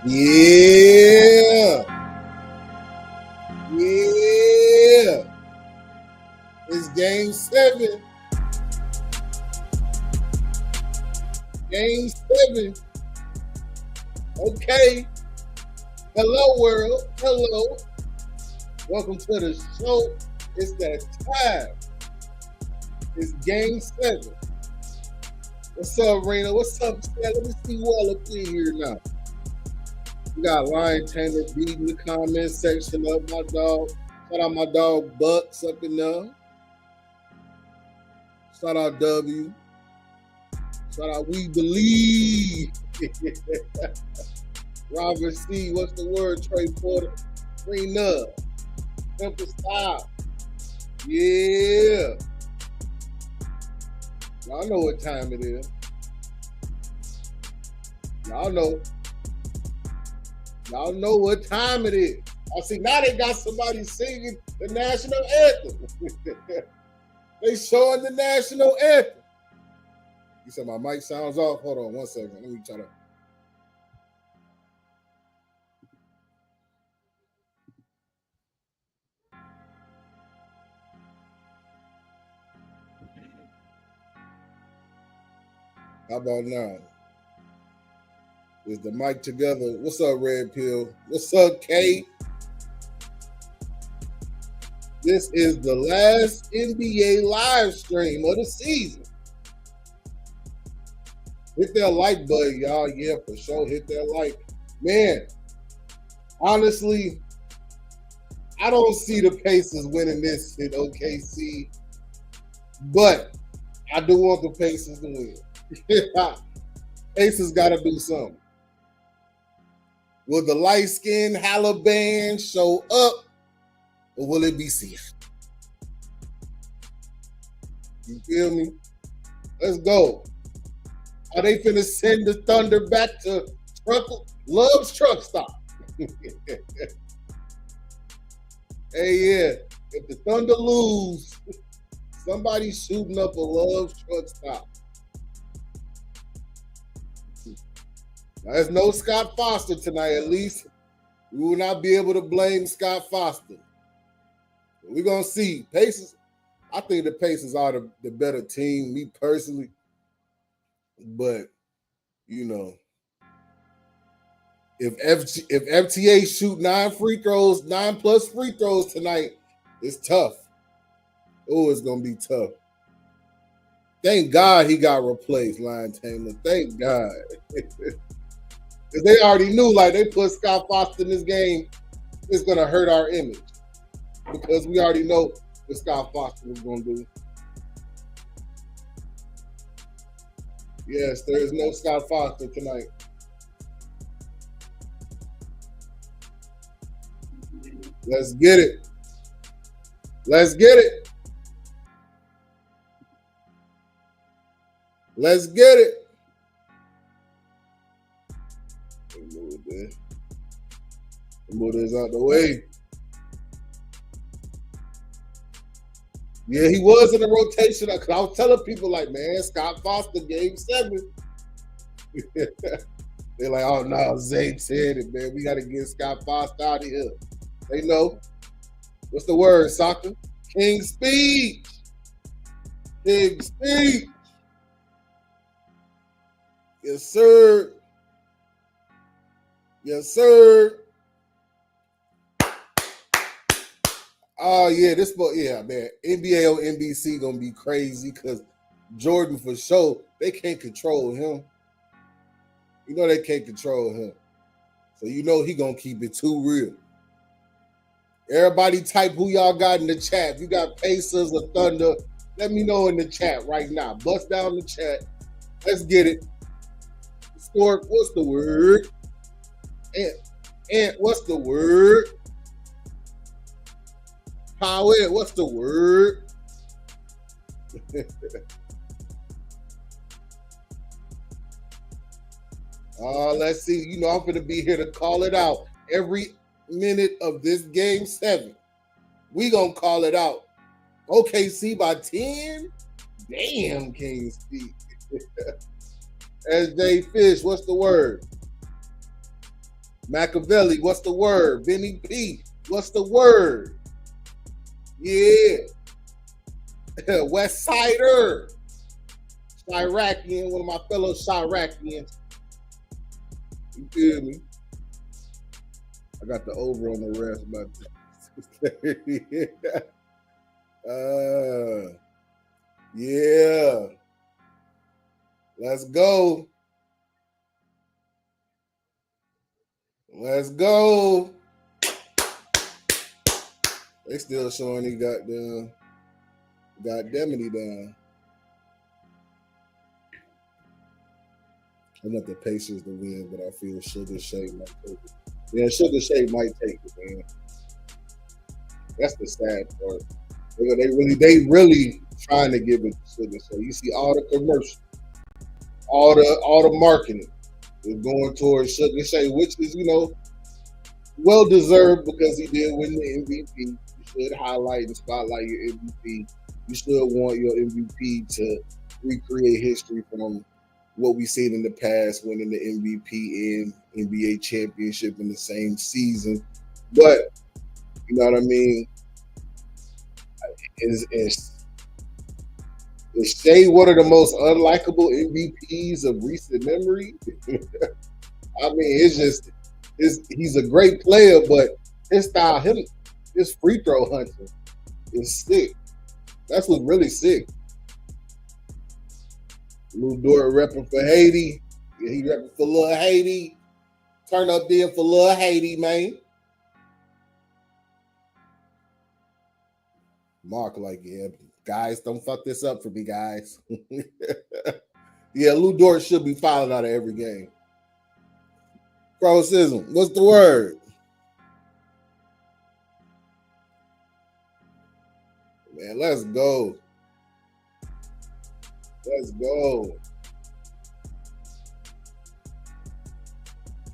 Yeah. Yeah. It's game 7. Game 7. Okay. Hello, world. Hello. Welcome to the show. It's that time. It's game 7. What's up, Rena? What's up, Stan? Let me see you all up in here now. We got Lion Taylor beating the comment section up, my dog. Shout out my dog Bucks up in there. Shout out W. Shout out We Believe. Robert C. What's the word? Trey Porter. Green up. Temple Style. Yeah. Y'all know what time it is. Y'all know. Y'all know what time it is. I see now they got somebody singing the national anthem. They showing the national anthem. You said my mic sounds off. Hold on 1 second. Let me try to. How about now? Is the mic together? What's up, Red Pill? What's up, Kate? This is the last NBA live stream of the season. Hit that like button, y'all. Yeah, for sure. Hit that like. Man, honestly, I don't see the Pacers winning this in OKC, but I do want the Pacers to win. Pacers got to do something. Will the light-skinned Haliburton show up, or will it be safe? You feel me? Let's go. Are they finna send the Thunder back to Love's truck stop? Hey, yeah. If the Thunder lose, somebody's shooting up a Love's truck stop. Now, there's no Scott Foster tonight, at least. We will not be able to blame Scott Foster. But we're going to see. Pacers, I think the Pacers are the better team, me personally. But, you know, if FTA shoot 9 plus free throws tonight, it's tough. Oh, it's going to be tough. Thank God he got replaced, Lion Taylor. Thank God. Because they already knew, like, they put Scott Foster in this game, it's going to hurt our image. Because we already know what Scott Foster was going to do. Yes, there is no Scott Foster tonight. Let's get it. Let's get it. Let's get it. Move this out the way. Yeah, he was in the rotation. Cause I was telling people like, man, Scott Foster game 7. They're like, oh no, Zay said it, man. We gotta get Scott Foster out of here. They know. What's the word, soccer? King speech. King speech. Yes, sir. Yes, sir. Oh, yeah, man. NBA on NBC gonna be crazy because Jordan for sure, they can't control him. You know they can't control him. So you know he gonna keep it too real. Everybody type who y'all got in the chat. If you got Pacers or Thunder, let me know in the chat right now. Bust down the chat. Let's get it. Stork, what's the word? Ant, what's the word? Powell, what's the word? Let's see. You know, I'm going to be here to call it out every minute of this game 7. We going to call it out. OKC by 10? Damn, King Steve. SJ Fish, what's the word? Machiavelli, what's the word? Benny P, what's the word? Yeah. West Sider. Chiracian, one of my fellow Chiracians. You feel me? I got the over on the rest, but yeah. Let's go. Let's go. They still showing he got the goddamn down. I want the Pacers to win, but I feel Sugar Shea might take it. Yeah, Sugar Shea might take it, man. That's the sad part. They really trying to give it to Sugar Shea. You see all the commercials, all the marketing is going towards Sugar Shea, which is, well deserved because he did win the MVP. You should highlight and spotlight your MVP. You should want your MVP to recreate history from what we've seen in the past, winning the MVP and NBA championship in the same season. But you know what I mean? Is Shea one of the most unlikable MVPs of recent memory? I mean, he's a great player, but his style, his free throw hunting is sick. That's what's really sick. Lou Dort repping for Haiti. Yeah, he repping for Lil Haiti. Turn up there for Lil Haiti, man. Mark like, yeah, guys, don't fuck this up for me, guys. Yeah, Lou Dort should be fouling out of every game. Criticism, what's the word? Man, let's go. Let's go.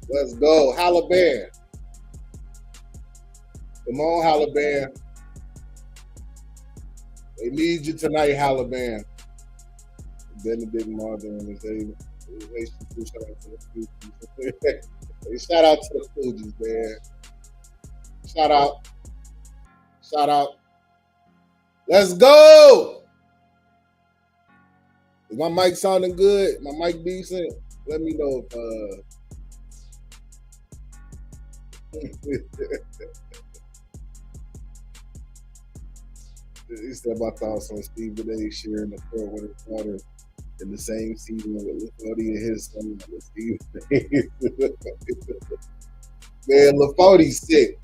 Let's go. Haliburton. Come on, Haliburton. They need you tonight, Haliburton. Benedict Martin and his shout out to the Fugees. Shout out to the Fugees, man. Shout out. Shout out. Let's go. Is my mic sounding good? My mic decent? Let me know if he said my thoughts on Stephen A. sharing the court with his daughter in the same season with LaFody and his son. Man, LaFody's sick.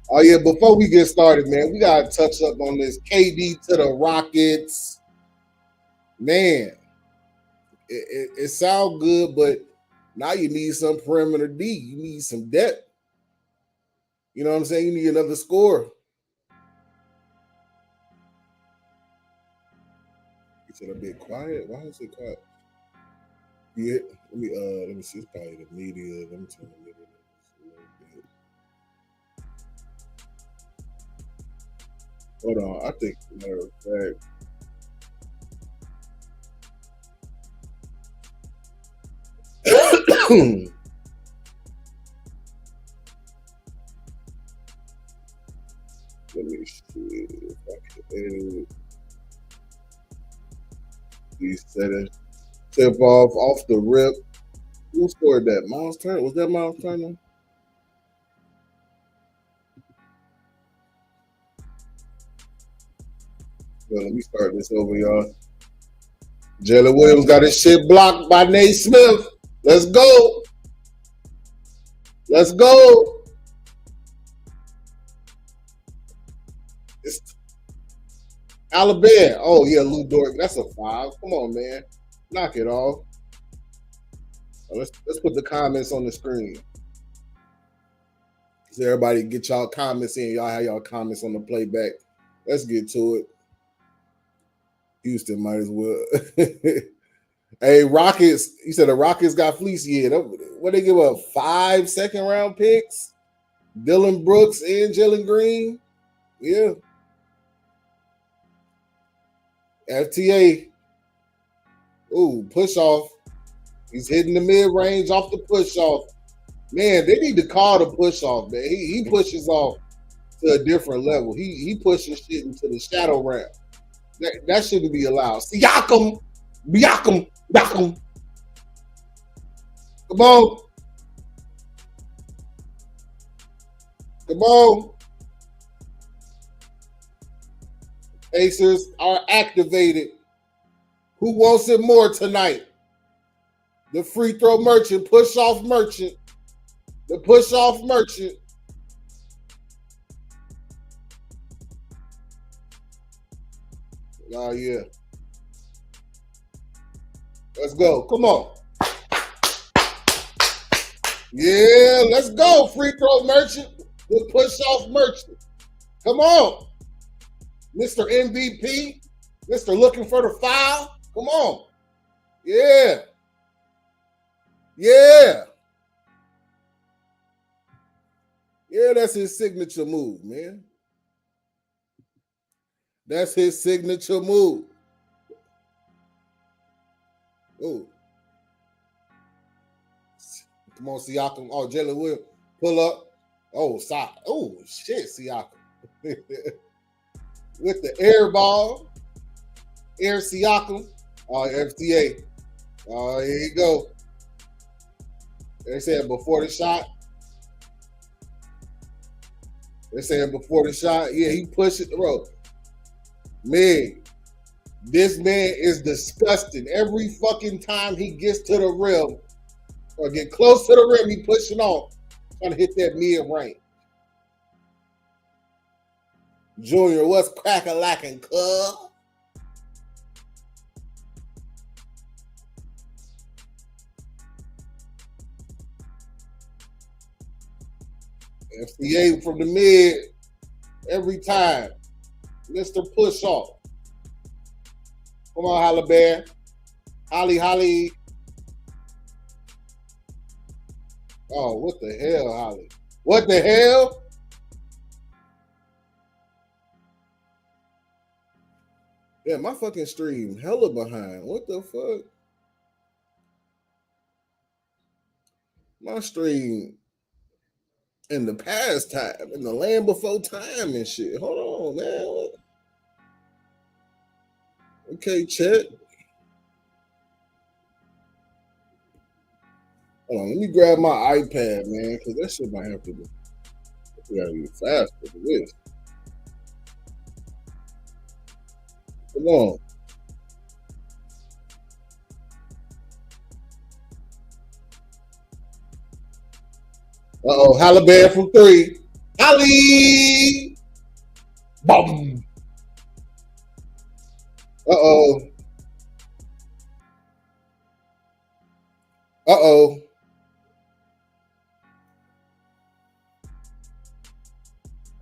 Oh yeah, before we get started, man, we gotta touch up on this KD to the Rockets. Man, it sounds good, but now you need some perimeter D. You need some depth. You know what I'm saying? You need another scorer. You said a bit quiet. Why is it quiet? Yeah, let me see. It's probably the media. Let me turn the media a little bit. Hold on. I think, matter of fact, let me see if I can edit these settings. Tip off the rip. Who scored that? Miles Turner? Was that Miles Turner? Well, let me start this over, y'all. Jalen Williams got his shit blocked by Nate Smith. Let's go. Let's go. It's Alabama. Oh, yeah, Lou Dort. That's a 5. Come on, man. Knock it off. Let's put the comments on the screen. So everybody get y'all comments in. Y'all have y'all comments on the playback. Let's get to it. Houston might as well. Hey, Rockets. You said the Rockets got fleeced. Yeah, what they give up? 5 second-round picks? Dylan Brooks and Jalen Green? Yeah. FTA. Ooh, push off. He's hitting the mid-range off the push off. Man, they need to call the push off, man. He pushes off to a different level. He pushes shit into the shadow realm. That shouldn't be allowed. Siakam, Biakam, Biakam. Come on. Come on. Pacers are activated. Who wants it more tonight? The free throw merchant, push off merchant. The push off merchant. Oh, yeah. Let's go. Come on. Yeah, let's go. Free throw merchant. The push off merchant. Come on. Mr. MVP. Mr. Looking for the foul. Come on. Yeah. Yeah. Yeah, that's his signature move, man. That's his signature move. Oh. Come on, Siakam. Oh, Jalen Williams. Pull up. Oh, shit, Siakam. With the air ball. Air Siakam. Oh, FTA. Oh, here you go. They said before the shot. They're saying before the shot. Yeah, he pushed it, bro. Man, this man is disgusting. Every fucking time he gets to the rim or get close to the rim, he pushing off, trying to hit that mid-range. Junior, what's crack-a-lacking, cuz? FCA from the mid every time. Mr. Push Off. Come on, Haliburton. Holly. Oh, what the hell, Holly? What the hell? Yeah, my fucking stream hella behind. What the fuck? My stream in the past time, in the land before time and shit. Hold on, man. Okay, chat. Hold on, let me grab my iPad, man, because that shit might have to be. We gotta be faster for this. Come on. Haliburton from three. Holly! Boom! Uh-oh. Uh-oh.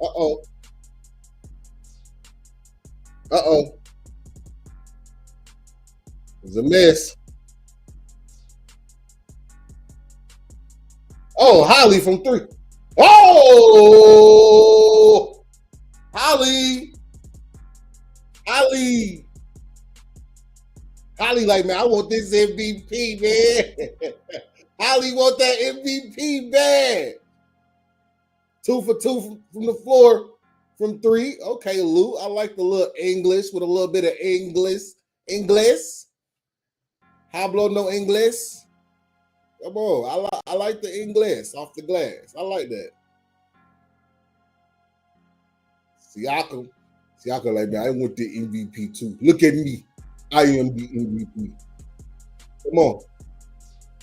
Uh-oh. Uh-oh. It's a miss. Oh, Holly from three. Oh! Holly! Holly like, man, I want this MVP, man. Holly want that MVP bad. 2 for 2 from the floor from three. Okay, Lou. I like the little English with a little bit of English. Hablo no English. Come on. I like the English off the glass. I like that. Siakam like, man, I want the MVP too. Look at me. I am the MVP. Come on.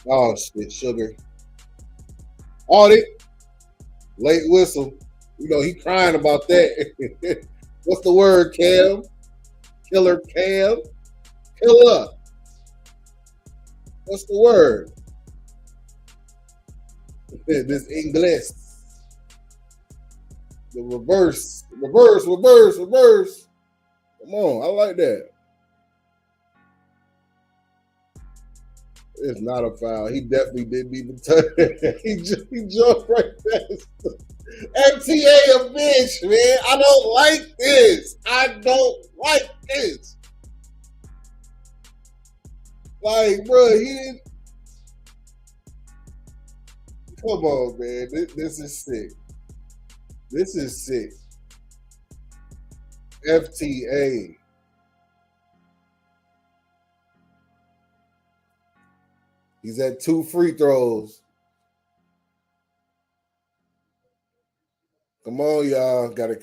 Oh, shit, sugar. All it. Late whistle. You know, he crying about that. What's the word, Cam? Killer Cam? Killer. What's the word? This English. The reverse. Come on, I like that. It's not a foul. He definitely didn't even touch it. He jumped right past. MTA a bitch, man. I don't like this. Like, bro, he didn't. Come on, man. This is sick. This is sick. FTA. He's at 2 free throws. Come on, y'all. Gotta.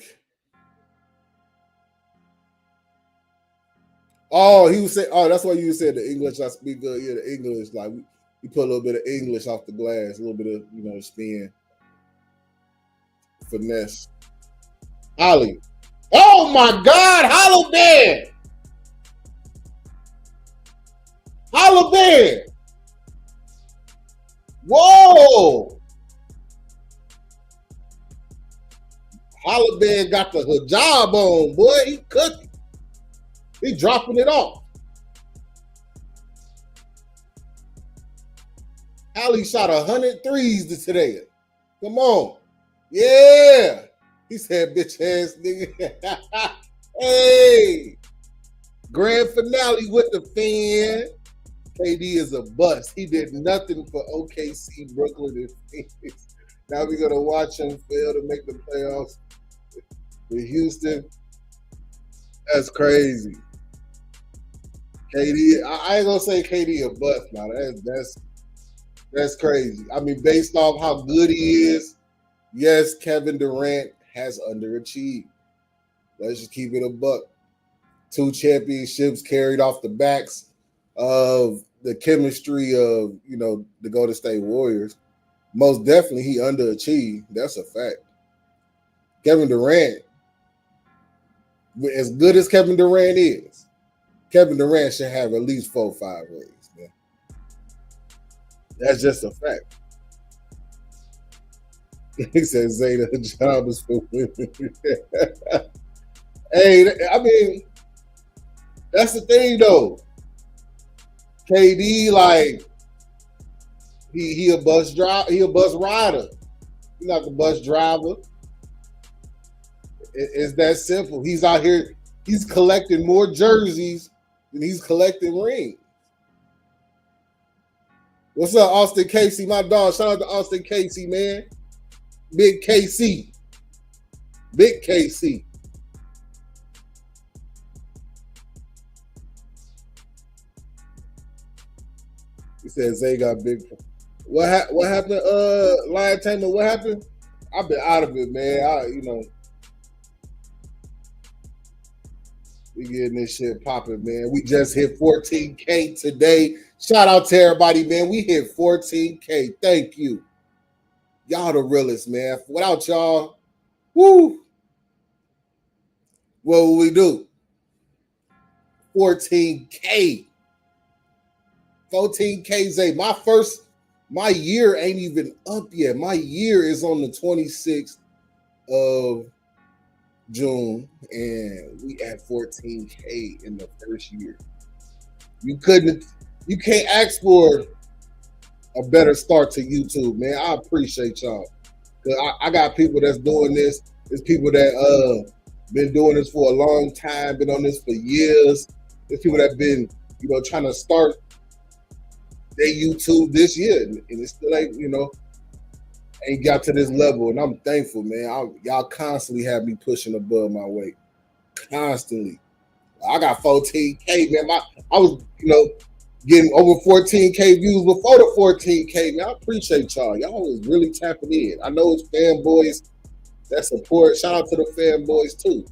Oh, he was saying. Oh, that's why you said the English I speak good. Yeah, the English. Like you put a little bit of English off the glass, a little bit of spin, finesse. Holly. Oh my God, Haliburton! Haliburton! Whoa! Haliburton got the hijab on, boy. He cooking. He dropping it off. Ali shot 100 threes today. Come on. Yeah. He said, bitch ass nigga. Hey. Grand finale with the fan. KD is a bust. He did nothing for OKC, Brooklyn, and Phoenix. Now we're going to watch him fail to make the playoffs with Houston. That's crazy. KD, I ain't gonna say KD a bust now. That's crazy. I mean, based off how good he is, yes, Kevin Durant has underachieved. Let's just keep it a buck. 2 championships carried off the backs of the chemistry of the Golden State Warriors. Most definitely, he underachieved. That's a fact. Kevin Durant, as good as Kevin Durant is, Kevin Durant should have at least 4 or 5 rings, man. That's just a fact. He said Zeta job is for women. Hey, I mean, that's the thing though. KD, like, he a bus driver, he a bus rider. He's not the bus driver. It's that simple. He's out here, he's collecting more jerseys than he's collecting rings. What's up, Austin Casey? My dog. Shout out to Austin Casey, man. Big KC. Big KC. He said Zay got big. What happened? Lion Tamer, what happened? I've been out of it, man. We getting this shit popping, man. We just hit 14K today. Shout out to everybody, man. We hit 14K. Thank you. Y'all the realest, man. Without y'all, woo. What will we do? 14K. 14K, Zay. My year ain't even up yet. My year is on the 26th of June, and we at 14K in the first year. You can't ask for a better start to YouTube, man. I appreciate y'all. Cause I got people that's doing this. There's people that been doing this for a long time, been on this for years. There's people that been, trying to start their YouTube this year, and it's still ain't got to this level, and I'm thankful, man. Y'all constantly have me pushing above my weight, constantly. I got 14K, man. I was, getting over 14K views before the 14K, man. I appreciate y'all. Y'all was really tapping in. I know it's fanboys that support. Shout out to the fanboys too.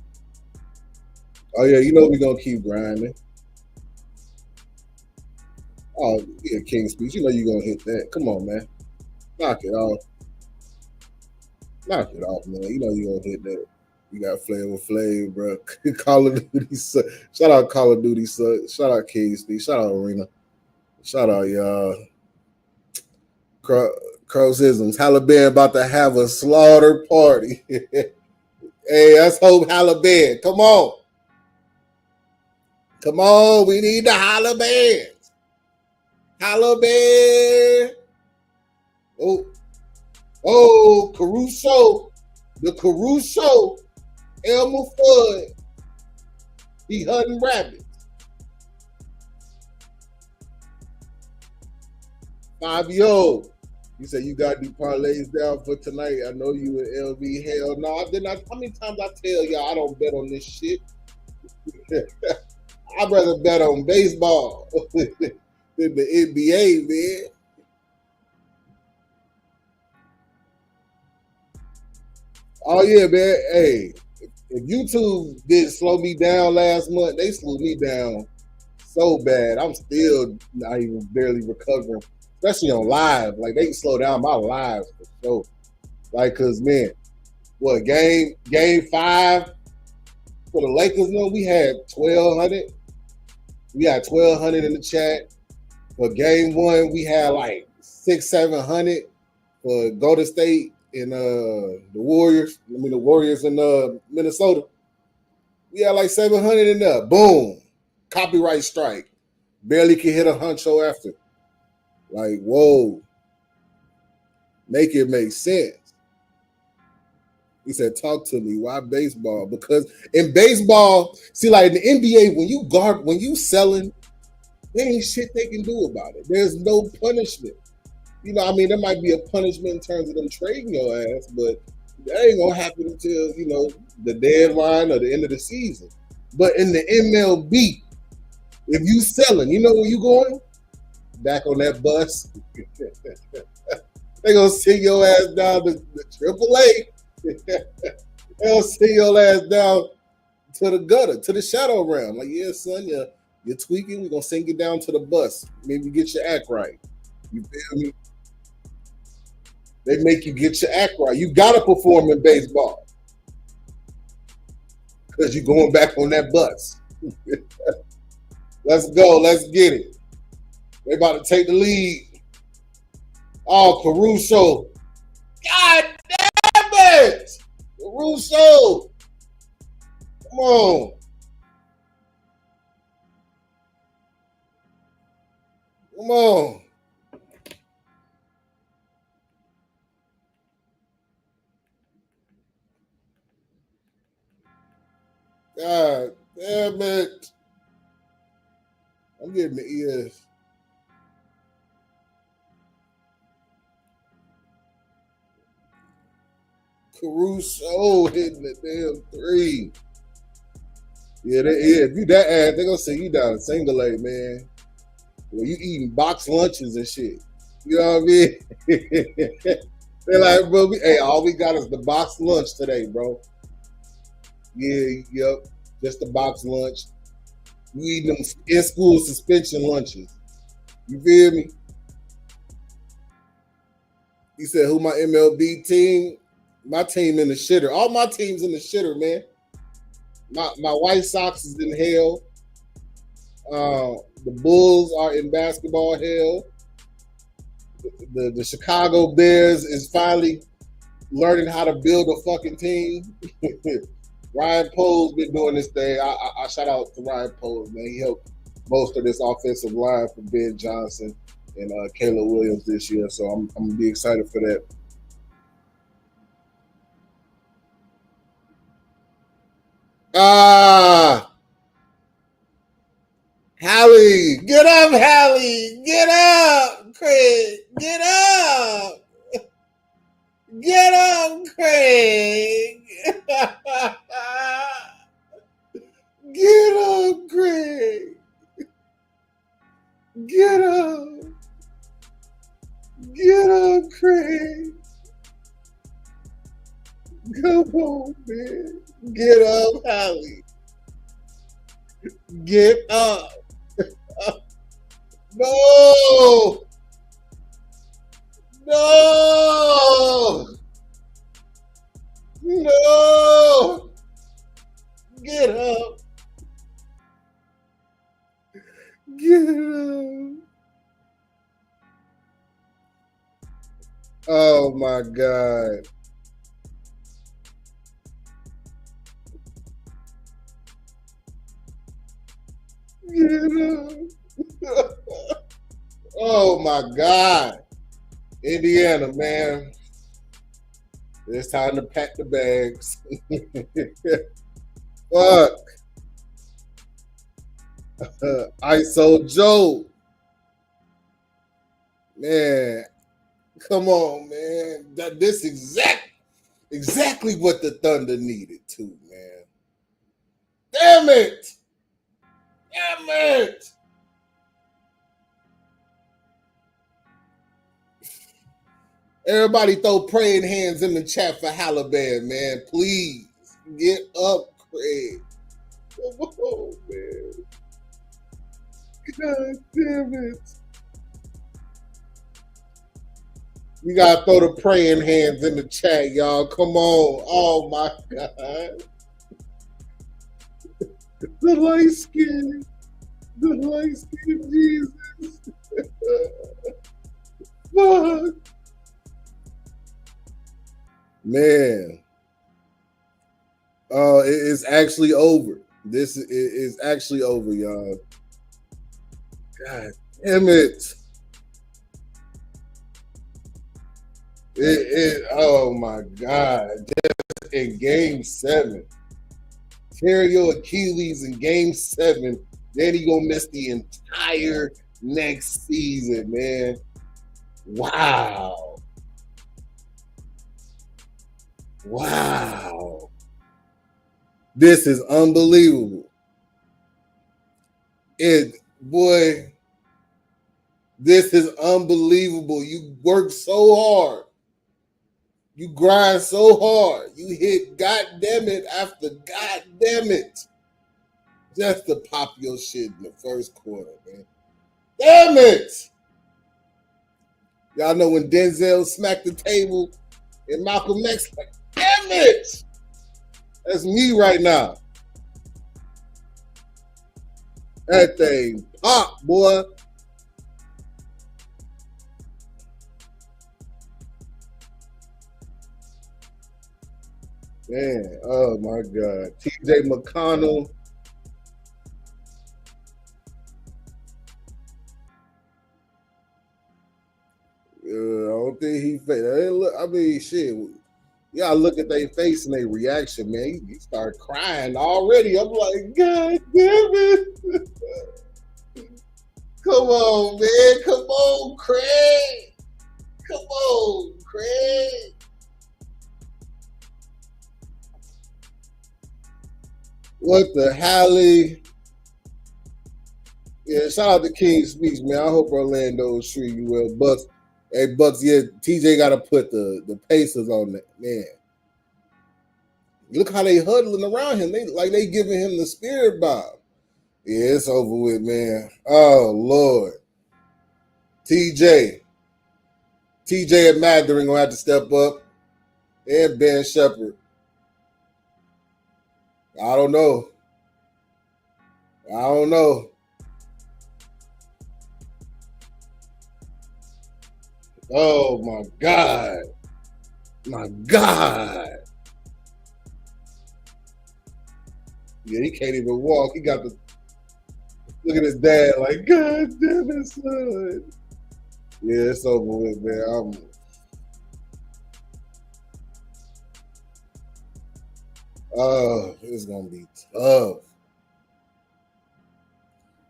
Oh yeah, we're gonna keep grinding. Oh yeah, King Speech. You're gonna hit that. Come on, man. Knock it off. Knock it off, man. You're gonna hit that. You got Flavor Flav, bro. Call of Duty. Shout out Call of Duty. Shout out King Speech. Shout out Arena. Shout out y'all. Crossisms. Haliburton about to have a slaughter party. Hey, let's hope Haliburton. Come on. Come on. We need the Haliburton. Haliburton. Oh, Caruso. The Caruso. Elmer Fudd. He hunting rabbits. Fabio. You said you got the parlays down for tonight. I know you and LV. Hell no, I did not. How many times I tell y'all I don't bet on this shit? I'd rather bet on baseball than the NBA, man. Oh yeah, man. Hey, if YouTube didn't slow me down last month, they slowed me down so bad. I'm still not even barely recovering, especially on live. Like they can slow down my lives for sure. Like, cause man, what game 5 for the Lakers? No, we had 1,200. We had 1,200 in the chat. For game 1, we had like 600-700 for Golden State and the Warriors. I mean the Warriors in Minnesota. We had like 700 in there. Boom, copyright strike. Barely can hit a huncho after. Like whoa, make it make sense. He said, "Talk to me. Why baseball? Because in baseball, see, like in the NBA, when you selling, there ain't shit they can do about it. There's no punishment. You know, I mean, there might be a punishment in terms of them trading your ass, but that ain't gonna happen until the deadline or the end of the season. But in the MLB, if you selling, you know where you going? Back on that bus. They gonna send your ass down to the AAA. They'll send your ass down to the gutter, to the shadow realm. Like, yeah, son, you're tweaking. We're gonna send you down to the bus. Maybe get your act right. You feel me? They make you get your act right. You gotta perform in baseball because you're going back on that bus. Let's go. Let's get it. They about to take the lead. Oh, Caruso. God damn it! Caruso. Come on. Come on. God damn it. I'm getting the ears. Caruso hitting the damn 3. Yeah, if you that ass, they're gonna send you down to single A, man. Well, you eating box lunches and shit. You know what I mean? They're like, bro, all we got is the box lunch today, bro. Yeah, yep. Just the box lunch. You eating them in school suspension lunches. You feel me? He said, who my MLB team? My team in the shitter. All my teams in the shitter, man. My White Sox is in hell. The Bulls are in basketball hell. The Chicago Bears is finally learning how to build a fucking team. Ryan Poe's been doing this thing. I shout out to Ryan Poe, man. He helped most of this offensive line for Ben Johnson and Caleb Williams this year. So I'm gonna be excited for that. Hallie, get up, Hallie, get up, Craig, get up, get up, Craig, get up, Craig, get up, get up, Craig, come on, man, get up, Hallie, get up. No! No! No! Get up! Get up! Oh my God. Get up! Oh my God. Indiana, man. It's time to pack the bags. Fuck. ISO Joe. Man. Come on, man. This exactly what the Thunder needed too, man. Damn it! Damn it! Everybody throw praying hands in the chat for Haliburton, man. Please get up, Craig. Oh, man. God damn it. We gotta throw the praying hands in the chat, y'all. Come on. Oh my God. The light skin. The light skin Jesus. Fuck. Man. It is actually over. This is actually over, y'all. God damn it. Oh my God. Just in game 7. Tear your Achilles in game 7. Then he gonna miss the entire next season, man. Wow. Wow. This is unbelievable. Boy, this is unbelievable. You work so hard. You grind so hard. You hit goddamn it after goddamn it. Just to pop your shit in the first quarter, man. Damn it! Y'all know when Denzel smacked the table and Malcolm X, like, damn it! That's me right now. That thing pop, boy. Man, oh my God. TJ McConnell. I don't think he faked. I mean, shit. Yeah, I look at their face and their reaction, man. He started crying already. I'm like, God damn it. Come on, man. Come on, Craig. Come on, Craig. What the Halley? Yeah, shout out to King's Speech, man. I hope Orlando is treating you well. Bucks. Hey, Bucks, yeah, TJ got to put the Pacers on that, man. Look how they huddling around him. They giving him the spirit bomb. Yeah, it's over with, man. Oh, Lord. TJ and Mathering going to have to step up. And Ben Shepherd. I don't know. Oh, my God. My God. Yeah, he can't even walk. He got the look at his dad like, God damn it, son. Yeah, it's over with, man. It's gonna be tough.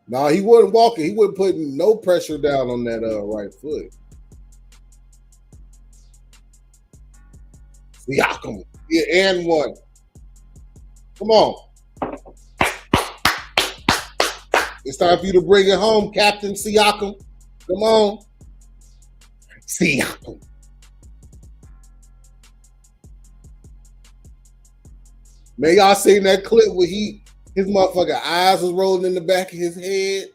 Nah, he wasn't walking. He wasn't putting no pressure down on that right foot. Siakam. Yeah, and one. Come on. It's time for you to bring it home, Captain Siakam. Come on. Siakam. Man, y'all seen that clip where his motherfucking eyes was rolling in the back of his head?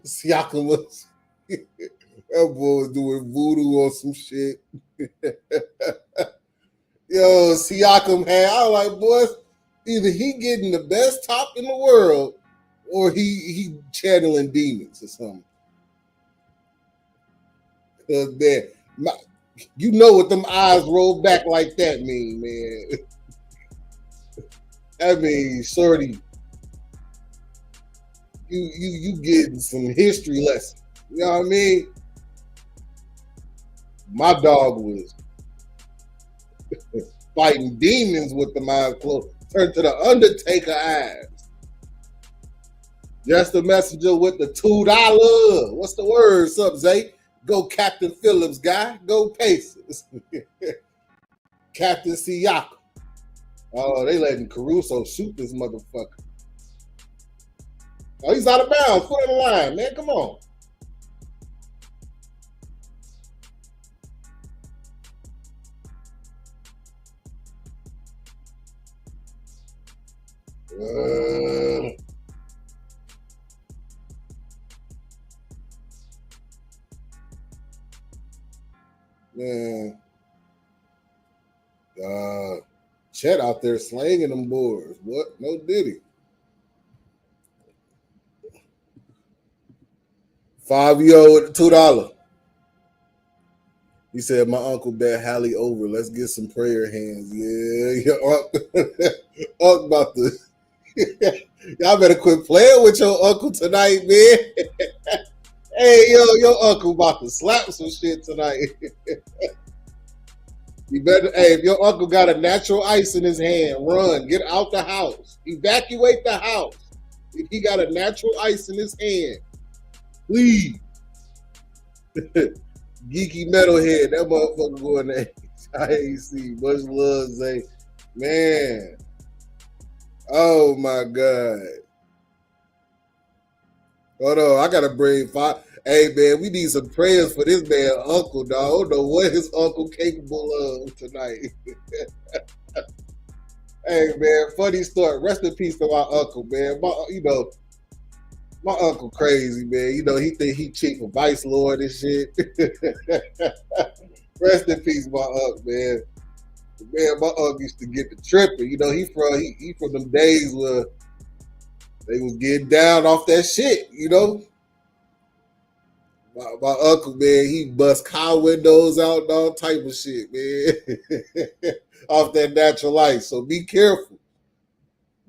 Siakam was... That boy was doing voodoo on some shit. Yo, Siakam had... I was like, boy, either he getting the best top in the world or he channeling demons or something. Because, man, you know what them eyes roll back like that mean, man. I mean, shorty, you getting some history lessons. You know what I mean? My dog was fighting demons with them eyes closed. Turned to the Undertaker eyes. Just the messenger with the $2. What's the word? What's up, Zay? Go Captain Phillips, guy. Go Pacers. Captain Siakam. Oh, they letting Caruso shoot this motherfucker. Oh, he's out of bounds. Foot on the line, man. Come on. Man. Chet out there slanging them boards. What? No diddy. 5-yo with the $2. He said, my uncle bet Hallie over. Let's get some prayer hands. Yeah, Unc about to. Y'all better quit playing with your uncle tonight, man. Hey, your uncle about to slap some shit tonight. You better, hey, if your uncle got a natural ice in his hand, run, get out the house, evacuate the house. If he got a natural ice in his hand, please. Geeky metalhead, that motherfucker going to IAC. Much love, Zay. Man. Oh my God. Hold on, I gotta bring 5. Hey man, we need some prayers for this man, uncle, dog. I don't know what his uncle capable of tonight. Hey man, funny story. Rest in peace to my uncle, man. My uncle crazy, man. He think he chief for vice lord and shit. Rest in peace, my uncle, man. Man, my uncle used to get the tripping. He from them days where they was getting down off that shit, My uncle, man, he bust car windows out and all type of shit, man. Off that natural light. So be careful.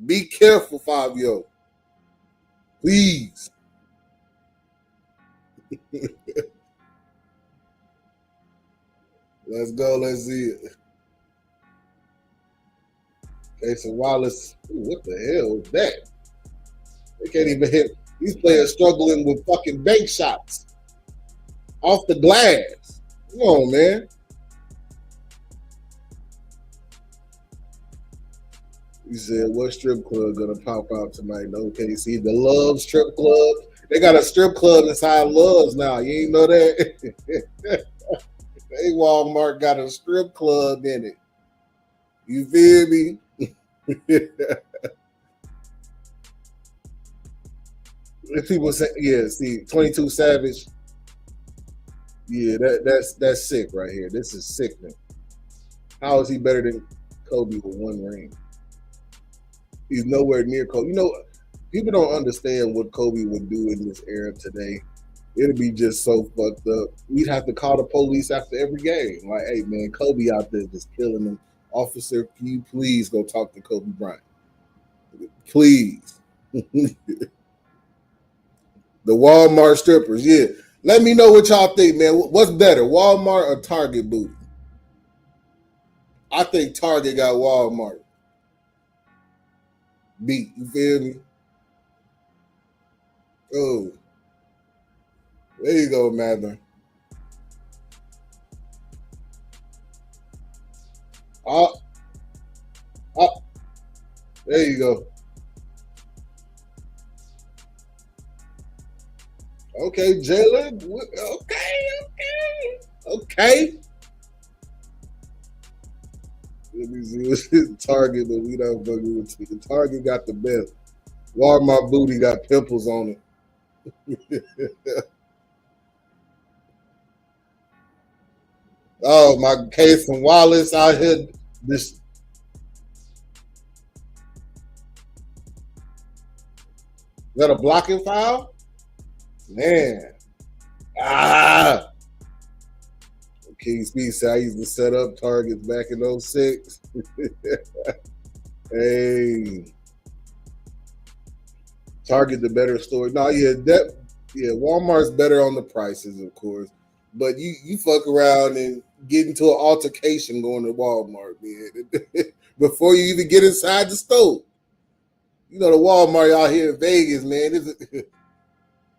Be careful, 5-yo. Please. Let's go. Let's see it. Okay, so Wallace, what the hell is that? They can't even hit. These players struggling with fucking bank shots off the glass. Come on, man. He said, what strip club gonna pop out tonight? Okay, see the Love Strip Club. They got a strip club inside Love's now. You ain't know that? Hey, Walmart got a strip club in it. You feel me? People say, yeah, see, 22 Savage. Yeah, that's sick right here. This is sickening. How is he better than Kobe with 1 ring? He's nowhere near Kobe. People don't understand what Kobe would do in this era today. It'd be just so fucked up. We'd have to call the police after every game. Like, hey, man, Kobe out there just killing them. Officer, can you please go talk to Kobe Bryant? Please. The Walmart strippers, yeah. Let me know what y'all think, man. What's better, Walmart or Target booty? I think Target got Walmart beat. You feel me? Oh. There you go, Mather. There you go. Okay, Jalen. Okay. Let me see what's his Target, but we don't fucking with it. Target got the best. Walmart booty got pimples on it. Oh, my case from Wallace out here. This. Is that a blocking foul? Man. King Speed said I used to set up targets back in 06. Hey. Target the better story. No, Walmart's better on the prices, of course. But you fuck around and get into an altercation going to Walmart, man. Before you even get inside the store. You know the Walmart out here in Vegas, man. This is,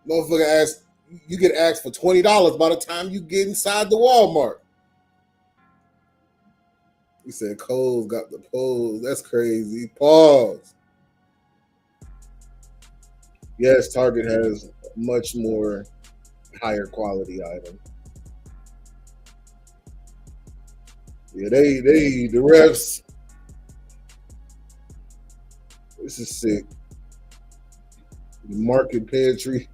motherfucker ask you get asked for $20 by the time you get inside the Walmart. He said Cole's got the pose. That's crazy. Pause. Yes, Target has much more higher quality items. Yeah, the refs. This is sick. The market pantry.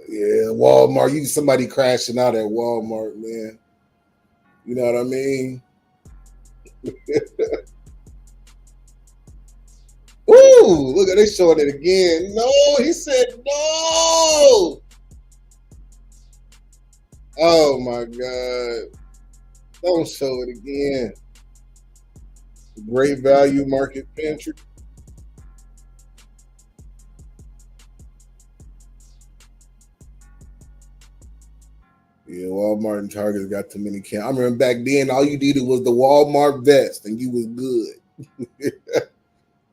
Yeah, Walmart. You somebody crashing out at Walmart, man. You know what I mean? Ooh, look at they showing it again. No, he said no. Oh my God. Don't show it again. Great value market pantry. Yeah, Walmart and Target got too many cans. I remember back then, all you needed was the Walmart vest, and you was good.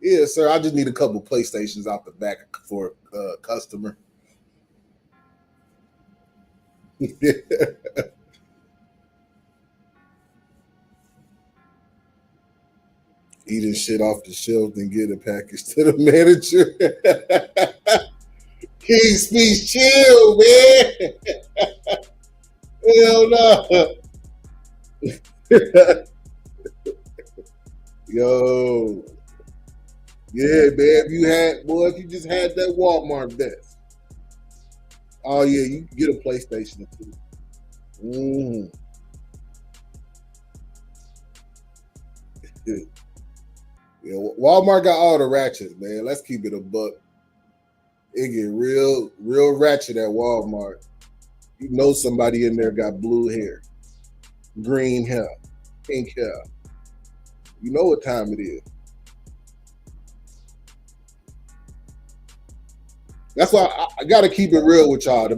Yeah, sir. I just need a couple PlayStations out the back for a customer. Eating shit off the shelf and get a package to the manager. King Speech, chill, man. Hell no. Yo. Yeah, man. If you just had that Walmart vest. Oh yeah, you can get a PlayStation too. Mm. Yeah, Walmart got all the ratchets, man. Let's keep it a buck. It get real ratchet at Walmart. You know somebody in there got blue hair, green hair, pink hair. You know what time it is. That's why I gotta keep it real with y'all. The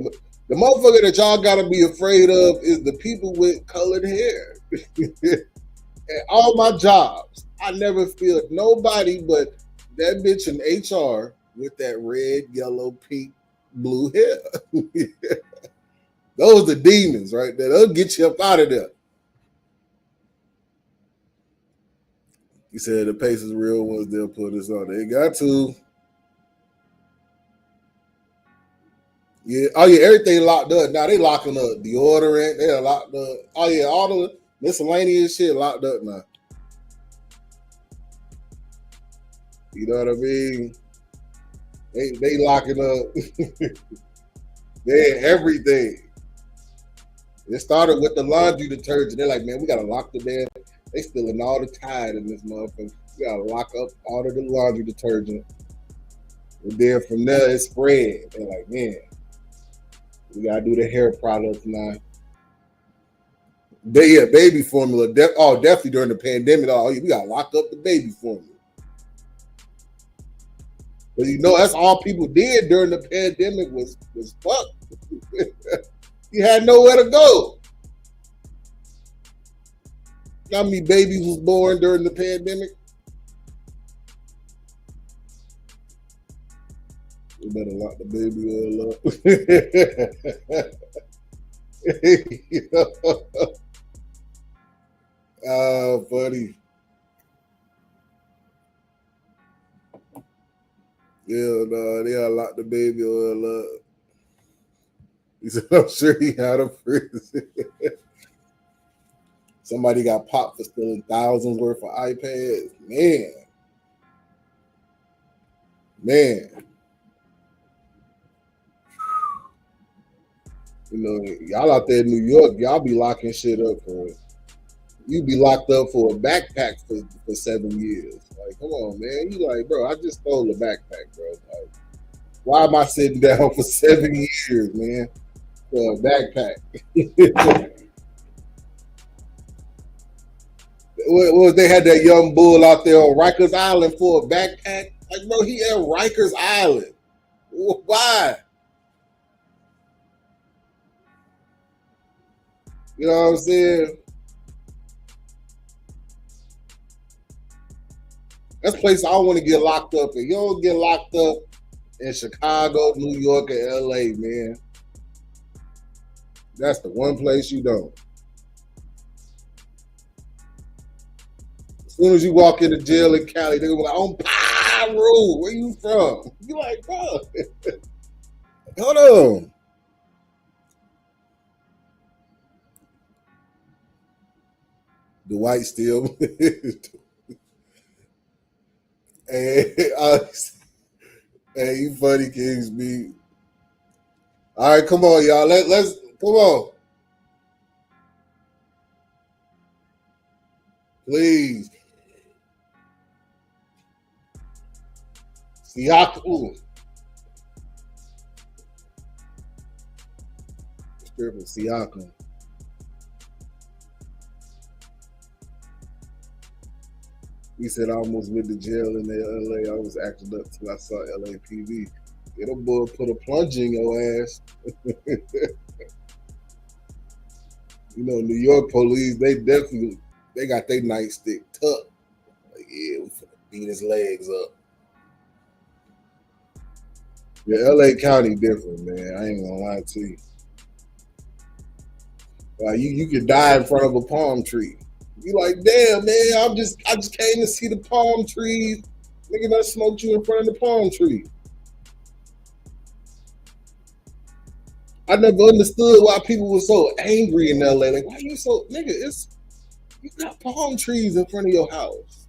motherfucker that y'all gotta be afraid of is the people with colored hair. At all my jobs, I never feel nobody but that bitch in HR with that red, yellow, pink, blue hair. Those are demons right there. They'll get you up out of there. He said the Pacers real ones, they'll put us on. They got to. Yeah. Oh yeah, everything locked up. Now they locking up deodorant. They're locked up. Oh yeah, all the miscellaneous shit locked up now. You know what I mean? They locking up. They everything. It started with the laundry detergent. They're like, man, we gotta lock the damn. They stealing all the Tide in this motherfucker. We gotta lock up all of the laundry detergent. And then from there it spread. They're like, man, we gotta do the hair products now. Yeah, baby formula. Definitely during the pandemic. Oh, we gotta lock up the baby formula. But you know, that's all people did during the pandemic was fuck. You had nowhere to go. How many babies was born during the pandemic? We better lock the baby oil up. Oh, funny. Yeah, no, they gotta lock the baby oil up. He said, I'm sure he had a prison. Somebody got popped for stealing thousands worth of iPads. Man. You know, y'all out there in New York, y'all be locking shit up for it. You be locked up for a backpack for 7 years. Like, come on, man. You like, bro, I just stole a backpack, bro. Like, why am I sitting down for 7 years, man? For a backpack. What they had that young bull out there on Rikers Island for a backpack? Like, bro, he at Rikers Island. Why? You know what I'm saying? That's a place I want to get locked up in. You don't get locked up in Chicago, New York, and LA, man. That's the one place you don't. As soon as you walk into jail in Cali, they're gonna be like, "On Pyro, where you from?" You like, bro, hold on. The white still. Hey, hey, you funny, Kings B. All right, come on, y'all. Let's come on, please. Siakam, stripper Siakam. He said I almost went to jail in LA. I was acting up till I saw LAPD. Get a boy put a plunge in your ass. You know, New York police, they got their nightstick tucked. Like, yeah, we finna beat his legs up. Yeah, LA County different, man. I ain't gonna lie to you. Like you could die in front of a palm tree. You like, damn, man, I just came to see the palm trees. Nigga done smoked you in front of the palm tree. I never understood why people were so angry in LA. Like, why you so nigga? You got palm trees in front of your house.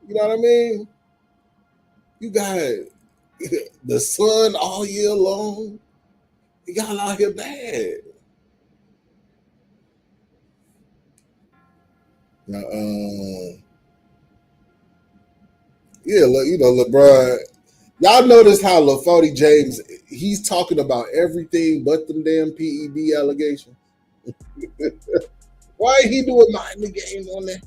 You know what I mean? You got the sun all year long. Y'all out here bad. Now, yeah, you know, LeBron. Y'all notice how LaFody James, he's talking about everything but them damn PED allegations. Why he doing Miami games on that?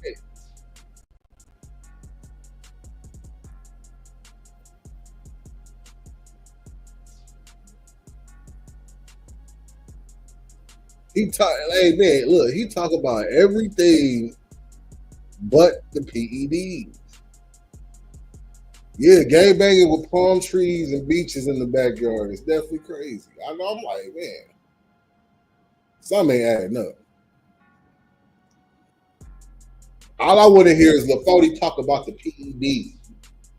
He talk, hey man, look, he talk about everything but the PEDs. Yeah, gang banging with palm trees and beaches in the backyard. It's definitely crazy. I know. I'm like, man, something ain't adding up. All I want to hear is LaFody talk about the PED.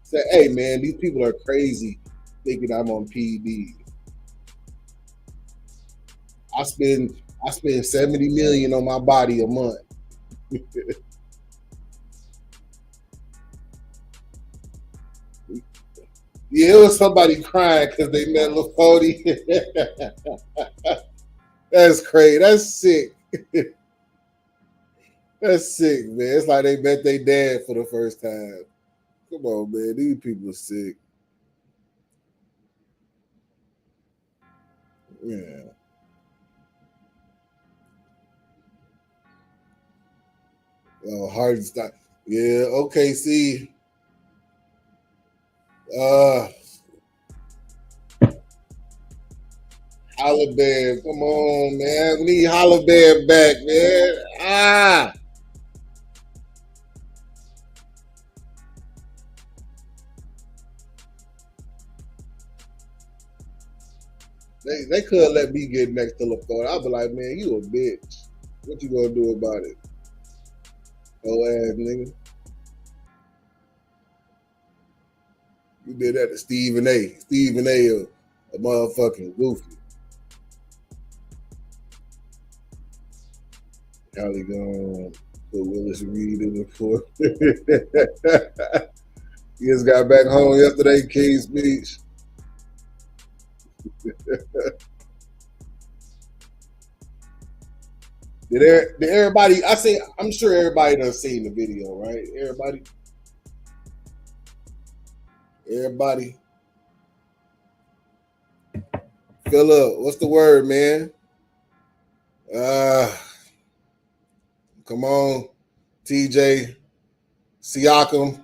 Say, hey man, these people are crazy thinking I'm on PED. I spend I spend 70 million on my body a month. Yeah, it was somebody crying because they met LaFody. That's crazy. That's sick. That's sick, man. It's like they met their dad for the first time. Come on, man. These people are sick. Yeah. Oh, Hardenstein. Yeah. Okay. See. Uh, Haliburton. Come on, man. We need Haliburton back, man. They could let me get next to LaFleur. I'd be like, man, you a bitch. What you gonna do about it? Oh ass nigga. You did that to Stephen A. Stephen A. A motherfucking goofy. Probably gonna put Willis Reed in the fourth. He just got back home yesterday, King's Beach. Did everybody? I say I'm sure everybody done seen the video, right? Everybody. Fill up. What's the word, man? Uh, come on, TJ, Siakam.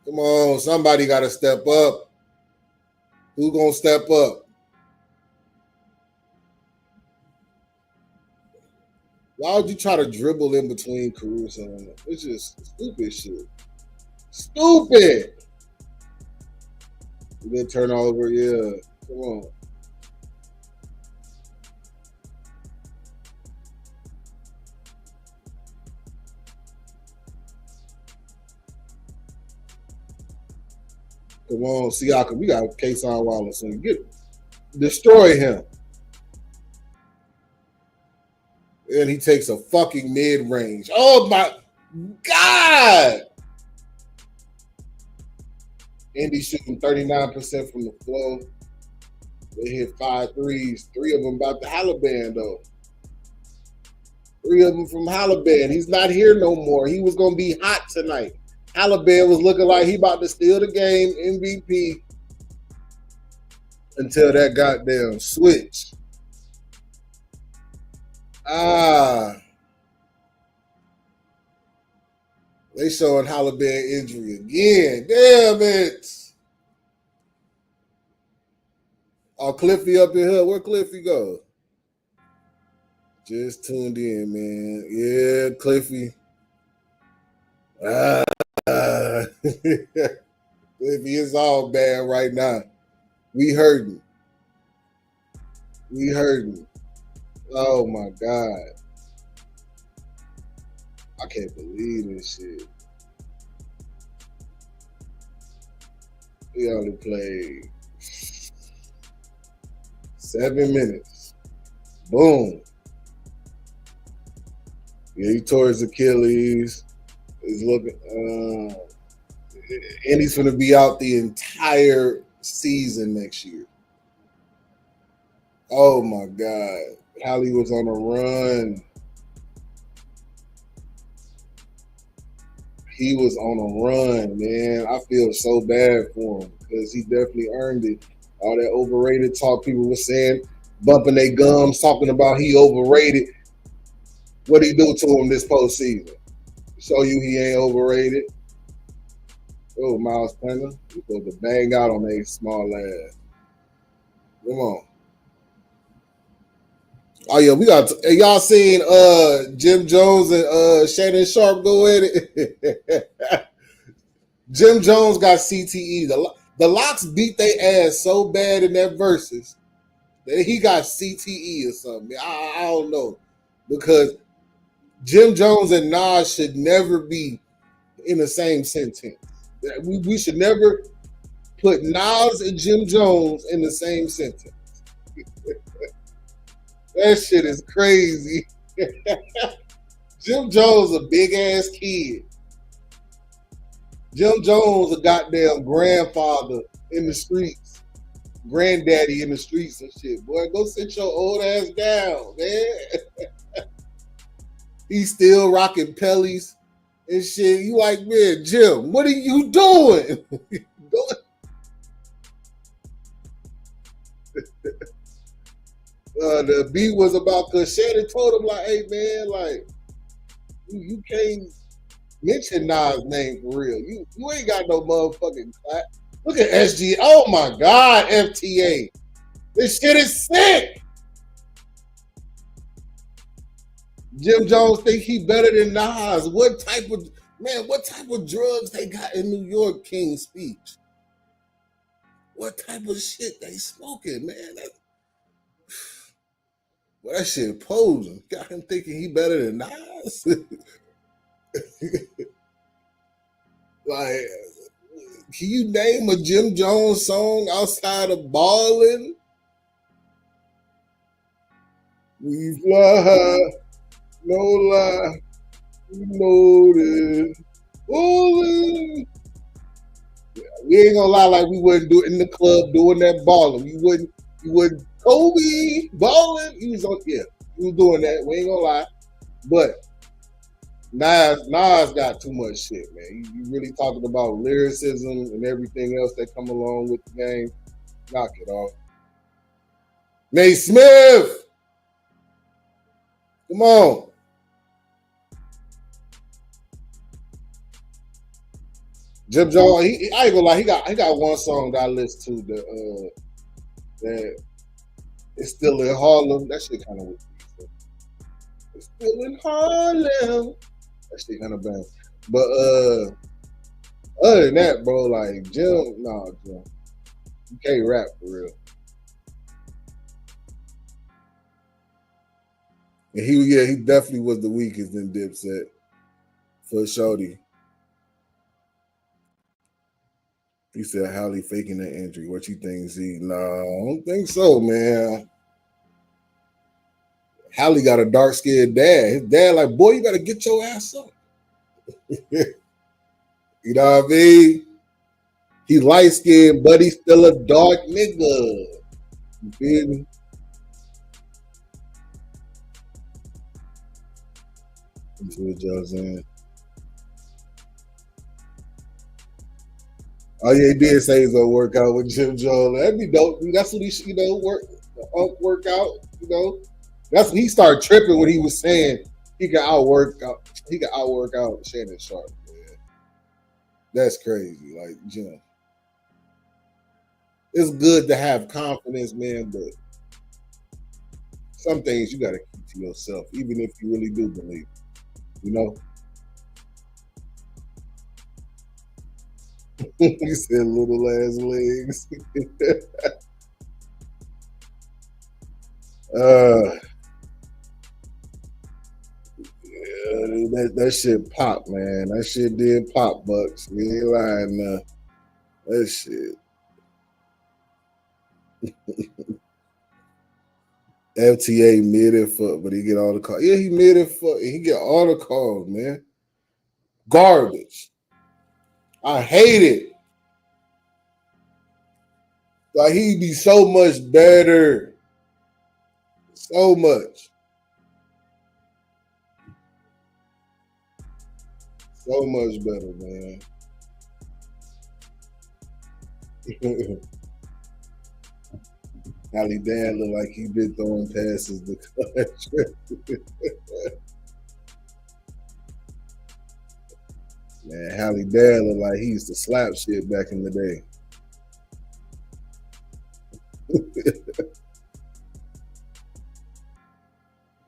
Come on, somebody got to step up. Who gonna step up? Why would you try to dribble in between Caruso? It's just stupid shit. Stupid. Good turnover, yeah. Come on. Come on, Siakam. We got Kason Wallace. So get destroy him. And he takes a fucking mid range. Oh my God. Indy shooting 39% from the floor. They hit 5 threes. 3 of them about the Haliburton, though. 3 of them from Haliburton. He's not here no more. He was going to be hot tonight. Haliburton was looking like he about to steal the game, MVP, until that goddamn switch. They showing Haliburton injury again. Damn it. Oh, Cliffy up in here. Where Cliffy go? Just tuned in, man. Yeah, Cliffy. Cliffy, it's all bad right now. We hurting. We hurting. Oh my God. I can't believe this shit. We only played 7 minutes. Boom. Yeah, he tore his Achilles. He's looking, and he's going to be out the entire season next year. Oh my God. Hallie was on a run. He was on a run, man. I feel so bad for him because he definitely earned it. All that overrated talk people were saying, bumping their gums, talking about he overrated. What he do to him this postseason? Show you he ain't overrated. Oh, Miles Penner. He supposed to bang out on a small ass. Come on. Oh yeah, we got y'all seen Jim Jones and Shannon Sharp go at it. Jim Jones got CTE. The Locks beat their ass so bad in that versus that he got CTE or something. I don't know. Because Jim Jones and Nas should never be in the same sentence. We should never put Nas and Jim Jones in the same sentence. That shit is crazy. Jim Jones a big ass kid. Jim Jones a goddamn grandfather in the streets. Granddaddy in the streets and shit. Boy, go sit your old ass down, man. He's still rocking Pellies and shit. You like, man, Jim, what are you doing? The beat was about because Shannon told him, like, hey, man, like, you can't mention Nas' name for real. You ain't got no motherfucking clap. Look at SG. Oh, my God, FTA. This shit is sick. Jim Jones think he better than Nas. What type of drugs they got in New York, King's Speech? What type of shit they smoking, man? That shit posing. Got him thinking he better than Nas. Like, can you name a Jim Jones song outside of Ballin'? We fly high, no lie, you know this. Ballin'. We ain't gonna lie, like we wouldn't do it in the club doing that ballin'. You wouldn't Kobe balling. He was doing that. We ain't gonna lie. But Nas got too much shit, man. You really talking about lyricism and everything else that come along with the game. Knock it off. Nate Smith. Come on. Jim Jones, I ain't gonna lie, he got one song that I listen to that it's still in Harlem. That shit kind of weak. Still in Harlem. That shit kind of bad. But other than that, bro, like Jim, nah, Jim, you can't rap for real. And he definitely was the weakest in Dipset for Shorty. He said Halle faking that injury. What you think, Z? Nah, I don't think so, man. Halle got a dark skinned dad. His dad, like, boy, you gotta get your ass up. You know what I mean? He light skinned, but he's still a dark nigga. You feel me? That's what Joe's saying. Oh yeah, he did say he's gonna work out with Jim Jones. That'd be dope. That's what he should, work out. That's when he started tripping when he was saying he could outwork out Shannon Sharp. Man. That's crazy. Like Jim, it's good to have confidence, man, but some things you gotta keep to yourself, even if you really do believe. You know. He said little ass legs. That shit pop, man. That shit did pop, Bucks. We ain't lying. That shit. FTA mid and fuck, but he get all the calls. Yeah, he mid and fuck. He get all the calls, man. Garbage. I hate it. Like he'd be so much better. So much. So much better, man. Halle Dan look like he been throwing passes the country. Man, Halle Dan look like he used to slap shit back in the day.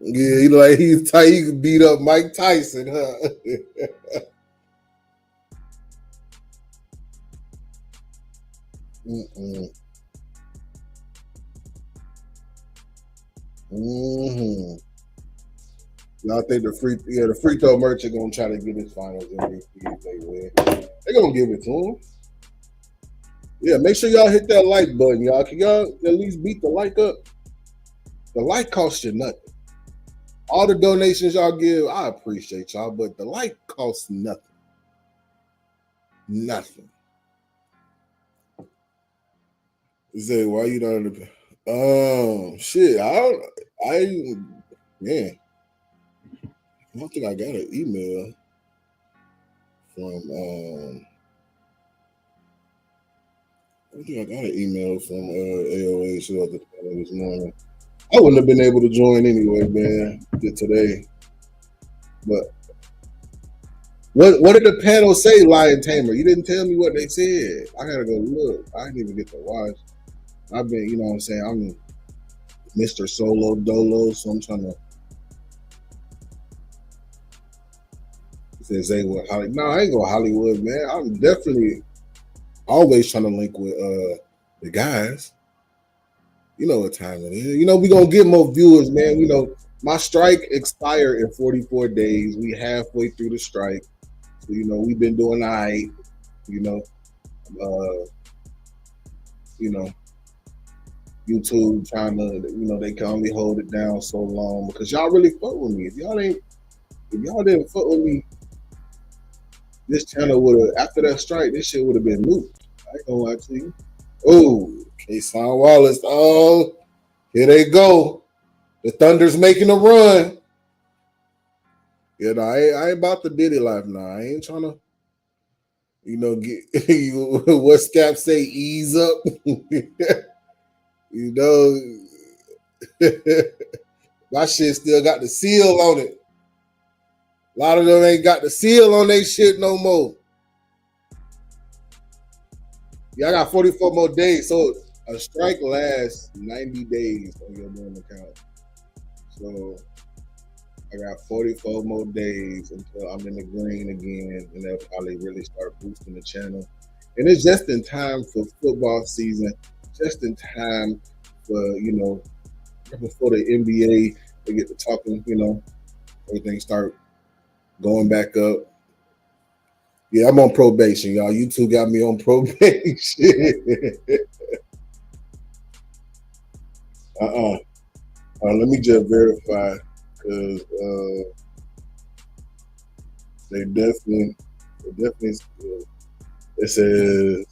Yeah, he like he's tight. He could beat up Mike Tyson, huh? Mm-mm. Mm-hmm. Y'all think the free throw merchant gonna try to get his finals MVP if they win. They gonna give it to him. Yeah, make sure y'all hit that like button, y'all. Can y'all at least beat the like up? The like costs you nothing. All the donations y'all give, I appreciate y'all, but the like costs nothing. Nothing. Say, why you not in the shit. Man. I don't think I got an email from I think I got an email from AOA show this morning. I wouldn't have been able to join anyway, man, today. But what did the panel say, Lion Tamer? You didn't tell me what they said. I gotta go look. I didn't even get to watch. I've been, you know what I'm saying? I'm Mr. Solo Dolo, so I'm trying to say what Hollywood. No, I ain't go Hollywood, man. I'm definitely always trying to link with the guys. You know what time it is. You know, we gonna get more viewers, man. You know, my strike expired in 44 days. We halfway through the strike. So, you know, we've been doing all right, you know. You know, YouTube trying to, you know, they can only hold it down so long because y'all really fuck with me. If y'all didn't fuck with me, this channel would have, after that strike, this shit would have been looped. I ain't gonna lie to you. Oh, Kason Wallace. Oh, here they go. The Thunder's making a run. Yeah, no, I ain't about the Diddy life now. I ain't trying to, you know, get what Scap say, ease up. You know, my shit still got the seal on it. A lot of them ain't got the seal on their shit no more. Yeah, I got 44 more days. So a strike lasts 90 days on your loan account. So I got 44 more days until I'm in the green again, and they'll probably really start boosting the channel. And it's just in time for football season, just in time for, before the NBA, they get to talking, everything start going back up. Yeah, I'm on probation, y'all. You two got me on probation. uh-uh. Let me just verify, because they definitely. It says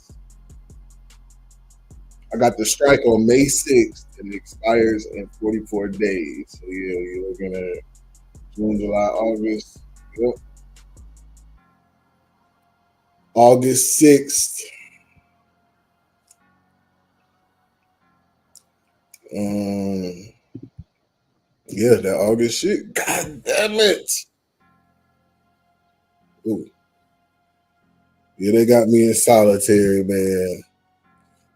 I got the strike on May 6th, and it expires in 44 days. So yeah, you're looking at June, July, August. Yep. August 6th. Yeah, that August shit. God damn it. Ooh. Yeah, they got me in solitary, man.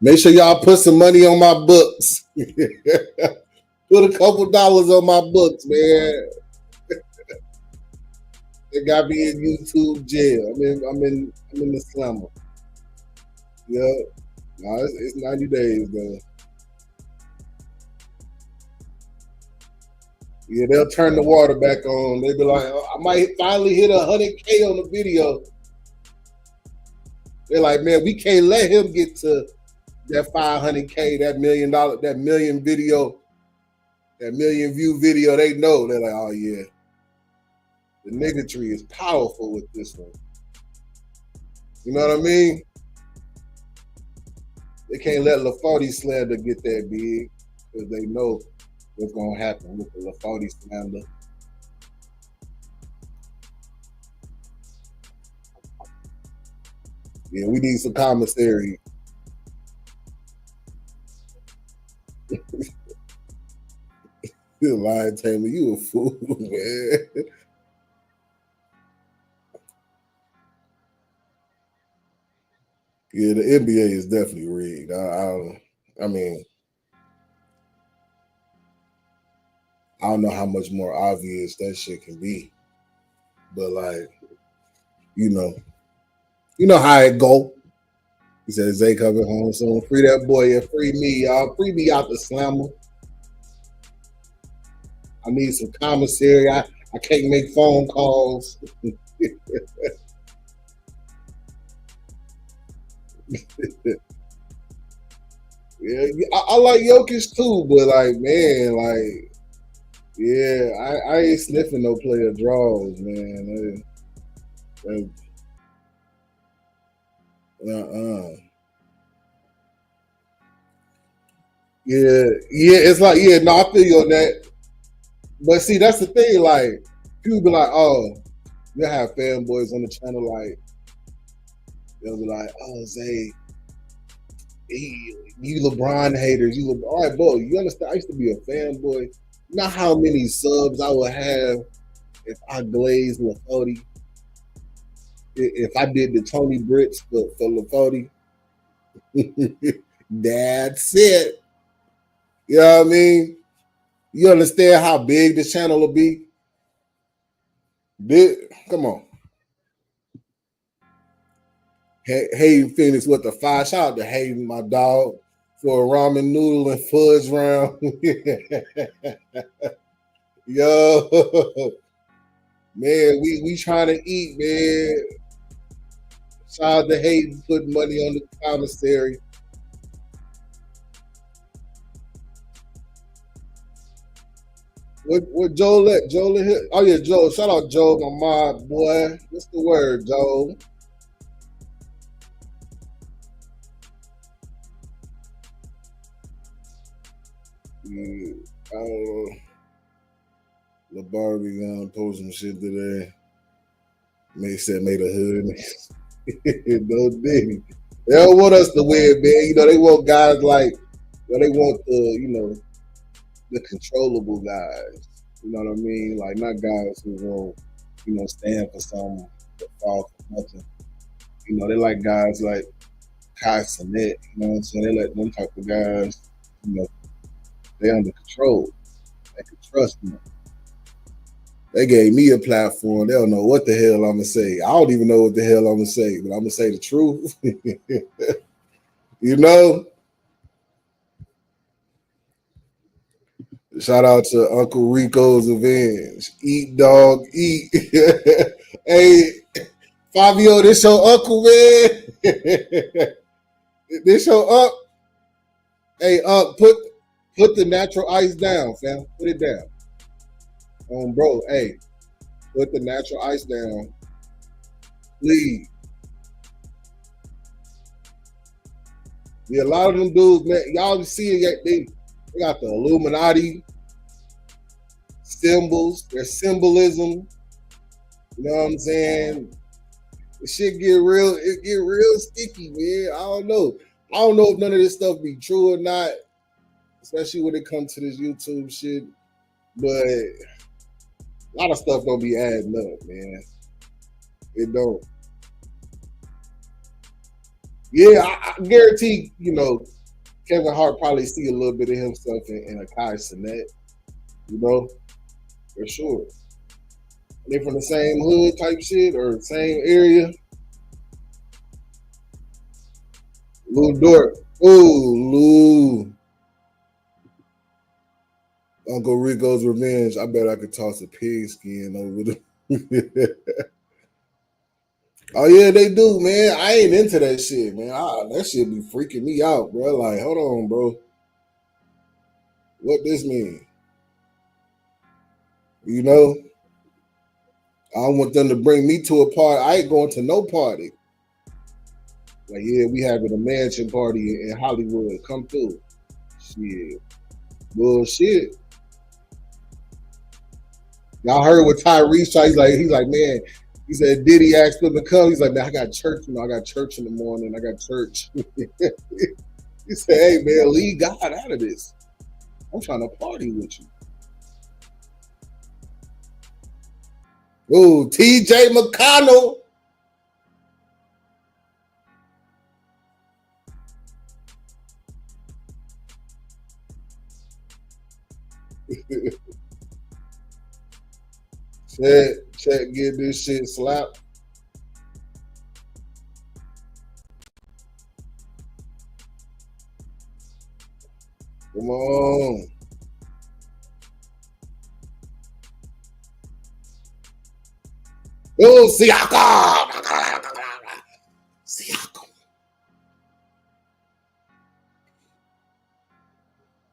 Make sure y'all put some money on my books. Put a couple dollars on my books, man. They got me in YouTube jail. I'm in the slammer. Yeah. No, it's 90 days though. Yeah, they'll turn the water back on. They'll be like, oh, I might finally hit 100K on the video. They're like, man, we can't let him get to that 500K, that $1 million, that million video, that million view video. They know. They're like, oh yeah, the nigga tree is powerful with this one. You know what I mean? They can't let LaForty slander get that big because they know what's gonna happen with the LaForty slander. Yeah, we need some commissary. Lion Tamer, you a fool, man. Yeah, the NBA is definitely rigged. I mean, I don't know how much more obvious that shit can be, but like, you know, you know how it go. He said Zay coming home soon. Free that boy, yeah, free me, y'all. Free me out the slammer. I need some commissary. I can't make phone calls. Yeah, I like Jokic too, but like, man, like, yeah, I ain't sniffing no player draws, man. Uh-uh. Yeah, it's like, yeah, no, I feel you on that. But see, that's the thing, like, people be like, oh, you'll have fanboys on the channel, like, they'll be like, oh, Zay, you LeBron haters, all right, bro, you understand, I used to be a fanboy. You know how many subs I would have if I glazed LaForty, if I did the Tony Brits for LaForty. That's it. You know what I mean? You understand how big this channel will be? Big, come on. Hey, Phoenix with the 5. Shout out to Hayden, my dog, for a ramen noodle and fudge round. Yo, man, we trying to eat, man. Shout out to Hayden putting money on the commissary. What Joel at? Joel hit? Oh yeah, Joel. Shout out Joel, my mob boy. What's the word, Joel? Yeah, LeBarbie gonna post some shit today. Made a hood. No Diddy. They don't want us to win, man. You know, they want guys like, they want the controllable guys. You know what I mean? Like not guys who will, stand for something but fall for nothing. You know, they like guys like Kai Sinet, you know what I'm saying? They let them type of guys, you know, they under control. They can trust them. They gave me a platform. They don't know what the hell I'm gonna say. I don't even know what the hell I'm gonna say, but I'm gonna say the truth. You know? Shout out to Uncle Rico's Revenge. Eat, dog, eat. Hey, Fabio, this your uncle, man. This your uncle. Hey, put the natural ice down, fam. Put it down. Bro, hey, put the natural ice down. Please. Yeah, a lot of them dudes, man, y'all see it, they got the Illuminati symbols, their symbolism. You know what I'm saying? The shit get real sticky, man. I don't know if none of this stuff be true or not, especially when it comes to this YouTube shit. But a lot of stuff don't be adding up, man. It don't. Yeah, I guarantee, Kevin Hart probably see a little bit of himself in Akai Sinet, for sure. They from the same hood type shit or same area. Lou Dort. Ooh, Lou. Uncle Rico's Revenge. I bet I could toss a pig skin over them. Oh yeah, they do, man. I ain't into that shit, man. That shit be freaking me out, bro. Like, hold on, bro. What this mean? I don't want them to bring me to a party. I ain't going to no party. Like, yeah, we having a mansion party in Hollywood. Come through. Shit. Bullshit. Y'all heard what Tyrese tried. He's like, man, he said Diddy asked him to come. He's like, man, I got church, I got church in the morning. I got church. He said, hey man, leave God out of this. I'm trying to party with you. Oh, TJ McConnell. Check, get this shit slapped. Come on. Oh, Siakam. Siakam.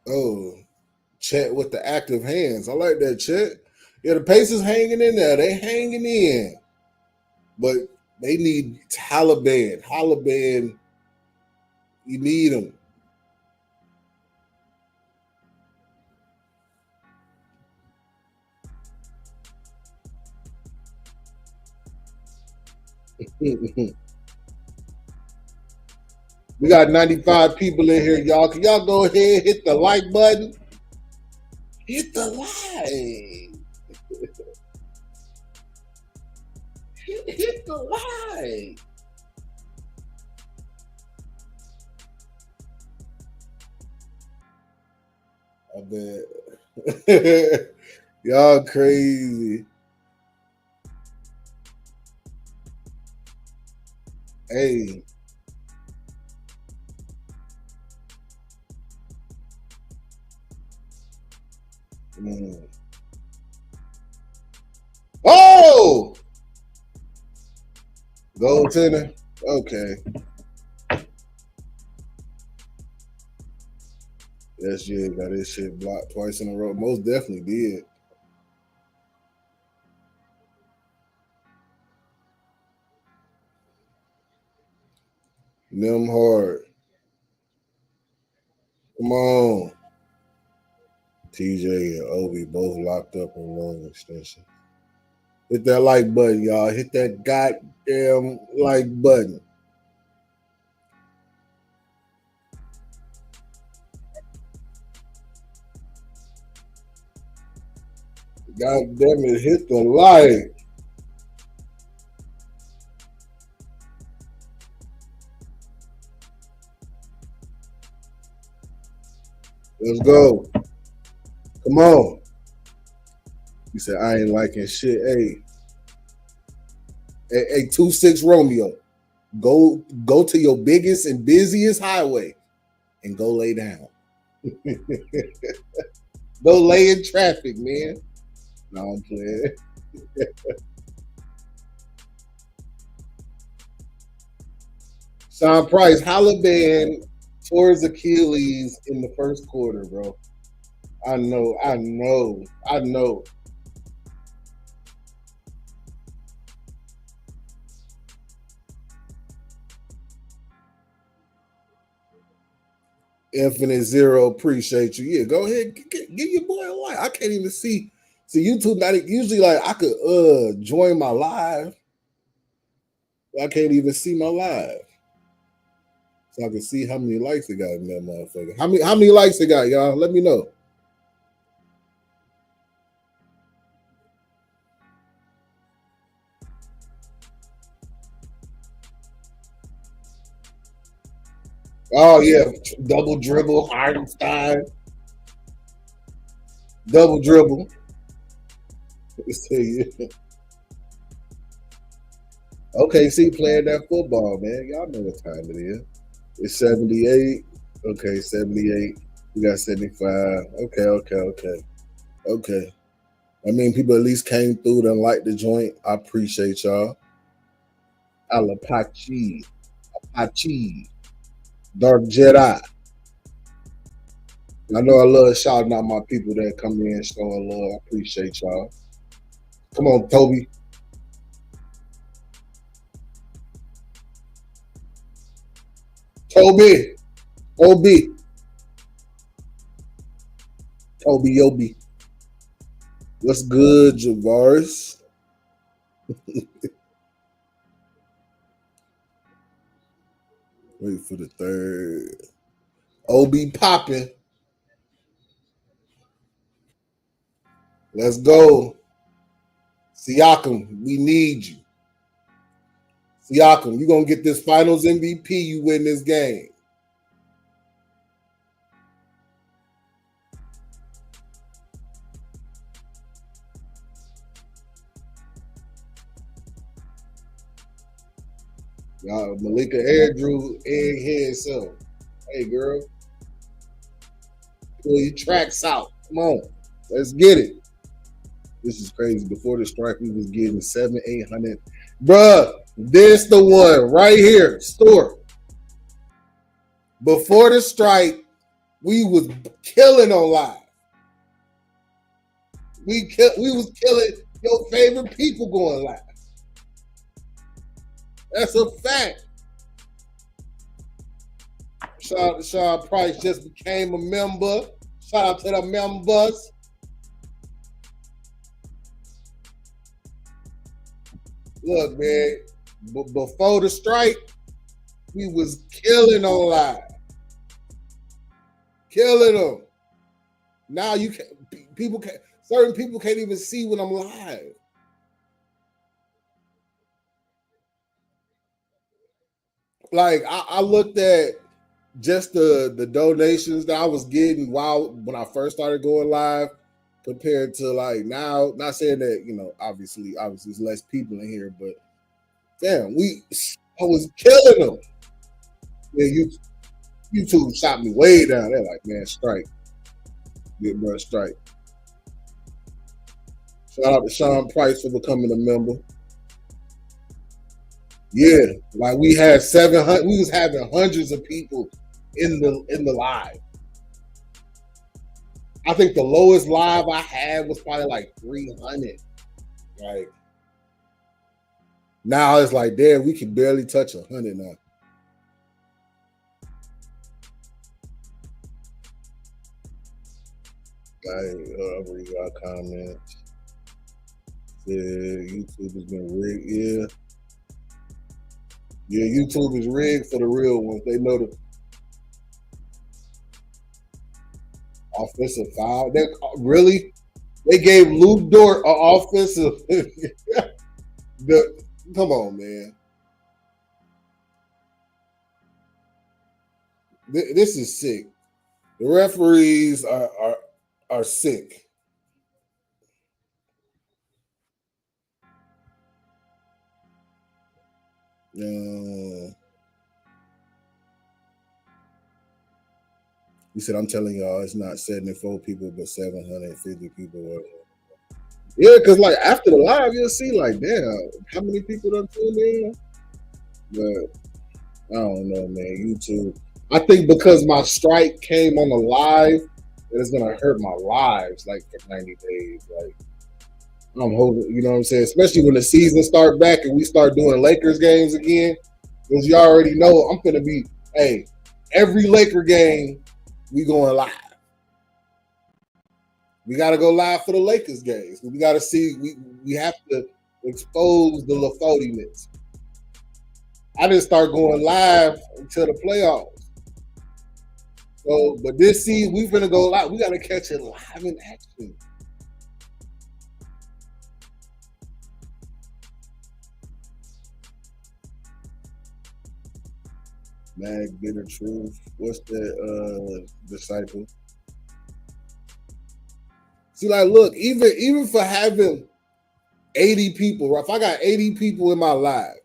Oh, Chet with the active hands. I like that, Chet. Yeah, the Pacers hanging in there. They hanging in. But they need Taliban. Taliban, you need them. We got 95 people in here, y'all. Can y'all go ahead, hit the like button? Hit the like. Hit the like. I bet. Y'all crazy. Hey. Oh! Goaltender? Okay. Yes, yeah, got this shit blocked twice in a row. Most definitely did. Them hard. Come on. TJ and Obi both locked up on long extension. Hit that like button, y'all. Hit that goddamn like button. God damn it, hit the like. Let's go. Come on. He said, I ain't liking shit. Hey, 2-6 Romeo. Go to your biggest and busiest highway and go lay down. Go lay in traffic, man. No, I'm playing. Sean Price, Haliburton tore his Achilles in the first quarter, bro. I know. Infinite Zero, appreciate you. Yeah, go ahead, give your boy a like. I can't even see. See, YouTube not usually like I could join my live. I can't even see my live. So I can see how many likes it got in that motherfucker. How many likes it got, y'all? Let me know. Oh yeah, double dribble, Hardenstein, double dribble. Let's tell you. Okay, see, playing that football, man. Y'all know what time it is. It's 78. Okay, 78. We got 75. Okay. I mean, people at least came through and liked the joint. I appreciate y'all. Alapachi, Apache, Dark Jedi. I know I love shouting out my people that come in showing love. I appreciate y'all. Come on, Toby. Toby. Obi. Toby Obi. What's good, Javaris? Wait for the third. Obi popping. Let's go. Siakam, we need you. Siakam, you gonna get this finals MVP, you win this game. Malika Airdrew, egghead self. Hey girl, pull your tracks out. Come on. Let's get it. This is crazy. Before the strike, we was getting 700, 800. Bruh, this the one right here. Store. Before the strike, we was killing on live. We was killing your favorite people going live. That's a fact. Shout out to Sean Price, just became a member. Shout out to the members. Look, man, before the strike, we was killing on live. Killing them. Now you can people can certain people can't even see when I'm live. Like I looked at just the donations that I was getting when I first started going live compared to like now. Not saying that, obviously there's less people in here, but damn, I was killing them. Yeah, YouTube shot me way down. They're like, man, strike. Big bro, strike. Shout out to Sean Price for becoming a member. Yeah, like we had 700. We was having hundreds of people in the live. I think the lowest live I had was probably like 300. Like now it's like, damn, we can barely touch 100 now. Like, read our comments. Yeah, YouTube has been rigged. Yeah, YouTube is rigged for the real ones. They know the offensive foul. They gave Luke Dort an offensive. Come on, man. This is sick. The referees are sick. He said, I'm telling y'all, it's not 74 people, but 750 people. Yeah, because like after the live, you'll see like, damn, how many people done tuned in? But I don't know, man. YouTube. I think because my strike came on the live, it's gonna hurt my lives like for 90 days. Like I'm hoping, you know what I'm saying? Especially when the season start back and we start doing Lakers games again. Because you already know I'm gonna be, hey, every Laker game, we going live. We gotta go live for the Lakers games. We gotta see, we have to expose the LaFodiness. I didn't start going live until the playoffs. So, but this season we're gonna go live. We gotta catch it live in action. Mag Bitter Truth. What's that disciple? See, like, look, even for having 80 people, if I got 80 people in my live,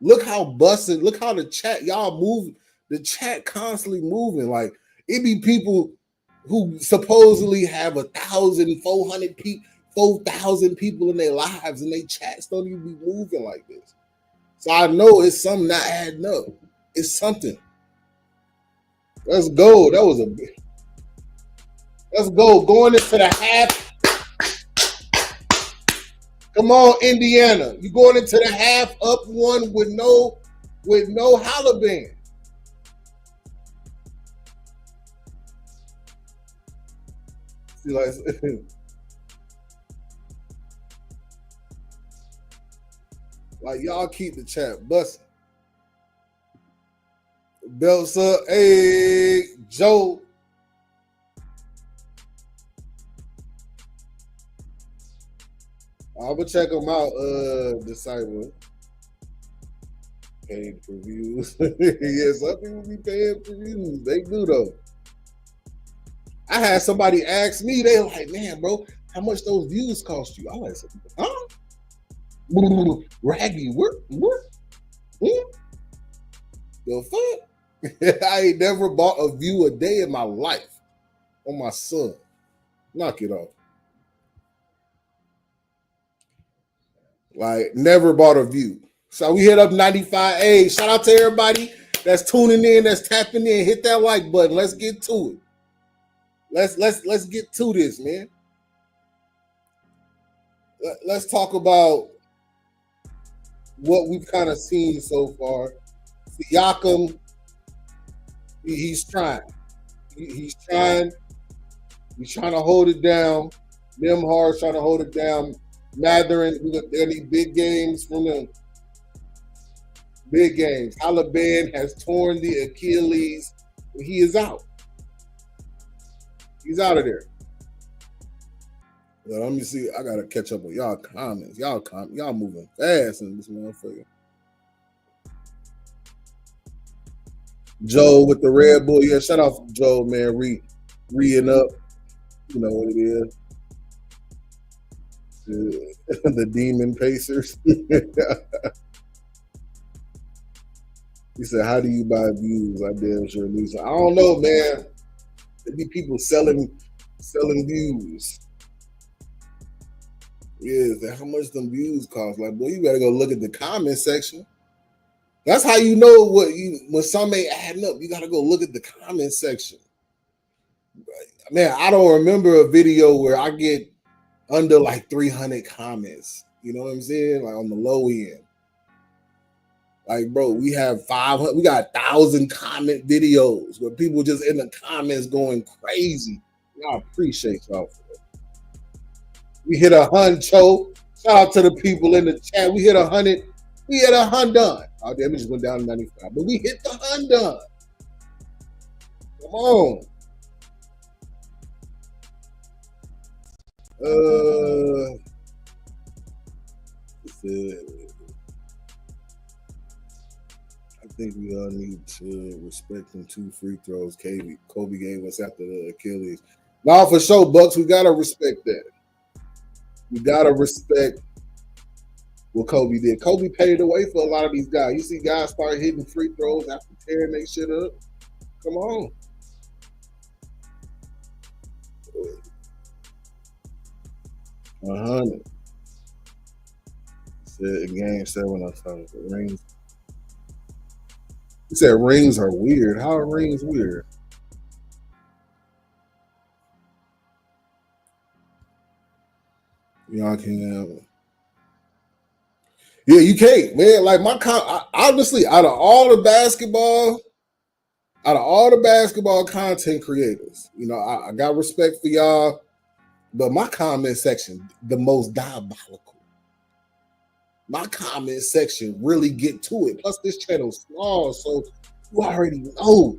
look how busted, look how the chat, y'all move, the chat constantly moving. Like, it be people who supposedly have 1,400 people, 4,000 people in their lives, and they chats don't even be moving like this. So I know it's something not adding up. It's something. Let's go. That was a big. Let's go. Going into the half. Come on, Indiana. You going into the half up one with no Haliburton. See, like, like y'all keep the chat busting. Belts up. Hey, Joe. I'm gonna check them out, Disciple. Paid per views. Yeah, some people be paying per views. They do though. I had somebody ask me, they like, man, bro, how much those views cost you? I like, huh? Raggy, what? The fuck? I ain't never bought a view a day in my life on my son. Knock it off. Like, never bought a view. So we hit up 95. Hey, shout out to everybody that's tuning in, that's tapping in. Hit that like button. Let's get to it. Let's get to this, man. Let's talk about what we've kind of seen so far. Siakam, he's trying. He's trying. He's trying to hold it down. Nemhar's trying to hold it down. Matherin, they need big games from them. Big games. Haliburton has torn the Achilles. He is out. He's out of there. Well, let me see. I gotta catch up with y'all comments. Y'all moving fast in this motherfucker. Joe with the Red Bull. Yeah, shout out to Joe, man. Reing up. You know what it is. The Demon Pacers. He said, how do you buy views? I damn sure lose. I don't know, man. There be people selling views. Yeah, how much them views cost? Like, boy, you better go look at the comment section. That's how you know when some ain't adding up. You gotta go look at the comment section. Man, I don't remember a video where I get under like 300 comments. You know what I'm saying? Like on the low end. Like, bro, we have 500, we got 1,000 comment videos where people just in the comments going crazy. I appreciate y'all for that. We hit 100. Shout out to the people in the chat. We hit 100. We hit 100. Oh, damn, it just went down to 95. But we hit the 100. Come on. I think we all need to respect them 2 free throws Kobe gave us after the Achilles. Now, for sure, Bucks, we gotta respect that. We gotta respect what Kobe did. Kobe paved the way for a lot of these guys. You see guys start hitting free throws after tearing their shit up. Come on. 100. Said game 7 or something. Rings. He said rings are weird. How are rings weird? Y'all can. Yeah, you can't, man. Like honestly, out of all the basketball content creators, I got respect for y'all, but my comment section, the most diabolical. My comment section really get to it. Plus, this channel's small, so you already know.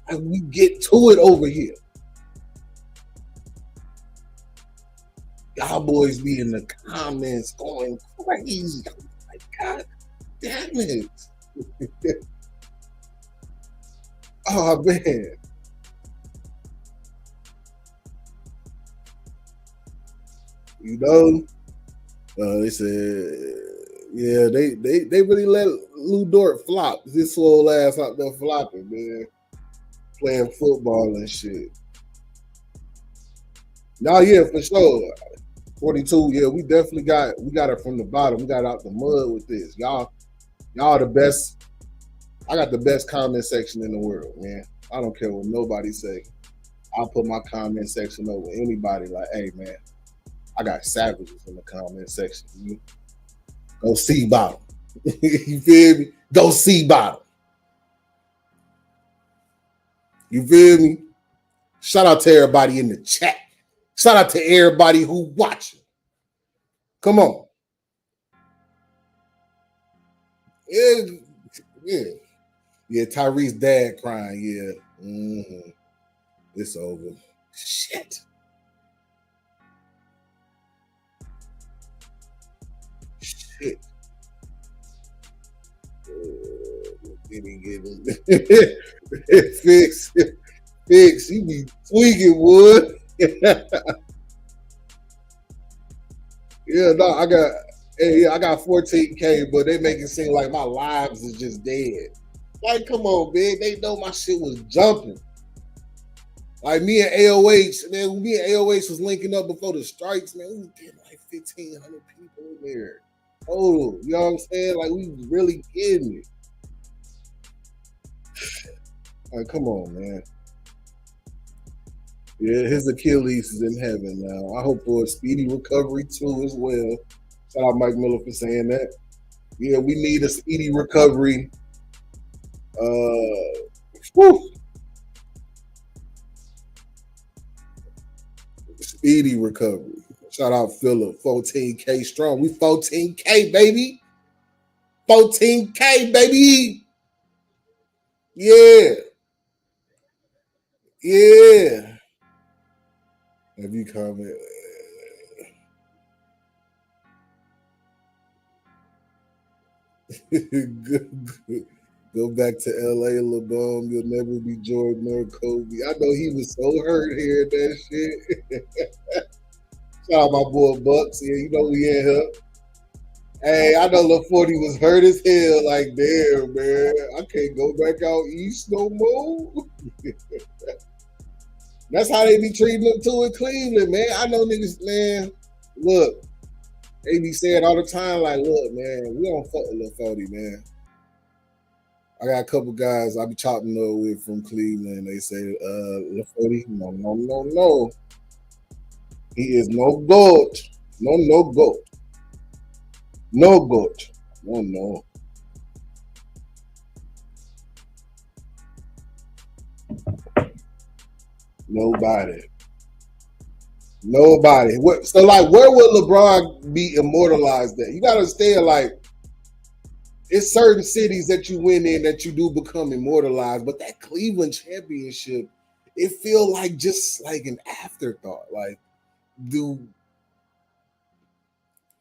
Like, we get to it over here. Y'all boys be in the comments going crazy. I'm like, God damn it. Oh, man. They said, yeah, they really let Lou Dort flop. This old ass out there flopping, man. Playing football and shit. No, yeah, for sure. 42, yeah, we got it from the bottom. We got out the mud with this. Y'all the best. I got the best comment section in the world, man. I don't care what nobody say. I'll put my comment section over anybody. Like, hey, man, I got savages in the comment section. Go see bottom. You feel me? Go see bottom. You feel me? Shout out to everybody in the chat. Shout out to everybody who watching. Come on. Yeah, Tyrese's dad crying. Yeah. Mm-hmm. It's over. Shit. Fix. You be tweaking, wood. Yeah, no, I got 14K, but they make it seem like my lives is just dead. Like, come on, man. They know my shit was jumping. Like me and AOH was linking up before the strikes, man. We was getting like 1,500 people in there. Oh, you know what I'm saying? Like, we really getting it. Like, come on, man. Yeah, his Achilles is in heaven now. I hope for a speedy recovery too, as well. Shout out Mike Miller for saying that. Yeah, we need a speedy recovery. Speedy recovery. Shout out Phillip, 14K strong. We 14K, baby. 14K, baby. Yeah. Yeah. Have you comment? Go back to LA, LeBron. You'll never be Jordan or Kobe. I know he was so hurt hearing that shit. Shout out my boy Bucks. Yeah, you know we in here. Hey, I know Lil 40 was hurt as hell. Like, damn, man. I can't go back out east no more. That's how they be treating them too in Cleveland, man. I know niggas, man. Look, they be saying all the time, like, look, man, we don't fuck with Lil 40, man. I got a couple guys I be chopping up with from Cleveland. They say, Lil 40, no. He is no goat. No goat. No goat. No. Nobody. So, like, where would LeBron be immortalized at? You got to understand, like, it's certain cities that you win in that you do become immortalized, but that Cleveland championship, it feel like just like an afterthought. Like,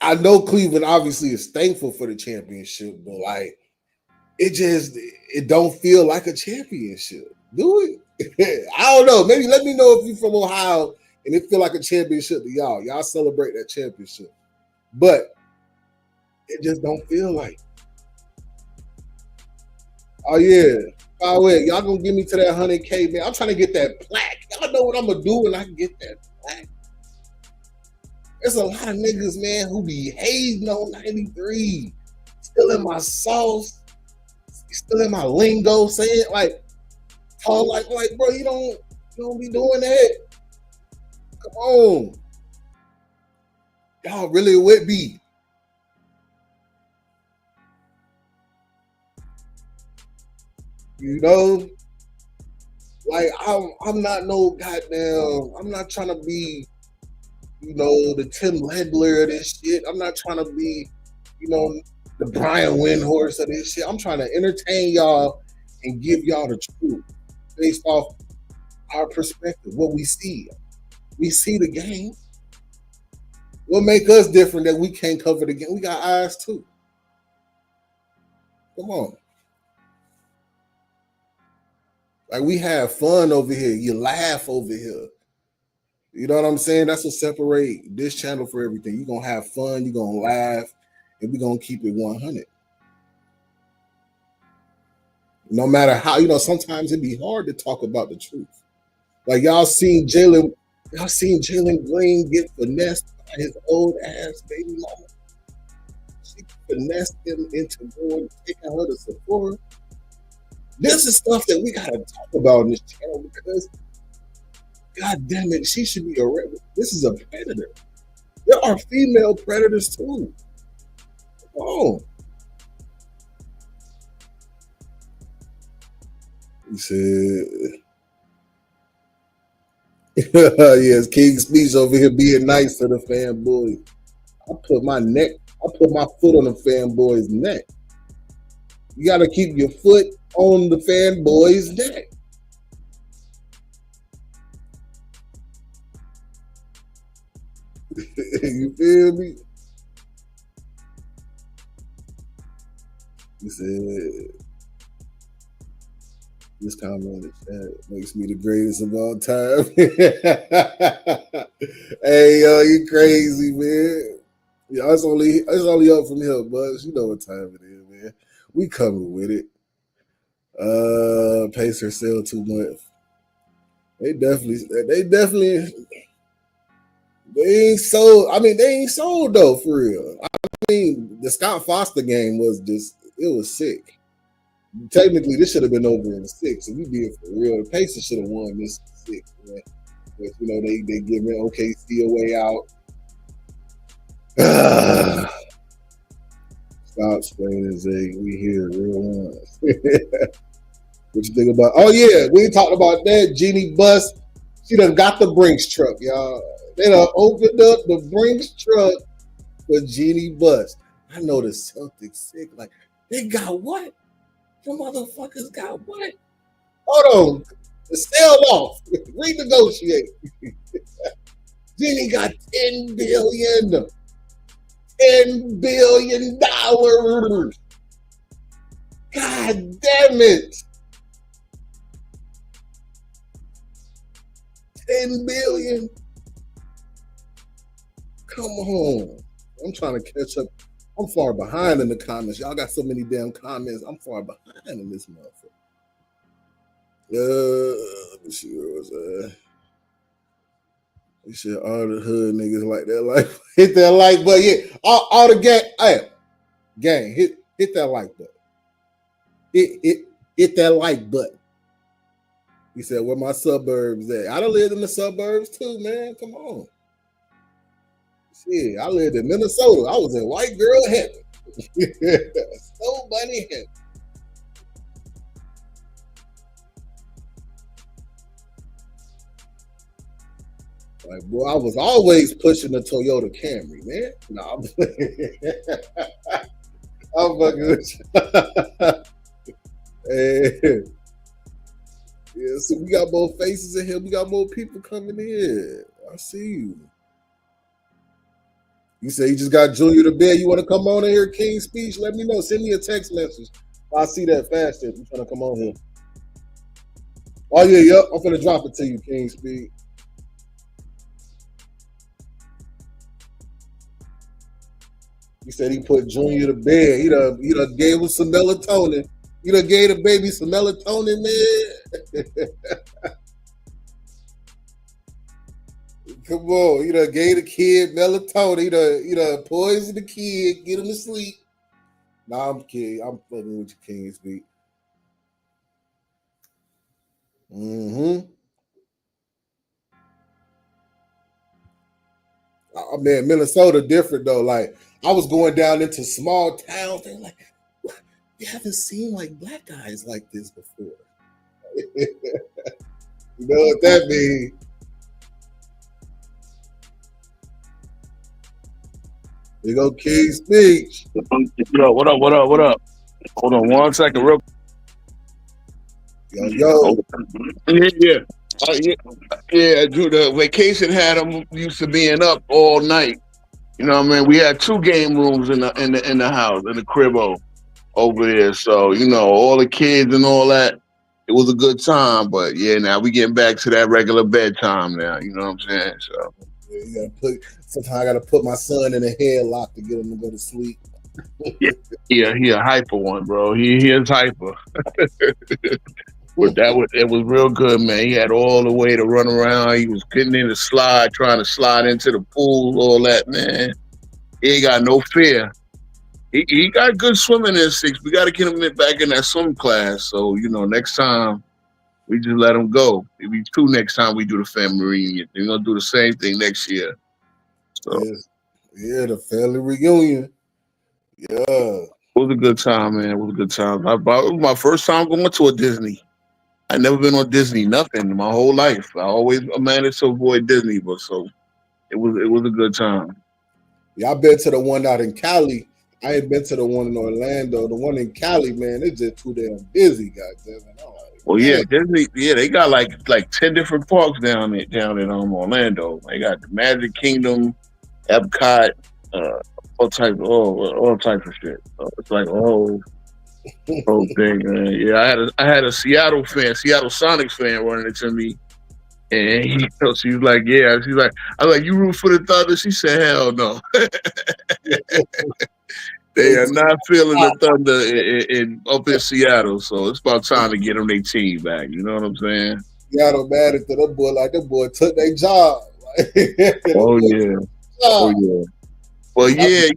I know Cleveland obviously is thankful for the championship, but like, it don't feel like a championship, do it? I don't know. Maybe let me know if you're from Ohio and it feel like a championship to y'all. Y'all celebrate that championship, but It just don't feel like. Oh yeah. Oh wait, y'all gonna give me to that 100K, man. I'm trying to get that plaque. Y'all know what I'm gonna do when I can get that plaque. There's a lot of niggas, man, who be hating on 93. Still in my sauce, still in my lingo, saying like, talk like, bro, you don't be doing that. Come on. Y'all really would be. You know? Like I'm not no goddamn, I'm not trying to be, the Tim Ledler of this shit. I'm not trying to be, you know, the Brian Windhorse of this shit. I'm trying to entertain y'all and give y'all the truth based off our perspective, what we see. We see the game. What make us different that we can't cover the game? We got eyes too. Come on. Like we have fun over here. You laugh over here. You know what I'm saying? That's what separate this channel for everything. You're gonna have fun, you're gonna laugh, and we're gonna keep it 100. No matter how, sometimes it'd be hard to talk about the truth. Like y'all seen Jalen Green get finessed by his old ass baby mama. She finessed him into taking her to Sephora. This is stuff that we gotta talk about in this channel because, god damn it, she should be arrested. This is a predator. There are female predators too. Oh, he said, yes, King Speech over here being nice to the fanboys. I put my foot on the fanboy's neck. You got to keep your foot on the fanboy's neck. You feel me? He said, this comment in the chat makes me the greatest of all time. Hey, yo, you crazy, man. Yeah, it's only up from here, Buzz. You know what time it is, man. We coming with it. Pacer sell too much. They ain't sold. I mean, they ain't sold though, for real. I mean, the Scott Foster game was it was sick. Technically, this should have been over in 6. If we be for real, the Pacers should have won this 6, man. But, they giving OKC a way out. Stop spraying Zay. We here, real ones. What you think about? Oh yeah, we talked about that. Jeannie Bus. She done got the Brinks truck, y'all. They done opened up the Brinks truck for Jeannie Bus. I know the Celtics sick. Like, they got what? The motherfuckers got what? Hold on. Sell off. Renegotiate. Jeannie got $10 billion. $10 billion. God damn it. $10 billion. Come on. I'm trying to catch up. I'm far behind in the comments. Y'all got so many damn comments. I'm far behind in this motherfucker. Let me see where was that. You said all the hood niggas like that like hit that like button. Yeah, all the gang, hit that like button. Hit that like button. He said, where my suburbs at? I done lived in the suburbs too, man. Come on. Shit, I lived in Minnesota. I was in white girl heaven. So bunny heaven. Like, boy, I was always pushing the Toyota Camry, man. Nah, I'm fucking with you. Hey. Yeah, so we got more faces in here. We got more people coming in. I see you. You say you just got Junior to bed. You want to come on in here, King Speech? Let me know. Send me a text message. I'll see that faster if you're trying to come on here. Oh, yeah, yep. I'm going to drop it to you, King Speech. He said he put Junior to bed. He done gave him some melatonin. You done gave the baby some melatonin, man. Come on, you done gave the kid melatonin. You done poisoned the kid, get him to sleep. Nah, I'm kidding. I'm fucking with your Kings beat. Mm-hmm. Oh man, Minnesota different though. Like I was going down into small towns, they're like, you haven't seen like black guys like this before. You know what that means? There go King's speech. What up? Hold on 1 second, real. Yo. Yeah. Dude, the vacation had them used to being up all night. You know what I mean? We had 2 game rooms in the house, in the cribbo over there. So, all the kids and all that. It was a good time, but yeah, now we getting back to that regular bedtime now. You know what I'm saying? So Sometimes I gotta put my son in a headlock to get him to go to sleep. Yeah, he a hyper one, bro. He is hyper. But it was real good, man. He had all the way to run around. He was getting in the slide, trying to slide into the pool, all that, man. He ain't got no fear. He got good swimming instincts. We got to get him back in that swim class. So, next time we just let him go. Maybe 2 next time we do the family reunion. We're going to do the same thing next year. So. Yeah, the family reunion. Yeah. It was a good time, man. It was a good time. It was my first time going to a Disney. I've never been on Disney, nothing, my whole life. I always managed to avoid Disney, but so it was a good time. Yeah, I've been to the one out in Cali. I ain't been to the one in Orlando. The one in Cali, man, it's just too damn busy, goddamn it. Well, yeah, Disney, they got like 10 different parks down in Orlando. They got the Magic Kingdom, Epcot, all types of shit. So it's like a whole thing, man. Yeah, I had a Seattle Sonics fan running into me, and she was like, "Yeah," she's like, "I was like, you root for the Thunder?" She said, "Hell no." They are not feeling the Thunder up in Seattle, so it's about time to get them their team back. You know what I'm saying? Seattle mad at that boy, like that boy took their job. Oh yeah. Well, yeah,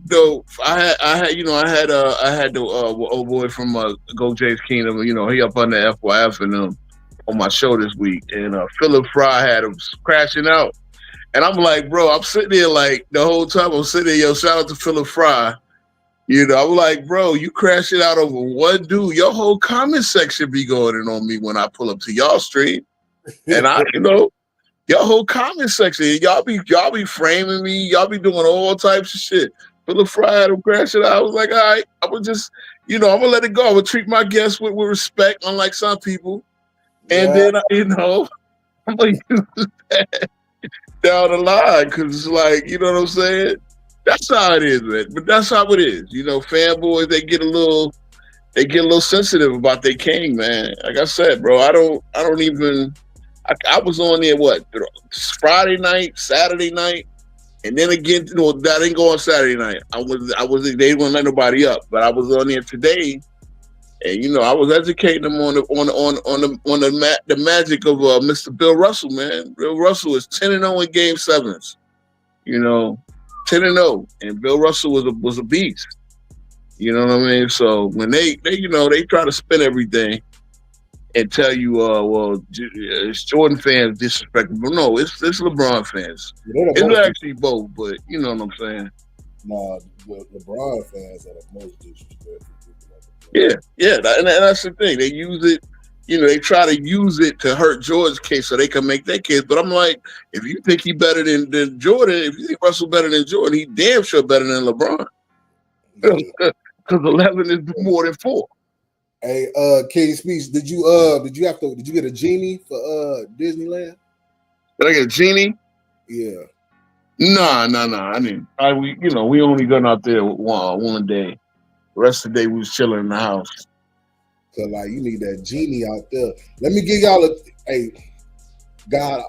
I had the old boy from Go James Kingdom. He up on the FYF and on my show this week, and Philip Fry had him crashing out, and I'm like, bro, I'm sitting there like the whole time I'm sitting there, yo, shout out to Philip Fry. I'm like, bro, you crashing out over one dude. Your whole comment section be going in on me when I pull up to y'all stream, and your whole comment section, y'all be framing me. Y'all be doing all types of shit. Philip Fry had him crashing out. I was like, all right, I would just, I'm gonna let it go. I would treat my guests with respect, unlike some people. And then, I'm gonna use that down the line because it's like, you know what I'm saying? That's how it is, man. But that's how it is. Fanboys, they get a little sensitive about their king, man. Like I said, bro, I don't even. I was on there Friday night, Saturday night, and then again, I didn't go on Saturday night. I was they wouldn't let nobody up, but I was on there today, and I was educating them on the magic of Mr. Bill Russell, man. Bill Russell is 10-0 in Game 7s, 10-0, and Bill Russell was a beast. You know what I mean? So when they try to spin everything and tell you, it's Jordan fans disrespectful. No, it's LeBron fans. It's actually both, but you know what I'm saying? No, LeBron fans are the most disrespectful. Yeah, and that's the thing. They use it, they try to use it to hurt Jordan's case so they can make their case. But I'm like, if you think he better than Jordan, if you think Russell better than Jordan, he damn sure better than LeBron. Because 11 is more than 4. Hey, King Speech, did you get a genie for Disneyland? Did I get a genie? Yeah. Nah. I didn't. We only gone out there one day. The rest of the day we was chilling in the house. So you need that genie out there. Let me give y'all God,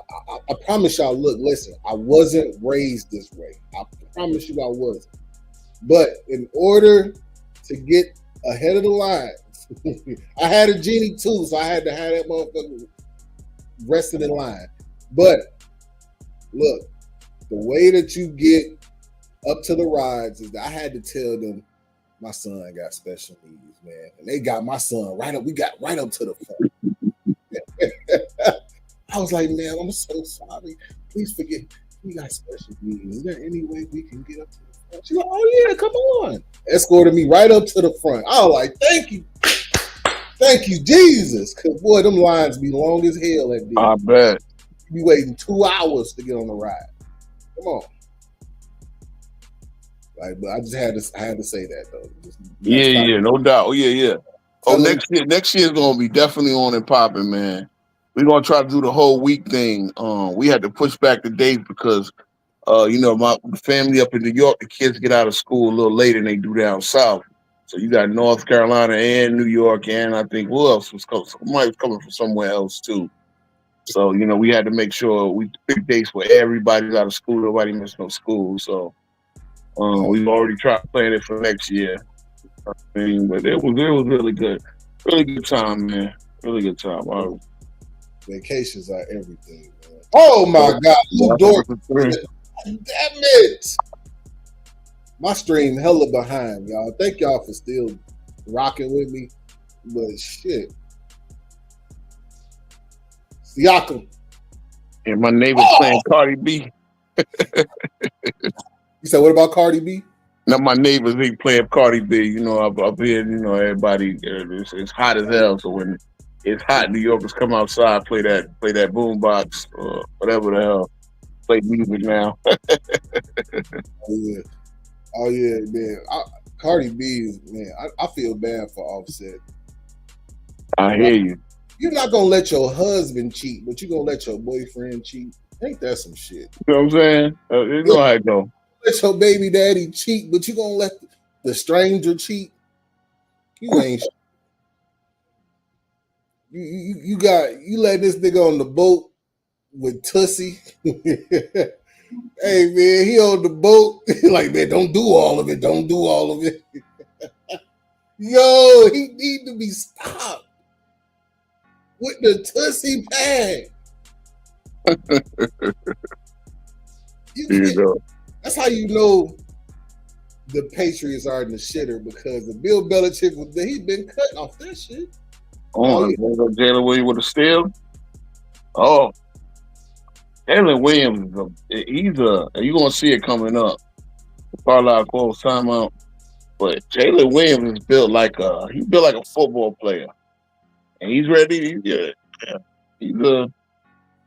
I promise y'all. Look, listen. I wasn't raised this way. I promise you, I wasn't. But in order to get ahead of the line, I had a genie too, so I had to have that motherfucker resting in line. But look, the way that you get up to the rides is that I had to tell them my son got special needs, man. And they got my son right up. We got right up to the front. I was like, man, I'm so sorry. Please forget. We got special needs. Is there any way we can get up to the front? She's like, oh yeah, come on. Escorted me right up to the front. I was like, thank you. Thank you, Jesus. Cause boy, them lines be long as hell at I bet. You be waiting 2 hours to get on the ride. Come on. Like, but I had to say that though. Yeah, no doubt. Oh, yeah. Oh, next year is gonna be definitely on and popping, man. We're gonna try to do the whole week thing. We had to push back the date because my family up in New York, the kids get out of school a little later than they do down south. So you got North Carolina and New York, and I think who else was coming? Somebody was coming from somewhere else too. So we had to make sure we pick dates where everybody's out of school, nobody missed no school. So we've already tried playing it for next year. I mean, but it was really good time, man. Really good time. Vacations are everything, man. Oh my God, Luke Dort. Damn it. My stream hella behind, y'all. Thank y'all for still rocking with me. But shit. Siakam. And my neighbor's playing Cardi B. You said, what about Cardi B? Now my neighbors, they playing Cardi B. Up here, everybody, it's hot as hell. So when it's hot, New Yorkers come outside, play that boombox or whatever the hell. Play music now. Oh yeah, man. Cardi B is, man. I feel bad for Offset. I hear you. You're not gonna let your husband cheat, but you're gonna let your boyfriend cheat. Ain't that some shit? You know what I'm saying? You know how it go. Let your baby daddy cheat, but you gonna let the stranger cheat? You ain't. You let this nigga on the boat with Tussie. Hey man, he on the boat. Like, man, don't do all of it. Don't do all of it. Yo, he need to be stopped with the Tussie pad. That's how you know the Patriots are in the shitter, because the Bill Belichick he been cutting off that shit. Jalen Williams with a steal. Oh, Jalen Williams you're gonna see it coming up. Parlay close timeout. But Jalen Williams is built like a football player, and he's ready.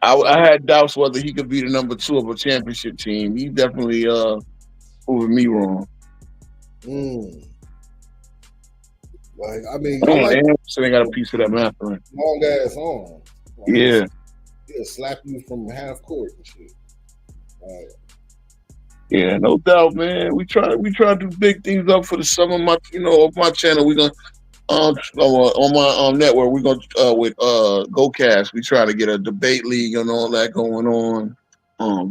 I had doubts whether he could be the number 2 of a championship team. He definitely proving me wrong. Like, I mean, so they got a piece of that master. Long ass arm. Like, yeah. He'll slap you from half court and shit. Right. Yeah, no doubt, man. We try to do big things up for the summer. Of my channel, we're gonna on my network, we're gonna with GoCast, we try to get a debate league and all that going on.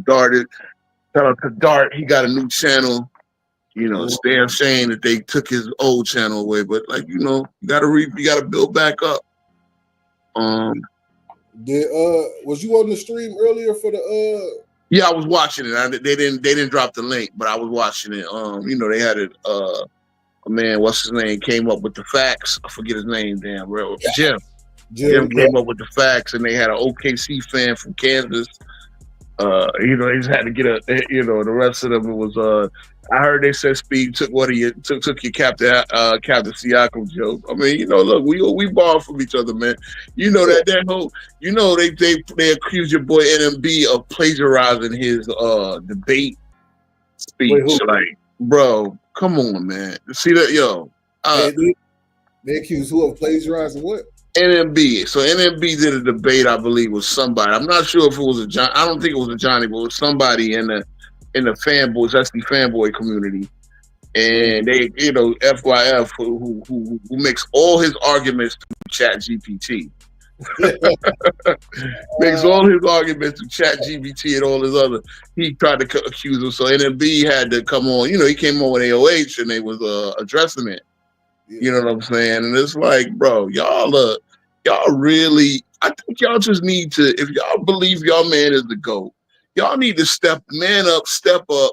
Darted. Shout out to Dart. He got a new channel. It's damn shame that they took his old channel away, but you gotta build back up. Was you on the stream earlier for the Yeah, I was watching it. They didn't drop the link, but I was watching it. They had it. A man, what's his name, came up with the facts. I forget his name. Damn, bro. Jim came up with the facts, and they had an OKC fan from Kansas. They just had to get the rest of them. It was. I heard they said Speed took your Captain Siakam joke. I mean, look, we borrow from each other, man. That whole, they accused your boy NMB of plagiarizing his debate speech. Like, bro, come on, man. See that, yo? They accused who of plagiarizing what? NMB. So NMB did a debate, I believe, with somebody. I'm not sure if it was I don't think it was a Johnny, but it was somebody in the fanboys, that's the fanboy community. And they, FYF, who makes all his arguments through Chat GPT. Makes all his arguments to Chat GBT and all his other. He tried to accuse him, so NMB had to come on. You know, he came on with AOH and they was addressing it. You know what I'm saying? And it's like, bro, y'all really. I think y'all just need to. If y'all believe y'all man is the GOAT, y'all need to step up,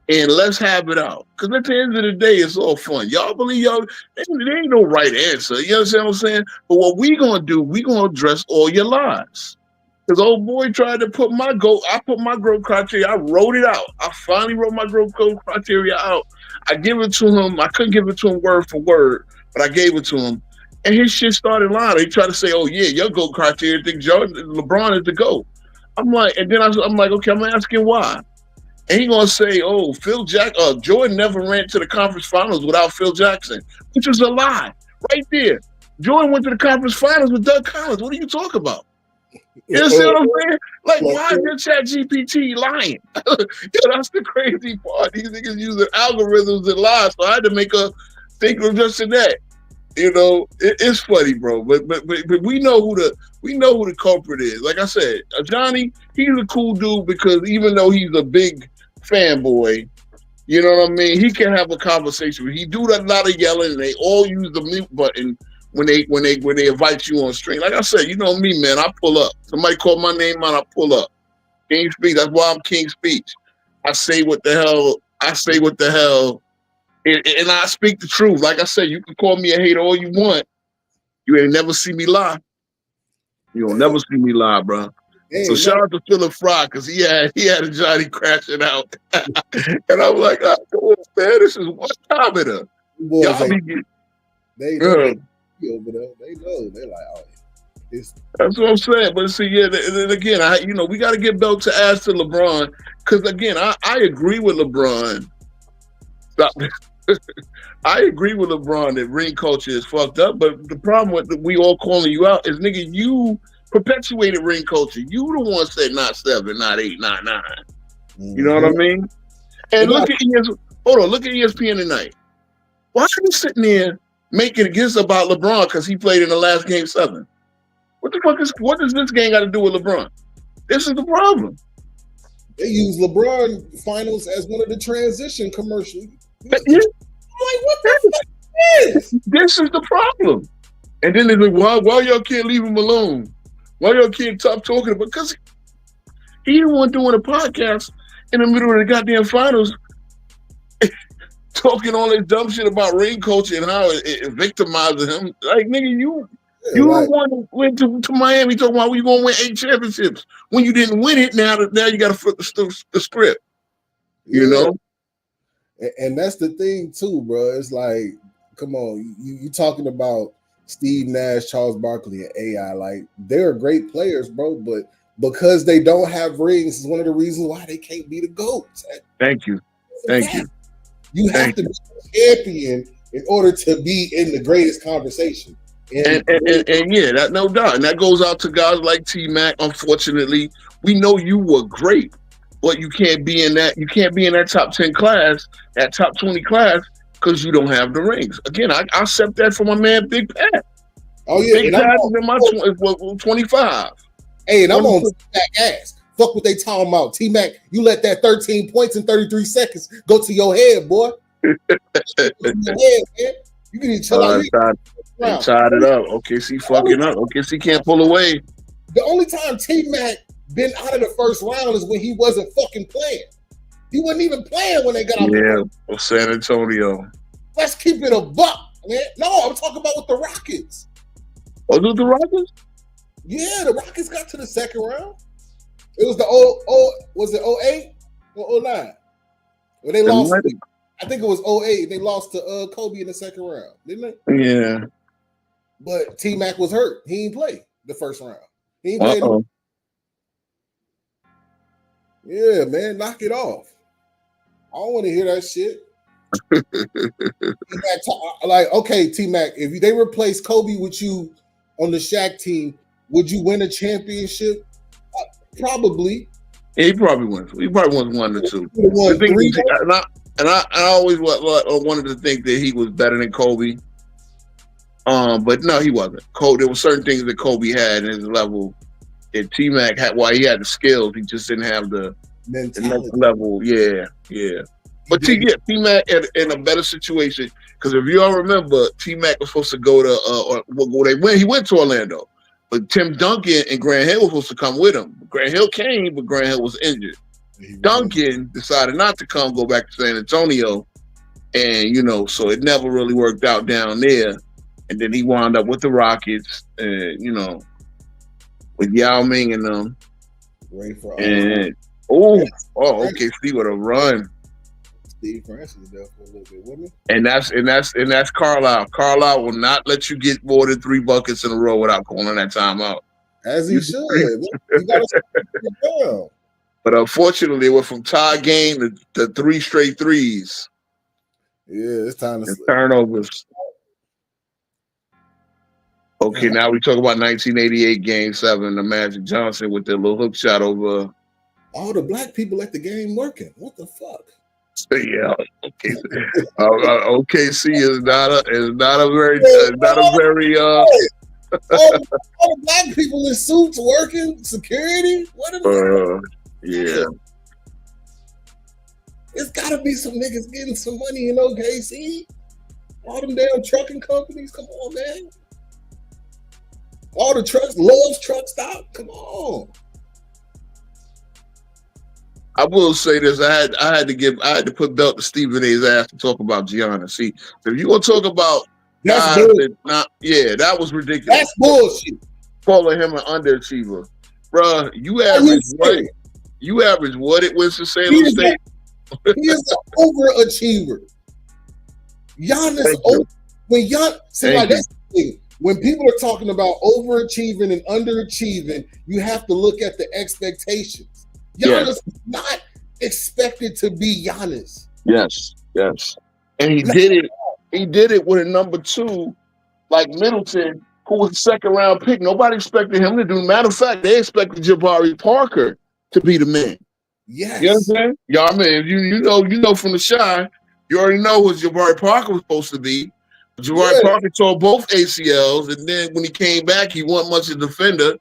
and let's have it out. Because at the end of the day, it's all fun. Y'all believe y'all. There ain't no right answer. You understand what I'm saying? But what we gonna do? We gonna address all your lies. Because old boy tried to put my GOAT. I put my growth criteria. I wrote it out. I finally wrote my growth criteria out. I give it to him. I couldn't give it to him word for word, but I gave it to him. And his shit started lying. He tried to say, "Oh yeah, your GOAT criteria think LeBron is the GOAT." I'm like, and then I'm like, okay, I'm asking why. And he gonna say, "Oh, Jordan never ran to the conference finals without Phil Jackson," which was a lie right there. Jordan went to the conference finals with Doug Collins. What are you talking about? You understand what I'm saying? Like, why is your Chat GPT lying? That's the crazy part. These niggas using algorithms and lies, so I had to make a think of just in that. You know, it's funny, bro. But we know who the culprit is. Like I said, Johnny, he's a cool dude because even though he's a big fanboy, you know what I mean, he can have a conversation. He do a lot of yelling, and they all use the mute button when they invite you on stream. Like I said, you know me, man. I pull up. Somebody call my name out, I pull up. King Speech. That's why I'm King Speech. I say what the hell. And I speak the truth. Like I said, you can call me a hater all you want. You ain't never see me lie. You don't never see me lie, bro. Hey, so shout out to Philip Fry because he had a Johnny crashing out, and I'm like, oh, man, this is one time in a. Y'all they know. They know. They're like, oh. That's what I'm saying. But see, yeah, and again, we got to get belt to ass to LeBron because again, I agree with LeBron. I agree with LeBron that ring culture is fucked up, but the problem with we all calling you out is, nigga, you perpetuated ring culture. You the one said not 7, not 8, not 9. Mm-hmm. You know what I mean? And look at ESPN tonight. Why are you sitting there making against about LeBron because he played in the last game 7? What does this game got to do with LeBron? This is the problem. They use LeBron finals as one of the transition commercials. Yeah. I'm like, what the fuck is this? Is the problem. And then they're like, why y'all can't leave him alone? Why y'all can't stop talking? Because he the one doing a podcast in the middle of the goddamn finals talking all this dumb shit about ring culture and how it victimizes him. Like, nigga, you the one who went to Miami talking about you gonna win 8 championships. When you didn't win it, now you gotta flip the script. You know? And that's the thing too, bro. It's like, come on, you talking about Steve Nash, Charles Barkley, and AI. Like, they're great players, bro, but because they don't have rings is one of the reasons why they can't be the GOATs. Thank you. You have to be a champion in order to be in the greatest conversation. And yeah, that no doubt. And that goes out to guys like T-Mac. Unfortunately, we know you were great, but you can't be in that top 10 class, that top 20 class, because you don't have the rings. Again, I accept that from my man Big Pat. Oh yeah, Big Pat is in my 25. Hey, and I'm on T-Mac ass. Fuck what they talking about. T-Mac, you let that 13 points in 33 seconds go to your head, boy. You can chill out. They tied it up. OKC fucking up. OKC can't pull away. The only time T-Mac been out of the first round is when he wasn't fucking playing. He wasn't even playing when they got out. Yeah, San Antonio. Let's keep it a buck, man. No, I'm talking about with the Rockets. Oh, the Rockets? Yeah, the Rockets got to the second round. It was was it 08 or 09? When they lost, I think it was 08. They lost to Kobe in the second round, didn't they? Yeah. But T-Mac was hurt. He didn't play the first round. He didn't play. Yeah, man, knock it off. I don't want to hear that shit. Like, okay, T-Mac, if they replace Kobe with you on the Shaq team, would you win a championship? Probably. Yeah, he probably won 1 or 2. The thing is, and I always wanted to think that he was better than Kobe. But no, he wasn't. Kobe, there were certain things that Kobe had in his level that T-Mac had. While he had the skills, he just didn't have the next mentality. level. Yeah, yeah. He But didn't. T-Mac in a better situation because if you all remember, T-Mac was supposed to go to he went to Orlando, but Tim Duncan and Grant Hill were supposed to come with him. Grant Hill came, but Grant Hill was injured. He was in. Duncan decided not to come, go back to San Antonio, and so it never really worked out down there. And then he wound up with the Rockets, and with Yao Ming and them. Ready for And okay, see what a run. Steve Francis was there for a little bit, wasn't he? And that's Carlisle. Carlisle will not let you get more than 3 buckets in a row without calling that timeout. As he should. You got to down. But unfortunately, it went from tie game to 3 straight threes. Yeah, it's time to turnovers. Okay, now we talk about 1988 Game 7, the Magic Johnson with the little hook shot over. All the black people at the game working. What the fuck? Yeah, okay. OKC is not a very all the black people in suits working security. What are yeah. It's gotta be some niggas getting some money in OKC. All them damn trucking companies. Come on, man. All the trucks, Love's truck stop. Come on. I will say this: I had to put belt to Stephen A's ass to talk about Giannis. See, if you want to talk about guys that was ridiculous. That's bullshit. Calling him an underachiever, bruh. You average what? You average what at Winston-Salem State? He is an overachiever. Giannis, that's the thing. When people are talking about overachieving and underachieving, you have to look at the expectations. Giannis is not expected to be Giannis. Yes. And he did it. He did it with a number 2, like Middleton, who was a second-round pick. Nobody expected him to do. Matter of fact, they expected Jabari Parker to be the man. Yes. You understand? Yeah, I mean, you know from the Shai, you already know what Jabari Parker was supposed to be. Jabari Parker tore both ACLs, and then when he came back, he wasn't much a defender.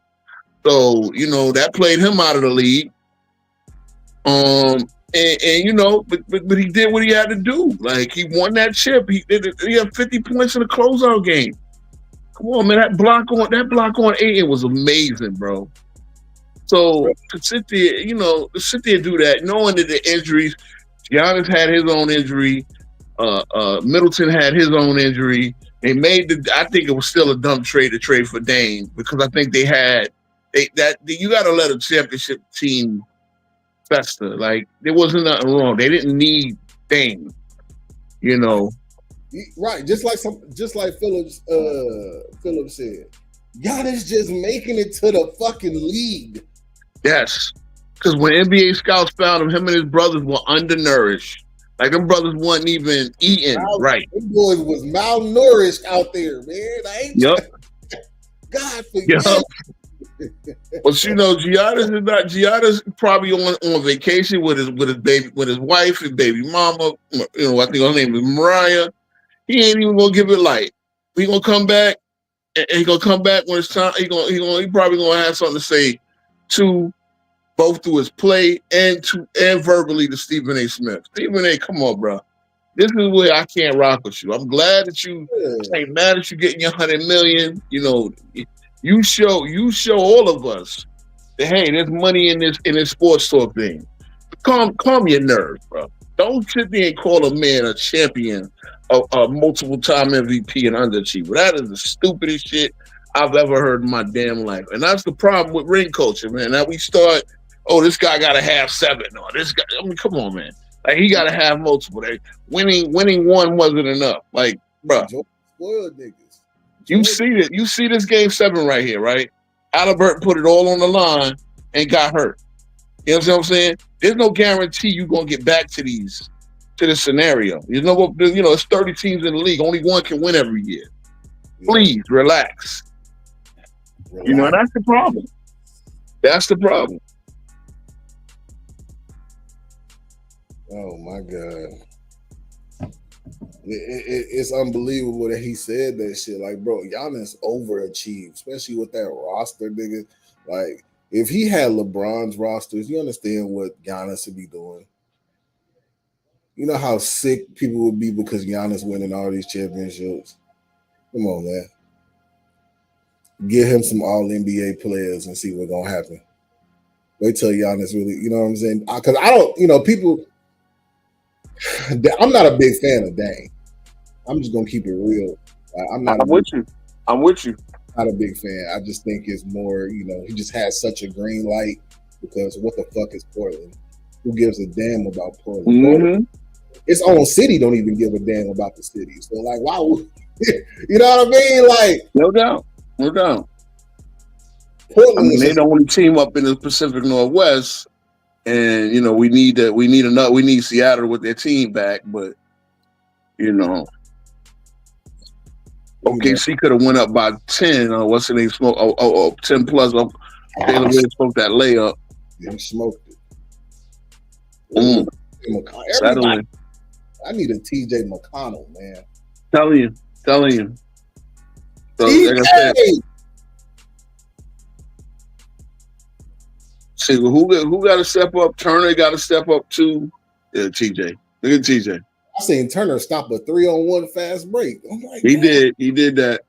So, that played him out of the league. But he did what he had to do. Like, he won that chip. He had 50 points in the closeout game. Come on, man, that block on Ayton was amazing, bro. So to sit there and do that, knowing that the injuries, Giannis had his own injury, Middleton had his own injury. They made I think it was still a dumb trade to trade for Dame because I think you got to let a championship team fester. Like, there wasn't nothing wrong. They didn't need Dame, Right, just like Phillips said, Giannis just making it to the fucking league. Yes, because when NBA scouts found him and his brothers were undernourished. Like, them brothers wasn't even eating right. Them boys was malnourished out there, man. God forgive. But Giannis probably on vacation with his wife and baby mama. I think her name is Mariah. He ain't even gonna give it light. He gonna come back, and he gonna come back when it's time. He probably gonna have something to say to both through his play and verbally to Stephen A. Smith. Stephen A., come on, bro. This is where I can't rock with you. I'm glad that you ain't mad that you getting your $100 million. You show all of us that, hey, there's money in this sports talk thing. Calm your nerves, bro. Don't sit there and call a man a champion, a multiple-time MVP and underachiever. That is the stupidest shit I've ever heard in my damn life. And that's the problem with ring culture, man. Now we start, this guy got to have 7, or this guy. I mean, come on, man. Like, he got to have multiple. Winning one wasn't enough. Like, bro. Spoiled niggas. You see this Game 7 right here, right? Haliburton put it all on the line and got hurt. You know what I'm saying? There's no guarantee you're gonna get back to this scenario. It's 30 teams in the league. Only one can win every year. Yeah. Please relax. That's the problem. That's the problem. Oh my God. It's unbelievable that he said that shit. Like, bro, Giannis overachieved, especially with that roster, nigga. Like, if he had LeBron's rosters, you understand what Giannis would be doing. You know how sick people would be because Giannis winning all these championships. Come on, man. Get him some All NBA players and see what's gonna happen. Wait till Giannis really, you know what I'm saying? Because I don't, people. I'm not a big fan of Dame. I'm just gonna keep it real. I'm with you. I'm with you. Not a big fan. I just think it's more, he just has such a green light because what the fuck is Portland? Who gives a damn about Portland? Portland, its own city don't even give a damn about the city. So like, why would you know what I mean? Like, no doubt. Portland, they don't want to team up in the Pacific Northwest, and we need Seattle with their team back, but OKC could have went up by 10. What's the name? 10 plus. Taylor smoked that layup. He smoked it. I need a TJ McConnell, man. Telling you. So, TJ! like I said, see, who got to step up? Turner got to step up too. Yeah, TJ. Look at TJ. I seen Turner stop a 3-on-1 fast break. Oh my he God. He did that.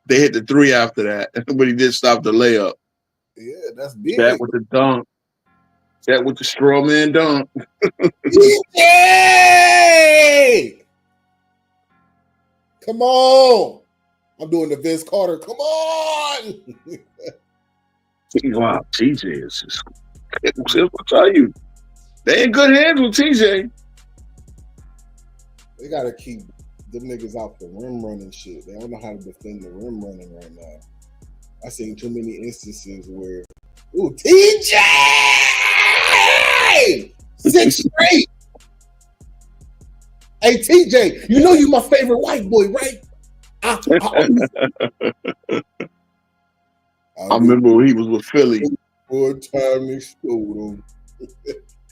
They hit the 3 after that, but he did stop the layup. Yeah, that's big. That with the dunk. That with the straw man dunk. TJ! Come on. I'm doing the Vince Carter. Come on. Wow, TJ is just. I'll tell you, they in good hands with TJ. They gotta keep them niggas out the rim running shit. They don't know how to defend the rim running right now. I seen too many instances where, TJ 6 straight. Hey TJ, you know you my favorite white boy, right? I remember when he was with Philly. One time they stole him.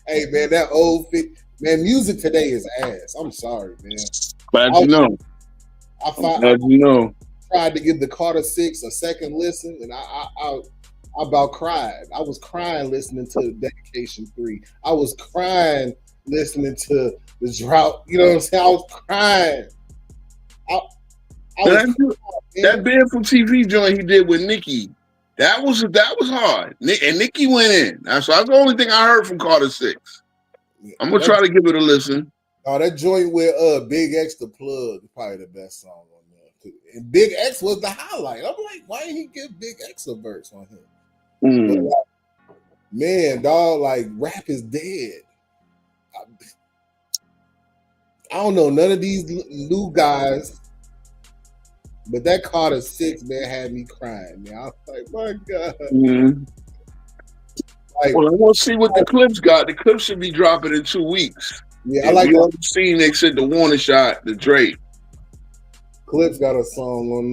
Hey man, that old fit. Man, music today is ass. I'm sorry, man. Glad you know. Tried to give the Carter 6 a second listen, and I about cried. I was crying listening to Dedication 3. I was crying listening to the Drought. You know what I'm saying? I was crying. That band from TV joint he did with Nicki. That was hard. And Nicki went in. That's the only thing I heard from Carter 6. I'm gonna try to give it a listen. Oh, that joint with Big X the Plug, probably the best song on there. And Big X was the highlight. I'm like, why didn't he give Big X a verse on him? But, man, dog, like rap is dead. I don't know none of these new guys, but that Carter 6 man had me crying. Man, I was like, my God. Like, well, I want to see what the Clips got. The Clips should be dropping in 2 weeks. Yeah, I like that. Scene they said the warning shot, the Drake. Clips got a song on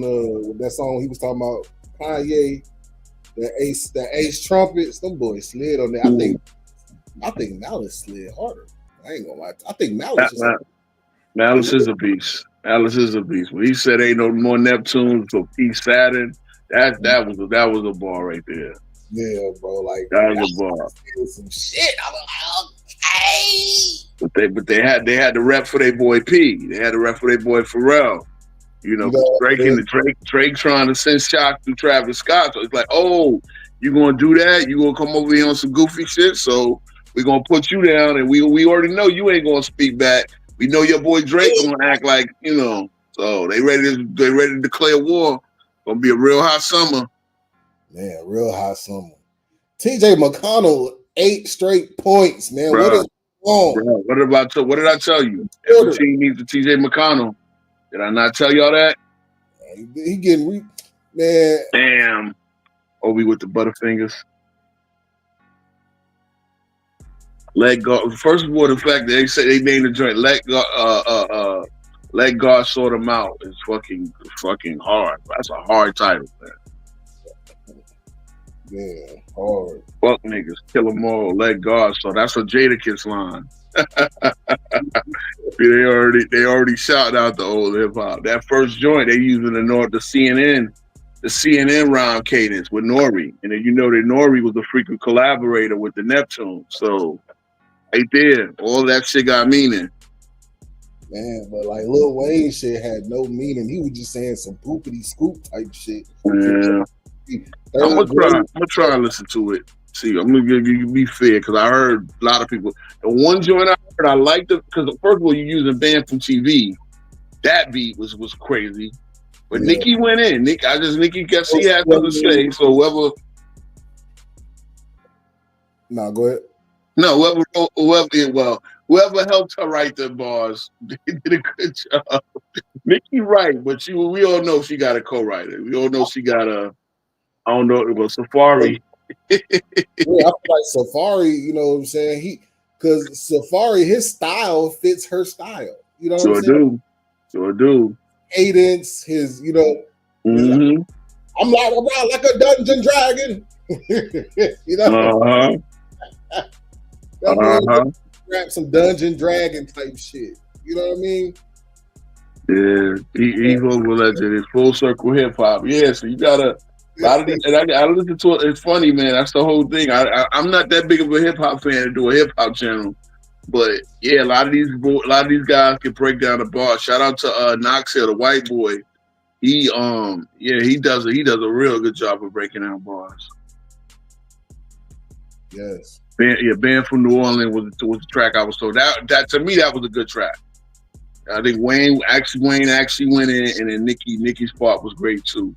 that song he was talking about Kanye, the Ace trumpets. Them boys slid on there. I think Malice slid harder. I ain't gonna lie. I think Malice is a beast. Malice is a beast. When he said ain't no more Neptunes for Peace Saturn, that was a bar right there. Yeah, bro. Like that was a bar. Some shit. I was like, okay. But they had the rep for their boy P. They had the rep for their boy Pharrell. Drake trying to send shots through Travis Scott. So it's like, oh, you gonna do that? You gonna come over here on some goofy shit? So we're gonna put you down, and we already know you ain't gonna speak back. We know your boy Drake gonna act like, So they ready to declare war. Gonna be a real hot summer. Man, real hot summer. TJ McConnell, 8 straight points, man. Bruh, what is wrong? Bruh, what did I tell you? Every team needs a TJ McConnell. Did I not tell y'all that? He getting man. Damn. Obi with the Butterfingers. Let go. First of all, the fact that they say they named the joint Let God Sort Them Out is fucking hard. That's a hard title, man. Yeah, hard. Fuck niggas, kill them all, let God. So that's a Jadakiss line. They already shouted out the old hip hop. That first joint they using the CNN rhyme cadence with Nori, and then that Nori was a freaking collaborator with the Neptune. So right there, all that shit got meaning. Man, but like Lil Wayne shit had no meaning. He was just saying some poopity scoop type shit. Yeah. I'm gonna try and listen to it. See, I'm gonna give you be fair because I heard a lot of people. The one joint I heard, I liked it because first of all, you're using band from TV. That beat was crazy, but Nicki went in. Nicki guess he had something to say. So whoever, go ahead. No, whoever helped her write the bars did a good job. Nicki right, but we all know she got a co-writer. We all know she got a. I don't know. It was Safari. I feel like Safari. You know what I'm saying? Because Safari, his style fits her style. You know what I'm saying? Sure do. Cadence, his, Mm-hmm. I'm like a dungeon dragon. You know? Rap some dungeon dragon type shit. You know what I mean? Yeah, he's over legend. It's full circle hip hop. Yeah, so you gotta. A lot of these, and I listen to it. It's funny, man. That's the whole thing. I'm not that big of a hip hop fan to do a hip hop channel, but yeah, a lot of these guys can break down the bar. Shout out to Knox here, the white boy. He does a real good job of breaking down bars. Yes. Band from New Orleans was the track I was told. That to me that was a good track. I think Wayne actually went in, and then Nicki's part was great too.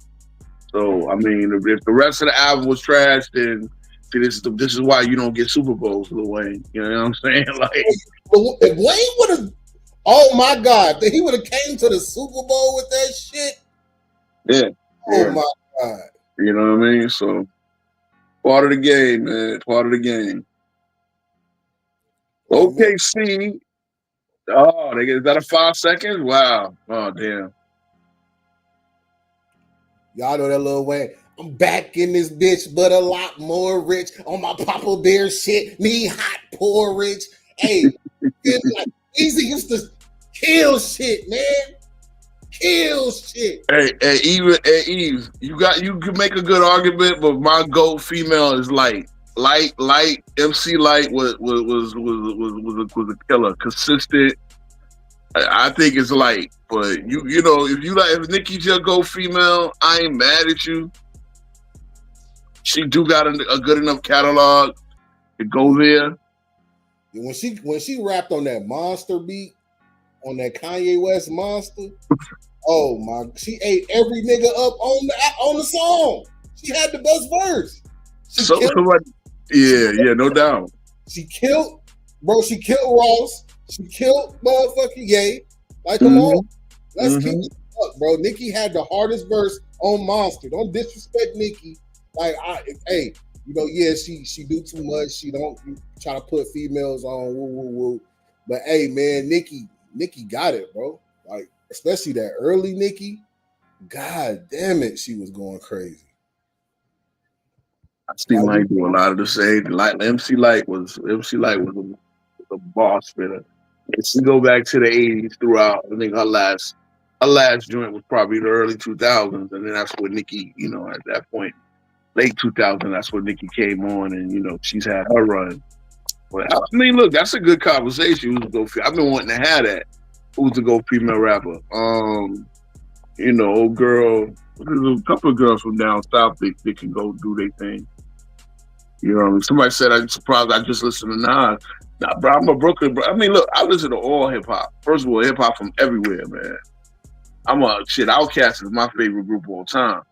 So I mean, if the rest of the album was trash, then this is why you don't get Super Bowls, Lil Wayne. You know what I'm saying? Like, if Wayne would have, oh my God, he would have came to the Super Bowl with that shit. Yeah. Oh my God. You know what I mean? So part of the game, man. Part of the game. Okay, see. Oh, is that a 5 seconds? Wow. Oh, damn. Y'all know that Lil Wayne. I'm back in this bitch, but a lot more rich on my Papa Bear shit. Me hot porridge. Hey, like, Easy used to kill shit, man. Kill shit. Hey, Eve, you can make a good argument, but my GOAT female is Light. Light, MC Light was a killer. Consistent. I think it's Light, but if Nicki's your GOAT female, I ain't mad at you. She do got a good enough catalog to go there. When she rapped on that Monster beat, on that Kanye West Monster, oh my! She ate every nigga up on the song. She had the best verse. No doubt. She killed Ross. She killed motherfucking Ye. Like, come on, let's keep it up, bro. Nicki had the hardest verse on Monster. Don't disrespect Nicki. Like, she do too much. She don't try to put females on. Woo woo woo. But hey, man, Nicki got it, bro. Like, especially that early Nicki. God damn it, she was going crazy. I see Light do a lot of the same. MC Light was a boss spitter. If you go back to the 80s throughout, I think her last joint was probably the early 2000s, and then that's when Nicki, at that point, late 2000, that's when Nicki came on, and she's had her run. But I mean, look, that's a good conversation. I've been wanting to have that. Who's the GOAT female rapper? Old girl. There's a couple of girls from down south that can go do their thing. You know what I mean? Somebody said I'm surprised I just listened to Nas. Nah, bro, I'm a Brooklyn, bro. I mean, look, I listen to all hip hop. First of all, hip hop from everywhere, man. Outkast is my favorite group of all time.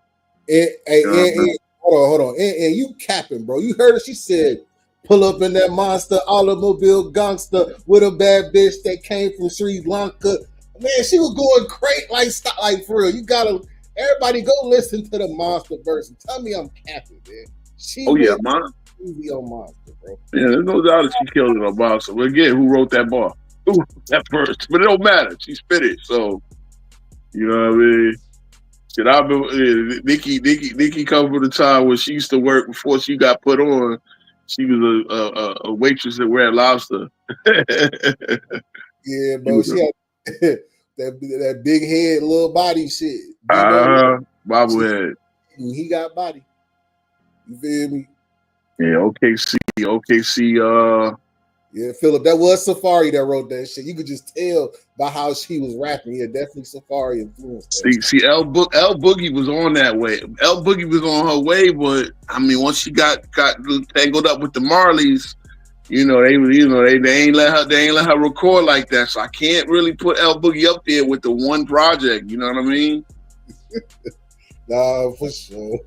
Hold on. And you capping, bro. You heard her? She said, pull up in that monster automobile gangster with a bad bitch that came from Sri Lanka. Man, she was going crazy, like for real. Everybody go listen to the Monster verse and tell me I'm capping, man. Easy on Monster, bro. Yeah, there's no doubt that she killed it on Monster. But again, who wrote that bar? Who wrote that verse? But it don't matter. She spit it, so you know what I mean. Shit, I've been Nicki come from the time when she used to work before she got put on. She was a waitress at Red Lobster. Yeah, bro. She had that big head, little body shit. Bobblehead. He got body. You feel me? Yeah, OKC. Yeah, Philip, that was Safari that wrote that shit. You could just tell by how she was rapping. Yeah, definitely Safari influenced that. See, L Boogie was on that way. L Boogie was on her way, but I mean, once she got tangled up with the Marleys, they ain't let her record like that. So I can't really put L Boogie up there with the one project. You know what I mean? Nah, for sure.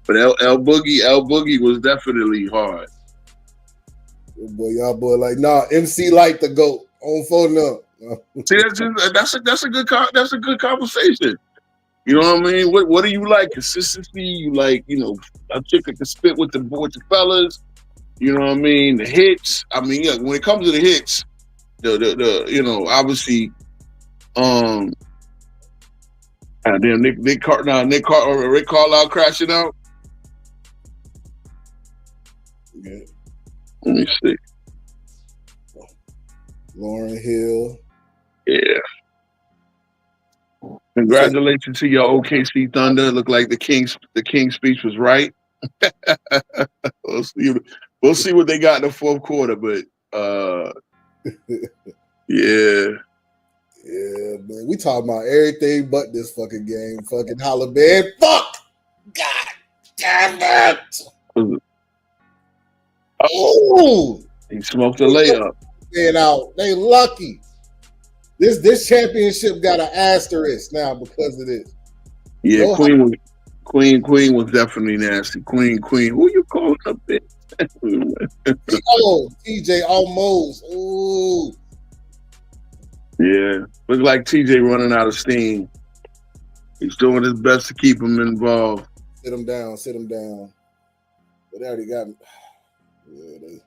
But L Boogie was definitely hard. Boy, y'all boy like, nah, MC like the GOAT on phone up. See, that's a good conversation. You know what I mean? What do you like? Consistency? You like, a chick that can spit with the fellas. You know what I mean? The hits. I mean, yeah, when it comes to the hits, the obviously, damn, Rick Carlisle crashing out. Yeah. Let me see. Lauryn Hill. Yeah. Congratulations to your OKC Thunder. Looked like the King's speech was right. We'll see what they got in the fourth quarter, but yeah. Yeah, man. We talking about everything but this fucking game. Fucking Haliburton. Fuck! God damn it! Oh! He smoked a layup. Man out. They lucky. This championship got an asterisk now because of this. Yeah, no Queen was definitely nasty. Queen. Who you calling up there? TJ almost. Ooh. Yeah. Looks like TJ running out of steam. He's doing his best to keep him involved. Sit him down. But they already got him. Yeah, they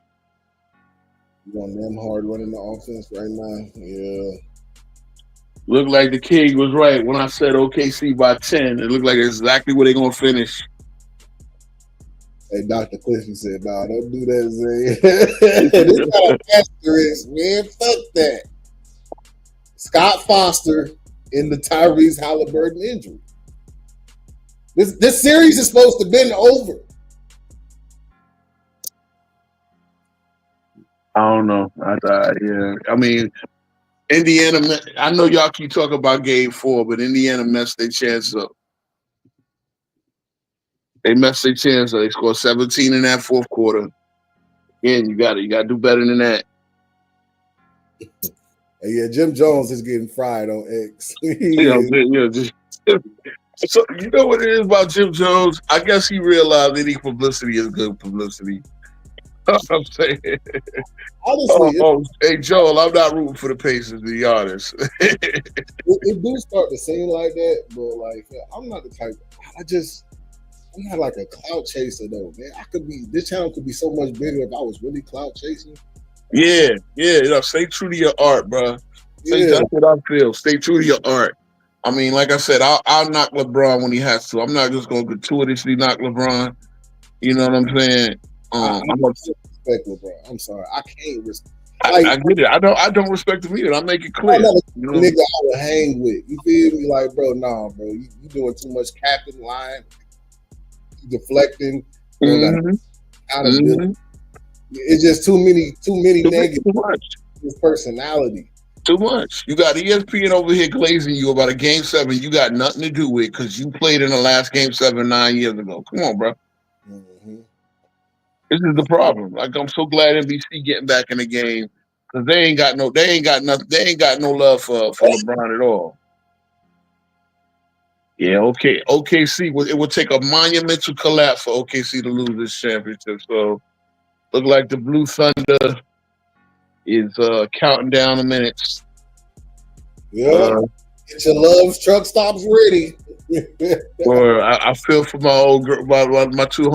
going them hard running the offense right now. Yeah. Looked like the King was right when I said OKC by 10. It looked like exactly where they're going to finish. Hey, Dr. Cliffy said, nah, don't do that, Zay. This got an asterisk, man. Fuck that. Scott Foster in the Tyrese Haliburton injury. This series is supposed to have been over. I don't know. Yeah. I mean, Indiana, I know y'all keep talking about game 4, but Indiana messed their chance up. They messed their chance up. They scored 17 in that fourth quarter. Again, you gotta do better than that. Yeah, Jim Jones is getting fried on X. So you know what it is about Jim Jones? I guess he realized any publicity is good publicity. I'm saying. Honestly, hey Joel, I'm not rooting for the Pacers, to be honest. it do start to seem like that, but like I'm not the type. I'm not like a clout chaser though, man. This channel could be so much bigger if I was really clout chasing. Yeah. Stay true to your art, bro. That's what I feel. Stay true to your art. I mean, like I said, I'll knock LeBron when he has to. I'm not just going to gratuitously knock LeBron. You know what I'm saying? I respect LeBron. I'm sorry, I can't respect. I get it. I don't respect him either. I make it clear. I'm not a nigga I would hang with. You feel me? Like, bro, nah, bro. You doing too much capping, lying, deflecting. It's just too many negatives. Too much. His personality. Too much. You got ESPN over here glazing you about a game 7 you got nothing to do with because you played in the last game 7 9 years ago. Come on, bro. Mm-hmm. This is the problem. Like, I'm so glad NBC getting back in the game because they ain't got no love for LeBron at all. Yeah, okay. OKC, it would take a monumental collapse for OKC to lose this championship. So, look like the Blue Thunder is counting down the minutes. Yeah. Get your love's truck stops ready. Or I feel for my old girl, my two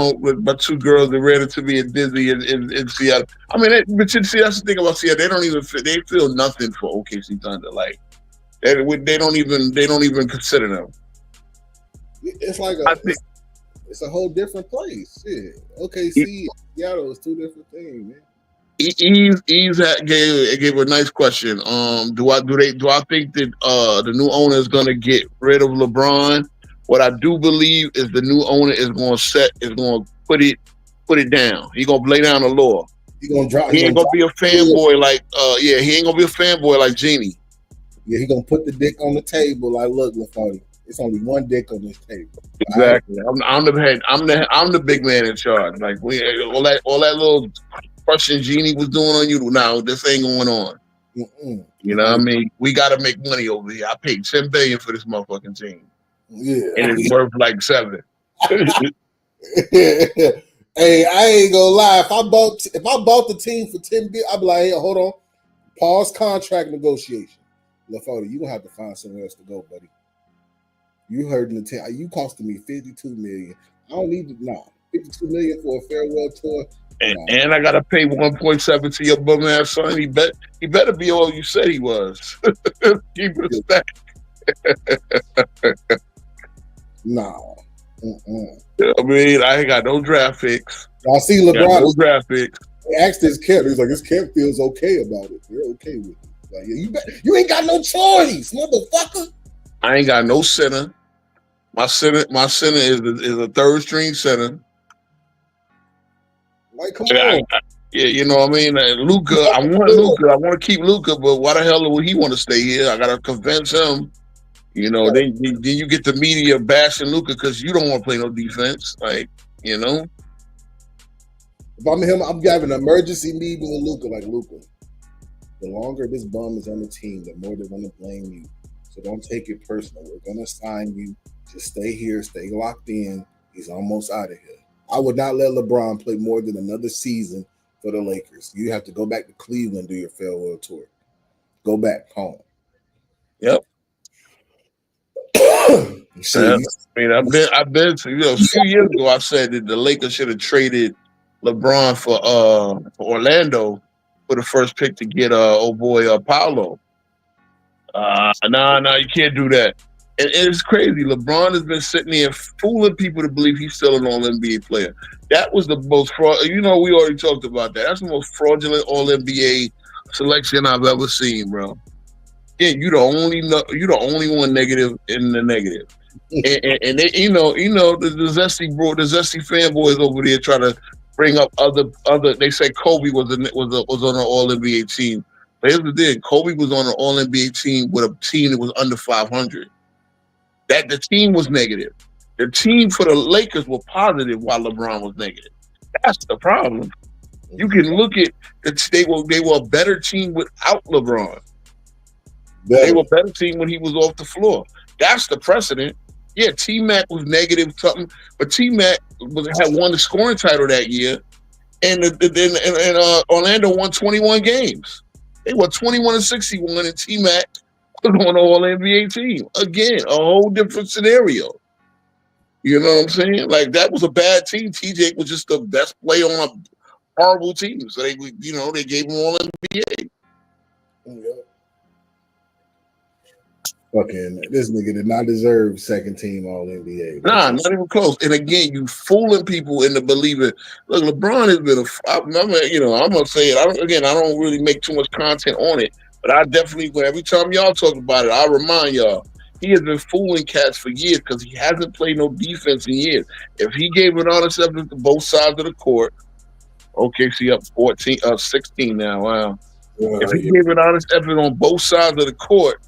girls that ran into me at Disney in Seattle. I mean, but you see, that's the thing about Seattle. They feel nothing for OKC Thunder. Like they don't even consider them. It's like it's a whole different place. Yeah. OKC, Seattle is two different things, man. Gave a nice question. Do I think that the new owner is going to get rid of LeBron? What I do believe is the new owner is going to put it down. He going to lay down the law. He gonna drop. He ain't gonna be a fanboy like he ain't gonna be a fanboy like Genie. Yeah, he gonna put the dick on the table. Like, look, LaFontaine, it's only one dick on this table. Exactly. Right? I'm the big man in charge. Like all that little Russian Genie was doing on you. Now this ain't going on. Mm-mm. You know what I mean? We got to make money over here. I paid $10 billion for this motherfucking team. Yeah, and it's worth like $7. Hey, I ain't gonna lie. If I bought the team for $10 billion, I'd be like, hey, hold on, pause contract negotiation. LaFontaine, you gonna have to find somewhere else to go, buddy. You heard in the team. You costing me $52 million. I don't need $52 million for a farewell tour. And I gotta pay 1.7 to your bum ass son. He better be all you said he was. Keep it a stack. Nah. Mm-mm. I mean, I ain't got no draft picks. I see LeBron. No draft picks. He asked his camp. He's like, his camp feels okay about it. They're okay with it. Like, you ain't got no choice, motherfucker. I ain't got no center. My center is a third string center. Like, come on. Yeah, you know what I mean? Luka, I want to keep Luka, but why the hell would he want to stay here? I gotta convince him. You know, then you get the media bashing Luka because you don't want to play no defense. Like, you know. If I'm him, I'm having an emergency meeting with Luka. Like, Luka, the longer this bum is on the team, the more they're going to blame you. So don't take it personal. We're going to sign you. Just stay here. Stay locked in. He's almost out of here. I would not let LeBron play more than another season for the Lakers. You have to go back to Cleveland and do your farewell tour. Go back home. Yep. I mean, I've been to, a few years ago, I said that the Lakers should have traded LeBron for Orlando for the first pick to get old boy Paolo. No, you can't do that. And it's crazy. LeBron has been sitting there fooling people to believe he's still an All-NBA player. That was the most fraud. You know, we already talked about that. That's the most fraudulent All-NBA selection I've ever seen, bro. Yeah, you're the only one negative in the negative. And they, you know, the zesty fanboys over there try to bring up other. They say Kobe was on an All NBA team. But here's the thing: Kobe was on an All NBA team with a team that was under 500. That the team was negative. The team for the Lakers were positive while LeBron was negative. That's the problem. You can look at they were a better team without LeBron. They were a better team when he was off the floor. That's the precedent. Yeah, T-Mac was negative something, but T-Mac had won the scoring title that year, and Orlando won 21 games. They were 21-61, and T-Mac was on an All-NBA team. Again, a whole different scenario. You know what I'm saying? Like, that was a bad team. TJ was just the best player on a horrible team, so they gave him All-NBA. Yeah. Fucking this nigga did not deserve second team All NBA. Nah, not even close. And again, you fooling people into believing. Look, LeBron has been I'm gonna say it. I don't really make too much content on it, but I definitely, every time y'all talk about it, I remind y'all he has been fooling cats for years because he hasn't played no defense in years. If he gave an honest effort to both sides of the court, OKC up 16 now. Wow. If he gave an honest effort on both sides of the court,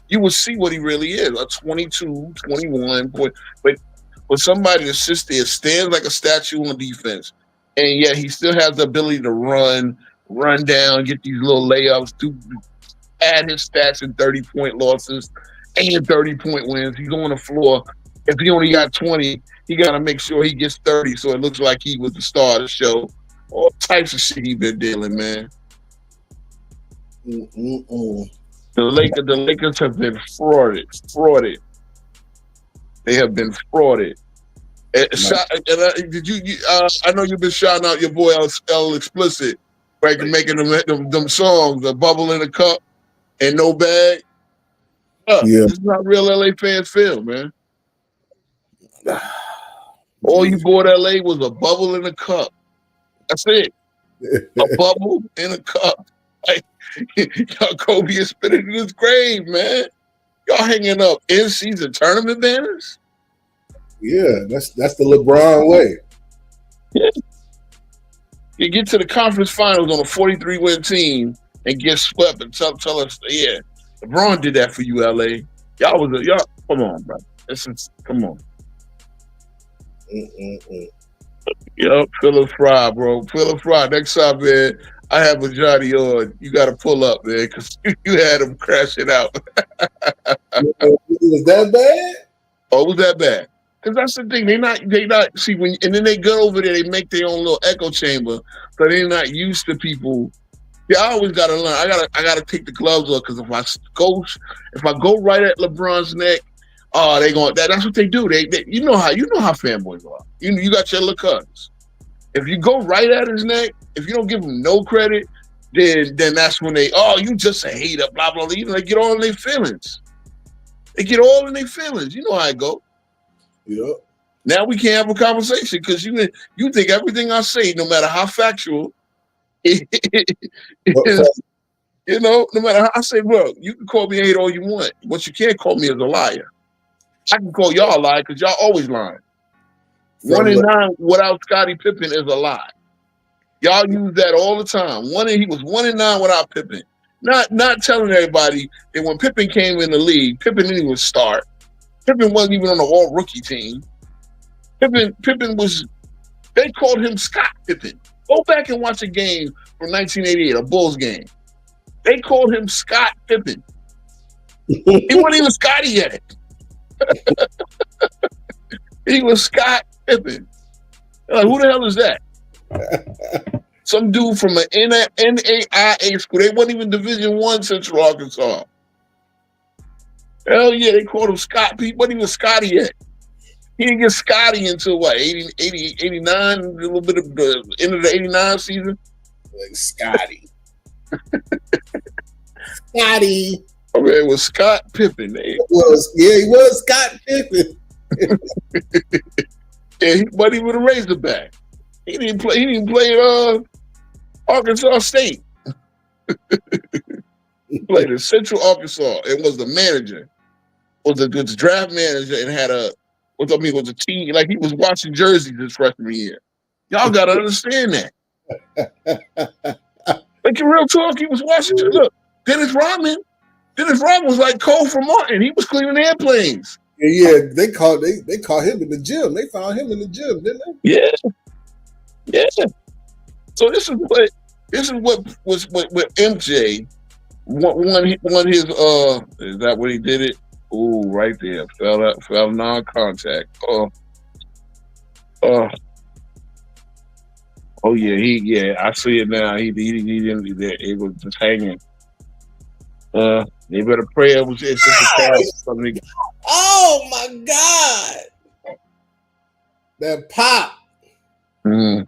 you will see what he really is, a 22, 21 point. But for somebody that sits there, stands like a statue on defense, and yet he still has the ability to run down, get these little layups, add his stats in 30-point losses and 30-point wins. He's on the floor. If he only got 20, he got to make sure he gets 30 so it looks like he was the star of the show. All types of shit he been dealing, man. The Lakers have been frauded. They have been frauded. I know you've been shouting out your boy L Explicit, right? Making them songs, a bubble in a cup and no bag. Yeah. This is not real LA fans feel, man. All you bought LA was a bubble in a cup. That's it. A bubble in a cup. Like, y'all Kobe is spinning in his grave, man. Y'all hanging up in-season tournament banners? Yeah, that's the LeBron way. Yeah. You get to the conference finals on a 43-win team and get swept and tell us, yeah, LeBron did that for you, LA. Y'all come on, bro. Come on. Yep, Philip Fry, bro. Philip Fry. Next time, man, I have a Johnny on. You got to pull up, man, because you had him crashing out. Was that bad? Oh, was that bad? Because that's the thing. They not see when, and then they go over there. They make their own little echo chamber, so they're not used to people. Yeah, I always gotta learn. I gotta take the gloves off because if I go right at LeBron's neck, they going that's what they do. They you know how fanboys are. You got your little cousins. If you go right at his neck, if you don't give him no credit, then that's when you just a hater, blah blah blah. You know, they get all in their feelings. They get all in their feelings. You know how I go. Yep. Now we can't have a conversation because you think everything I say, no matter how factual, is, no matter how I say, bro, you can call me a hater all you want. What you can't call me is a liar. I can call y'all a liar because y'all always lying. 1 in 9 without Scottie Pippen is a lie. Y'all use that all the time. He was 1 in 9 without Pippen. Not telling everybody that when Pippen came in the league, Pippen didn't even start. Pippen wasn't even on the all rookie team. Pippen was. They called him Scott Pippen. Go back and watch a game from 1988, a Bulls game. They called him Scott Pippen. He wasn't even Scotty yet. He was Scott Pippen. Like, who the hell is that? Some dude from an NAIA school. They wasn't even Division I Central Arkansas. Hell yeah, they called him Scott. He wasn't even Scotty yet. He didn't get Scotty until what, 89, a little bit of the end of the 89 season? Like Scotty. Scotty. I mean, it was Scott Pippen. He was Scott Pippen. Yeah, but he would have raised it back. He didn't play Arkansas State. He played in Central Arkansas. It was the manager. Was a good draft manager and had was a team, like he was washing jerseys his freshman year. Y'all gotta understand that. Like in real talk, he was washing jerseys. Look, Dennis Rodman was like Cole from Martin. He was cleaning airplanes. Yeah, they caught him in the gym. They found him in the gym, didn't they? Yeah. So this is what was with MJ won his is that what he did it? Ooh, right there. Fell non-contact. Oh yeah, I see it now. He didn't do that. It was just hanging. They better pray it was just a something. Oh my God. That pop. Mm.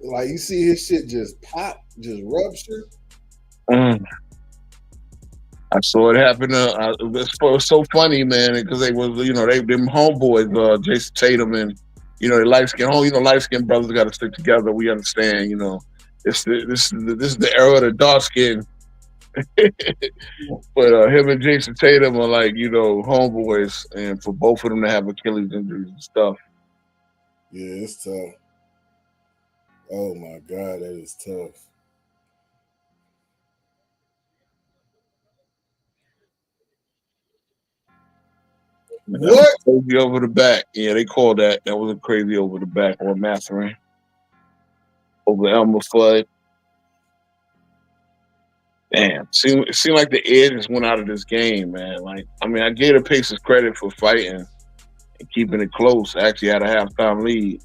Like you see his shit just pop, just rupture. I saw it happen. It was so funny, man, because they was, them homeboys, Jason Tatum and, the light skin brothers got to stick together. We understand, this is the era of the dark skin. But him and Jason Tatum are like, homeboys, and for both of them to have Achilles injuries and stuff. Yeah, it's tough. Oh my God, that is tough. What? Crazy over the back. Yeah, they called that. That was a crazy over the back or Matherin. Over Elmer Fudd. Damn. It seemed like the edge just went out of this game, man. Like, I gave the Pacers credit for fighting and keeping it close. Actually had a halftime lead.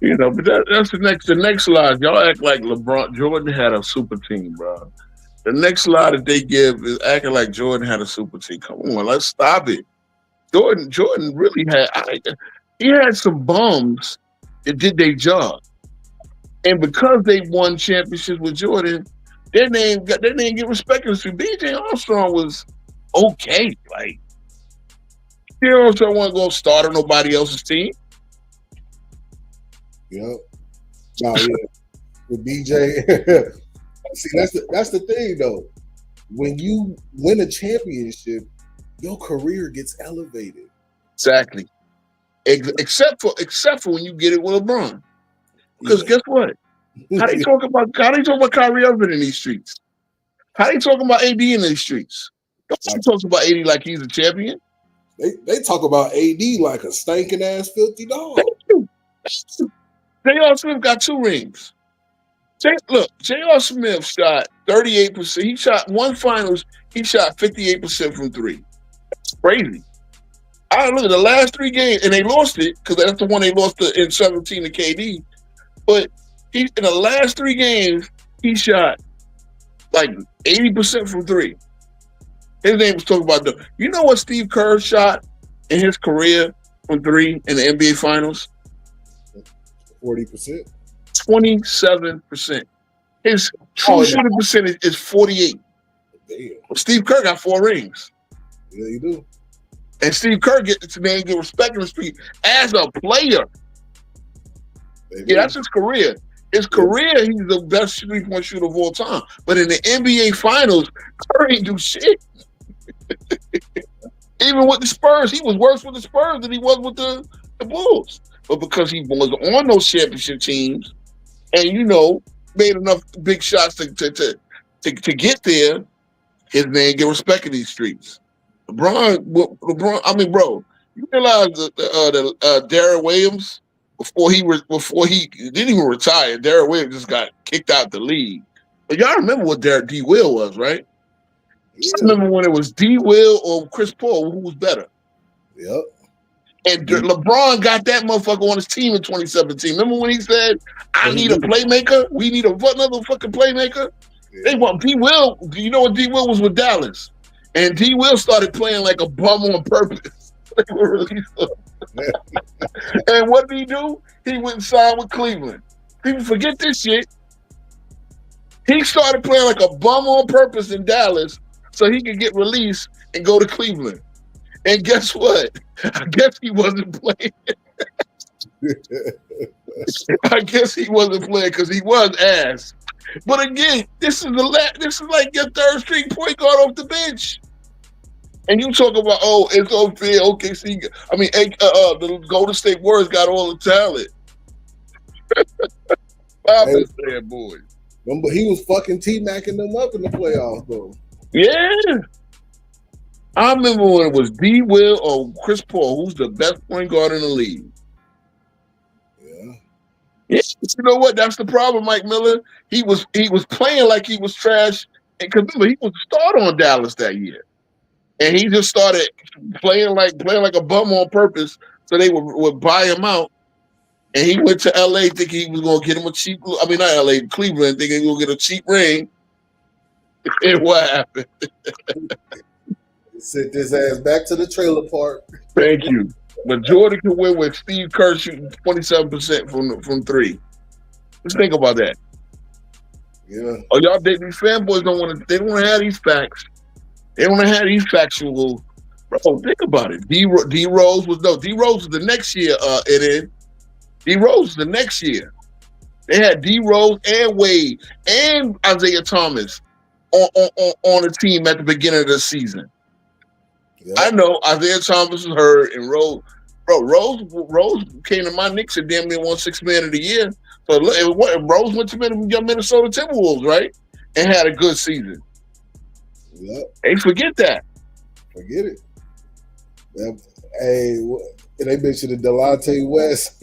But that's the next slide. Y'all act like Jordan had a super team, bro. The next slide that they give is acting like Jordan had a super team. Come on, let's stop it. Jordan really had some bums that did their job. And because they won championships with Jordan, Their name get respected. So BJ Armstrong was okay. Like BJ Armstrong wasn't gonna start on nobody else's team. Yep. Oh yeah. With BJ. See, that's the thing though. When you win a championship, your career gets elevated. Exactly. Except for when you get it with LeBron. Because guess what? How they talk about Kyrie Irving in these streets? How they talking about AD in these streets? Nobody talks about AD like he's a champion. They talk about AD like a stinking ass filthy dog. J.R. Smith got 2 rings. J.R. Smith shot 38%. He shot one finals. He shot 58% from 3. That's crazy. I look at the last 3 games, and they lost it because that's the one they lost in 17 to KD. But in the last 3 games, he shot like 80% from 3. His name was talking about you know what Steve Kerr shot in his career from 3 in the NBA Finals? 40%. 27%. His true shooting percentage is 48. Damn. Steve Kerr got 4 rings. Yeah, you do. And Steve Kerr get respect in the street as a player. Yeah, that's his career. His career, he's the best 3-point shooter of all time. But in the NBA Finals, Kerr ain't do shit. Even with the Spurs, he was worse with the Spurs than he was with the Bulls. But because he was on those championship teams and, made enough big shots to get there, his name get respect in these streets. LeBron, I mean, bro, you realize that Darren Williams, before he didn't even retire, Darren Williams just got kicked out the league. But y'all remember what D. Will was, right? Yeah. I remember when it was D. Will or Chris Paul, who was better. Yep. And LeBron got that motherfucker on his team in 2017. Remember when he said, I need a playmaker? We need another fucking playmaker? Yeah. They want D. Will. You know what D. Will was with Dallas? And D. Will started playing like a bum on purpose. And what did he do? He went and signed with Cleveland. People forget this shit. He started playing like a bum on purpose in Dallas so he could get released and go to Cleveland. And guess what? I guess he wasn't playing. I guess he wasn't playing because he was ass. But again, this is like your third string point guard off the bench. And you talk about, it's unfair. OKC, the Golden State Warriors got all the talent. There, boys. Remember, he was fucking T-Macking them up in the playoffs, though. Yeah. I remember when it was D. Will or Chris Paul, who's the best point guard in the league. Yeah. You know what? That's the problem, Mike Miller. He was playing like he was trash. And remember, he was a starter on Dallas that year. And he just started playing like a bum on purpose, so they would buy him out. And he went to LA thinking he was going to get him a cheap. I mean, not LA, Cleveland, thinking he was going to get a cheap ring. And what happened? Sent his ass back to the trailer park. Thank you. But Jordan could win with Steve Kerr shooting 27% from 3. Let's think about that. Yeah. Oh, y'all, these fanboys don't want to have these facts. They don't have these factual. Bro, think about it. D Rose was the next year. D Rose was the next year. They had D Rose and Wade and Isaiah Thomas on the team at the beginning of the season. Yeah. I know Isaiah Thomas was hurt and Rose. Bro, Rose came to my Knicks and damn near won 6th Man of the Year. So Rose went to Minnesota Timberwolves, right, and had a good season. Yep. Hey, forget that. Forget it. Hey, they mentioned the Delonte West.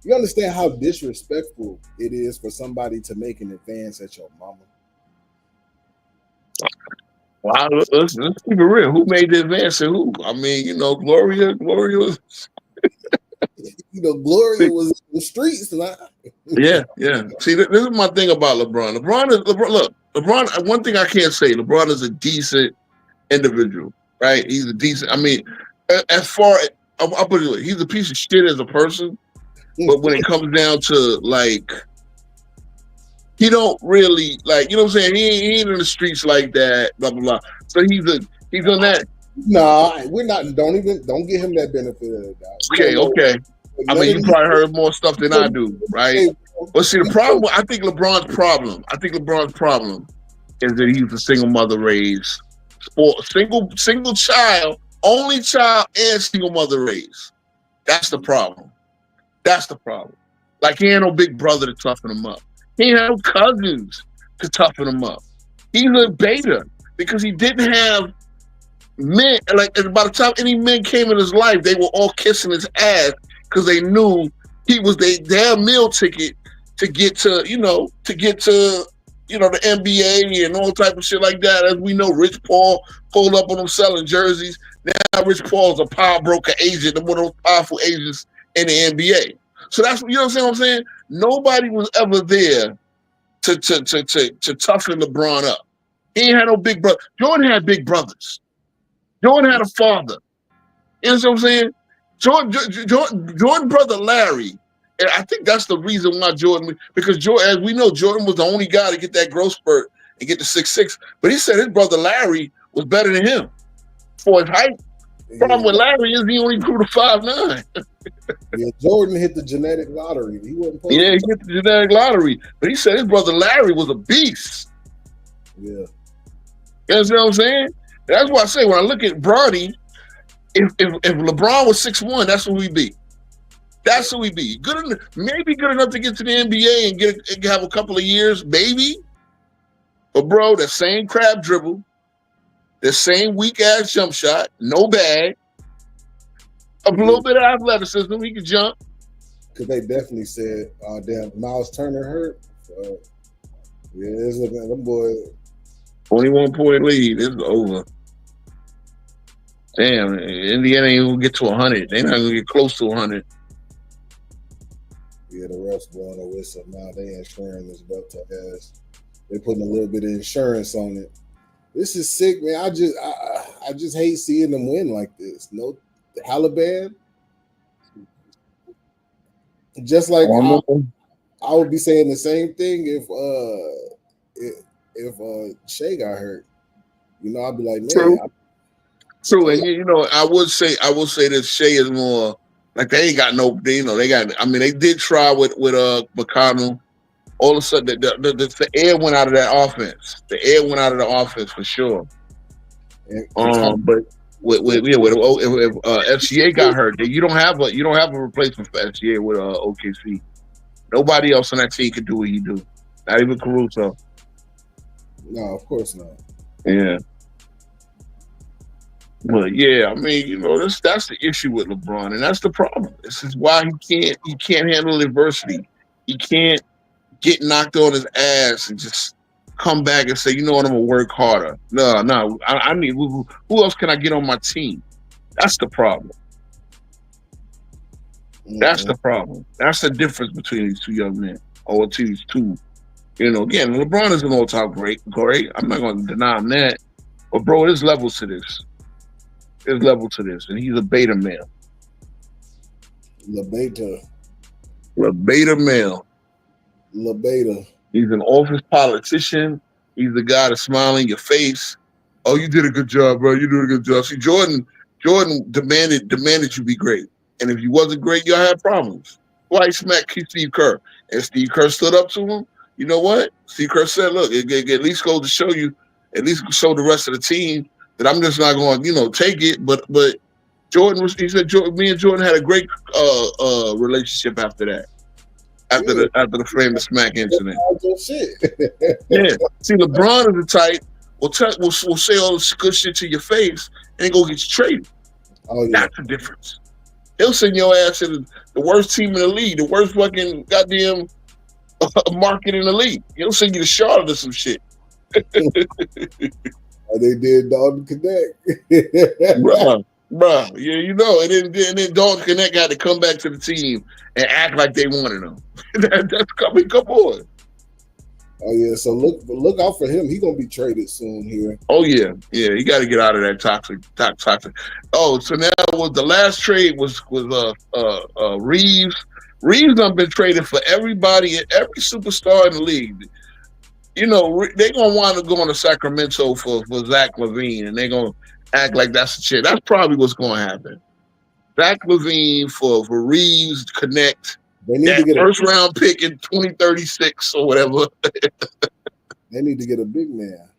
You understand how disrespectful it is for somebody to make an advance at your mama? Wow, let's keep it real. Who made the advance and who? I mean, Gloria was. Gloria was in the streets. Yeah. See, this is my thing about LeBron. LeBron, one thing I can't say, LeBron is a decent individual, right? He's a decent, as far as, I'll put it this way, he's a piece of shit as a person, But when it comes down to like, he don't really like, you know what I'm saying? He ain't in the streets like that, blah blah blah. So he's on that. Nah, we're not. Don't get him that benefit of the doubt. We don't know. Okay. I mean, you probably heard more stuff than I do, right? But see, the problem, I think LeBron's problem is that he's a single mother raised, single child, only child, and single mother raised. That's the problem. Like, he ain't no big brother to toughen him up. He ain't no cousins to toughen him up. He's a beta because he didn't have men. Like, by the time any men came in his life, they were all kissing his ass because they knew he was their meal ticket to get to the NBA and all type of shit like that. As we know, Rich Paul pulled up on him selling jerseys. Now Rich Paul's a power broker agent, one of those powerful agents in the NBA. So that's, you know what I'm saying? Nobody was ever there to toughen LeBron up. He ain't had no big brother. Jordan had big brothers. Jordan had a father. You know what I'm saying? Jordan brother Larry, and I think that's the reason why because Jordan, as we know, Jordan was the only guy to get that growth spurt and get to 6'6". But he said his brother Larry was better than him for his height. Problem with Larry is he only grew to 5'9". Yeah, Jordan hit the genetic lottery. He hit the genetic lottery. But he said his brother Larry was a beast. Yeah. You know what I'm saying? That's why I say when I look at Bronny, if LeBron was 6'1", that's who we'd be. That's who we'd be. Maybe good enough to get to the NBA and have a couple of years, maybe. But bro, that same crab dribble, the same weak ass jump shot, no bag, a little bit of athleticism, he could jump. Because they definitely said, damn, Miles Turner hurt. Yeah, it's looking at them boys. 21-point lead. It's over. Damn, Indiana ain't gonna get to 100. They're not gonna get close to 100. Yeah, the refs blowing a whistle now. They insuring this belt to ass. They putting a little bit of insurance on it. This is sick, man. I just hate seeing them win like this. No, Haliburton. Just like I would be saying the same thing if Shai got hurt. You know, I'd be like, man. True, and you know, I will say that Shai is more like they ain't got no. They did try with McConnell. All of a sudden, the air went out of that offense. The air went out of the offense for sure. But if FCA got hurt, then you don't have a replacement for FCA with OKC. Nobody else on that team could do what he do. Not even Caruso. No, of course not. Yeah. But yeah, I mean, you know, that's the issue with LeBron, and that's the problem. This is why he can't handle adversity. He can't get knocked on his ass and just come back and say, you know what, I'm gonna work harder. No, I need who else can I get on my team? That's the problem. Mm-hmm. That's the problem. That's the difference between these two young men, or these two. You know, again, LeBron is an all-time great. I'm not gonna deny him that. But bro, there's levels to this. There's level to this, and he's a beta male. LeBeta male. He's an office politician. He's the guy that's smiling in your face. Oh, you did a good job, bro. You did a good job. See, Jordan demanded you be great, and if you wasn't great, y'all had problems. Why he smacked Steve Kerr, and Steve Kerr stood up to him. You know what? Steve Kerr said, "Look, it at least goes to show you, at least show the rest of the team." That I'm just not going to, take it. But Jordan he said, me and Jordan had a great relationship after that. After the famous smack incident. Yeah. See, LeBron is the type will say all this good shit to your face and go get you traded. Oh, yeah. That's the difference. He'll send your ass to the worst team in the league, the worst fucking goddamn market in the league. He'll send you to Charlotte or some shit. They did Dalton Connect. Bruh. Yeah, you know, and then Dalton Connect had to come back to the team and act like they wanted him. That's coming. Come on. Oh yeah, so look out for him. He's gonna be traded soon here. Oh yeah. He got to get out of that toxic. Oh, so now the last trade was Reeves Reeves done been traded for everybody, every superstar in the league. You know, they're gonna want to go to Sacramento for Zach LaVine, and they're gonna act like that's the shit. That's probably what's gonna happen. Zach LaVine for Reeves connect They need that to get first round pick in 2036 or whatever. They need to get a big man.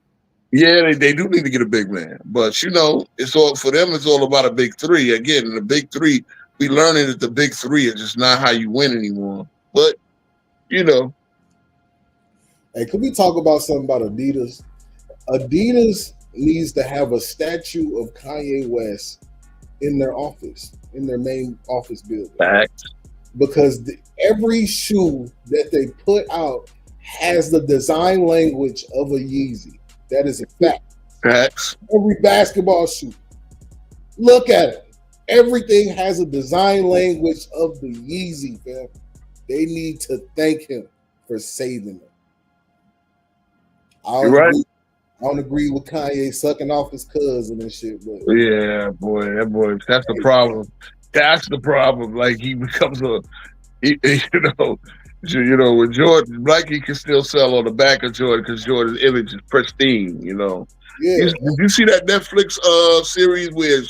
Yeah, they do need to get a big man, but you know, it's all for them. It's all about a big three. Again, the big three. We learning that the big three is just not how you win anymore. But you know, Hey, could we talk about something about Adidas? Adidas needs to have a statue of Kanye West in their office, in their main office building, facts. because every shoe that they put out has the design language of a Yeezy. That is a fact. Facts. Every basketball shoe, look at it. Everything has a design language of the Yeezy, fam. They need to thank him for saving them. You're right. I don't agree with Kanye sucking off his cousin and shit, but Yeah, boy, that's the problem. That's the problem. Like he becomes you know, with Jordan, Nike can still sell on the back of Jordan because Jordan's image is pristine. You know. yeah. Did you see that Netflix series where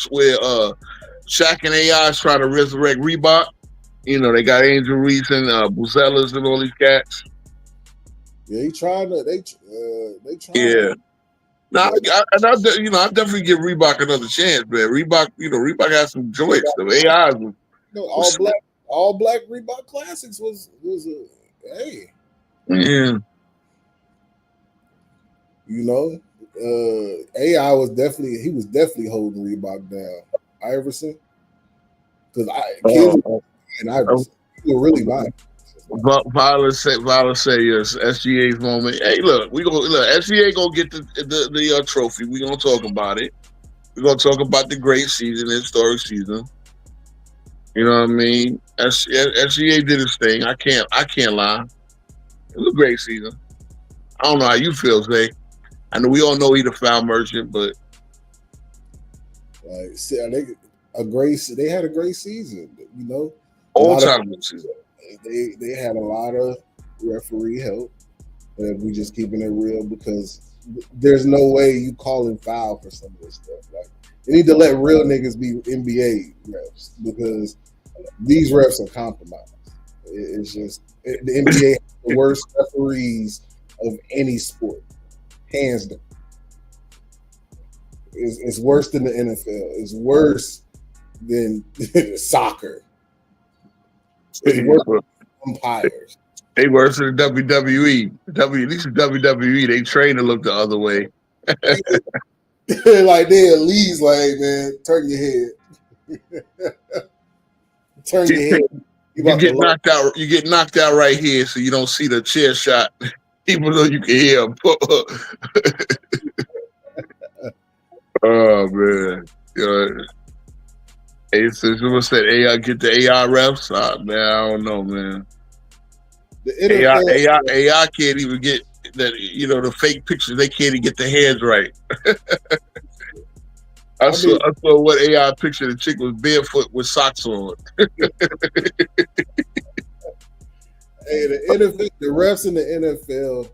Shaq and AI is trying to resurrect Reebok? You know, they got Angel Reese and Buzellas and all these cats. Yeah, they trying. Yeah. Now, I definitely give Reebok another chance, man. Reebok has some joints. The AIs all black Reebok Classics was a hey. Yeah. You know, AI was definitely holding Reebok down. Iverson, because kids and Iverson, people really buying. Violet say yes. SGA's moment. Hey, look, SGA gonna get the trophy. We gonna talk about it. We're gonna talk about the great season, the historic season. You know what I mean? SGA did his thing. I can't lie. It was a great season. I don't know how you feel, Zay. I know we all know he's a foul merchant, but they had a great season. You know, all time season. They had a lot of referee help. But we just keeping it real, because there's no way you calling foul for some of this stuff. Like, they need to let real niggas be NBA refs, because these refs are compromised. It's just the NBA has the worst referees of any sport, hands down. It's worse than the NFL. It's worse than soccer. It's worse than umpires. They worse than WWE. At least in WWE, they train to look the other way. Like they at least like, man, turn your head. Turn your head. You get knocked out. You get knocked out right here, so you don't see the chair shot, even though you can hear them. Oh man, hey, so someone said AI get the AI refs. Man, I don't know, man. The AI can't even get that. You know, the fake pictures, they can't even get the hands right. I saw what AI picture. The chick was barefoot with socks on. Hey, the refs in the NFL.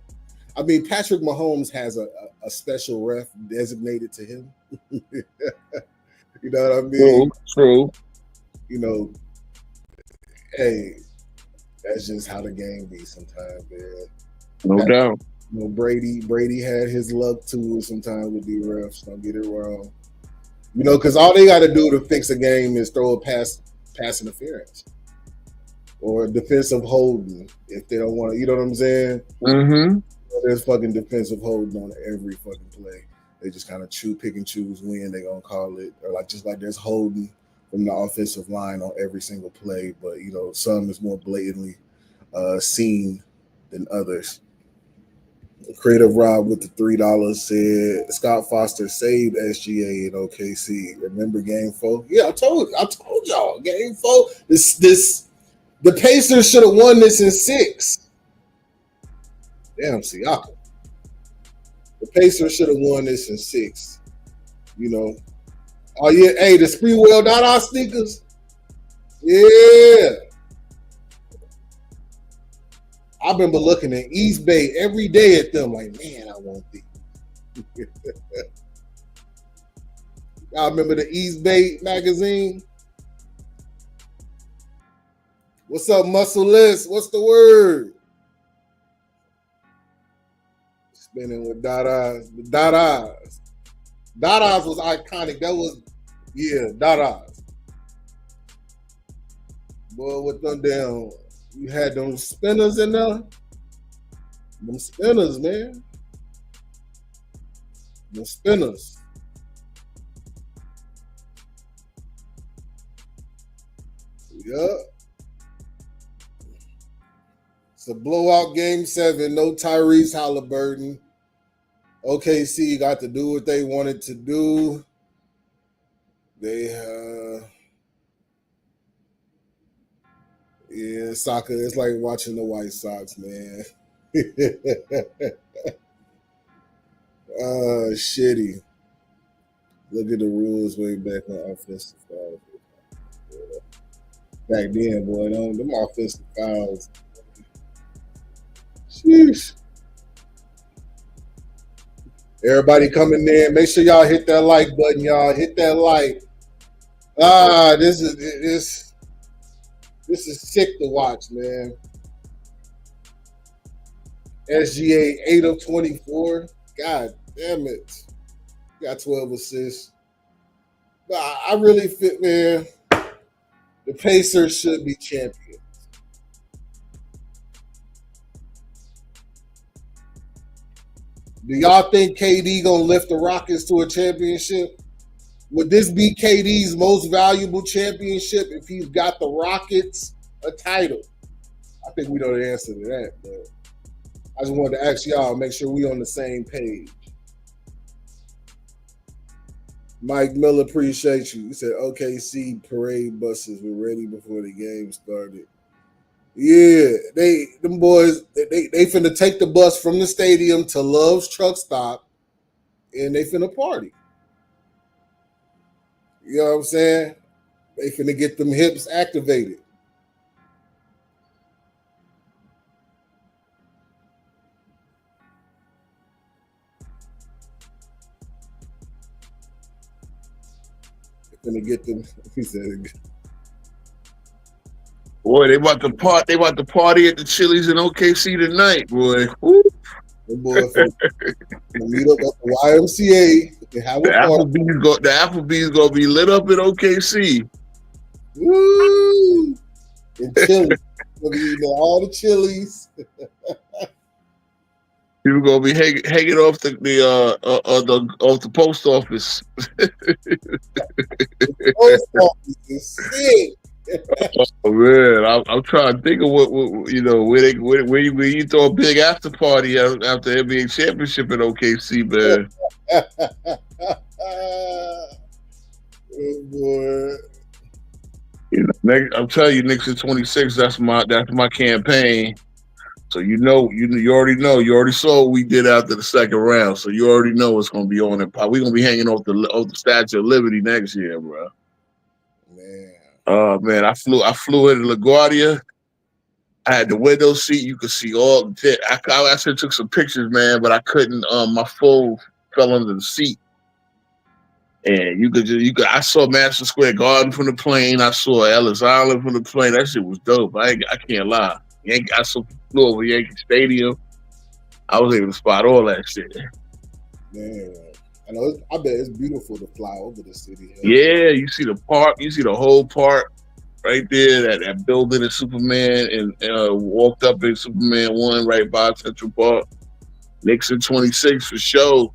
I mean, Patrick Mahomes has a special ref designated to him. You know what I mean? True. You know, hey, that's just how the game be sometimes, man. No doubt. You know, Brady had his luck too sometimes with the refs. Don't get it wrong. You know, because all they got to do to fix a game is throw a pass interference or defensive holding if they don't want to. You know what I'm saying? Mm-hmm. There's fucking defensive holding on every fucking play. They just kind of pick and choose when they gonna call it, or just like there's holding from the offensive line on every single play. But you know, some is more blatantly seen than others. Creative Rob with the $3 said Scott Foster saved SGA in OKC. Remember Game 4? Yeah, I told y'all Game 4. The Pacers should have won this in 6. Damn, Siakam. The Pacers should have won this in 6. You know. Oh yeah, hey, the Spreewell Dada sneakers. Yeah. I remember looking at East Bay every day at them like, man, I want these. I remember the East Bay magazine. What's up, Muscle-less? What's the word? Spinning with Dada's. Dada's. Dada's was iconic. That was, yeah, Dada's. Boy, with them damn, you had them spinners in there. Them spinners, man. Them spinners. Yep. It's a blowout game 7. No Tyrese Haliburton. OKC got to do what they wanted to do. They yeah, soccer, it's like watching the White Sox, man. Shitty. Look at the rules way back on offensive fouls. Back then, boy, them offensive fouls. Sheesh. Everybody coming in, make sure y'all hit that like button, y'all. Hit that like. This is sick to watch, man. SGA 8 of 24. God damn it. Got 12 assists. But I really fit, man. The Pacers should be champions. Do y'all think KD gonna lift the Rockets to a championship? Would this be KD's most valuable championship if he's got the Rockets a title? I think we know the answer to that, but I just wanted to ask y'all, make sure we on the same page. Mike Miller, appreciate you. He said OKC parade buses were ready before the game started. Yeah, them boys, they finna take the bus from the stadium to Love's truck stop, and they finna party. You know what I'm saying? They finna get them hips activated. They finna get them. He said, boy, they about to party at the Chili's in OKC tonight, boy. Woo. The boy finna meet up at the YMCA and have a party. The Applebee's gonna be lit up in OKC. Woo! And Chili's. We'll be eating all the Chili's. People gonna be hanging off the post office. The post office is sick. Oh man, I'm trying to think of what where you throw a big after party after NBA championship in OKC, man. Oh boy. I'm telling you, Knicks at 26. That's my campaign. So you already know. You already saw what we did after the second round. So you already know what's going to be on it. We're going to be hanging off the Statue of Liberty next year, bro. Man. Man, I flew into LaGuardia. I had the window seat. You could see all the. I actually took some pictures, man, but I couldn't. My phone fell under the seat. And I saw Madison Square Garden from the plane. I saw Ellis Island from the plane. That shit was dope. I can't lie. I flew over Yankee Stadium. I was able to spot all that shit. Man, I bet it's beautiful to fly over the city. Yeah, you see the park. You see the whole park right there. That building in Superman, and walked up in Superman 1 right by Central Park. Knicks at 26 for sure.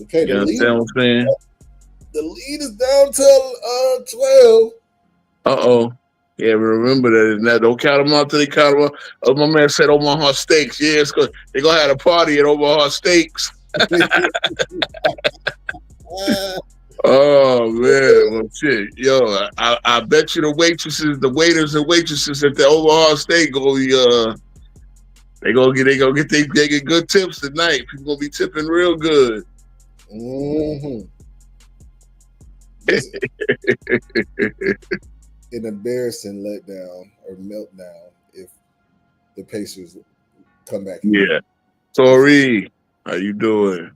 Okay, you understand what I'm saying? The lead is down to 12. Uh-oh. Yeah, remember that. Don't count them out till they count them out. Oh, my man said Omaha Steaks. Yeah, they're going to have a party at Omaha Steaks. Oh, man. Well, shit. Yo, I bet you the waiters and waitresses at the Omaha Steak they get good tips tonight. People going to be tipping real good. Mm-hmm. An embarrassing letdown or meltdown if the Pacers come back. Yeah. Tori, how you doing?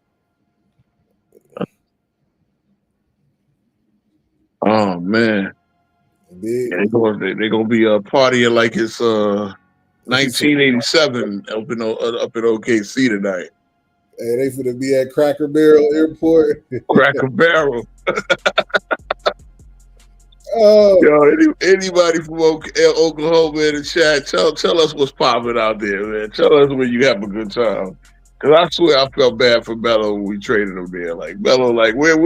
Oh man, they're gonna be partying like it's 1987 up in OKC tonight. Hey, they finna be at Cracker Barrel Airport. Cracker Barrel. Oh, Yo, anybody from Oklahoma in the chat, tell us what's popping out there, man. Tell us when you have a good time. Cause I swear I felt bad for Melo when we traded him there. Like Melo, like what's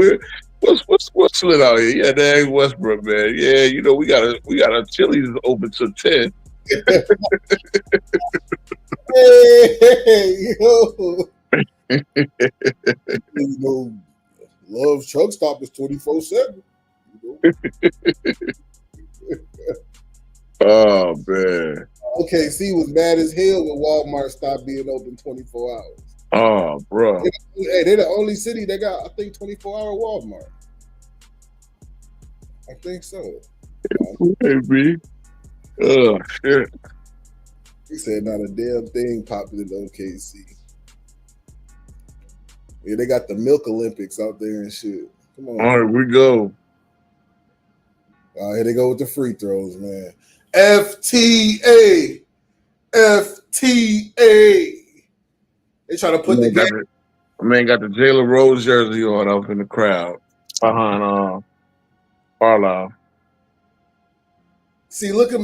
lit out here? Yeah, that ain't Westbrook, man. Yeah, you know we got a Chili's open till 10. hey, yo. You know, Love Truck Stop is 24/7. Oh man. OKC was mad as hell when Walmart stopped being open 24 hours. Oh, bro. Hey, they're the only city that got, I think, 24-hour Walmart. I think so. Maybe. Oh shit. He said not a damn thing popped in OKC. Yeah, they got the Milk Olympics out there and shit. Come on. All right, we go. Here they go with the free throws, man. FTA. They trying to put the game. Man got the Jalen Rose jersey on up in the crowd behind Carlisle. See, look at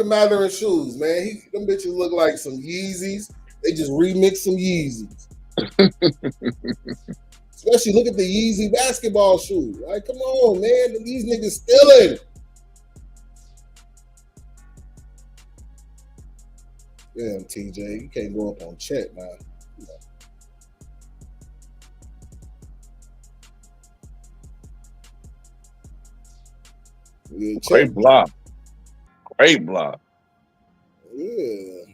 Mather and shoes, man. Them bitches look like some Yeezys. They just remixed some Yeezys. Especially look at the Yeezy basketball shoe. Like, come on, man. These niggas stealing. Damn, TJ, you can't go up on Chet now. Yeah, Great block. Great block. Yeah.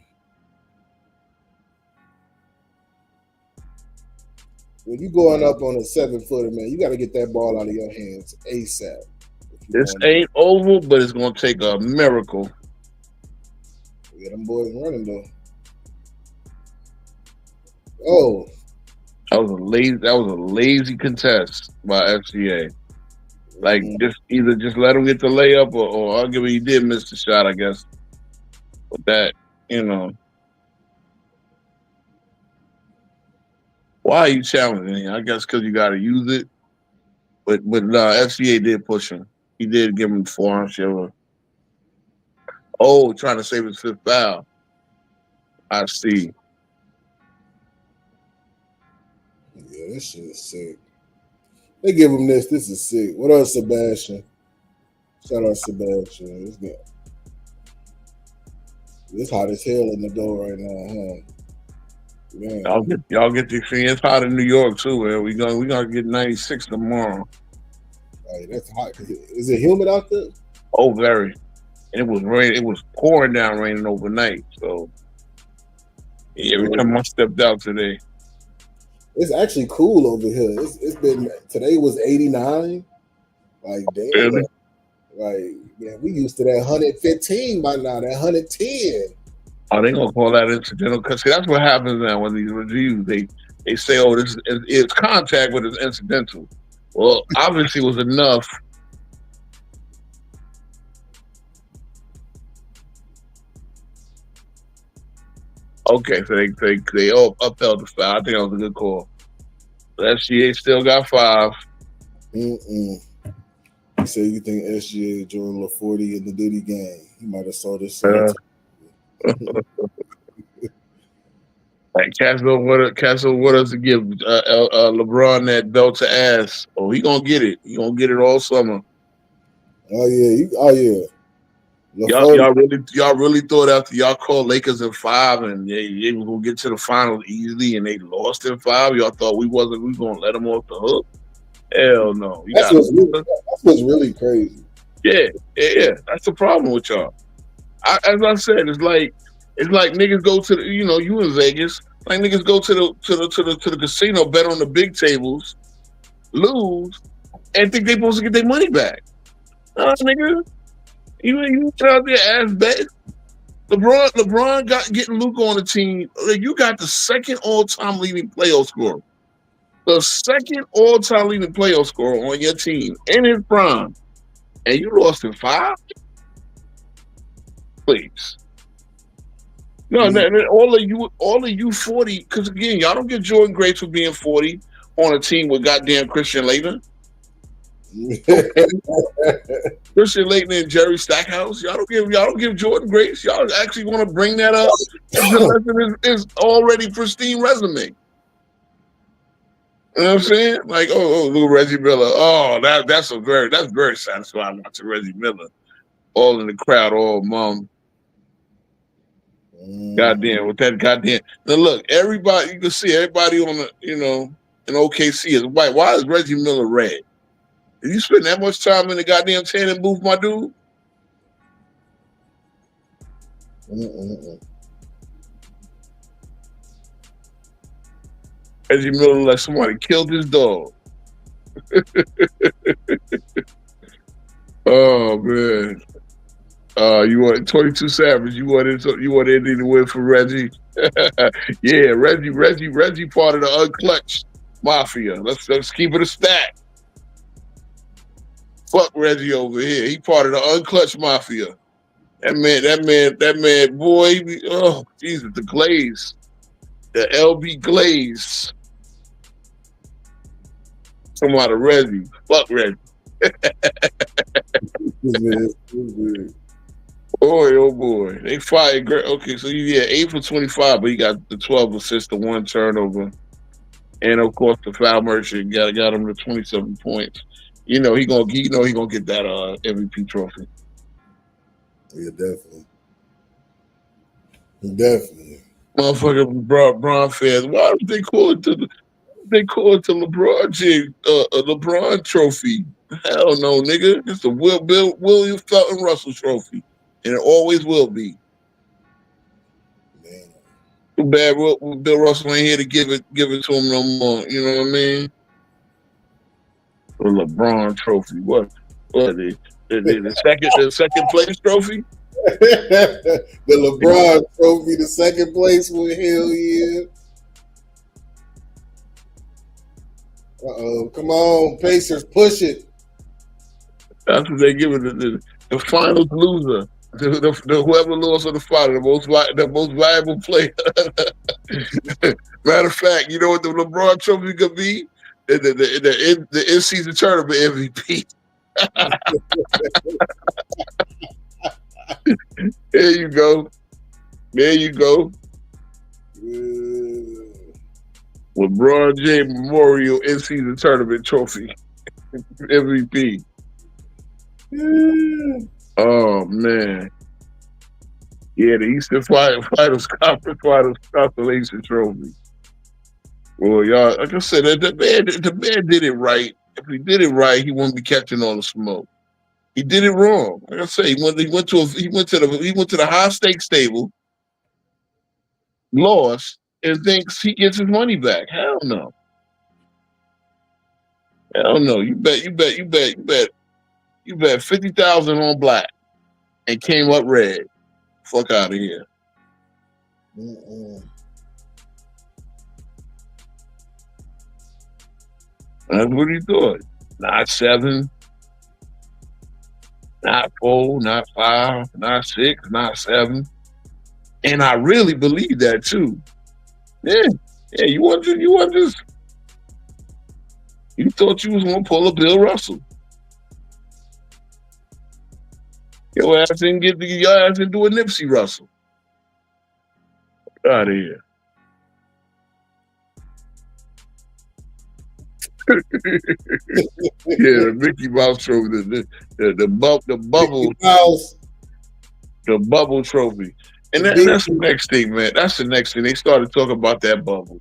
When you going up on a 7-footer, man, you got to get that ball out of your hands ASAP. This ain't over, but it's gonna take a miracle. Yeah, them boys running though. Oh, that was a lazy contest by FCA. Like just let him get the layup, or I'll give it. He did miss the shot, I guess. But that, why are you challenging him? I guess because you got to use it. But FCA did push him. He did give him forearm shiver. Oh, trying to save his fifth foul. I see. Yeah, this shit is sick. They give him this. This is sick. What else, Sebastian? Shout out Sebastian. It's good. It's hot as hell in the door right now, huh? Man. Y'all get the experience. It's hot in New York too, man. We gonna get 96 tomorrow. Hey, that's hot. Is it humid out there? Oh, very. And it was rain. It was pouring down raining overnight. So yeah, every time I stepped out today. It's actually cool over here. It's been, today was 89. Like, damn. Really? Like, man, we used to that 115 by now, that 110. Oh, they gonna call that incidental? Because that's what happens now when these reviews they say, oh, this it's contact, but it's incidental. Well, obviously it was enough. Okay, so they all upheld the foul. I think that was a good call. But SGA still got 5. You say you think SGA joined LaForty in the Diddy game? He might have saw this. Like Castle, what us to give LeBron that belt to ass? Oh, he gonna get it. He gonna get it all summer. Oh yeah. Y'all really thought after y'all called Lakers in 5 and they were gonna get to the finals easily and they lost in 5. Y'all thought we gonna let them off the hook? Hell no. That's what's really crazy. Yeah. That's the problem with y'all. As I said, it's like niggas go to the, you in Vegas, like niggas go to the casino, bet on the big tables, lose, and think they supposed to get their money back. Nigga, you out there ass bet. LeBron got getting Luka on the team. You got the second all-time leading playoff scorer. The second all-time leading playoff scorer on your team in his prime. And you lost in 5? Please. No, all of you 40, because again, y'all don't give Jordan Grace for being 40 on a team with goddamn Christian Laettner. Okay. Christian Laettner and Jerry Stackhouse. Y'all don't give Jordan Grace. Y'all actually want to bring that up to his already pristine resume. You know what I'm saying? Like, little Reggie Miller. Oh, that's very satisfying watching Reggie Miller. All in the crowd, all mum. Goddamn, with that goddamn. Now look, everybody, you can see everybody on the, in OKC is white. Why is Reggie Miller red? Did you spend that much time in the goddamn tanning booth, my dude? Reggie Miller like somebody killed his dog. Oh man. You want 22 Savage? You want anything to win for Reggie? Yeah, Reggie part of the unclutched mafia. Let's keep it a stack. Fuck Reggie over here. He part of the unclutched mafia. That man, boy. Oh Jesus, the glaze, the LB glaze. Come out of Reggie. Fuck Reggie. Boy, oh boy. They fired great. Okay, so 8 for 25, but he got the 12 assists, the 1 turnover. And of course the foul merchant got him to 27 points. He gonna get that MVP trophy. Yeah, definitely. Motherfucker LeBron fans. Why don't they call it the LeBron LeBron trophy? Hell no, nigga. It's the William Felton Russell trophy. And it always will be. Man. Too bad Bill Russell ain't here to give it to him no more. You know what I mean? The LeBron trophy. What the second place trophy? The LeBron trophy, the second place with hell yeah. Come on, Pacers, push it. That's what they give it the finals loser. The whoever lost in the final, the most valuable player. Matter of fact, you know what the LeBron trophy could be? The in-season tournament MVP. There you go. LeBron James Memorial in-season tournament trophy MVP. Oh man. Yeah, the Eastern Finals Conference Finals Constellation Trophy. Well, y'all, like I said, the man did it right. If he did it right, he wouldn't be catching all the smoke. He did it wrong. Like I say, he went to the high stakes table, lost, and thinks he gets his money back. Hell no. You bet 50,000 on black and came up red. Fuck out of here. That's what he thought. Not 7, not 4, not 5, not 6, not 7. And I really believe that too. Yeah. You thought you was gonna pull a Bill Russell. Your ass didn't do a Nipsey Russell. Get out of here. Yeah, the Mickey Mouse trophy, the bubble trophy, and that's the next thing, man. That's the next thing. They started talking about that bubble.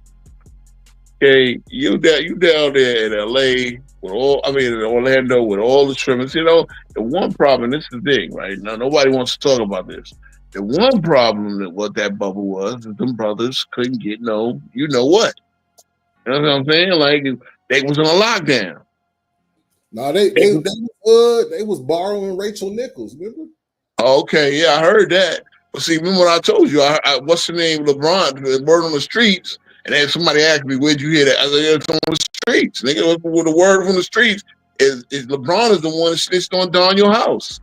Okay, you down there in LA in Orlando with all the trimmings. The one problem. This is the thing, right? Now nobody wants to talk about this. The one problem that what that bubble was is them brothers couldn't get no, you know what? You know what I'm saying? Like they was on a lockdown. No, they was borrowing Rachel Nichols, remember? Okay, yeah, I heard that. But see, remember what I told you? What's the name? LeBron, the word on the streets. And then somebody asked me, "Where'd you hear that?" I said, "It's on the streets." Nigga, with the word from the streets is LeBron is the one that snitched on Don your house.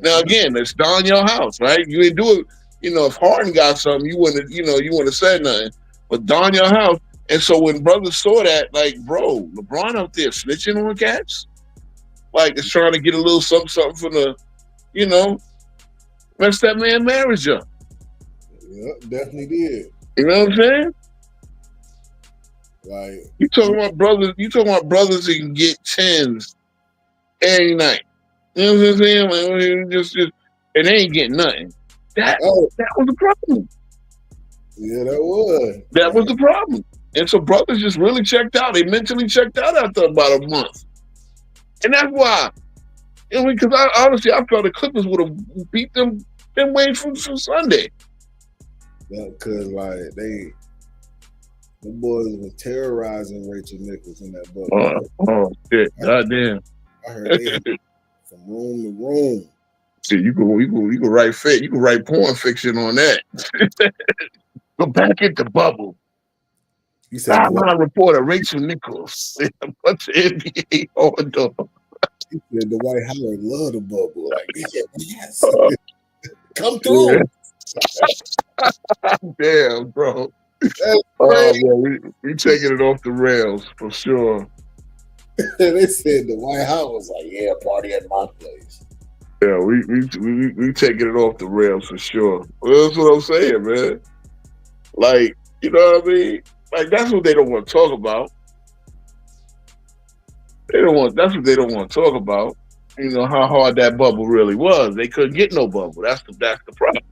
Now again, it's Don your house, right? You ain't do it. If Harden got something, you wouldn't have said nothing. But Don your house. And so when brothers saw that, like, bro, LeBron out there snitching on cats, like it's trying to get a little something from the, mess that man marriage up. Yeah, definitely did. You know what I'm saying? Like you talking about brothers that can get tens every night. You know what I'm saying? Like, just and they ain't getting nothing. That was the problem. Yeah, that was. That was the problem. And so brothers just really checked out. They mentally checked out after about a month. And that's why. Because honestly, I felt the Clippers would have beat them way from Sunday. Yeah, because like the boys were terrorizing Rachel Nichols in that book. Oh shit! Goddamn! I heard they had from room to room. See, you can write you can write porn fiction on that. Go back at the bubble. You said sideline reporter Rachel Nichols. A bunch of NBA on dog. He said Dwight Howard loved the bubble. Like, yes. Come through. Yeah. Damn, bro. Oh man, we taking it off the rails for sure. They said Dwight Howard was like, "Yeah, party at my place." Yeah, we taking it off the rails for sure. Well, that's what I'm saying, man. Like, you know what I mean? Like, that's what they don't want to talk about. That's what they don't want to talk about. You know how hard that bubble really was. They couldn't get no bubble. That's the problem.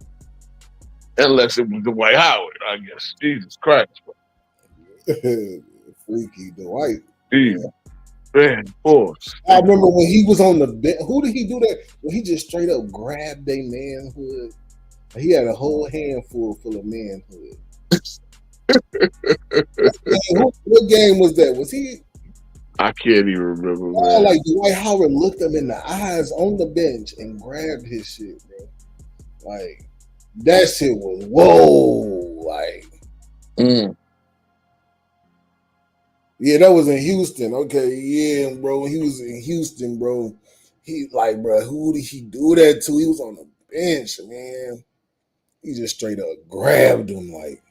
Unless it was Dwight Howard, I guess. Jesus Christ, freaky Dwight. Jesus. Man, of course. I remember when he was on the bench. Who did he do that? When he just straight up grabbed their manhood. He had a whole handful full of manhood. What game was that? Was he? I can't even remember. Man. Like Dwight Howard looked him in the eyes on the bench and grabbed his shit, bro. Like that shit was whoa. Like, yeah, that was in Houston. Okay, yeah, bro. He was in Houston, bro. He like, bro, who did he do that to? He was on the bench, man. He just straight up grabbed him, like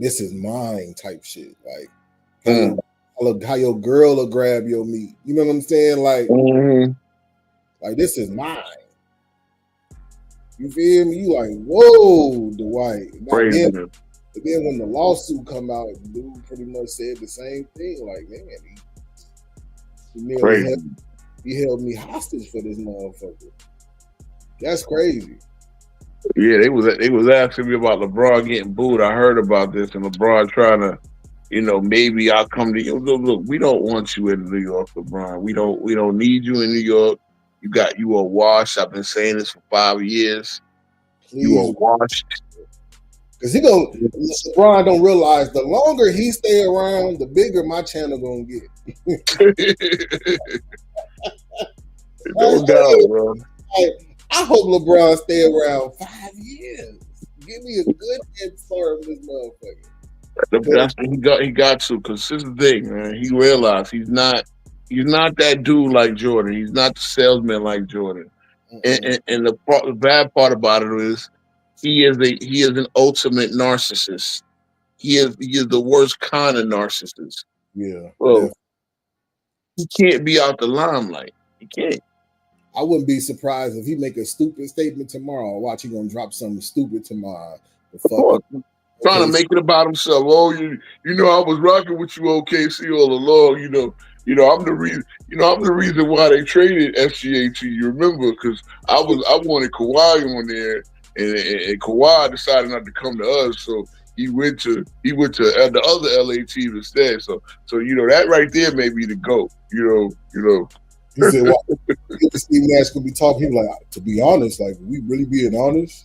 this is mine type shit. Like, how your girl will grab your meat. You know what I'm saying? Like, like this is mine. You feel me? You like, whoa, Dwight. And then when the lawsuit come out, the dude pretty much said the same thing. Like, man, he held me hostage for this motherfucker. That's crazy. Yeah, they was asking me about LeBron getting booed. I heard about this, and LeBron trying to, maybe I'll come to you. Look, we don't want you in New York, LeBron. We don't need you in New York. You are washed. I've been saying this for 5 years. Please. You are washed. Because LeBron don't realize the longer he stay around, the bigger my channel gonna get. No doubt, bro. I hope LeBron stay around 5 years. Give me a good head start with this motherfucker. That's what he got to, because this is the thing, man. He realized he's not that dude like Jordan. He's not the salesman like Jordan. And the bad part about it is he is an ultimate narcissist. He is the worst kind of narcissist. Yeah. Well, he can't be out the limelight. He can't. I wouldn't be surprised if he make a stupid statement tomorrow. Watch, he gonna drop something stupid tomorrow. Trying to make it about himself. Oh, I was rocking with you, OKC, all along. I'm the reason. I'm the reason why they traded SGA to you. Remember, because I wanted Kawhi on there, and Kawhi decided not to come to us, so he went to the other LA team instead. So that right there may be the GOAT. He said, "Well, Steve Nash could be talking." He was like, to be honest, like we really being honest,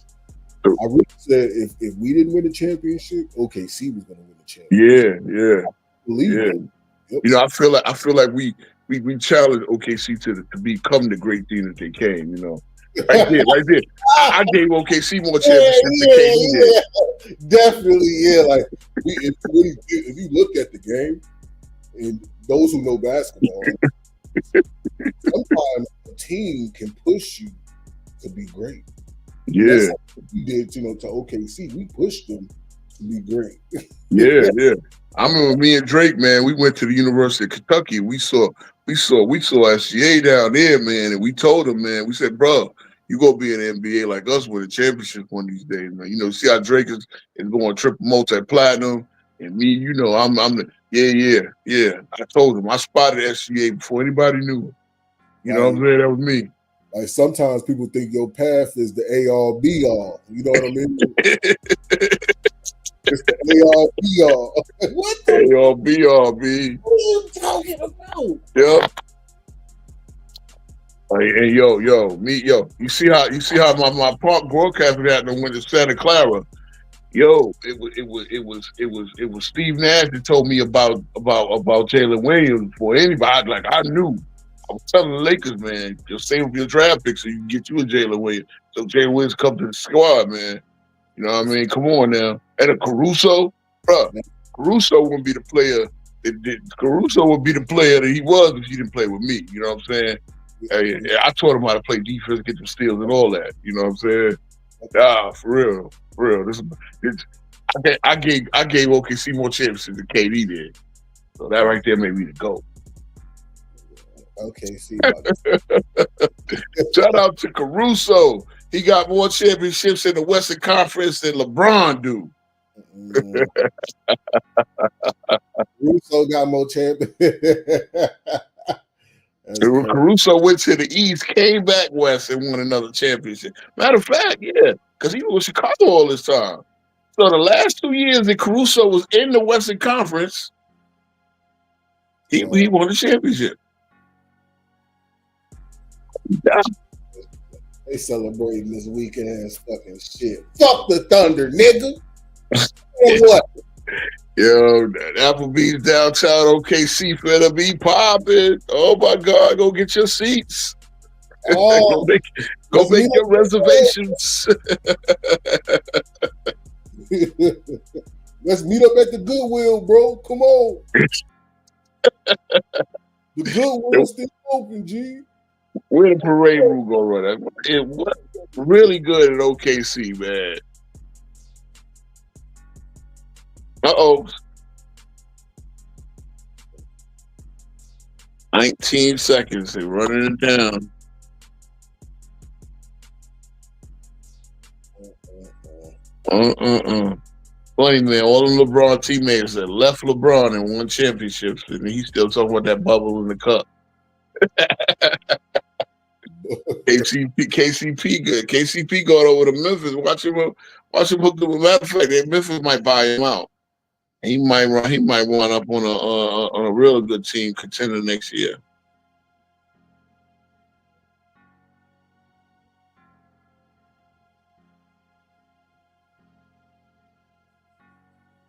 I really said if we didn't win the championship, OKC was going to win the championship. Yeah. Believe it. Yep. I feel like we challenged OKC to become the great team that they came. Right there, right there. I gave OKC more championships than KD did. Definitely, yeah. Like if you look at the game, and those who know basketball, sometimes a team can push you to be great. And that's Yeah, what we did, to OKC. We pushed them to be great. yeah. I remember me and Drake, man. We went to the University of Kentucky. We saw SGA down there, man, and we told him, man. We said, bro, you gonna be in the NBA like us with a championship one of these days, man. See how Drake is going triple multi-platinum, and me, I'm the yeah. I told him I spotted SGA before anybody knew him. You know what I'm saying? That was me. Like sometimes people think your path is the A all B all. You know what I mean? It's the A all B all. What the A all B all B? What are you talking about? Yep. Hey, yo, you see how my park broadcaster got them went to Santa Clara. Yo, it was Steve Nash that told me about Jalen Williams before anybody. Like I knew. I was telling the Lakers, man, just save up your draft picks so you can get you a Jalen Williams. So Jalen Williams come to the squad, man. You know what I mean? Come on now. And a Caruso, bro. Caruso wouldn't be the player. Caruso would be the player that he was if he didn't play with me. You know what I'm saying? Hey, I taught him how to play defense, get them steals and all that. You know what I'm saying? For real. I gave OKC more championships than KD did. So that right there made me the GOAT. Okay, see. Shout out to Caruso. He got more championships in the Western Conference than LeBron do. Caruso got more championships. Caruso went to the East, came back West, and won another championship. Matter of fact, yeah, because he was with Chicago all this time. So the last 2 years that Caruso was in the Western Conference, he won the championship. Yeah. They celebrating this weak ass fucking shit. Fuck the Thunder, nigga. What? Yo, Applebee's downtown OKC finna be popping. Oh my God, go get your seats. Oh, go make your reservations. Let's meet up at the Goodwill, bro. Come on. The Goodwill's still open, G. Where the parade route gonna run? It was really good at OKC, man. 19 seconds. They're running it down. Funny, man. All the LeBron teammates that left LeBron and won championships, and he's still talking about that bubble in the cup. KCP good. KCP going over to Memphis. Watch him hook up. Matter of fact, Memphis might buy him out. He might run up on a real good team contender next year.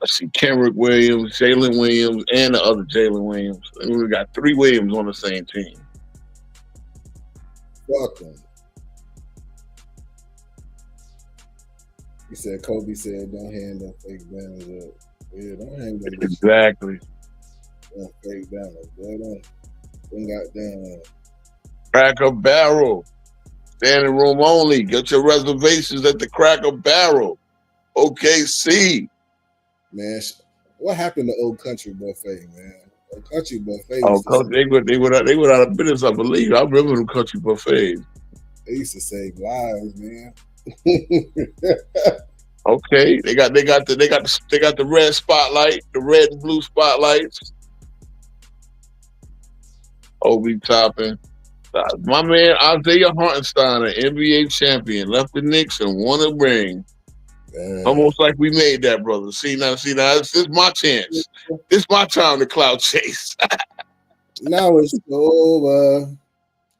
I see Kenrick Williams, Jalen Williams, and the other Jalen Williams. And we got 3 Williams on the same team. Fuck him. He said, Kobe said, don't hand them fake banners up. Yeah, don't hang them. Exactly. Don't fake banners. Don't goddamn. Cracker Barrel. Standing room only. Get your reservations at the Cracker Barrel. OKC. Man, what happened to Old Country Buffet, man? Old Country Buffet. They went out of business, I believe. I remember them Country Buffets. They used to save lives, man. Okay, they got the red spotlight, the red and blue spotlights. Obi Toppin. My man Isaiah Hartenstein, an NBA champion, left the Knicks and won a ring. Man. Almost like we made that, brother. See now, this is my chance. This is my time to cloud chase. Now it's over.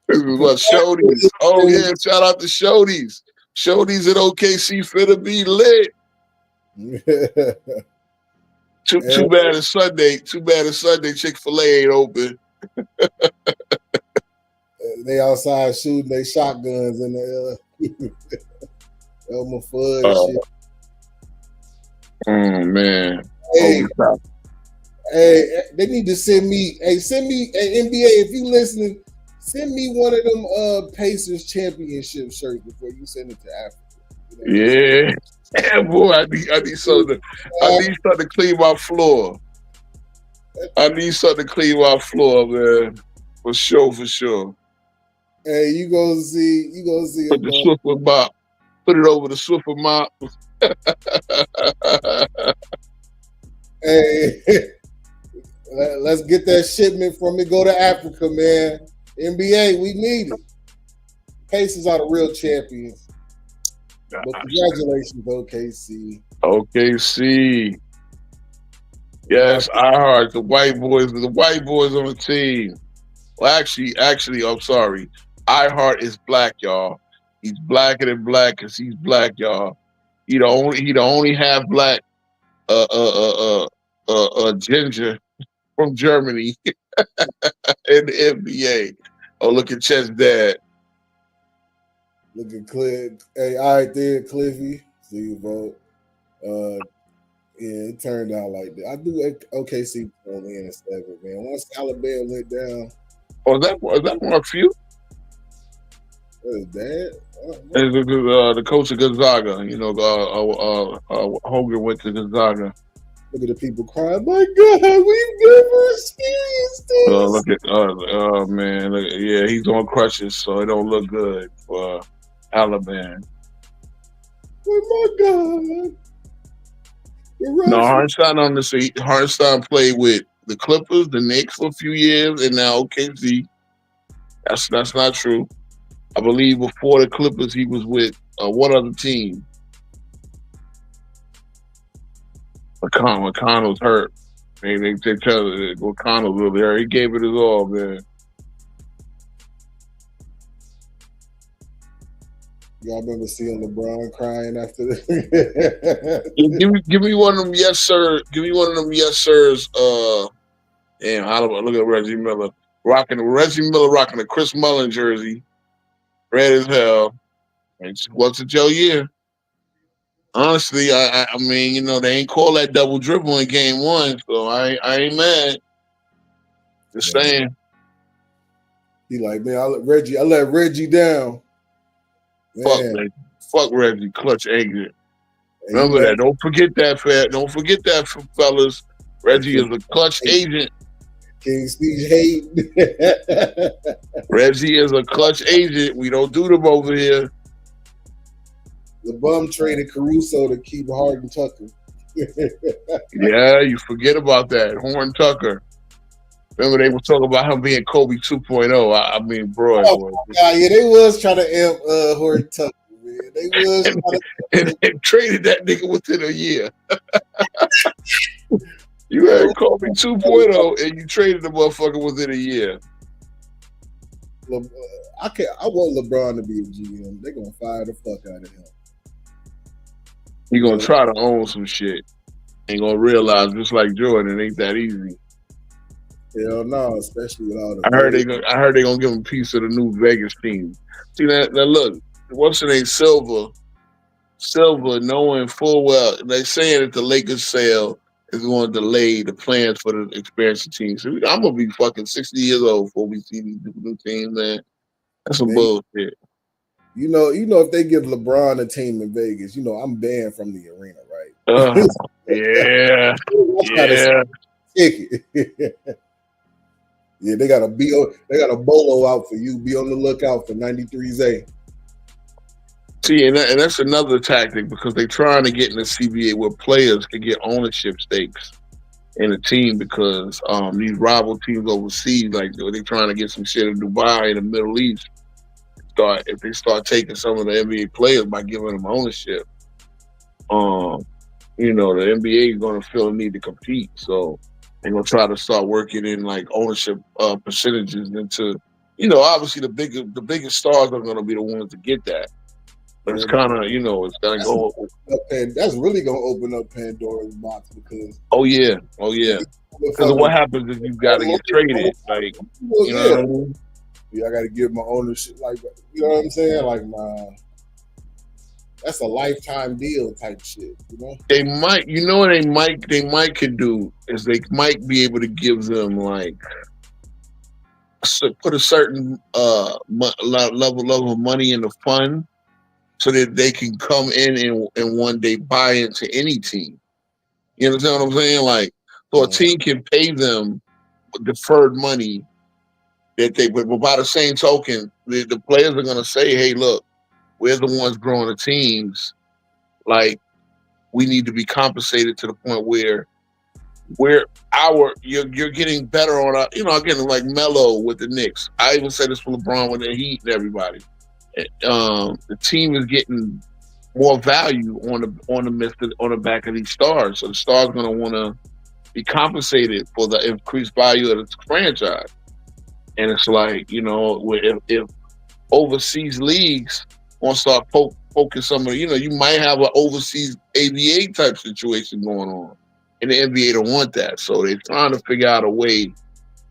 This is what Shodies. Oh yeah, shout out to Shodies. Shodies at OKC finna be lit. Too bad it's Sunday. Chick-fil-A ain't open. They outside shooting they shotguns in the Elmer Fudd Oh shit. man. Hey, hey, they need to send me. Hey, NBA if you listening. Send me one of them Pacers championship shirts before you send it to Africa. You know Yeah, boy, I need something. I need something to clean my floor. I need something to clean my floor, man. For sure. Hey, you gonna see Put the Swiffer mop. Put it over the Swiffer mop. Hey, let's get that shipment from me. Go to Africa, man. NBA, we need it. Pacers are the real champions. But congratulations, OKC. OKC. Yes, I heard the white boys on the team. Well, actually, I'm sorry. iHeart is black, y'all. He's blacker than black because he's black, y'all. He the only half black ginger from Germany in the NBA. Oh, look at Chet's dad. Look at Cliff. Hey, all right there, Cliffy. See you, bro. Yeah, it turned out like that. I do OKC only in a 7, man. Once Alabama went down. Oh, is that Mark Few? What is that? The coach of Gonzaga. You know, Hogan went to Gonzaga. Look at the people crying. My God, we've never experienced this. Look at man. Yeah, he's on crutches, so it don't look good for Alabama. Oh my God. No, Hartenstein played with the Clippers, the Knicks for a few years, and now OKC. That's not true. I believe before the Clippers, he was with one other team. McConnell's hurt. They tell McConnell's really hurt. He gave it his all, man. Y'all remember seeing LeBron crying after this? give me one of them, yes sir. Give me one of them, yes sirs. Damn, look at Reggie Miller rocking a Chris Mullin jersey, red as hell. What's a Joe year? Honestly, I mean, you know, they ain't call that double dribble in game 1, so I ain't mad. Just saying. He like, man, I let Reggie down. Man. Fuck Reggie, clutch agent. Remember that. Don't forget that, fellas. Reggie is a clutch agent. King Speech hate. Reggie is a clutch agent. We don't do them over here. The bum traded Caruso to keep Harden Tucker. Yeah, you forget about that. Horn Tucker. Remember they were talking about him being Kobe 2.0. I mean, bro. Yeah, they was trying to amp Horton Tucker, man. They was and they traded that nigga within a year. You had Kobe 2.0 and you traded the motherfucker within a year. I want LeBron to be a GM. They're gonna fire the fuck out of him. He gonna try to own some shit. Ain't gonna realize just like Jordan, it ain't that easy. Hell no, especially with all the. I heard they gonna give him a piece of the new Vegas team. See that? Now look, what's the name? Silver, knowing full well they saying that the Lakers sale is going to delay the plans for the expansion team. So I'm gonna be fucking 60 years old before we see these new teams, man. That's some bullshit. You know, if they give LeBron a team in Vegas, you know, I'm banned from the arena, right? Yeah. Yeah, they got a bolo out for you. Be on the lookout for 93Z. See, and that's another tactic because they're trying to get in the CBA where players can get ownership stakes in a team because these rival teams overseas, like they're trying to get some shit in Dubai in the Middle East. If they start taking some of the NBA players by giving them ownership, you know, the NBA is going to feel the need to compete. So they're going to try to start working in like ownership percentages into, you know, obviously the biggest stars are going to be the ones to get that. But it's kind of, you know, it's going to go. That's really going to open up Pandora's box because. Oh yeah. Because what happens if you got to get traded? Like, you know what I mean? Yeah, I got to give my ownership. Like, you know what I'm saying? Like, that's a lifetime deal type shit. You know? They might, you know what they might could do is they might be able to give them like put a certain level of money in the fund so that they can come in and one day buy into any team. You understand what I'm saying? Like, so a team can pay them deferred money that but by the same token, the players are going to say, hey, look, we're the ones growing the teams. Like, we need to be compensated to the point where you're getting better on our, again, like Melo with the Knicks. I even said this for LeBron with the Heat and everybody. The team is getting more value on the back of these stars. So the stars going to want to be compensated for the increased value of the franchise. And it's like, if overseas leagues want to start poking some of, you might have an overseas ABA type situation going on. And the NBA don't want that. So they're trying to figure out a way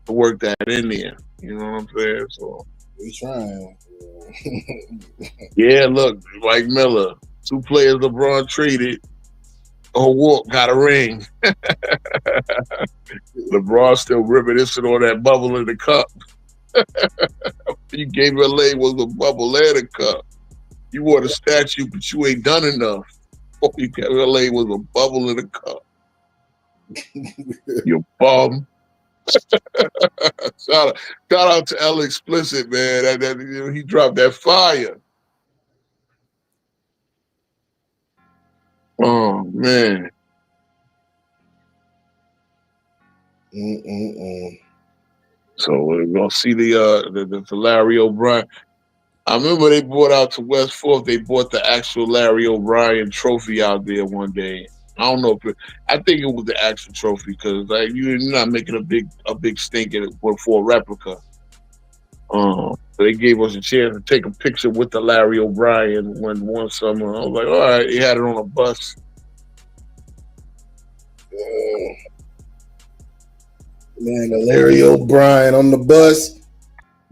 to work that in there. You know what I'm saying? So they trying. yeah, look, like Miller, 2 players LeBron traded. Walk got a ring. LeBron still reminiscing on that bubble in the cup. You gave LA was a bubble and a cup. You want a statue, but you ain't done enough. You gave LA was a bubble in a cup. You bum. shout out to L Explicit, man. He dropped that fire. Oh man. So we're gonna see the Larry O'Brien. I remember they brought out to West Fork. They brought the actual Larry O'Brien trophy out there one day. I don't know I think it was the actual trophy because you're not making a big stink in it for a replica. So they gave us a chance to take a picture with the Larry O'Brien one summer. I was like, all right, he had it on a bus. Man, the Larry O'Brien on the bus.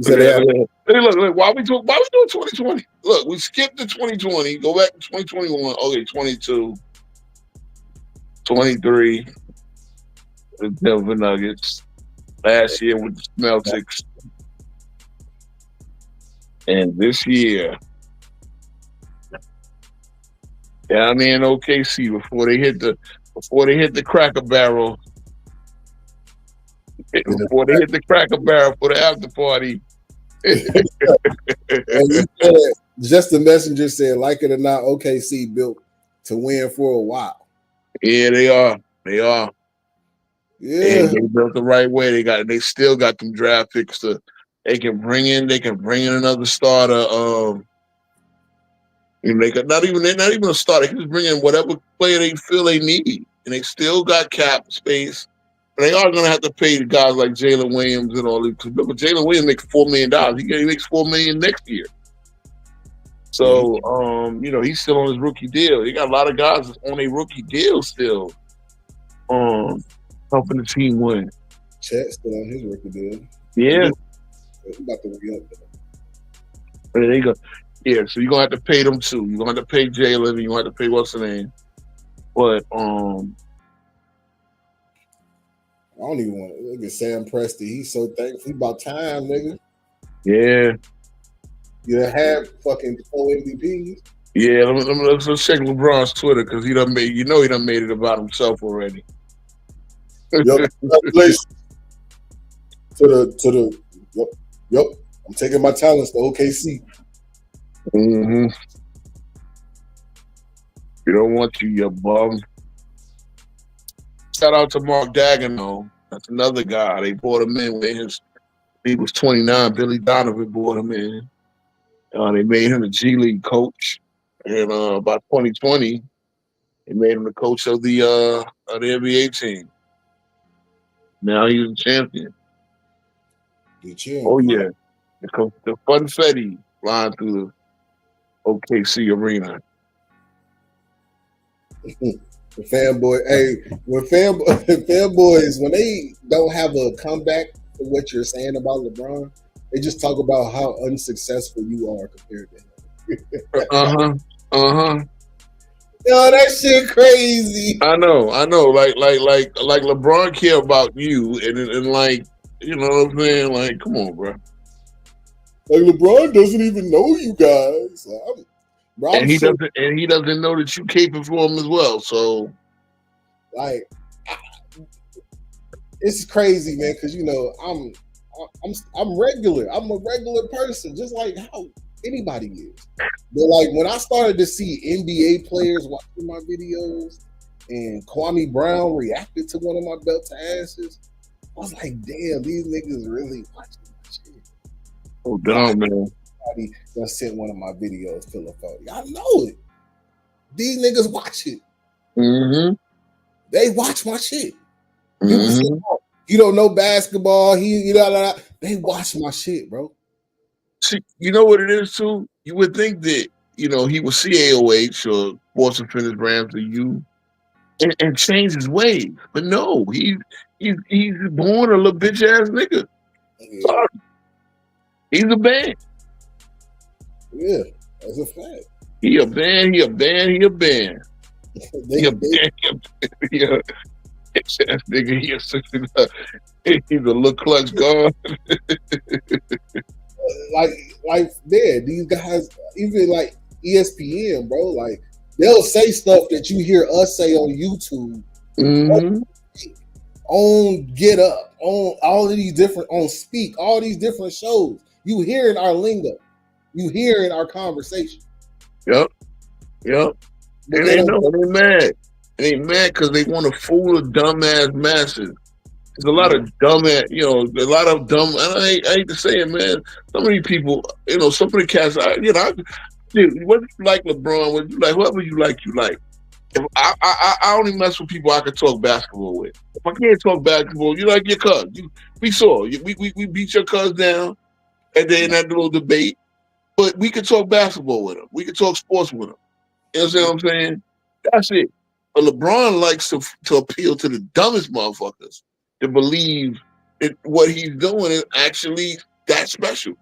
Hey, look, why we doing 2020? Look, we skipped the 2020, go back to 2021. Okay, 22, 23, the Denver Nuggets. Last year with the Celtics. And this year, down there in OKC before they hit the Cracker Barrel. Before they hit the Cracker Barrel for the after party. Just the messenger said, like it or not, OKC built to win for a while. Yeah, they are. Yeah, and they built the right way. They still got them draft picks they can bring in another starter. They could not even a starter. They can just bring in whatever player they feel they need, and they still got cap space. And they are going to have to pay the guys like Jalen Williams and all these. Remember, Jalen Williams makes $4 million. He makes $4 million next year. So, he's still on his rookie deal. He got a lot of guys on a rookie deal still, helping the team win. Chet's still on his rookie deal. Yeah. He's about to re-up though. There you go. Yeah, so you're going to have to pay them too. You're going to have to pay Jalen, and you're going to have to pay what's the name. But, I don't even want to look at Sam Presti. He's so thankful. He about time, nigga. Yeah. You done had fucking 4 MVPs. Yeah, let's check LeBron's Twitter because he done made it about himself already. Congratulations to the yep. I'm taking my talents to OKC. Mm-hmm. We don't want you bum. Shout out to Mark Daigneault. That's another guy. They brought him in when he was 29. Billy Donovan brought him in. They made him the G League coach. And by 2020, they made him the coach of the NBA team. Now he's a champion. Oh, yeah. The funfetti flying through the OKC arena. The fanboy, when fanboys, when they don't have a comeback for what you're saying about LeBron, They just talk about how unsuccessful you are compared to him. Uh-huh. Yo, that shit crazy. I know. Like LeBron care about you, and like, you know what I'm saying? Like, come on, bro. Like LeBron doesn't even know you guys. Bro, I'm And so he doesn't know that you caping for him as well. So like, it's crazy, man. Because I'm regular. I'm a regular person, just like how anybody is. But like when I started to see NBA players watching my videos, and Kwame Brown reacted to one of my belt asses, I was like, damn, these niggas really watching my shit. oh damn, man. Somebody gonna send one of my videos to the phone. I know it. These niggas watch it. Mm-hmm. They watch my shit. People say, Mm-hmm. oh, you don't know basketball. They watch my shit, bro. See, you know what it is too? You would think that, he was CAOH or Sports and Fitness Brands to you and change his ways. But no, he's born a little bitch ass nigga. Yeah, Sorry. He's a band. yeah, that's a fact. He a band, he a band, he a band. He a They band, he a bitch ass nigga. He's a little clutch guard. like man, these guys, even like ESPN, bro, like they'll say stuff that you hear us say on YouTube, Mm-hmm. on Get Up, on all of these different, on Speak, all these different shows. You hear in our lingo, you hear in our conversation, Yep. but And they they don't. know, and they mad. And they mad because they want to fool the dumbass masses. There's a lot of dumbass, a lot of dumb. And I hate to say it, man. Some of these people, some of the cats, dude, whether you like LeBron, whether you like whoever you like, you like. If I only mess with people I can talk basketball with. If I can't talk basketball, you like your cuz. We saw we beat your cuz down, and then that little debate. But we could talk basketball with him. We could talk sports with him. You know what I'm saying? That's it. But LeBron likes to appeal to the dumbest motherfuckers to believe that what he's doing is actually that special.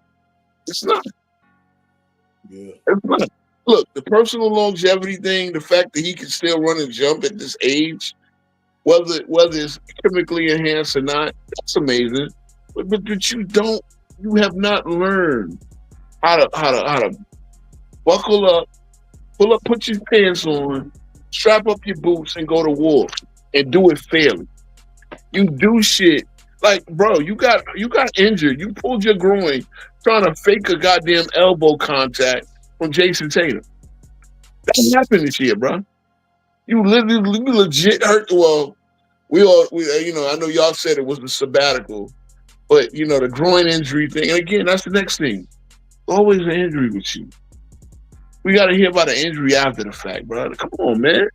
It's not. Yeah. It's not. Look, the personal longevity thing, the fact that he can still run and jump at this age, whether it's chemically enhanced or not, that's amazing. But you have not learned how to buckle up, put your pants on, strap up your boots, and go to war, and do it fairly. You do shit like, bro, you got injured. You pulled your groin trying to fake a goddamn elbow contact from Jason Tatum. That happened this year, bro. You legit hurt. Well, I know y'all said it was a sabbatical, but the groin injury thing. And again, that's the next thing. Always an injury with you. We got to hear about an injury after the fact, bro. Come on, man.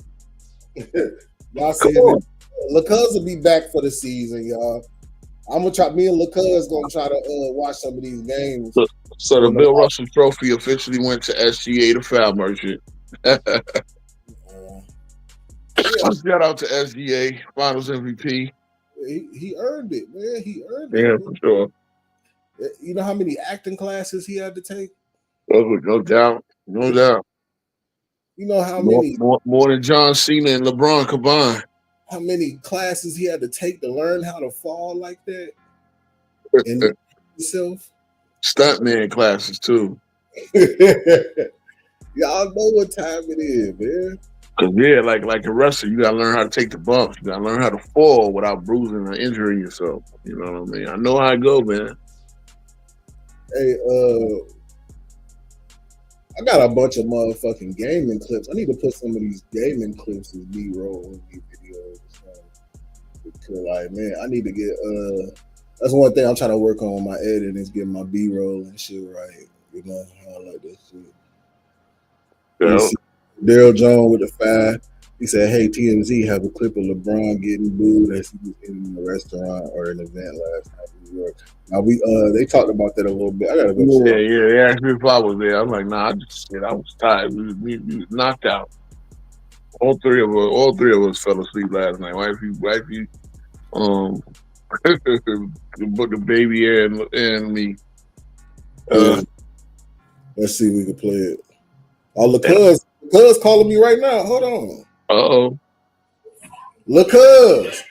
Y'all Come said on. LaCuz will be back for the season, y'all. I'm gonna try. Me and LaCuz gonna try to watch some of these games. So the Bill Russell Trophy officially went to SGA, the foul merchant. Shout out to SGA, Finals MVP. He earned it, man. He earned it. Yeah, Man. for sure. You know how many acting classes he had to take? No doubt. No doubt. You know how More than John Cena and LeBron combined. how many classes he had to take to learn how to fall like that and himself? Stuntman classes too. Y'all know what time it is, man. Cause yeah, like a wrestler, you gotta learn how to take the bumps. You gotta learn how to fall without bruising or injuring yourself. You know what I mean? I know how it go, man. Hey, I got a bunch of motherfucking gaming clips. I need to put some of these gaming clips as B-roll in these videos. Because, like, man, I need to get that's one thing I'm trying to work on my editing is getting my B-roll and shit right. You know, I like that shit. Yeah. Daryl Jones with the 5. He said, "Hey, TMZ have a clip of LeBron getting booed as he was in a restaurant or an event last night in New York." Now they talked about that a little bit. I gotta go. Yeah. They asked me if I was there. I'm like, nah, I was tired. We was knocked out. All three of us fell asleep last night. Wifey, the baby and me. Yeah. Let's see if we can play it. Oh, LaCuz calling me right now. Hold on. Oh. LaCuz.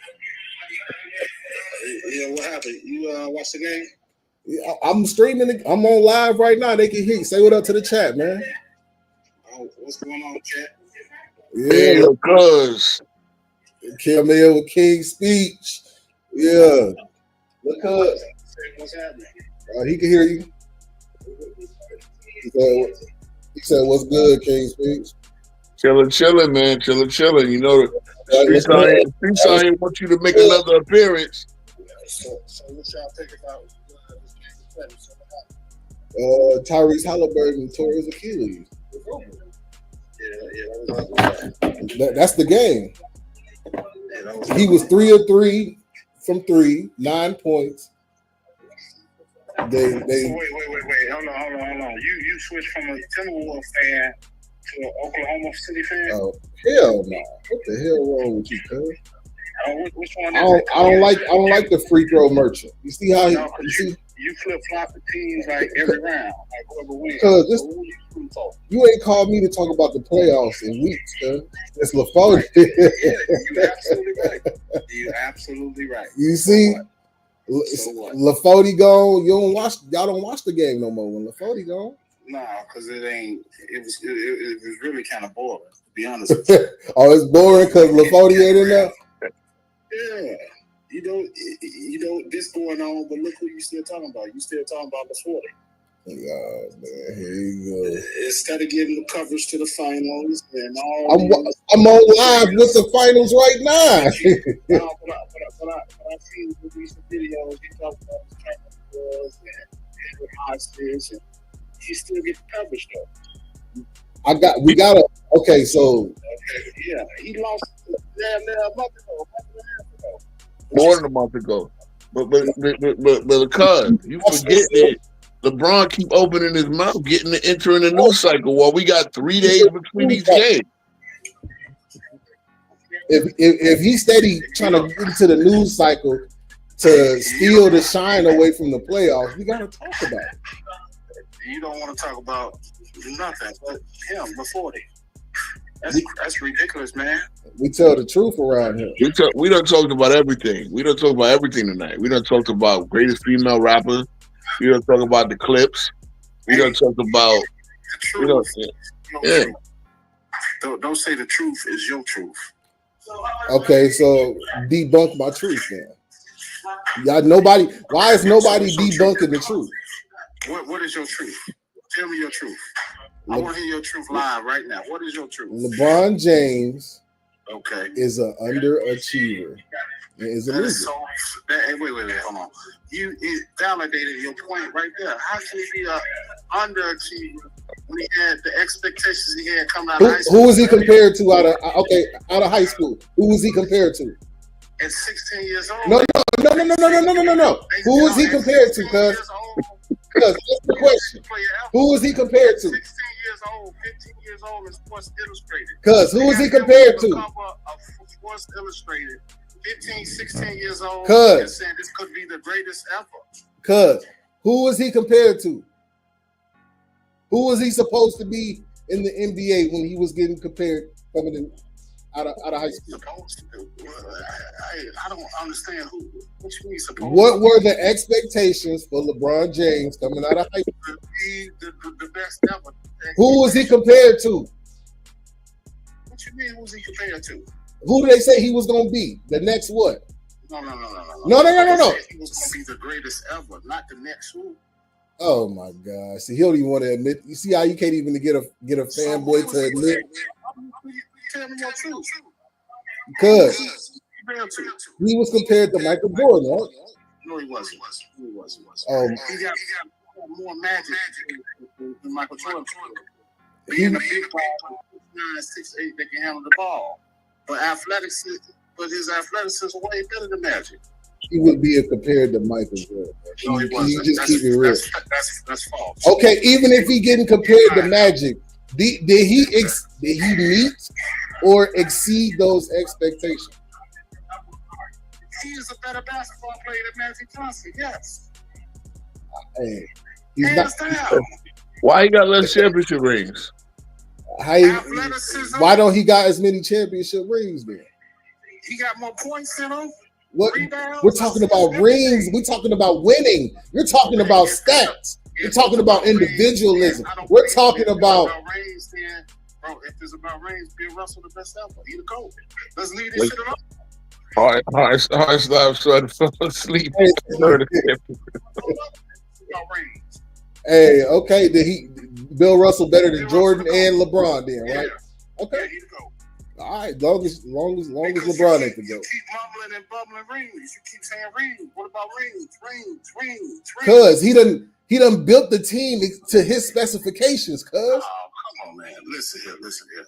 Yeah, what happened? You watch the game? Yeah, I'm streaming. I'm on live right now. They can hear you. Say what up to the chat, man. Oh, what's going on, chat? Yeah, LaCuz. Camille with King's speech. Yeah. LaCuz. What's happening? He can hear you. He said, "What's good, King's speech?" Chilling, man. Chilling. You know, the streets out here want you to make another appearance. So what y'all think about this game? Tyrese Haliburton tore his Achilles. That's the game. He was 3 of 3 from 3, 9 points. Wait. Hold on. You switched from a Timberwolves fan to an Oklahoma City fan? Oh, hell no. What the hell wrong with you, cuz? Which one? I don't like the free throw merchant. You see how you flip flop the teams like every round, like whoever wins. Cuz you ain't called me to talk about the playoffs in weeks, cuz. It's LaFoe. You're absolutely right. You see, LaFoe gone. Y'all don't watch the game no more when LaFoe gone. Nah, because it was really kind of boring, to be honest with you. Oh, it's boring because LaFoe ain't in there? Yeah. You know this going on, but look who you still talking about. You still talking about LaFoe. Oh, man, here you go. Instead of getting the coverage to the finals and all, I'm on live with the finals right now. but I seen the recent videos. You talk about the cameras and hostages, and he still get the coverage though. Okay, so yeah, he lost a month ago. More than a month ago. But because you forget that LeBron keep opening his mouth, entering the news cycle while we got 3 days between each game. If he steady trying to get into the news cycle to steal the shine away from the playoffs, we gotta talk about it. You don't want to talk about nothing but him before they. That's ridiculous, man. We tell the truth around here. We done talked about everything. We done talked about everything tonight. We done talked about greatest female rapper. We done talked about the clips. We done talked about the truth. Don't say the truth is your truth. Okay, so debunk my truth then. Why is nobody debunking the truth? What is your truth? Tell me your truth. I want to hear your truth live right now. What is your truth? LeBron James is an underachiever. Is a loser. Wait, hold on. You validated your point right there. How can he be an underachiever when he had the expectations he had coming out of high school? Who was he compared to out of high school? Who was he compared to? At 16 years old. No. Who was he compared to, cuz? That's the question. Who was he compared to? 16 years old, 15 years old in Sports Illustrated. Cuz, who was he compared to? Sports Illustrated, 15, 16 years old. Cuz, saying this could be the greatest ever. Cuz, who was he compared to? Who was he supposed to be in the NBA when he was getting compared coming in out of high school? I don't understand what you mean supposed. What were the expectations for LeBron James coming out of high school? The best ever. Who was he compared to? What you mean? Who was he compared to? Who did they say he was going to be? The next what? No. No. He was going to be the greatest ever, not the next who. Oh my God! See, he don't even want to admit. You see how you can't even get a fanboy to admit. Tell me your truth. Because he was compared to Michael Jordan, right? No, he wasn't. He got more magic than Michael Jordan. Being a big guy, 9'6", that can handle the ball, but his athleticism way better than Magic. He would be compared to Michael Jordan. No, he wasn't. You just keep it real. That's false. Okay, even if he getting compared to Magic, did he meet or exceed those expectations? He is a better basketball player than Magic Johnson. Yes. Hey, He's Hands not. down. Why he got less championship rings? Why don't he got as many championship rings then? He got more points than him. What? We're talking about rings. We're talking about winning. You're talking about stats. We're talking about individualism. We're talking about rings. Then, bro, if it's about rings, Bill Russell the best ever. He the GOAT. Let's leave this shit alone. Hard stop, son. Fell asleep. Hey, okay. Did Bill Russell better than Jordan and LeBron then, right? Okay. Yeah, he the GOAT. All right, long as LeBron ain't the GOAT. You keep mumbling and bubbling rings. You keep saying rings. What about rings? Cause he done built the team to his specifications. Cuz. Oh, come on, man. Listen here.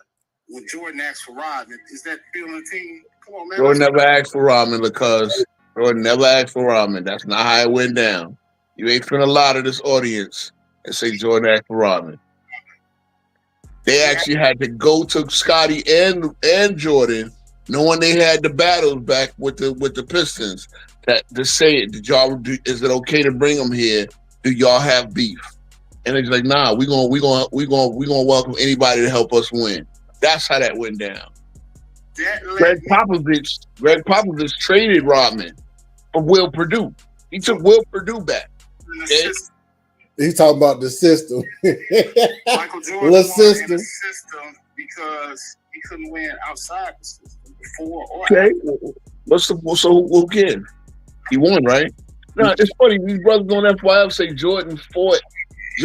When Jordan asked for Rodman, is that building a team? Come on, man. Jordan never asked for Rodman because Jordan never asked for Rodman. That's not how it went down. You ain't finna lie to this audience and say Jordan asked for Rodman. They actually had to go to Scottie and Jordan, knowing they had the battles back with the Pistons, to say it. Is it okay to bring them here? Do y'all have beef? And it's like, nah, we gonna welcome anybody to help us win. That's how that went down. Greg Popovich traded Rodman for Will Perdue. He took Will Perdue back. He's talking about the system. Michael Jordan the system. The system because he couldn't win outside the system before or okay. after. So who can? He won, right? No, it's funny. These brothers on FYF say Jordan fought. He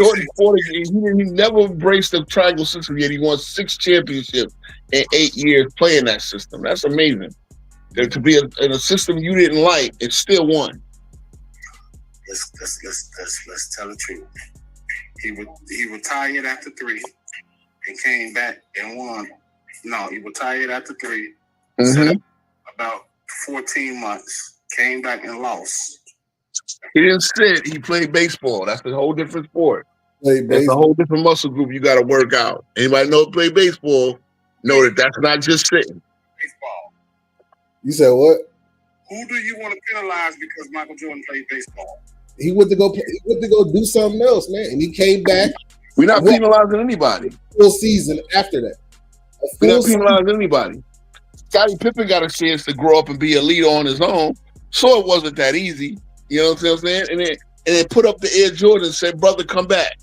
never embraced the triangle system yet. He won 6 championships in 8 years playing that system. That's amazing. To be in a system you didn't like, it still won. Let's tell the truth. He retired after 3 and came back and won. No, he retired after 3. Mm-hmm. About 14 months. Came back and lost. He didn't sit. He played baseball. That's a whole different sport. That's a whole different muscle group you got to work out. Anybody know play baseball? Know that's not just sitting. Baseball. You said what? Who do you want to penalize because Michael Jordan played baseball? He went to go do something else, man, and he came back. We're not penalizing anybody. Full season after that. We're not penalizing anybody. Scottie Pippen got a chance to grow up and be a leader on his own, so it wasn't that easy. You know what I'm saying? And then put up the Air Jordan and said, "Brother, come back."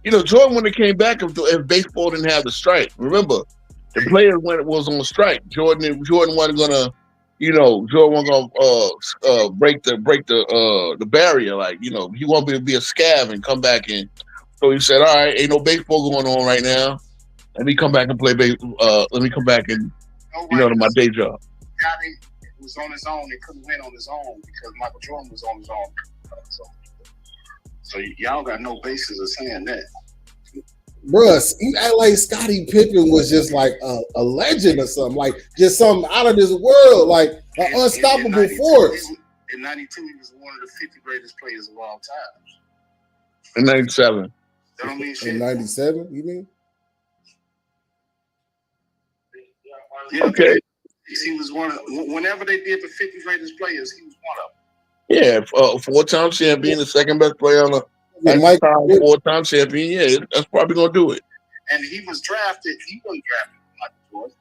You know, Jordan wouldn't have came back if baseball didn't have the strike. Remember, the players when it was on the strike. Jordan wasn't gonna, Jordan wasn't gonna break the barrier. Like, he wanted to be a scab and come back in. So he said, "All right, ain't no baseball going on right now. Let me come back and play baseball. Let me come back and to my day job." Scottie was on his own. He couldn't win on his own because Michael Jordan was on his own. So y'all got no basis of saying that. Bruh, you act like Scottie Pippen was just like a legend or something, like just something out of this world, like an unstoppable force. In 92, he was one of the 50 greatest players of all time. In 97. That don't mean shit. In 97, you mean? Yeah, okay. He was whenever they did the 50 greatest players, he was one of them. Yeah, 4-time champion, the second best player on the 4-time champion. Yeah, that's probably gonna do it. And he was drafted. He wasn't drafted with Michael Jordan.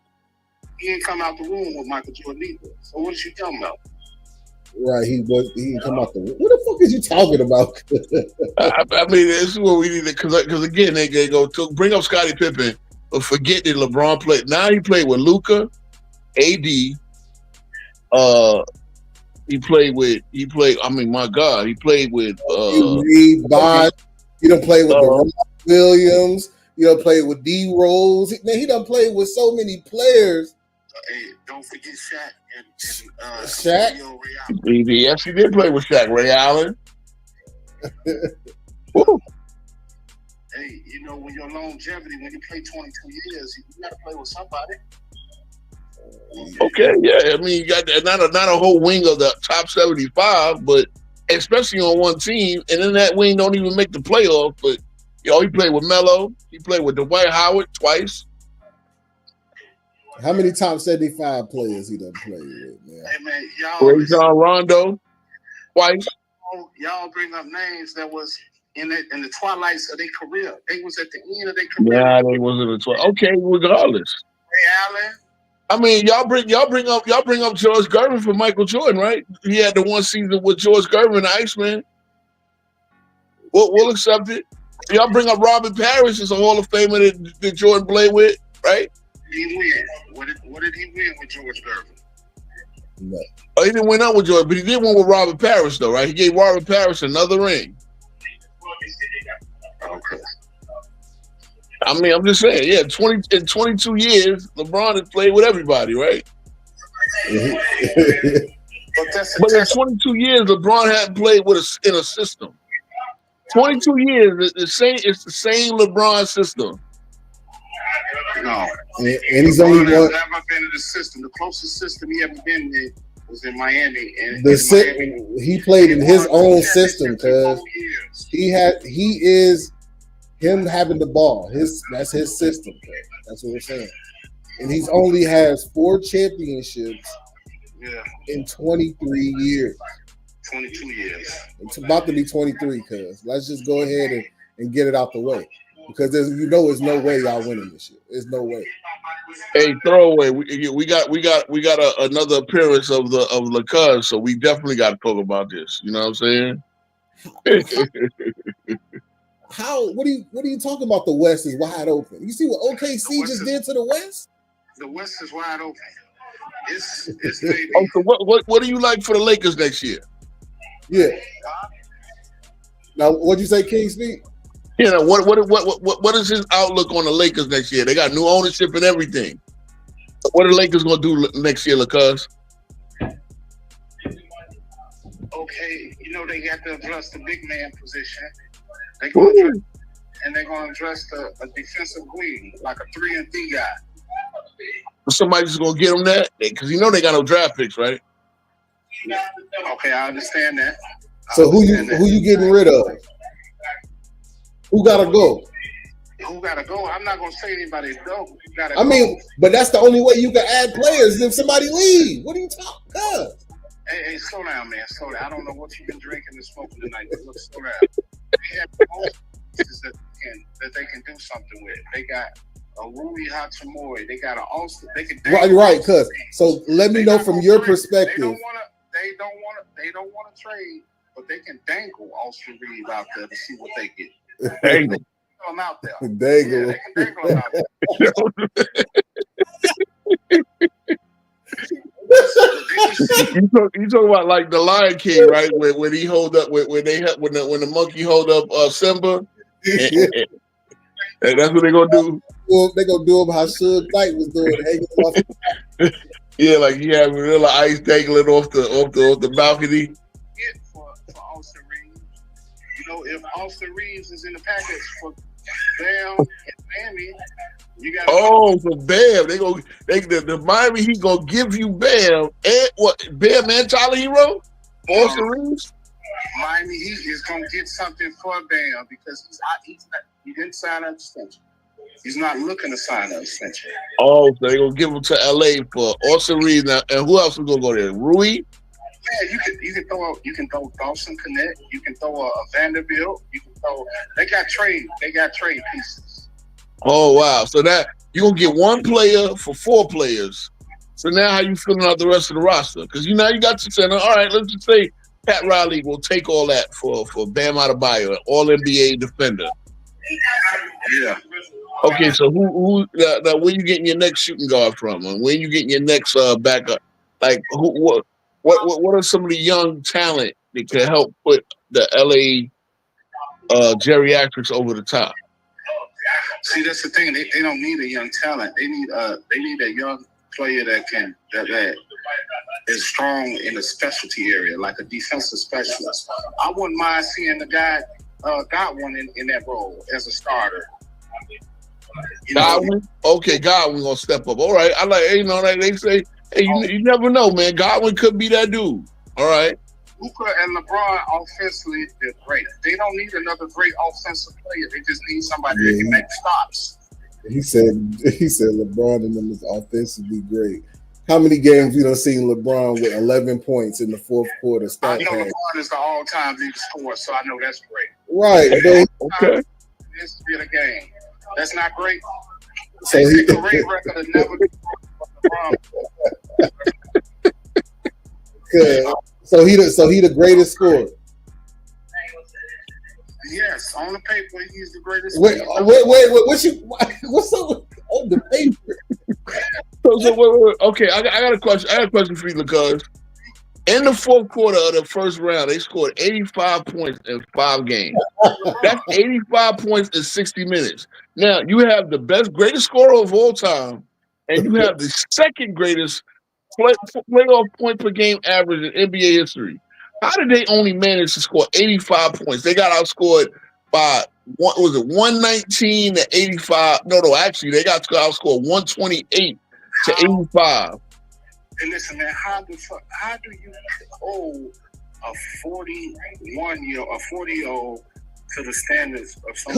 He didn't come out the womb with Michael Jordan either. So what is you talking about? Right, he didn't come out the womb. What the fuck is you talking about? I mean, this is what we need to, because again, they go to bring up Scottie Pippen, but forget that LeBron played. Now he played with Luka, AD. He played with. I mean, my God, he played with. He done played with the Williams. He done played with D Rose. Man, he done played with so many players. Hey, don't forget Shaq and Shaq. Yes, he did play with Shaq. Ray Allen. Hey, when your longevity, when you play 22 years, you got to play with somebody. Okay, yeah. I mean, you got not a whole wing of the top 75, but especially on one team, and then that wing don't even make the playoffs. But he played with Melo, he played with Dwight Howard twice. How many top 75 players he done played with, man? Hey man, y'all John Rondo twice. Y'all bring up names that was in the twilights of their career. They was at the end of their career. Yeah, they wasn't a 12. Okay, regardless. Ray Allen. I mean, y'all bring up George Gervin for Michael Jordan, right? He had the one season with George Gervin, the Iceman. We'll accept it. Y'all bring up Robert Parrish as a Hall of Famer that Jordan played with, right? He win. What did he win with George Gervin? No. Oh, he didn't win out with Jordan, but he did win with Robert Parrish, though, right? He gave Robert Parrish another ring. Okay. I mean, I'm just saying, yeah, in 22 years, LeBron has played with everybody, right? But in 22 years, LeBron hadn't played in a system. 22 years, it's the same LeBron system. No. And he's only never been in the system. The closest system he ever been in was in Miami. And he played in his own system because he is him having the ball. That's his system. That's what we're saying. And he's only has 4 championships in 23 years. 22 years. It's about to be 23, cuz. Let's just go ahead and get it out the way. Because there's no way y'all winning this shit. There's no way. Hey, throwaway. We got another appearance of the Cuz, so we definitely got to talk about this. You know what I'm saying? What are you talking about? The West is wide open. You see what OKC just did to the West? The West is wide open. It's oh, so what do you like for the Lakers next year? Yeah. Now, what'd you say, King Speak? You know, what is his outlook on the Lakers next year? They got new ownership and everything. What are the Lakers gonna do next year, Cuz? Okay, they got to address the big man position. They're gonna address a defensive wing, like a 3-and-D guy. Somebody's gonna get them that because they got no draft picks, right? Okay, I understand that. So who you getting rid of? Who gotta go? Who gotta go? I'm not gonna say anybody go. But that's the only way you can add players if somebody leave. What are you talking about? Hey, slow down, man. Slow down. I don't know what you've been drinking and smoking tonight, but look, slow down. They have pieces that they can do something with. They got a Rui Hachimura. They got an Austin. They can right, cuz. So let me know from your perspective. They don't want to trade, but they can dangle Austin Reeves out there to see what they get. Dangle. Them out there. Dangle. Yeah, they can dangle them out there. You talk about like the Lion King, right? When he hold up, when the monkey hold up Simba, and that's what they're gonna do. Well, they're gonna do him how Suge Knight was doing, hanging off. Yeah, like he had Vanilla Ice dangling off the balcony. For Austin Reeves, if Austin Reeves is in the package for Bam and Miami, you got. Oh, so Bam, the Miami Heat gonna give you Bam and what? Bam and Tyler Hero, Austin Reeves. Miami Heat is gonna get something for Bam because he didn't sign an extension. He's not looking to sign an extension. Oh, so they're gonna give him to LA for Austin Reeves now. And who else is gonna go there? Rui? Yeah, you can throw Dawson Connect, you can throw a Vanderbilt, they got trade pieces. Oh wow. So that you're gonna get one player for 4 players. So now how you filling out the rest of the roster? Because you got your center. All right, let's just say Pat Riley will take all that for Bam Adebayo, an all NBA defender. Yeah. Okay, so who where you getting your next shooting guard from, and where you getting your next backup? Like what are some of the young talent that can help put the LA geriatrics over the top? See, that's the thing. They don't need a young talent. They need a young player that is strong in a specialty area, like a defensive specialist. I wouldn't mind seeing the guy Godwin in that role as a starter. Godwin? Okay, Godwin gonna step up. All right. I like, like they say, hey, you never know, man. Godwin could be that dude. All right. Luka and LeBron offensively, they're great. They don't need another great offensive player. They just need somebody that can make stops. He said LeBron and them is offensively great. How many games we done seen LeBron with 11 points in the fourth quarter? I know LeBron is the all-time leading scorer, so I know that's great. Right. Okay. History of the game. That's not great. So he career record has never been good. So he the greatest scorer. Yes, on the paper he's the greatest. Wait. What's up on the paper? So wait. Okay, I got a question. I got a question for you, because in the fourth quarter of the first round, they scored 85 points in 5 games. That's 85 points in 60 minutes. Now, you have the greatest scorer of all time, and you have the second greatest playoff point per game average in NBA history. How did they only manage to score 85 points? They got outscored by 119 to 85? No, actually, they got outscored 128 to 85. And listen, man, how do you hold a 40-year-old to the standards of some?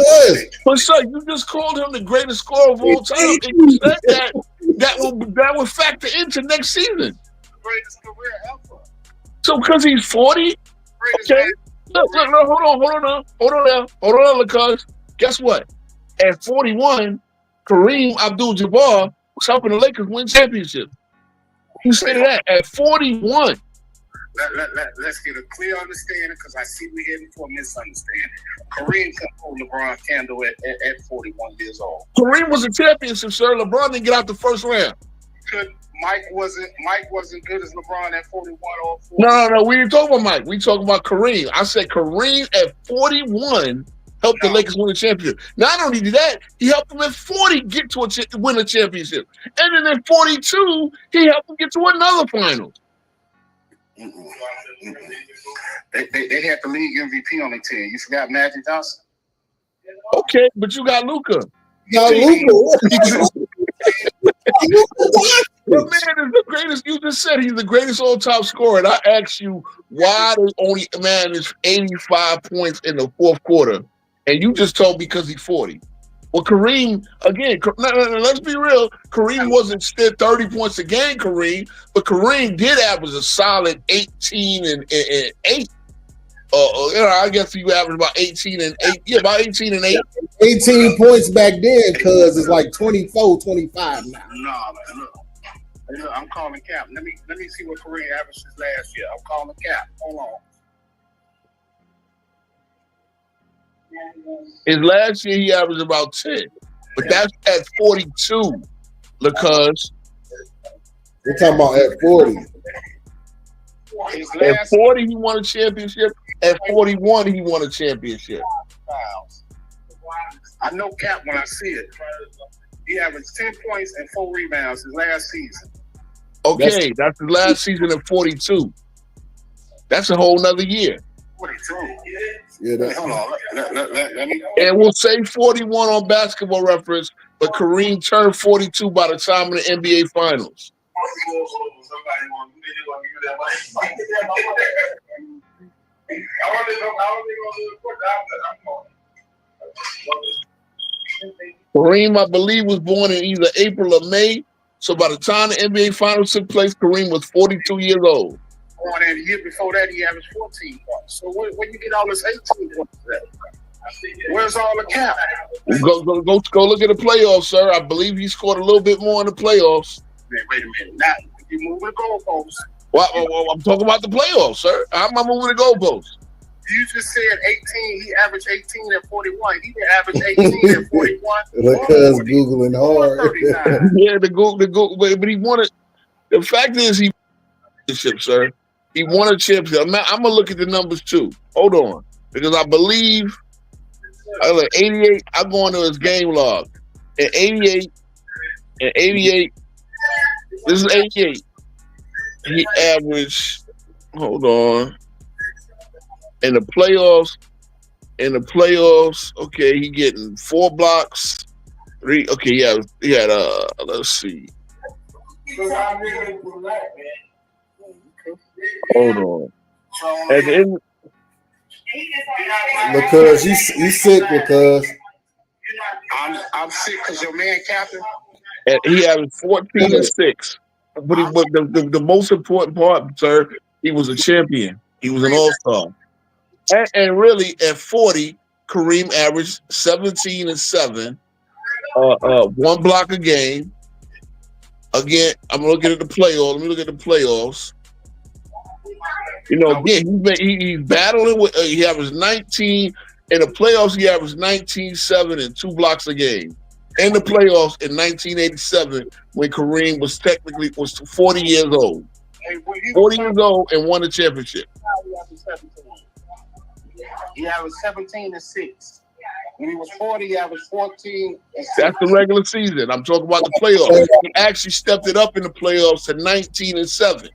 But sir, you just called him the greatest scorer of all time, and you said that will factor into next season. The greatest career ever. So because he's 40, okay. Look, hold on, because guess what? At 41, Kareem Abdul-Jabbar was helping the Lakers win championships. You say that at 41. Let's get a clear understanding, because I see we're heading for a misunderstanding. Kareem can hold LeBron candle at 41 years old. Kareem was a championship, sir. LeBron didn't get out the first round. Mike wasn't good as LeBron at 41 or 40. No. We didn't talk about Mike. We talking about Kareem. I said Kareem at 41 helped the Lakers win the championship. Not only did that, he helped them at 40 get to win a championship. And then at 42, he helped them get to another final. They had the league MVP on their team. You forgot Magic Johnson? Okay, but you got Luka. The man is the greatest. You just said he's the greatest all-time scorer. And I asked you why they only managed 85 points in the fourth quarter. And you just told me because he's 40. Well, Kareem, again, let's be real. Kareem wasn't still 30 points a game, but Kareem did average a solid 18 and 8. I guess you average about 18 and 8. Yeah, about 18 and 8. 18 points back then, because it's like 24, 25 now. No, look, I'm calling cap. Let me see what Kareem averaged last year. I'm calling cap. Hold on. His last year, he averaged about 10. But that's at 42, because we're talking about at 40. At 40, he won a championship. At 41, he won a championship. I know cap when I see it. He averaged 10 points and 4 rebounds his last season. Okay, that's his last season at 42. That's a whole nother year. 42. Yeah, hold on. Let me. And we'll say 41 on Basketball Reference, but Kareem turned 42 by the time of the NBA Finals. Kareem, I believe, was born in either April or May. So by the time the NBA Finals took place, Kareem was 42 years old. And the year before that, he averaged 14 points. So where you get all this 18 points at? Where's all the cap? Go look at the playoffs, sir. I believe he scored a little bit more in the playoffs. Man, wait a minute. Now, you're moving the goalposts. Well, I'm talking about the playoffs, sir. How am I moving the goalposts? You just said 18. He averaged 18 at 41. He didn't average 18 at 41. Because Googling hard. Yeah, the Google, but he won it. The fact is, he won a championship, sir. He won a championship. I'm gonna look at the numbers too. Hold on, because I believe 88. I'm going to his game log. At 88. This is 88. He averaged. Hold on. In the playoffs, okay, he getting 4 blocks. 3. Okay, he had let's see. Hold on. At the end, because you sick, because I'm sick because your man captain. And he averaged 14 and 6. But the most important part, sir, he was a champion. He was an all-star. And really, at 40, Kareem averaged 17 and 7, 1 block a game. Again, I'm looking at the playoffs. Let me look at the playoffs. Again, he's battling with. He averaged 19 in the playoffs. He averaged 19, 7, and 2 blocks a game. In the playoffs in 1987, when Kareem was 40 years old. 40 years old and won the championship. He averaged 17 and 6. When he was 40, he averaged 14 and 6. That's the regular season. I'm talking about the playoffs. He actually stepped it up in the playoffs to 19 and 7.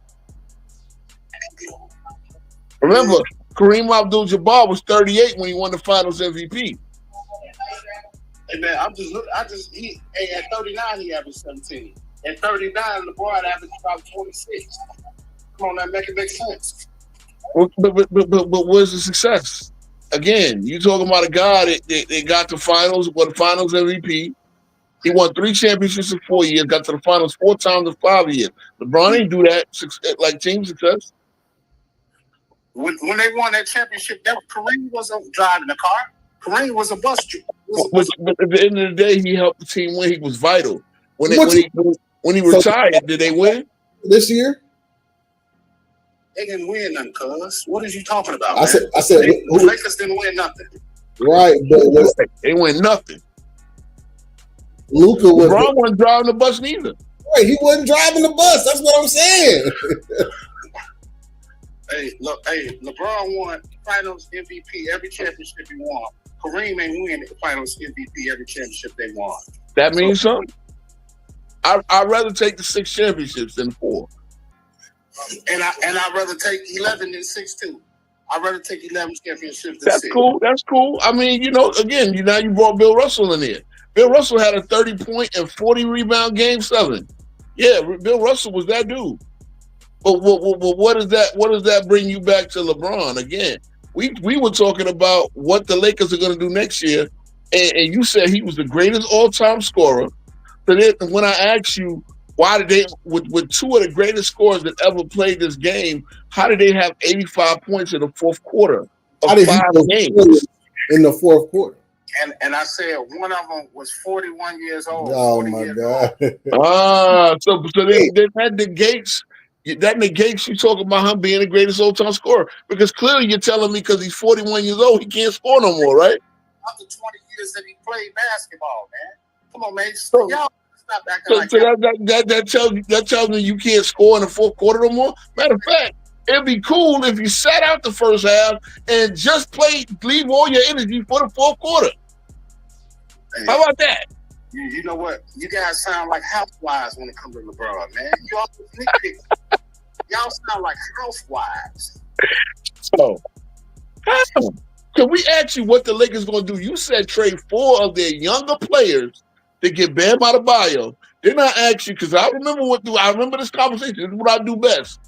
Remember, Kareem Abdul-Jabbar was 38 when he won the Finals MVP. Hey man, at 39 he averaged 17. At 39, LeBron averaged about 26. Come on, that makes sense. But where's the success? Again, you talking about a guy that got to finals, won Finals MVP. He won 3 championships in 4 years, got to the finals 4 times in 5 years. LeBron didn't do that like team success. When they won that championship, Kareem wasn't driving the car. Kareem was a bus driver. But at the end of the day, he helped the team win. He was vital. When he retired, did they win this year? They didn't win nothing, cuz. What are you talking about? I said the Lakers didn't win nothing. Right, but they win nothing. Luka LeBron wasn't driving the bus neither. Right, he wasn't driving the bus. That's what I'm saying. LeBron won Finals MVP every championship he won. Kareem ain't win the Finals MVP every championship they won. That means something. I'd rather take the 6 championships than 4. And I'd rather take 11 than 6 too. I'd rather take 11 championships than 6. That's cool. That's cool. I mean, again, now you brought Bill Russell in here. Bill Russell had a 30-point and 40-rebound game 7. Yeah, Bill Russell was that dude. But what does that bring you back to LeBron again? We were talking about what the Lakers are going to do next year, and you said he was the greatest all-time scorer. So then when I asked you why did they, with 2 of the greatest scorers that ever played this game, how did they have 85 points in the fourth quarter of 5 games? In the fourth quarter. And I said one of them was 41 years old. Oh my God! So that negates you talking about him being the greatest all-time scorer, because clearly you're telling me because he's 41 years old he can't score no more, right? After 20 years that he played basketball, man. Come on, man. Y'all stop acting like that. That tells me you can't score in the fourth quarter no more. Matter of fact, it'd be cool if you sat out the first half and just leave all your energy for the fourth quarter. Hey, how about that? You know what? You guys sound like housewives when it comes to LeBron, man. You all nitpick. Y'all sound like housewives. So, can we ask you what the Lakers going to do? You said trade 4 of their younger players to get Bam Adebayo. Then I asked you, because I remember this conversation. This is what I do best.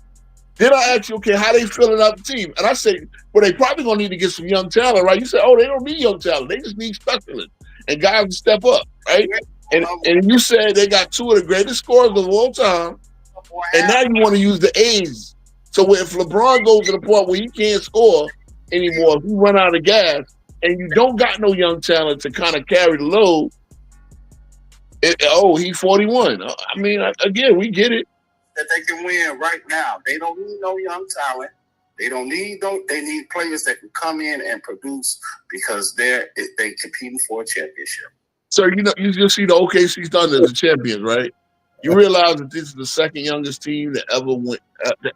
Then I asked you, okay, how they filling out the team? And I said, well, they probably going to need to get some young talent, right? You said, oh, they don't need young talent. They just need specialists and guys to step up, right? And you said they got 2 of the greatest scorers of all time, and now you want to use the age. So if LeBron goes to the point where he can't score anymore, if he run out of gas, and you don't got no young talent to kind of carry the load, he's 41. I mean, again, we get it. That they can win right now. They don't need no young talent. They need players that can come in and produce, because they competing for a championship. So you just see the OKC Thunder as the champions, right? You realize that this is the second youngest team that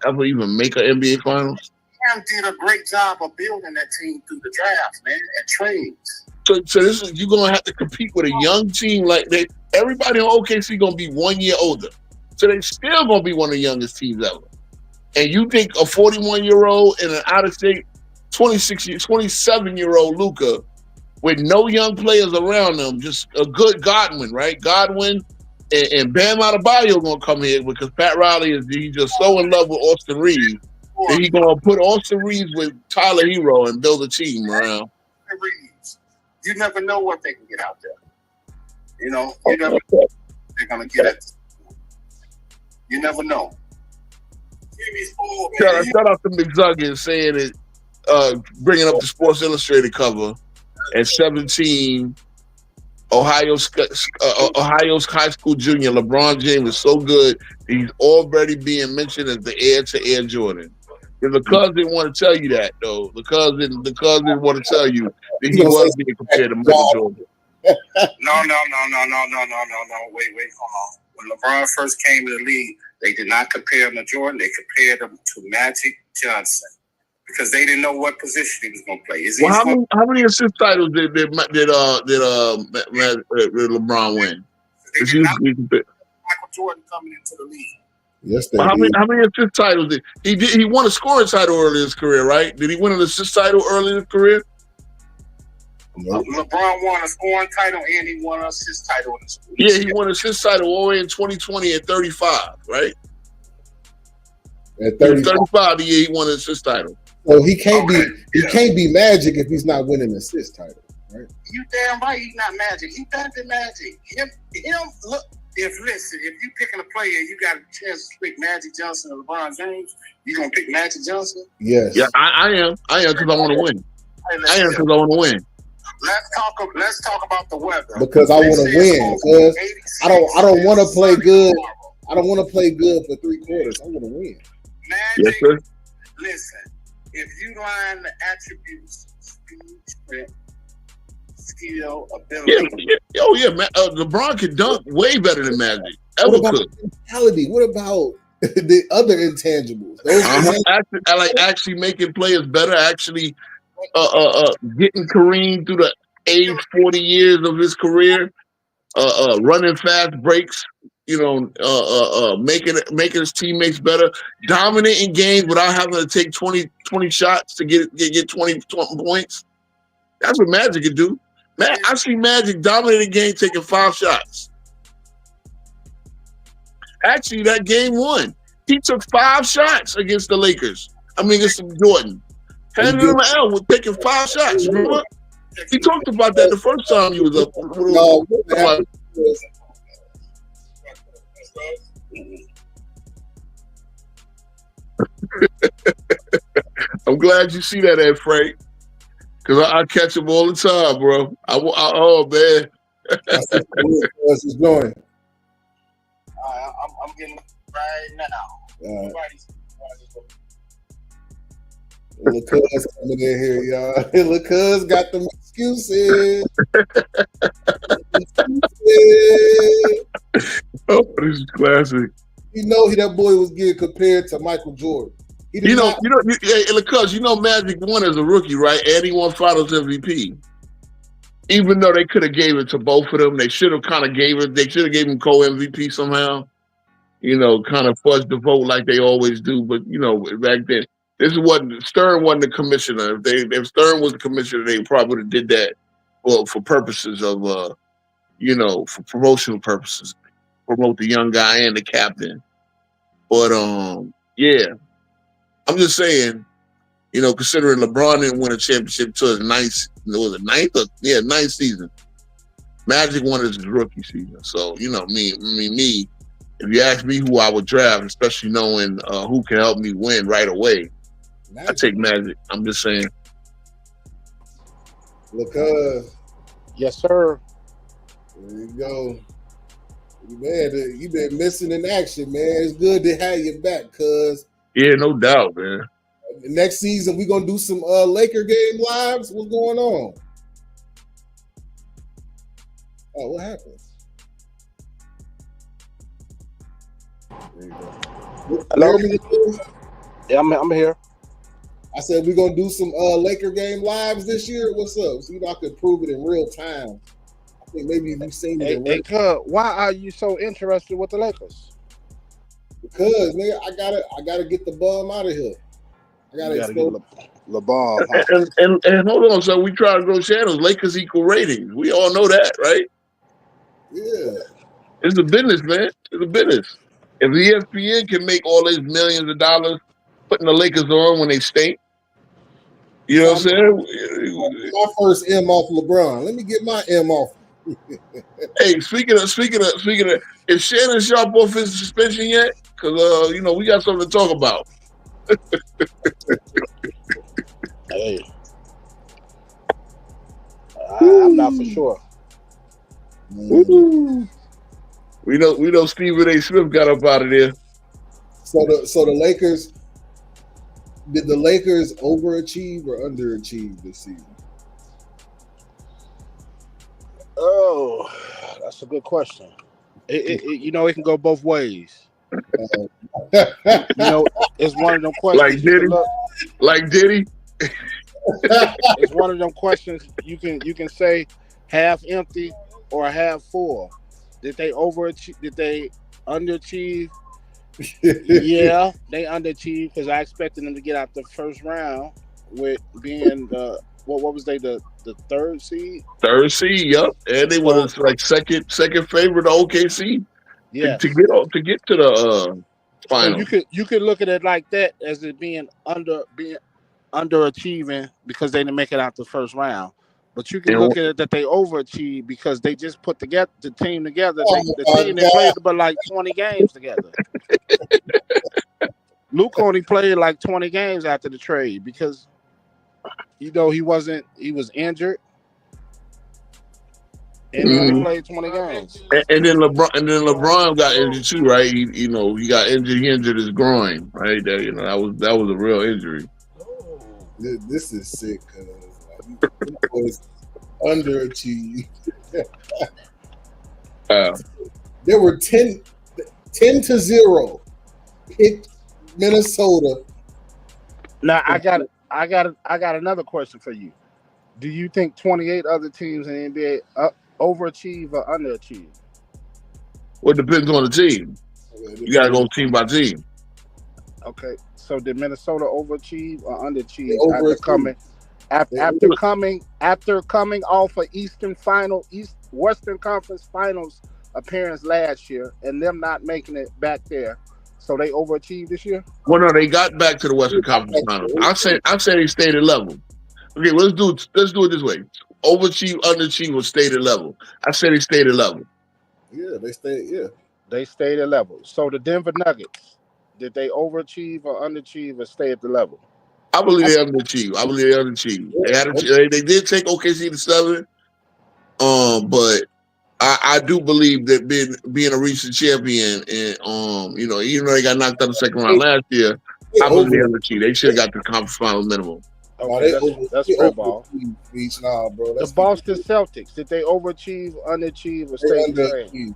ever even make an NBA Finals. Cam did a great job of building that team through the draft, man, and trades. So you're gonna have to compete with a young team like that. Everybody on OKC gonna be 1 year older, so they still gonna be one of the youngest teams ever. And you think a 41-year-old and an out-of-state 27-year-old Luka with no young players around them, just a good Godwin, right? Godwin and Bam Adebayo gonna come here because Pat Riley he's just so in love with Austin Reeves that he's gonna put Austin Reeves with Tyler Hero and build a team around. You never know what they can get out there. You know, you never know what they're gonna get at. You never know. Shout out to McZuggins saying it, bringing up the Sports Illustrated cover. and 17, Ohio's high school junior LeBron James is so good he's already being mentioned as the heir to Air Jordan. If the cuz didn't want to tell you that though, the cuz didn't want to tell you that he was being compared to Michael Jordan. No. Wait, hold on. When LeBron first came to the league, they did not compare him to Jordan. They compared him to Magic Johnson because they didn't know what position he was going to play. Well, how many assist titles did LeBron win? Michael Jordan coming into the league. Yes, how many assist titles did he? He won a scoring title early in his career, right? Did he win an assist title early in his career? Nope. LeBron won a scoring title and he won an assist title in his career. Yeah, he won an assist title all the way in 2020 at 35, right? At 35, the year he won an assist title. So he can't be Magic if he's not winning an assist title, right? You damn right he's not Magic. He better than Magic. Look. If you picking a player, you got a chance to pick Magic Johnson or LeBron James. You gonna pick Magic Johnson? Yes. Yeah, I am because I want to win. I am because I want to win. Let's talk about the weather. Because I want to win. Because I don't want to play good. I don't want to play good for 3 quarters. I want to win. Magic. Yes, sir. Listen, if you line the attributes, speed, strength, skill, ability. LeBron can dunk way better than Magic. What about mentality? What about the other intangibles? I like actually making players better. Actually, getting Kareem through the age 40 years of his career, running fast breaks. Making his teammates better, dominating games without having to take 20 shots to get 20 points. That's what Magic can do. I see Magic dominating a game taking 5 shots. Actually, that game 1, he took 5 shots against the Lakers. Against Jordan. Handed him an L with taking 5 shots. Remember? He talked about that the first time he was up. I'm glad you see that, Ed Frank. Because I catch him all the time, bro. Oh, man. What's he doing? I'm getting right now. Look, cuz coming in here, y'all. Look, cuz got them excuses. Oh, this is classic. You know that boy was getting compared to Michael Jordan. Magic won as a rookie, right? And he won Finals MVP. Even though they could have gave it to both of them, they should have kind of gave it. They should have gave him co-MVP somehow. Kind of fudged the vote like they always do. But back then, Stern wasn't the commissioner. If Stern was the commissioner, they probably would have did that for purposes of for promotional purposes, promote the young guy and the captain. But yeah. I'm just saying, considering LeBron didn't win a championship until his ninth season. Magic won his rookie season. So, me, if you ask me who I would draft, especially knowing who can help me win right away, I take Magic. I'm just saying. Look, yes, sir. There you go. Man, you've been missing in action, man. It's good to have you back, cuz. Yeah, no doubt, man. Next season, we're going to do some Laker game lives. What's going on? Oh, what happened? There you go. Hello? Yeah, I'm here. I said we're going to do some Laker game lives this year. What's up? So I could prove it in real time. I think maybe you've seen it in real time. Why are you so interested with the Lakers? Because nigga, I gotta get the bum out of here. I gotta expose LeBron. And hold on, so we try to grow channels. Lakers equal ratings. We all know that, right? Yeah. It's a business, man. It's a business. If ESPN can make all these millions of dollars putting the Lakers on when they stink, you know what I'm saying? My first M off LeBron. Let me get my M off. Hey, speaking of, is Shannon Sharp off his suspension yet? Because we got something to talk about. Hey, I'm not for sure. Woo. We know Stephen A. Smith got up out of there. So the Lakers, did the Lakers overachieve or underachieve this season? Oh, that's a good question. It can go both ways. It's one of them questions. Like Diddy. It's one of them questions you can say half empty or half full. Did they overachieve? Did they underachieve? Yeah, they underachieved because I expected them to get out the first round with being what was they the third seed? Third seed, yep, and they was like second favorite to OKC. Yeah, to get to the final. So you could look at it like that as it being underachieving because they didn't make it out the first round. But you can look at it that they overachieved because they just put the team together. The team they played but like 20 games together. Luke only played like 20 games after the trade because he was injured. And he only played 20 games. And then LeBron got injured too, right? He got injured. He injured his groin, right? That was a real injury. This is sick because was underachieved. There were 10-0 hit Minnesota. Now I got another question for you. Do you think 28 other teams in the NBA overachieve or underachieve? Well, it depends on the team. You gotta go team by team. Okay, so did Minnesota overachieve or underachieve after coming off of Western Conference Finals appearance last year and them not making it back there? So they overachieved this year? Well, no, they got back to the Western Conference Finals. I say they stayed at level. Okay, let's do it this way. Overachieve, underachieve, or stayed at level. I say they stayed at level. Yeah, they stayed. Yeah, they stayed at level. So the Denver Nuggets, did they overachieve or underachieve or stay at the level? I believe they underachieved. They did take OKC to 7. But I do believe that being a recent champion and even though they got knocked out the second round last year, I believe they underachieved. They should have got the conference final minimum. Okay, that's fair ball. The Boston Celtics, did they overachieve, underachieve, or stay underachieved?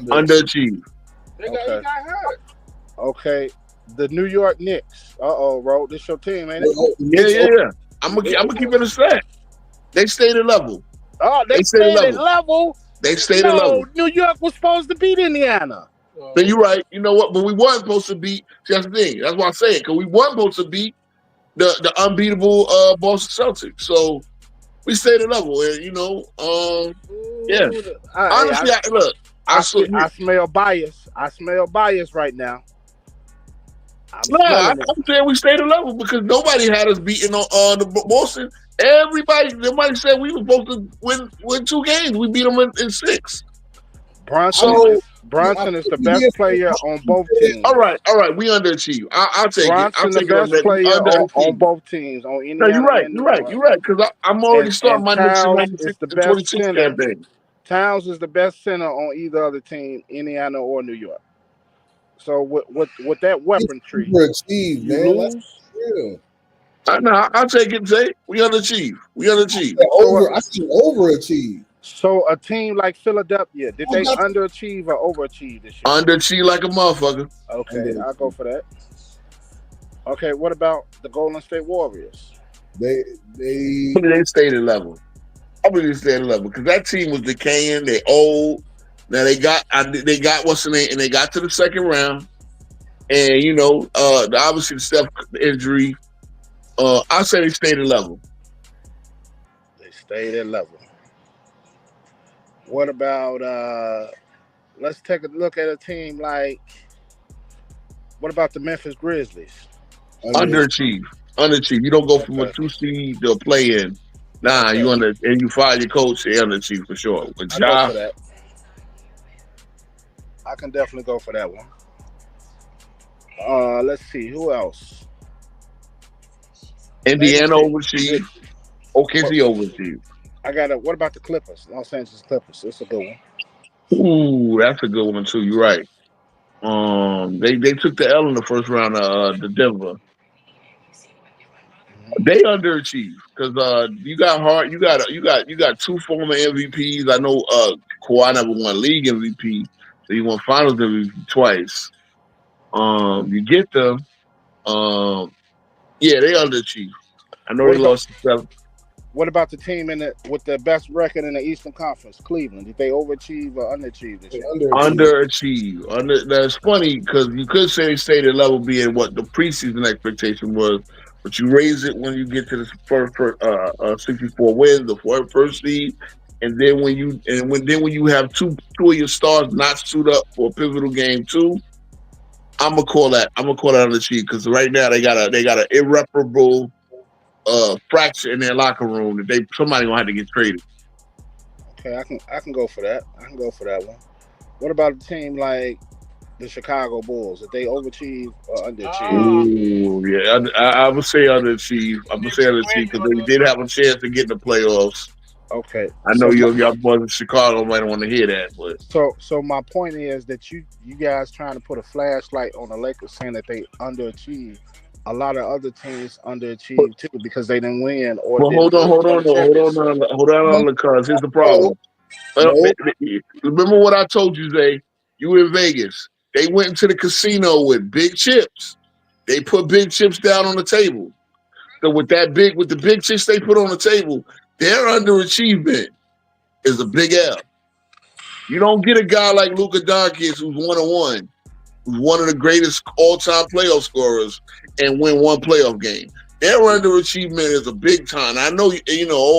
Underachieved. They got hurt. Okay. The New York Knicks. Bro, this your team, ain't it? Yeah. I'm gonna keep it a stat. They stayed at level. Oh, they stayed at level. They stayed at level. New York was supposed to beat Indiana. Then you're right. You know what? But we weren't supposed to beat. That's the thing. That's why I say it. Because we weren't supposed to beat the unbeatable Boston Celtics. So we stayed at level. And, yeah. Honestly, I smell bias. I smell bias right now. I'm saying we stayed at level because nobody had us beating on the Boston. Nobody said we were supposed to win 2 games. We beat them in 6. Bronson is the best player on both teams. All right, we underachieve. I'll take Bronson it. I'll take the best player on both teams. On Indiana. No, you're right. Because I'm already starting my Knicks in 96 campaign. Towns is the best center on either other team, Indiana or New York. So with that weaponry, you lose. I'll take it. Say we underachieve. I see overachieve. So a team like Philadelphia, did they underachieve or overachieve this year? Underachieve like a motherfucker. Okay, I'll go for that. Okay, what about the Golden State Warriors? They stayed at level. I believe they stayed at level because that team was decaying. They old. Now they got what's the name, and they got to the second round. And obviously the Steph injury. I say they stayed at level. They stayed at level. What about let's take a look at a team like what about the Memphis Grizzlies? Underachieve. You don't go from a 2 seed to a play-in. Nah, you and you fire your coach, they underachieve for sure. With I go for that. I can definitely go for that one. Let's see who else. Indiana overachieved. OKC overachieved. What about the Clippers? Los Angeles Clippers. It's a good one. Ooh, that's a good one too. You're right. They took the L in the first round of the Denver. They underachieved because you got hard. You got two former MVPs. I know Kawhi never won league MVP, so he won Finals MVP twice. You get them. Yeah, they underachieved. I know What they about lost to seven. what about the team with the best record in the Eastern Conference, Cleveland? Did they overachieve or underachieve this year? Underachieve. That's funny because you could say they stayed at level being what the preseason expectation was, but you raise it when you get to the first 64 wins, the first seed, and then when you have two of your stars not suit up for a pivotal game too. I'm gonna call that underachieve because right now they got an irreparable fracture in their locker room that somebody gonna have to get traded. Okay, I can go for that. I can go for that one. What about a team like the Chicago Bulls? Did they overachieve or underachieve? Ooh, yeah, I would say underachieve. I would say underachieve because they did have a chance to get in the playoffs. Okay, I know your boys in Chicago might want to hear that, but so my point is that you guys trying to put a flashlight on the Lakers saying that they underachieved. A lot of other teams underachieved too because they didn't win or but didn't win the championship. hold on, because here's the problem. No. Remember what I told you, Zay? You were in Vegas. They went into the casino with big chips. They put big chips down on the table. So with the big chips they put on the table, their underachievement is a big L. You don't get a guy like Luka Doncic who's 1-1, who's one of the greatest all-time playoff scorers, and win one playoff game. Their underachievement is a big time. I know,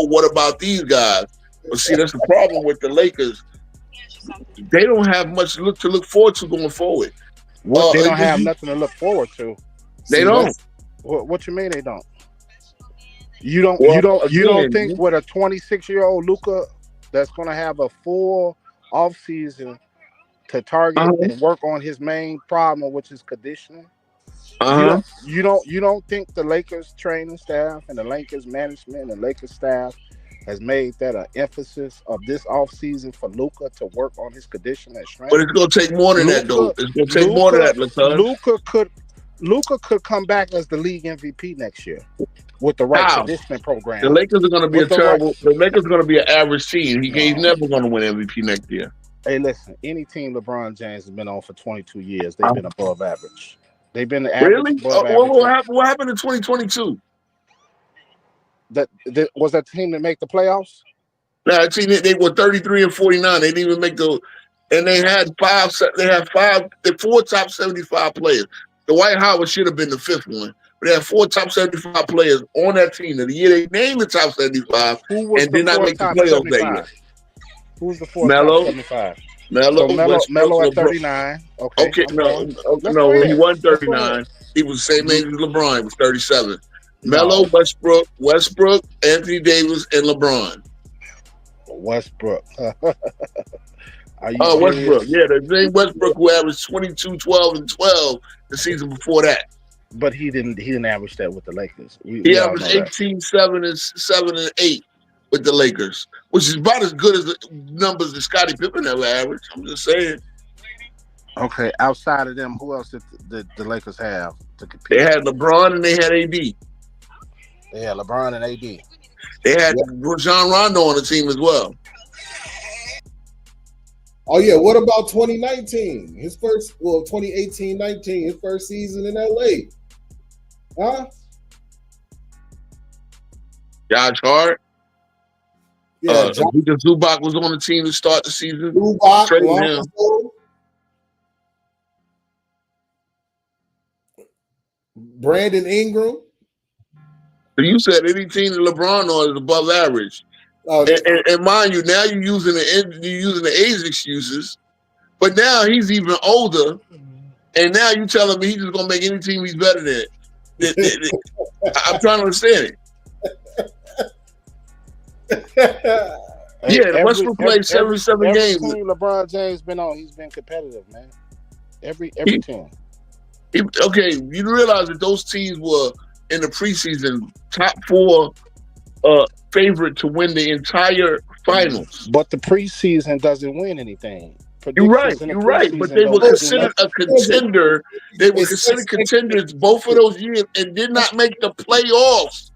what about these guys? But see, that's the problem with the Lakers. They don't have much to look forward to going forward. They don't have nothing to look forward to. They don't. What you mean they don't? You don't think with a 26-year-old Luka that's going to have a full off season to target and work on his main problem, which is conditioning? You don't think the Lakers training staff and the Lakers management and Lakers staff has made that an emphasis of this offseason for Luka to work on his condition and strength? But it's going to take more than that, though. It's going to take more than that, Luka could come back as the league MVP next year with the right conditioning program. The Lakers are going to be The Lakers are going to be an average team. He's never going to win MVP next year. Hey, listen. Any team LeBron James has been on for 22 years, they've been above average. They've been the average. Really? What happened in 2022? Was that team that make the playoffs? No, that team they were 33 and 49. They didn't even make and they had four top 75 players. Dwight Howard should have been the fifth one. But they had four top 75 players on that team. The year they named the top 75 and did not make the playoffs that year. Who was the fourth top 75? Melo at 39. Okay. No, when he won 39, he was the same age as LeBron. He was 37. Melo, Westbrook, Anthony Davis, and LeBron. Westbrook. Westbrook. Yeah, the same Westbrook who averaged 22, 12, and 12 the season before that. But he didn't average that with the Lakers. He averaged 18, 7, and 8 with the Lakers, which is about as good as the numbers that Scottie Pippen ever averaged. I'm just saying. Okay, outside of them, who else did the Lakers have to compete? They had LeBron and they had AD. They had LeBron and AD. They had Rajon Rondo on the team as well. Oh, yeah. What about 2019? 2018-19, his first season in LA. Huh? Josh Hart. Yeah, Zubac was on the team to start the season. Brandon Ingram. So you said any team that LeBron on is above average. And mind you, now you're using the age excuses, but now he's even older, and now you telling me he's just gonna make any team he's better than. I'm trying to understand it. Westbrook played 77 games. Every team LeBron James been on, he's been competitive, man. Every team. Okay, you realize that those teams were in the preseason top 4 favorite to win the entire finals. But the preseason doesn't win anything. You're right. Predictions in the You're right. But preseason they were don't do considered nothing. a contender. They were It's considered contenders both of those years and did not make the playoffs.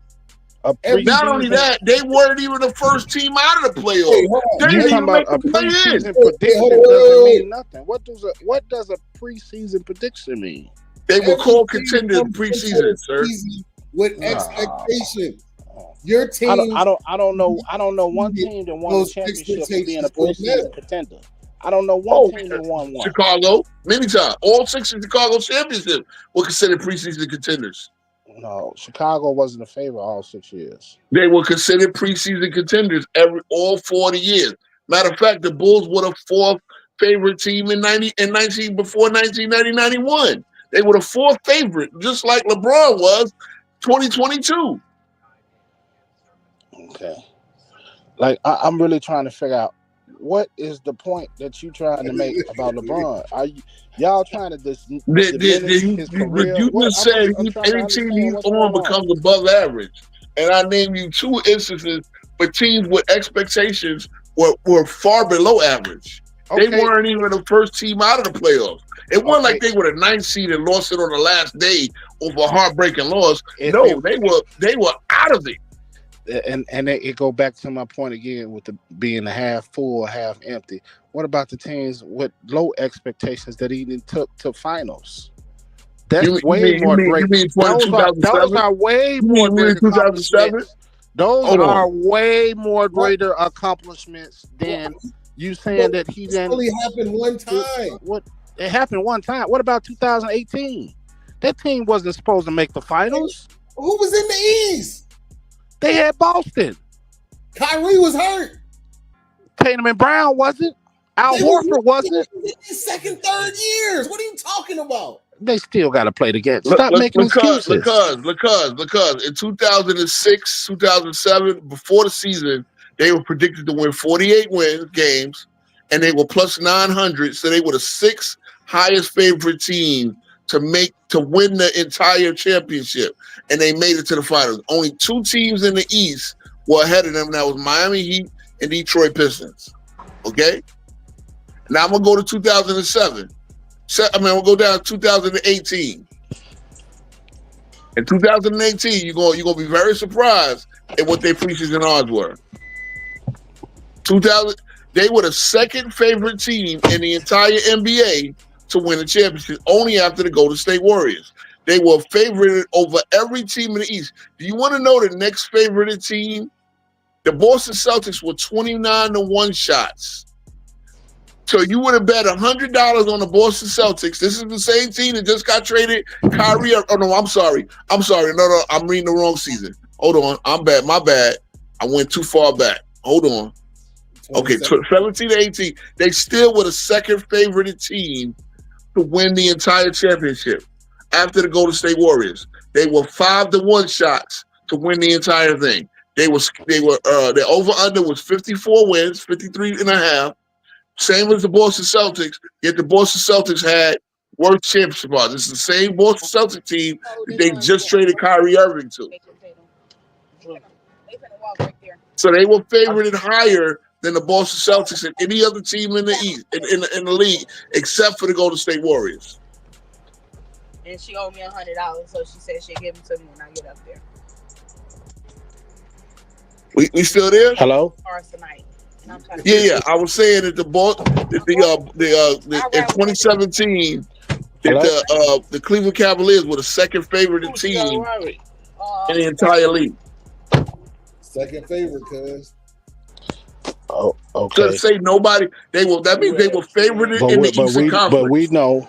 Not only that, they weren't even the first team out of the playoffs. They You didn't talking even about make a the play-in. preseason prediction doesn't mean nothing. What does a preseason prediction mean? They were called contenders preseason, sir. With expectation. Your team. I don't know one team that won a championship for being a preseason contender. I don't know one team that won one. Chicago, many times. All 6 of Chicago championships were considered preseason contenders. No, Chicago wasn't a favorite all 6 years. They were considered preseason contenders all 40 years. Matter of fact, the Bulls were the 4th favorite team in 19 before 1990-91. They were the 4th favorite, just like LeBron was 2022. Okay. Like I'm really trying to figure out what is the point that you trying to make about LeBron? Are y'all trying to diminish his career? You just said any team he's on becomes above average. And I named you 2 instances for teams with expectations were far below average. Okay. They weren't even the first team out of the playoffs. It wasn't like they were the 9th seed and lost it on the last day over a heartbreaking loss. They were out of it. And it go back to my point again with the being a half full, half empty. What about the teams with low expectations that even took to finals? That's way more great. Those are way more great accomplishments. Those are way more greater accomplishments than you saying that he didn't. It only happened one time. What? It happened one time. What about 2018? That team wasn't supposed to make the finals. Who was in the East? They had Boston. Kyrie was hurt. Tatum and Brown wasn't. Al Horford wasn't. Second, third years. What are you talking about? They still got to play the game. Stop making excuses. Because in 2006, 2007, before the season, they were predicted to win 48 games, and they were plus 900. So they were the 6th highest favorite team to win the entire championship, and they made it to the finals. Only 2 teams in the East were ahead of them. That was Miami Heat and Detroit Pistons. Okay. Now I'm gonna go to 2007. We'll go down to 2018. In 2018, you're gonna be very surprised at what their preseason odds were. They were the 2nd favorite team in the entire NBA to win the championship, only after the Golden State Warriors. They were favored over every team in the East. Do you want to know the next favorited team? The Boston Celtics were 29-1 shots. So you would have bet $100 on the Boston Celtics. This is the same team that just got traded. Kyrie. Oh no, I'm sorry. No, I'm reading the wrong season. Hold on, I'm bad. My bad. I went too far back. Hold on. Okay, 17-18. They still were the 2nd favorite team to win the entire championship after the Golden State Warriors. They were 5-1 shots to win the entire thing. Their over-under was 54 wins, 53.5. Same as the Boston Celtics, yet the Boston Celtics had worse championship odds. It's the same Boston Celtics team that they just traded Kyrie Irving to. So they were favored higher than the Boston Celtics and any other team in the East, in the league, except for the Golden State Warriors. And she owed me $100, so she said she'd give them to me when I get up there. We still there? Hello? Tonight. Yeah. I was saying that in 2017, the Cleveland Cavaliers were the 2nd favorite team in the entire league. 2nd favorite, cuz. Oh, okay. Just say nobody. That means they were favored in the Eastern Conference. But we know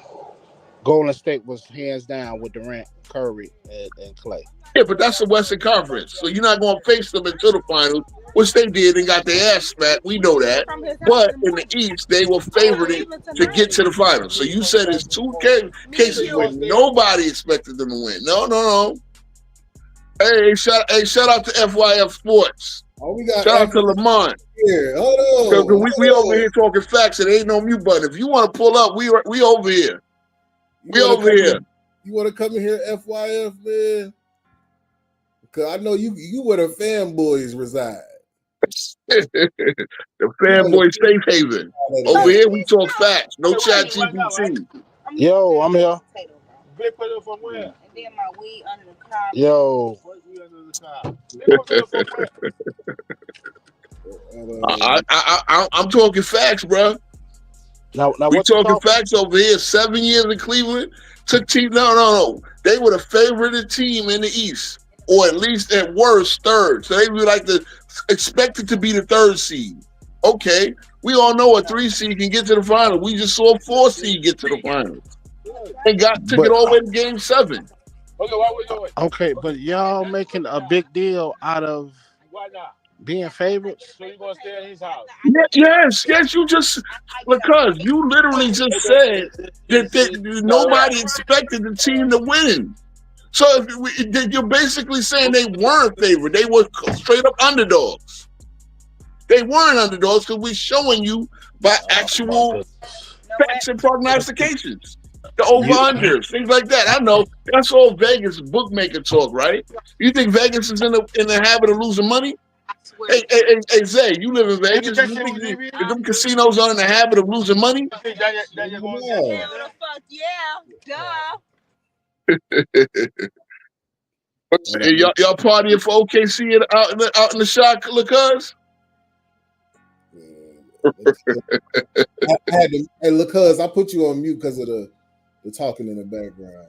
Golden State was hands down with Durant, Curry, and Clay. Yeah, but that's the Western Conference, so you're not going to face them until the finals, which they did and got their ass smacked. We know that. But in the East, they were favored to get to the finals. So you said it's 2 cases where nobody expected them to win. No. Hey, shout out to FYF Sports. Shout out to Lamont. Here, hold on. We over here talking facts, and there ain't no mute button. If you want to pull up, we over here. You want to come in here, FYF, man? Cause I know you where the fanboys reside. The fanboy safe haven. Over here, we talk facts. No chat GPT. Yo, I'm here. Big put it from where? And then my weed under the car. Yo. What weed under the car? I'm talking facts, bro. Now we talking facts over here. 7 years in Cleveland. Took team. No. They were the favorite team in the East, or at least at worst third. So they were like expected to be the third seed. Okay, we all know a 3 seed can get to the final. We just saw a 4 seed get to the finals. They took it all the way to Game 7. Okay, but y'all making a big deal out of being favorites. So you gonna stay at his house? Yes. You just because you literally just said that nobody expected the team to win. So you're basically saying they weren't favored. They were straight up underdogs. They weren't underdogs because we're showing you by actual facts and prognostications. The over-unders, things like that. I know that's all Vegas bookmaker talk, right? You think Vegas is in the habit of losing money? Hey, Zay, you live in Vegas. You think them casinos are in the habit of losing money? Y'all partying for OKC out in the shot, cuz? Hey, look, cuz I put you on mute because of the talking in the background.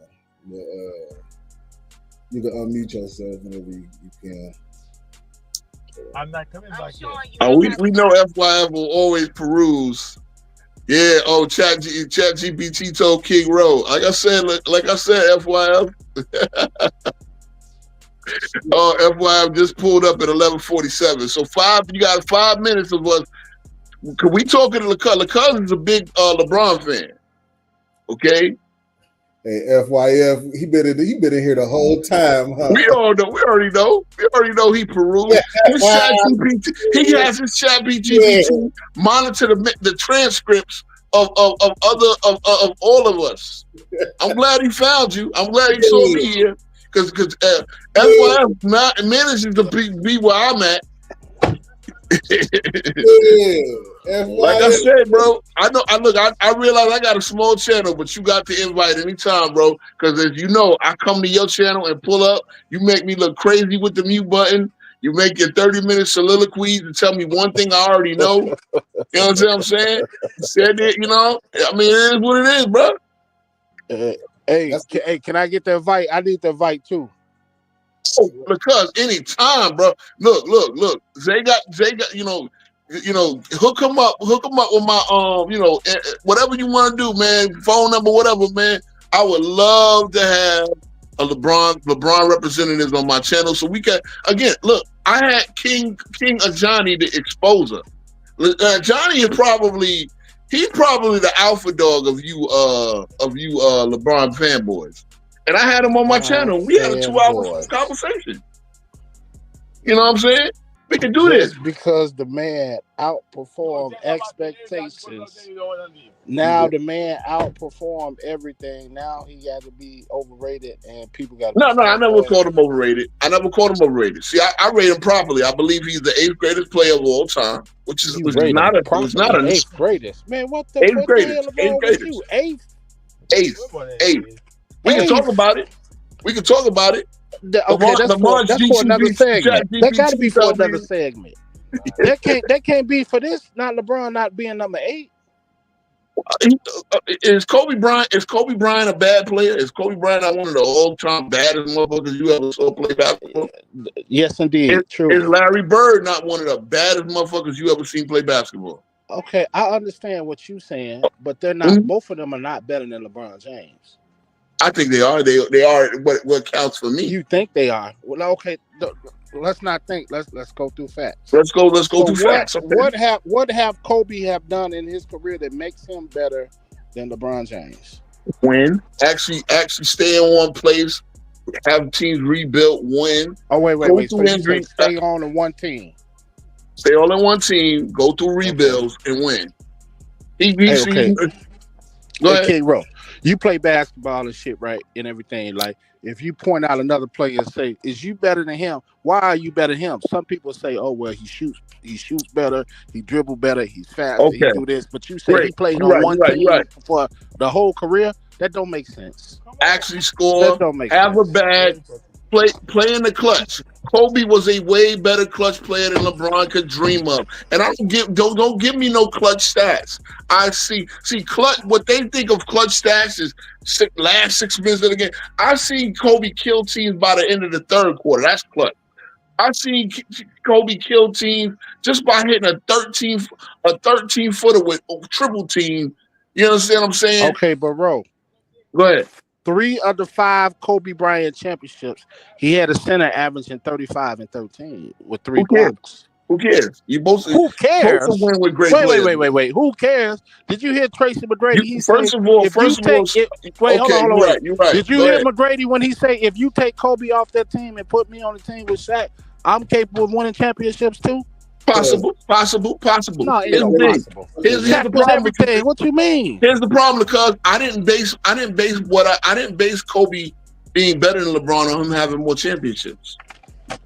You can unmute yourself whenever you can. I'm not coming back here. We know FYF will always peruse. Yeah. Oh, Chat GPT told King Rowe. Like I said, FYF. Oh, FYF just pulled up at 11:47. So you got 5 minutes of us. Could we talking to LeCuz? LeCuz is a big LeBron fan. Okay. Hey, FYF, he been in here the whole time, huh? We already know he perused. His chat GPT, he has his chat GPT monitor the transcripts of all of us. I'm glad he found you. I'm glad he saw me here because FYF manages to be where I'm at. Like I said, bro, I realize I got a small channel, but you got the invite anytime, bro. Because as you know, I come to your channel and pull up. You make me look crazy with the mute button. You make your 30-minute soliloquies and tell me one thing I already know. You know what I'm saying? You said it, I mean, it is what it is, bro. Hey, can I get the invite? I need the invite too. Oh, because anytime, bro. Look. Zay got, hook him up with my whatever you want to do, man. Phone number, whatever, man. I would love to have a LeBron representatives on my channel so we can look. I had King Johnny the exposer. Johnny is probably the alpha dog of you LeBron fanboys. And I had him on my channel. We had a 2-hour conversation. You know what I'm saying? We can do this. Because the man outperformed expectations. Now the man outperformed everything. Now he got to be overrated and people got to No, I never called him overrated. See, I rate him properly. I believe he's the 8th greatest player of all time, which is not an 8th greatest. Man, what the 8th greatest. 8th greatest. 8th. We can talk about it. Okay, that's for another segment. That got to be for another segment. That can't be for this. Not LeBron not being number 8. Is Kobe Bryant a bad player? Is Kobe Bryant not one of the all-time baddest motherfuckers you ever saw play basketball? Yes, indeed. True. Is Larry Bird not one of the baddest motherfuckers you ever seen play basketball? Okay, I understand what you're saying, but they're not. Mm-hmm. Both of them are not better than LeBron James. I think they are. They are what counts for me. You think they are? Well, okay. Let's not think. Let's go through facts. Let's go through facts. Okay. What have Kobe have done in his career that makes him better than LeBron James? Win. Actually stay in one place. Have teams rebuilt. Win. Oh wait. So you stay on in one team. Stay all in one team. Go through rebuilds and win. Go ahead. King Rowe. You play basketball and shit, right? And everything. Like, if you point out another player and say, "Is you better than him?" Why are you better than him? Some people say, "Oh, well, he shoots better, he dribble better, he's faster, he Okay, do this." But you say great. he played You're on right. one You're right. You're team right. for the whole career. That don't make sense. Actually That score, don't make have a sense. bag, play in the clutch. Kobe was a way better clutch player than LeBron could dream of. And I don't give me no clutch stats. I see clutch. What they think of clutch stats is last 6 minutes of the game. I've seen Kobe kill teams by the end of the third quarter. That's clutch. I've seen Kobe kill teams just by hitting a 13 footer with triple team. You understand what I'm saying? Okay, but Ro, Go ahead. 3 of the 5 Kobe Bryant championships, he had a center averaging 35 and 13 with 3 Who cares? blocks. Who cares? You both Who cares? win with great players. Wait. Who cares? Did you hear Tracy McGrady? He First said, of all, if you take it, wait, hold on, wait. You're right. Did you Go hear ahead. McGrady when he say, if you take Kobe off that team and put me on the team with Shaq, I'm capable of winning championships too? Possible. No, Here's ain't the thing. possible. Here's the Shaq was problem. everything. What you mean? Here's the problem, because I didn't base Kobe being better than LeBron on him having more championships.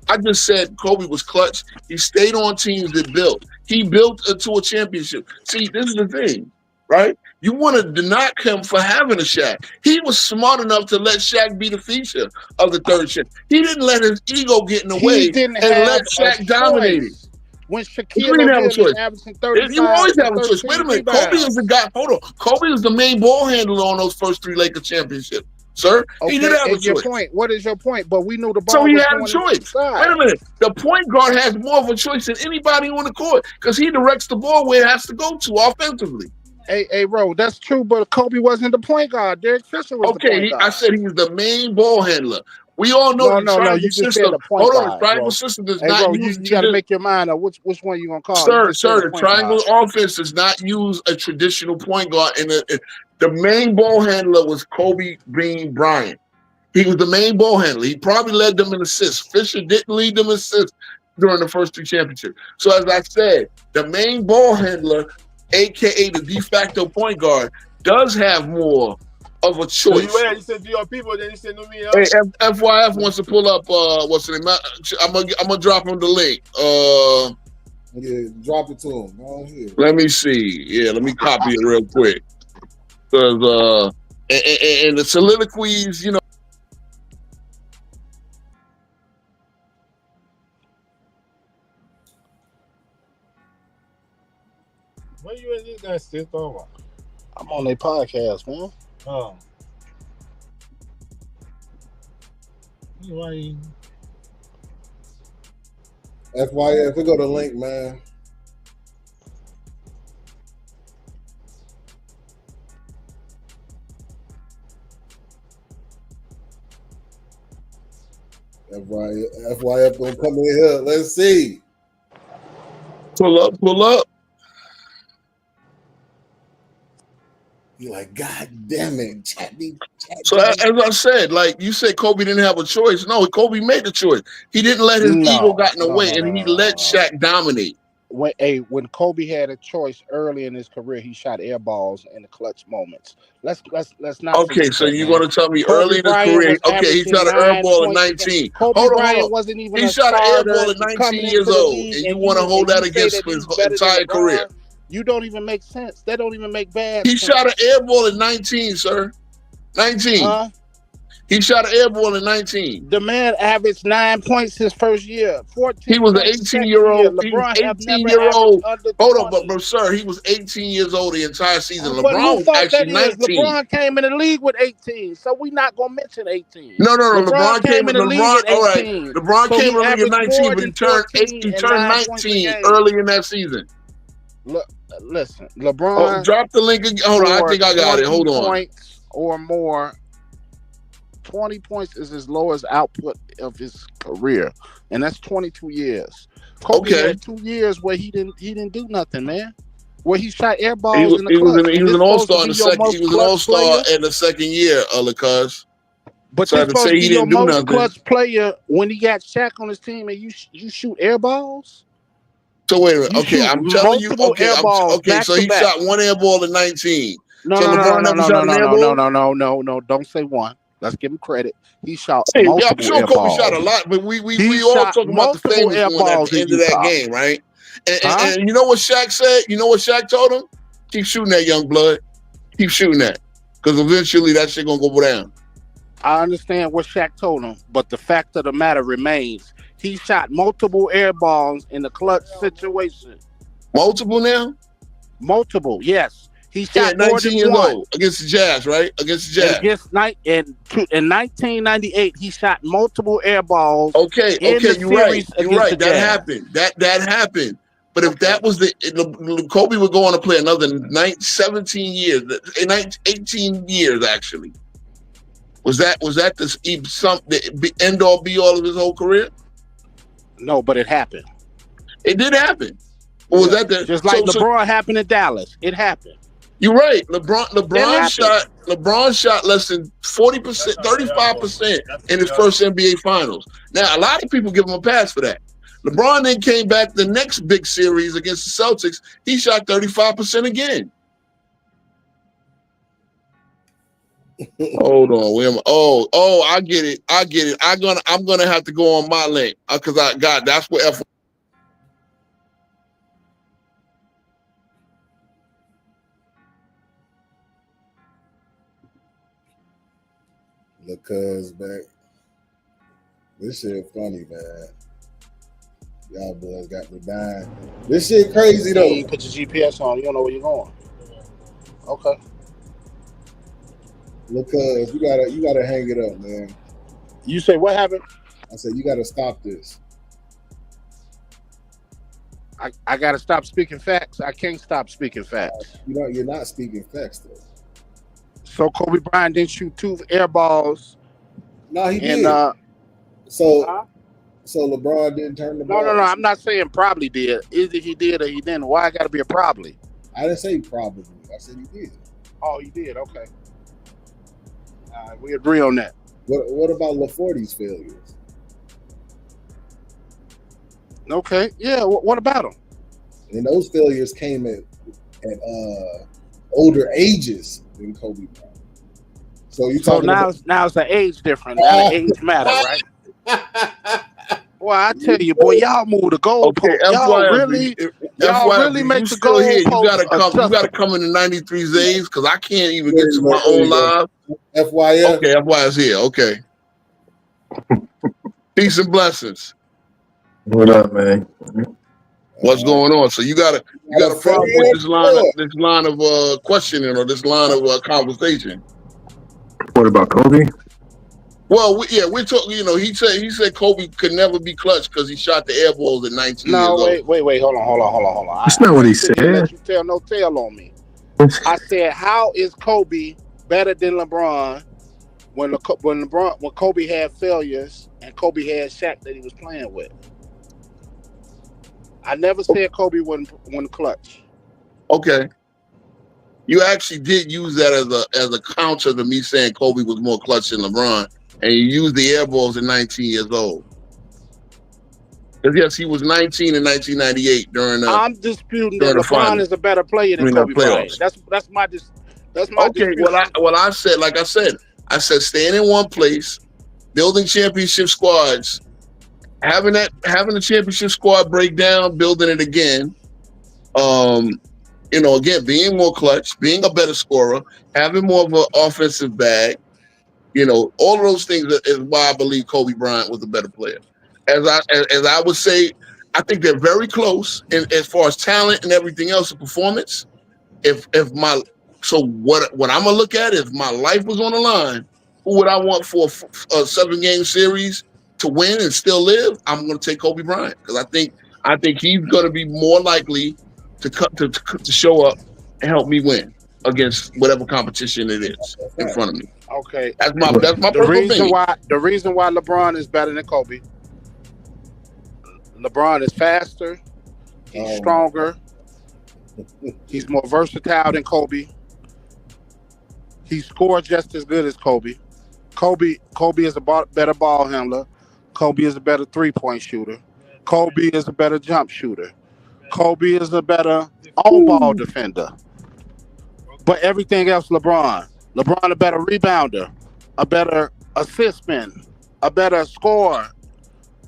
I just said Kobe was clutch. He stayed on teams that built. He built to a championship. See, this is the thing, right? You want to deny him for having a Shaq. He was smart enough to let Shaq be the feature of the third shift. He didn't let his ego get in the way and let Shaq dominate it. When Shaquille O'Neal is averaging 35, you always have a choice. Wait a minute. Kobe is the guy. Hold on. Kobe is the main ball handler on those first 3 Lakers championships, sir. Okay, he did have a choice. Your point. What is your point? But we knew the ball. So he was had a going choice. inside. Wait a minute. The point guard has more of a choice than anybody on the court because he directs the ball where it has to go to offensively. Hey, Ro, that's true, but Kobe wasn't the point guard. Derek Fisher was the point guard. I said he was the main ball handler. We all know the triangle you just system. said the point guard. The triangle system does not bro, use. You got to make your mind up. Which one you gonna call? Sir, the triangle offense does not use a traditional point guard. The main ball handler was Kobe Bean Bryant. He was the main ball handler. He probably led them in assists. Fisher didn't lead them in assists during the first 2 championships. So as I said, the main ball handler, aka the de facto point guard, does have more of a choice. So you said to your people, then you said to me. Hey, FYF wants to pull up what's the name? I'm gonna drop him the link. Yeah, drop it to him. Right here. Let me see. Yeah, let me copy it real quick. Because and the soliloquies, you know. What you and these guys still talking about? I'm on their podcast, man. Oh. Why? FYF, we go to link, man. FYF gonna come in here. Let's see. Pull up. You're like, God damn it, chat. So as I said, like you said, Kobe didn't have a choice. No, Kobe made the choice. He didn't let his ego get in the way, and he let Shaq dominate. When Kobe had a choice early in his career, he shot air balls in the clutch moments. Let's not. Okay, so you're going to tell me early in his career? Okay, he shot an air ball at 19. Kobe Bryant wasn't even. He shot an air ball at 19 years old, and you want to hold that against his entire career? You don't even make sense. That don't even make bad. He shot an air ball at 19, sir. 19. He shot an air ball at 19. The man averaged 9 points his first year. 14. He was an 18-year-old. He was 18-year-old. Hold on, but sir, he was 18 years old the entire season. LeBron was actually 19. LeBron came in the league with 18, so we're not gonna mention 18. No. LeBron came in the league at 18. All right. LeBron came in the league at 19, but he turned 19 early in that season. Listen, LeBron. Drop the link again. Hold on, I think I got it. Hold on. Points or more. 20 points is his lowest output of his career, and that's 22 years. Kobe had 2 years where he didn't do nothing, man. Where he shot air balls in the clutch. He was an all-star in the second. He was an all-star in the second year, Cuz. But you're supposed to be your most clutch player when he got Shaq on his team, and you shoot air balls. So wait a minute. Okay, I'm telling you. Okay, so he shot 1 air ball at 19. No, So no, no, LeBron no, never no, shot no, an no, air no, no, ball. no, no, no, no. Don't say one. Let's give him credit. He shot Hey, yeah, I'm multiple sure air Kobe shot a balls. lot, but we He all shot talking about the multiple famous air one at balls the in end of that Utah. game, right? And, Huh? and you know what Shaq said? You know what Shaq told him? Keep shooting that, young blood. Keep shooting that, because eventually that shit gonna go down. I understand what Shaq told him, but the fact of the matter remains, he shot multiple air balls in the clutch situation. Multiple now? Multiple, yes. He Yeah, shot more 19 than years one. old against the Jazz, right? Against the And Jazz. against in 1998, he shot multiple air balls Okay, in the you're right. series You're against the right. That Jazz. happened. That happened. But if Okay. that was Kobe would go on to play another 17 years, 18 years actually. Was that the end all be all of his whole career? No, but it happened. It did happen. Or was Yeah. that the Just like so LeBron happened in Dallas. It happened. you're right. It LeBron shot less than 40%, 35% in his first NBA Finals. Now, a lot of people give him a pass for that. LeBron then came back the next big series against the Celtics. He shot 35% again. Hold on, William. Oh, I get it. I'm gonna have to go on my link because that's what F. Look, cuz back. This shit funny, man. Y'all boys got me dying. This shit crazy though. You put your GPS on, you don't know where you're going. Okay. Look, cuz you gotta hang it up, man. You say what happened? I said you gotta stop this. I gotta stop speaking facts. I can't stop speaking facts. You're not speaking facts though. So Kobe Bryant didn't shoot 2 air balls. No, he and, did. So LeBron didn't turn the ball. No. I'm not saying probably did. Either he did or he didn't. Why I gotta be a probably? I didn't say probably. I said he did. Oh, he did. Okay. We agree on that. What about LaForte's failures? Okay. Yeah. What about him? And those failures came at older ages than Kobe Bryant. So you talking now it's an age difference. Now the age matter, right? Well, I tell you, boy, y'all move the goalpost. Okay, y'all really make the goalpost. You gotta come in the 93 Zays because I can't even get to my own live. FYF. Okay, FYF's here. Okay. Peace and blessings. What up, man? What's going on? So you got a problem with this line of questioning or this line of conversation? What about Kobe? Well, we're talking. You know, he said Kobe could never be clutch because he shot the air balls at 19 years old. Wait. Hold on. That's not what he said. Let you tell no tale on me. I said, how is Kobe better than LeBron when Kobe had failures and Kobe had Shaq that he was playing with? I never said Kobe wouldn't clutch. Okay. You actually did use that as a counter to me saying Kobe was more clutch than LeBron, and you used the air balls at 19 years old. Because yes, he was 19 in 1998 during the. I'm disputing that LeBron is a better player than Kobe Bryant. That's my. Okay. Dispute. I said staying in one place, building championship squads, having the championship squad break down, building it again. Again, being more clutch, being a better scorer, having more of an offensive bag, all of those things is why I believe Kobe Bryant was a better player. As I would say, I think they're very close as far as talent and everything else, and performance. What I'm gonna look at if my life was on the line, who would I want for a 7-game series to win and still live? I'm gonna take Kobe Bryant because I think he's gonna be more likely to show up and help me win against whatever competition it is in front of me. Okay, that's my personal opinion. The reason why LeBron is better than Kobe. LeBron is faster. He's stronger. He's more versatile than Kobe. He scored just as good as Kobe. Kobe is a better ball handler. Kobe is a better 3-point shooter. Kobe is a better jump shooter. Kobe is a better on-ball defender. But everything else, LeBron. LeBron a better rebounder, a better assist man, a better scorer.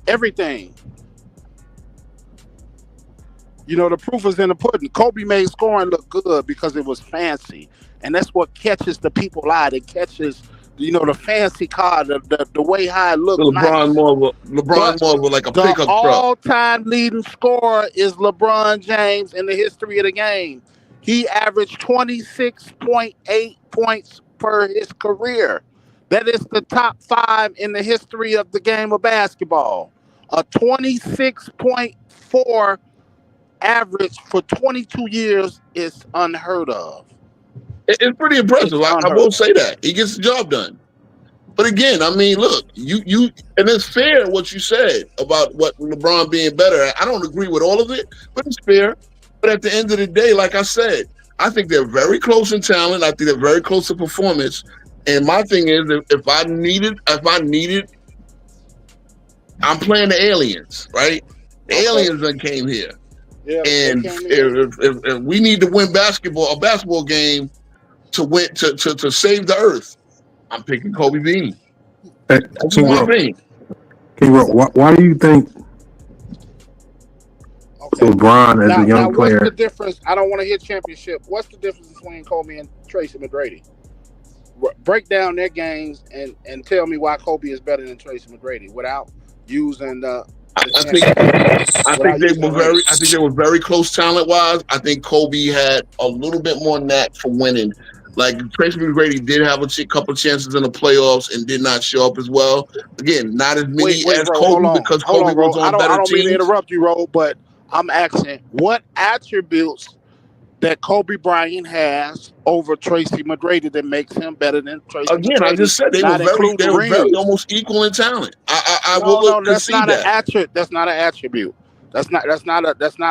Everything. You know, the proof is in the pudding. Kobe made scoring look good because it was fancy. And that's what catches the people eye. It catches, the fancy car, the way how it looked nice. LeBron more of like a The pickup truck. all-time leading scorer is LeBron James in the history of the game. He averaged 26.8 points per his career. That is the top 5 in the history of the game of basketball. A 26.4 average for 22 years is unheard of. It's pretty impressive. I will say that. He gets the job done. But again, I mean, look, you and it's fair what you said about what LeBron being better at. I don't agree with all of it, but it's fair. But at the end of the day, like I said, I think they're very close in talent. I think they're very close in performance. And my thing is, if I needed, I'm playing the aliens, right? The aliens that came here. Yeah, and if we need to win a basketball game to win to save the earth, I'm picking Kobe Bean. That's my opinion. Why do you think LeBron as a young player? What's the difference? I don't want to hit championship. What's the difference between Kobe and Tracy McGrady? Break down their games and tell me why Kobe is better than Tracy McGrady without using the. I think they were very close talent wise. I think Kobe had a little bit more knack for winning. Like Tracy McGrady did have a couple chances in the playoffs and did not show up as well. Again, not as many as Kobe because Kobe was on better teams. I don't mean to interrupt you, Ro, but I'm asking what attributes that Kobe Bryant has over Tracy McGrady that makes him better than Tracy McGrady. I just said they were very almost equal in talent. That's not an attribute. That's not an attribute. That's not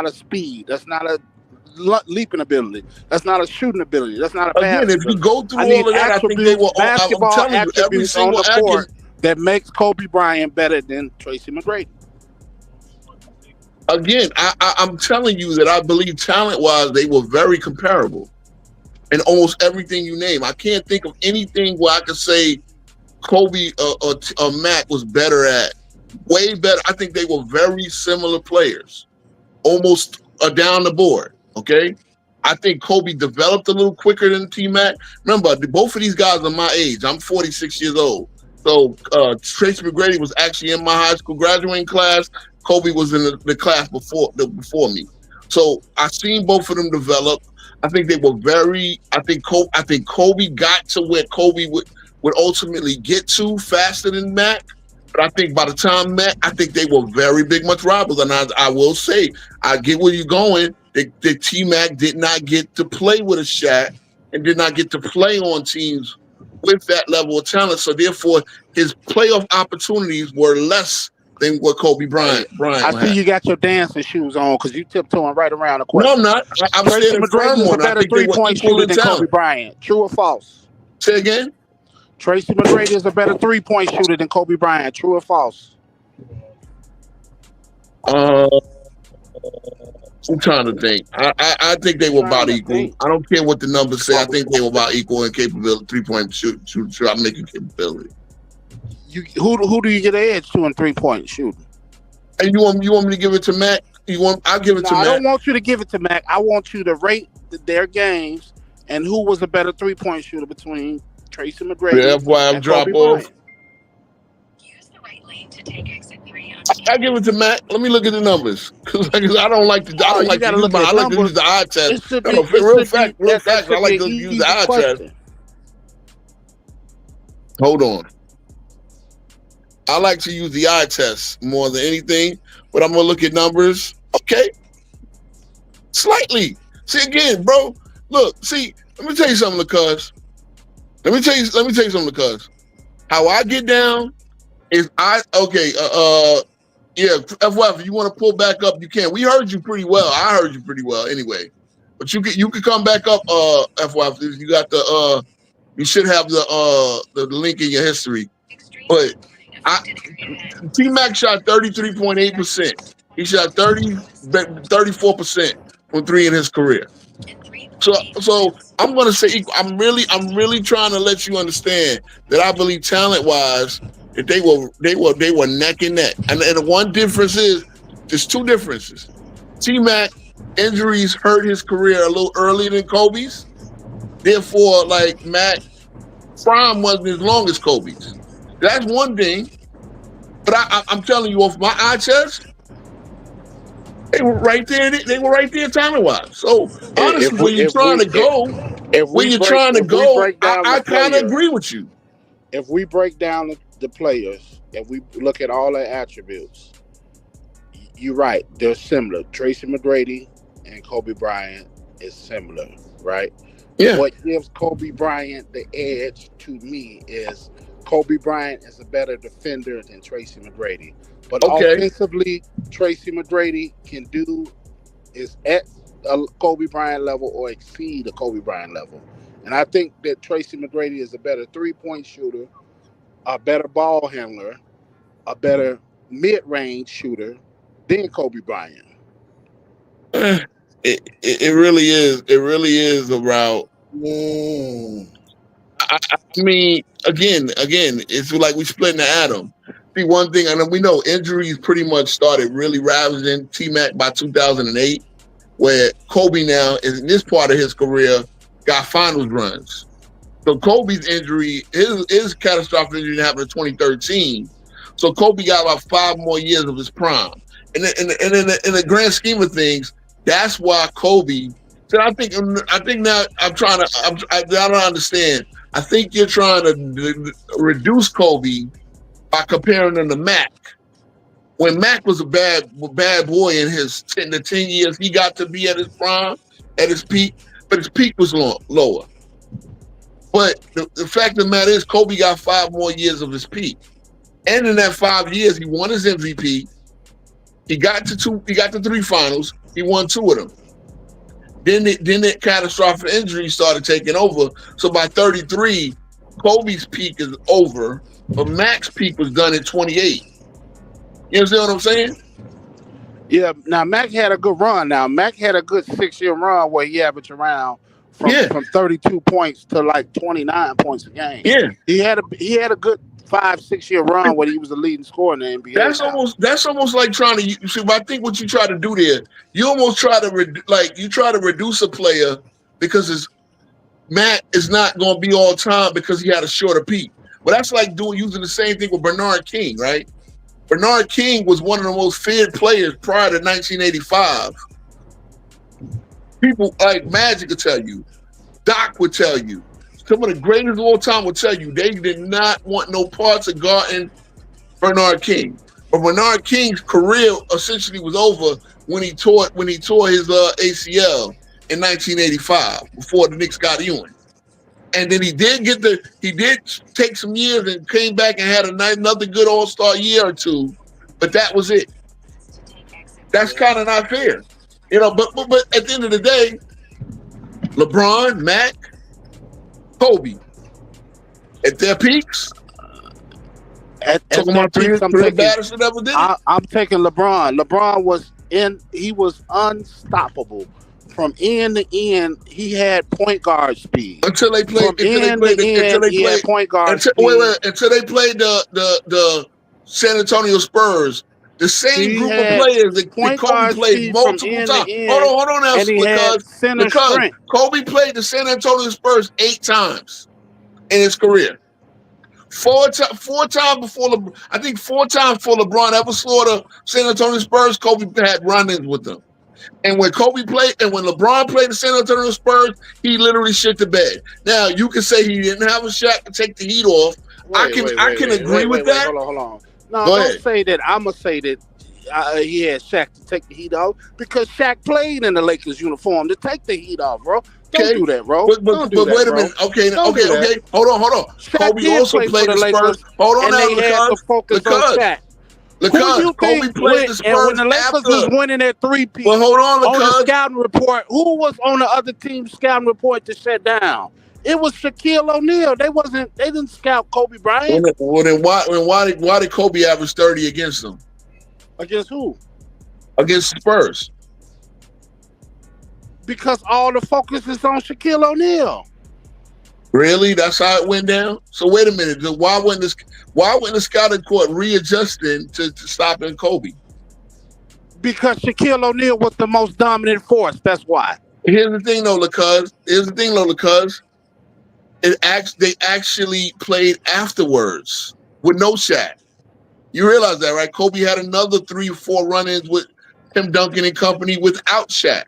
a speed. That's not a leaping ability. That's not a shooting ability. That's not a pass. If you go through all of that, I think they were basketball I'm telling you, every single on the court that makes Kobe Bryant better than Tracy McGrady. Again, I'm telling you that I believe talent-wise, they were very comparable in almost everything you name. I can't think of anything where I could say Kobe or Matt was better at. Way better. I think they were very similar players, almost down the board, okay? I think Kobe developed a little quicker than T-Mac. Remember, both of these guys are my age. I'm 46 years old. So Tracy McGrady was actually in my high school graduating class. Kobe was in the class before me. So I seen both of them develop. I think they were I think Kobe got to where Kobe would ultimately get to faster than Mac. But I think by the time Mac, I think they were very big much rivals. And I will say, I get where you're going. The T-Mac did not get to play with a Shaq and did not get to play on teams with that level of talent. So therefore, his playoff opportunities were less than what Kobe Bryant I see you got your dancing shoes on because you tiptoeing right around the court. No, I'm not. I'm standing firm on it. I think they were equal in talent. Kobe Bryant. True or false? Say again? Tracy McGrady is a better three-point shooter than Kobe Bryant. True or false? I'm trying to think. I think they were about equal. I don't care what the numbers say. I think they were about equal in capability, three-point shoot. I'm making capability. Who do you get an edge to in three-point shooting? And you want me to give it to Mac? I'll give it to Mac. I don't want you to give it to Mac. I want you to rate their games and who was a better three-point shooter between Tracy McGrady and Kobe Bryant. Use the right lane to take exit 3. I give it to Mac. Let me look at the numbers because I don't like to. I like to use the eye test. Real fact. I like to use the eye test. Hold on. I like to use the eye test more than anything, but I'm gonna look at numbers. Okay, slightly. See again, bro. Look, see. Let me tell you something, cuz. Let me tell you something, cuz. How I get down is FYF, if you want to pull back up, you can. We heard you pretty well. I heard you pretty well anyway. But you can come back up, FYF. You got you should have the link in your history. But T-Mac shot 33.8%. He shot 34% from 3 in his career. So I'm gonna say equal. I'm really trying to let you understand that I believe talent wise that they were neck and neck. And the one difference is there's two differences. T-Mac injuries hurt his career a little earlier than Kobe's. Therefore, like Mac prime wasn't as long as Kobe's. That's one thing. But I'm telling you off my eye test, they were right there. They were right there talent wise. So honestly, when you're trying to go, I kind of agree with you. If we break down the players, if we look at all their attributes, you're right. They're similar. Tracy McGrady and Kobe Bryant is similar, right? Yeah. What gives Kobe Bryant the edge to me is Kobe Bryant is a better defender than Tracy McGrady. But offensively, Tracy McGrady can do is at a Kobe Bryant level or exceed a Kobe Bryant level. And I think that Tracy McGrady is a better three-point shooter, a better ball handler, a better mid-range shooter than Kobe Bryant. It really is. It really is a route. I mean, again, it's like we splitting the atom. See, one thing, and we know injuries pretty much started really ravaging T-Mac by 2008, where Kobe now, in this part of his career, got finals runs. So Kobe's injury, his catastrophic injury happened in 2013. So Kobe got about 5 more years of his prime. And in the grand scheme of things, that's why Kobe. So I think now I don't understand. I think you're trying to reduce Kobe by comparing him to Mac. When Mac was a bad boy in the 10 years he got to be at his prime, at his peak, but his peak was lower. But the fact of the matter is, Kobe got 5 more years of his peak, and in that 5 years, he won his MVP. He got to 3 finals. He won 2 of them. Then the catastrophic injury started taking over. So by 33, Kobe's peak is over, but Mac's peak was done at 28. You understand what I'm saying? Yeah. Now Mac had a good run. Now Mac had a good 6-year run where he averaged around from 32 points to like 29 points a game. Yeah. He had a good 5-6 year run where he was the leading scorer in the NBA. That's almost like trying to see. I think what you try to do there, you almost try to reduce a player because Matt is not going to be all time because he had a shorter peak. But that's like using the same thing with Bernard King, right? Bernard King was one of the most feared players prior to 1985. People like Magic would tell you, Doc would tell you, some of the greatest of all time would tell you they did not want no parts of guarding Bernard King. But Bernard King's career essentially was over when he tore his ACL in 1985 before the Knicks got Ewing. And then he did take some years and came back and had another good All-Star year or 2, but that was it. That's kind of not fair, But at the end of the day, LeBron, Mac, Kobe, at their peaks. At their peaks, I'm taking LeBron. LeBron he was unstoppable. From end to end, he had point guard speed. Until they played point guard speed. Until they played the San Antonio Spurs. The same group of players that Kobe played multiple times. Hold on now, because Kobe played the San Antonio Spurs 8 times in his career. 4 times before 4 times before LeBron ever saw the San Antonio Spurs, Kobe had run-ins with them. And when LeBron played the San Antonio Spurs, he literally shit the bed. Now you can say he didn't have a shot to take the heat off. I can agree with that. Hold on. No, don't say that. I'm gonna say that he had Shaq to take the heat off because Shaq played in the Lakers uniform to take the heat off, bro. Don't do that, bro. But wait a minute. Okay. Hold on. Kobe also played the Spurs. Hold on now, because Kobe played the Spurs and when the Lakers was winning at 3-peat. Well, hold on, on the scouting report, who was on the other team's scouting report to shut down? It was Shaquille O'Neal. They didn't scout Kobe Bryant. Well, then why did Kobe average 30 against them? Against who? Against the Spurs. Because all the focus is on Shaquille O'Neal. Really? That's how it went down? So wait a minute. Why wasn't the scouting court readjusting to stopping Kobe? Because Shaquille O'Neal was the most dominant force. That's why. Here's the thing, though, because they actually played afterwards with no Shaq. You realize that, right? Kobe had another 3 or 4 run-ins with Tim Duncan and company without Shaq.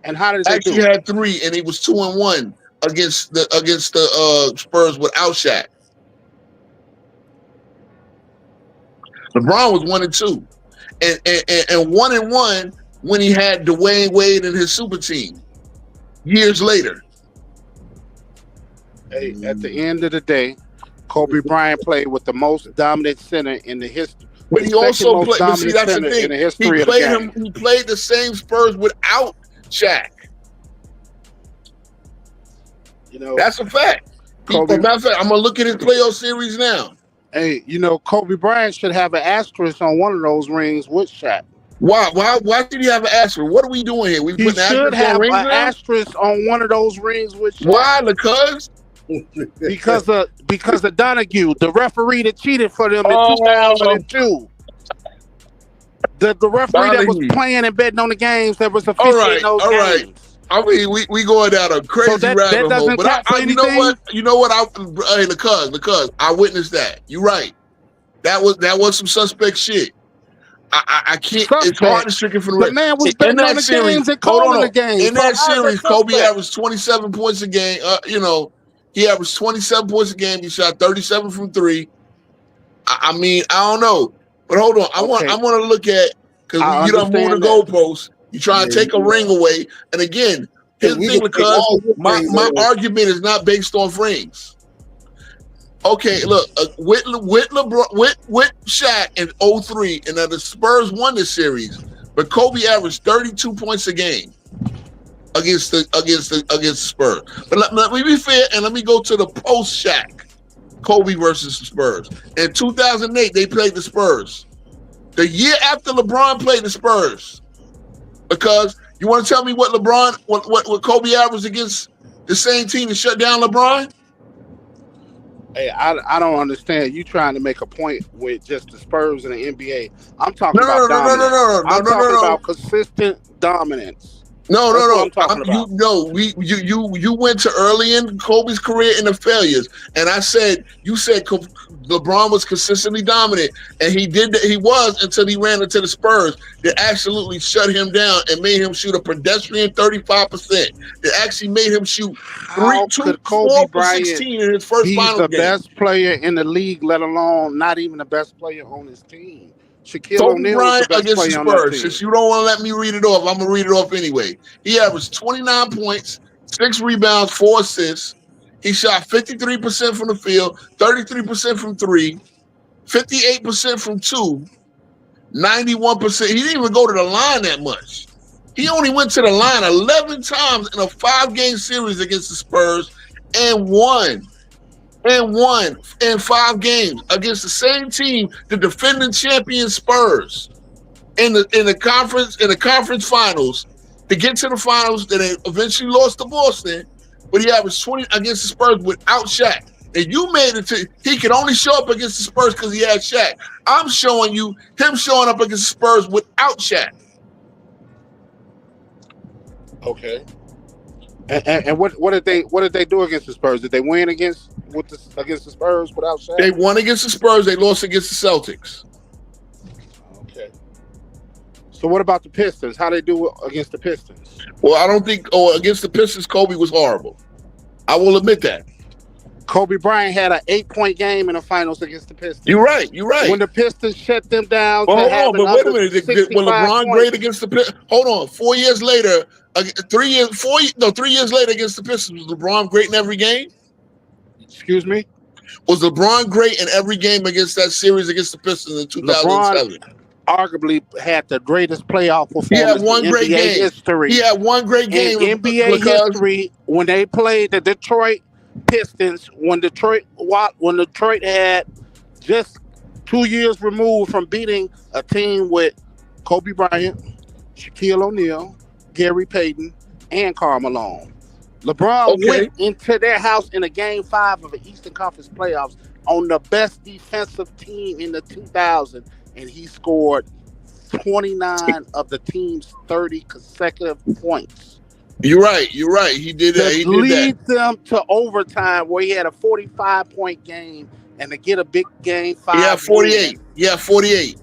And how did they actually do? Had 3, and he was 2-1 against the Spurs without Shaq. LeBron was 1-2, and 1-1 when he had Dwayne Wade and his super team years later. Hey, at the end of the day, Kobe Bryant played with the most dominant center in the history. But he also played. But see, that's the thing. He played the same Spurs without Shaq. You know, that's a fact. Matter of fact, I'm gonna look at his playoff series now. Hey, you know, Kobe Bryant should have an asterisk on one of those rings with Shaq. Why did he have an asterisk? What are we doing here? He should have an asterisk on one of those rings with Shaq. Why? Because of Donahue, the referee that cheated for them in 2002. The referee that was playing and betting on the games that was officiating those games. Right. I mean, we going down a crazy rabbit hole. But you know what? Hey, the I witnessed that. You're right. That was some suspect shit. I can't. Suspect. It's hard to stricken from the record. The man was betting on the games and calling the games. In that series, Kobe averaged 27 points a game. He averaged 27 points a game. He shot 37 from 3. I mean, I don't know. But hold on. I want to look at, because you don't move the goalposts. You try to take a ring away. And again, here's the thing, because my argument is not based off rings. Okay, look, with Shaq in 2003, and the Spurs won this series, but Kobe averaged 32 points a game against the Spurs. But let me be fair, and let me go to the post Shaq Kobe versus the Spurs. In 2008, they played the Spurs. The year after LeBron played the Spurs, because you want to tell me what Kobe averaged against the same team that shut down LeBron? Hey, I don't understand. You trying to make a point with just the Spurs and the NBA. I'm talking about dominance. I'm talking about consistent dominance. No. You went to early in Kobe's career in the failures, and you said LeBron was consistently dominant, and he was until he ran into the Spurs that absolutely shut him down and made him shoot a pedestrian 35%. That actually made him shoot 4 for 16 in his first final game. He's the best player in the league, let alone not even the best player on his team. Shaquille O'Neal was the best player on that team. Since you don't want to let me read it off, I'm going to read it off anyway. He averaged 29 points, 6 rebounds, 4 assists. He shot 53% from the field, 33% from 3, 58% from 2, 91%. He didn't even go to the line that much. He only went to the line 11 times in a 5-game series against the Spurs and won in 5 games against the same team, the defending champion Spurs, in the conference finals, to get to the finals. That they eventually lost to Boston, but he averaged 20 against the Spurs without Shaq. And you made it to he could only show up against the Spurs because he had Shaq. I'm showing you him showing up against the Spurs without Shaq. Okay. And what did they do against the Spurs? Did they win against the Spurs without Shaq? They won against the Spurs. They lost against the Celtics. Okay. So what about the Pistons? How they do against the Pistons? Well, I don't think. Against the Pistons, Kobe was horrible. I will admit that. Kobe Bryant had an 8-point game in the finals against the Pistons. You're right. When the Pistons shut them down. Well, hold on, but wait a minute. Was LeBron great against the Pistons? Hold on. 4 years later. 3 years later against the Pistons, was LeBron great in every game? Excuse me? Was LeBron great in every game against that series against the Pistons in 2007? LeBron arguably had the greatest playoff performance in NBA history. He had one great game in NBA history when they played the Detroit Pistons. When Detroit had just 2 years removed from beating a team with Kobe Bryant, Shaquille O'Neal, Gary Payton, and Karl Malone. LeBron went into their house in a Game 5 of the Eastern Conference playoffs on the best defensive team in the 2000s, and he scored 29 of the team's 30 consecutive points. You're right. He did that. He lead them to overtime where he had a 45-point game, and to get a big Game 5 Yeah, 48. win. Yeah, 48.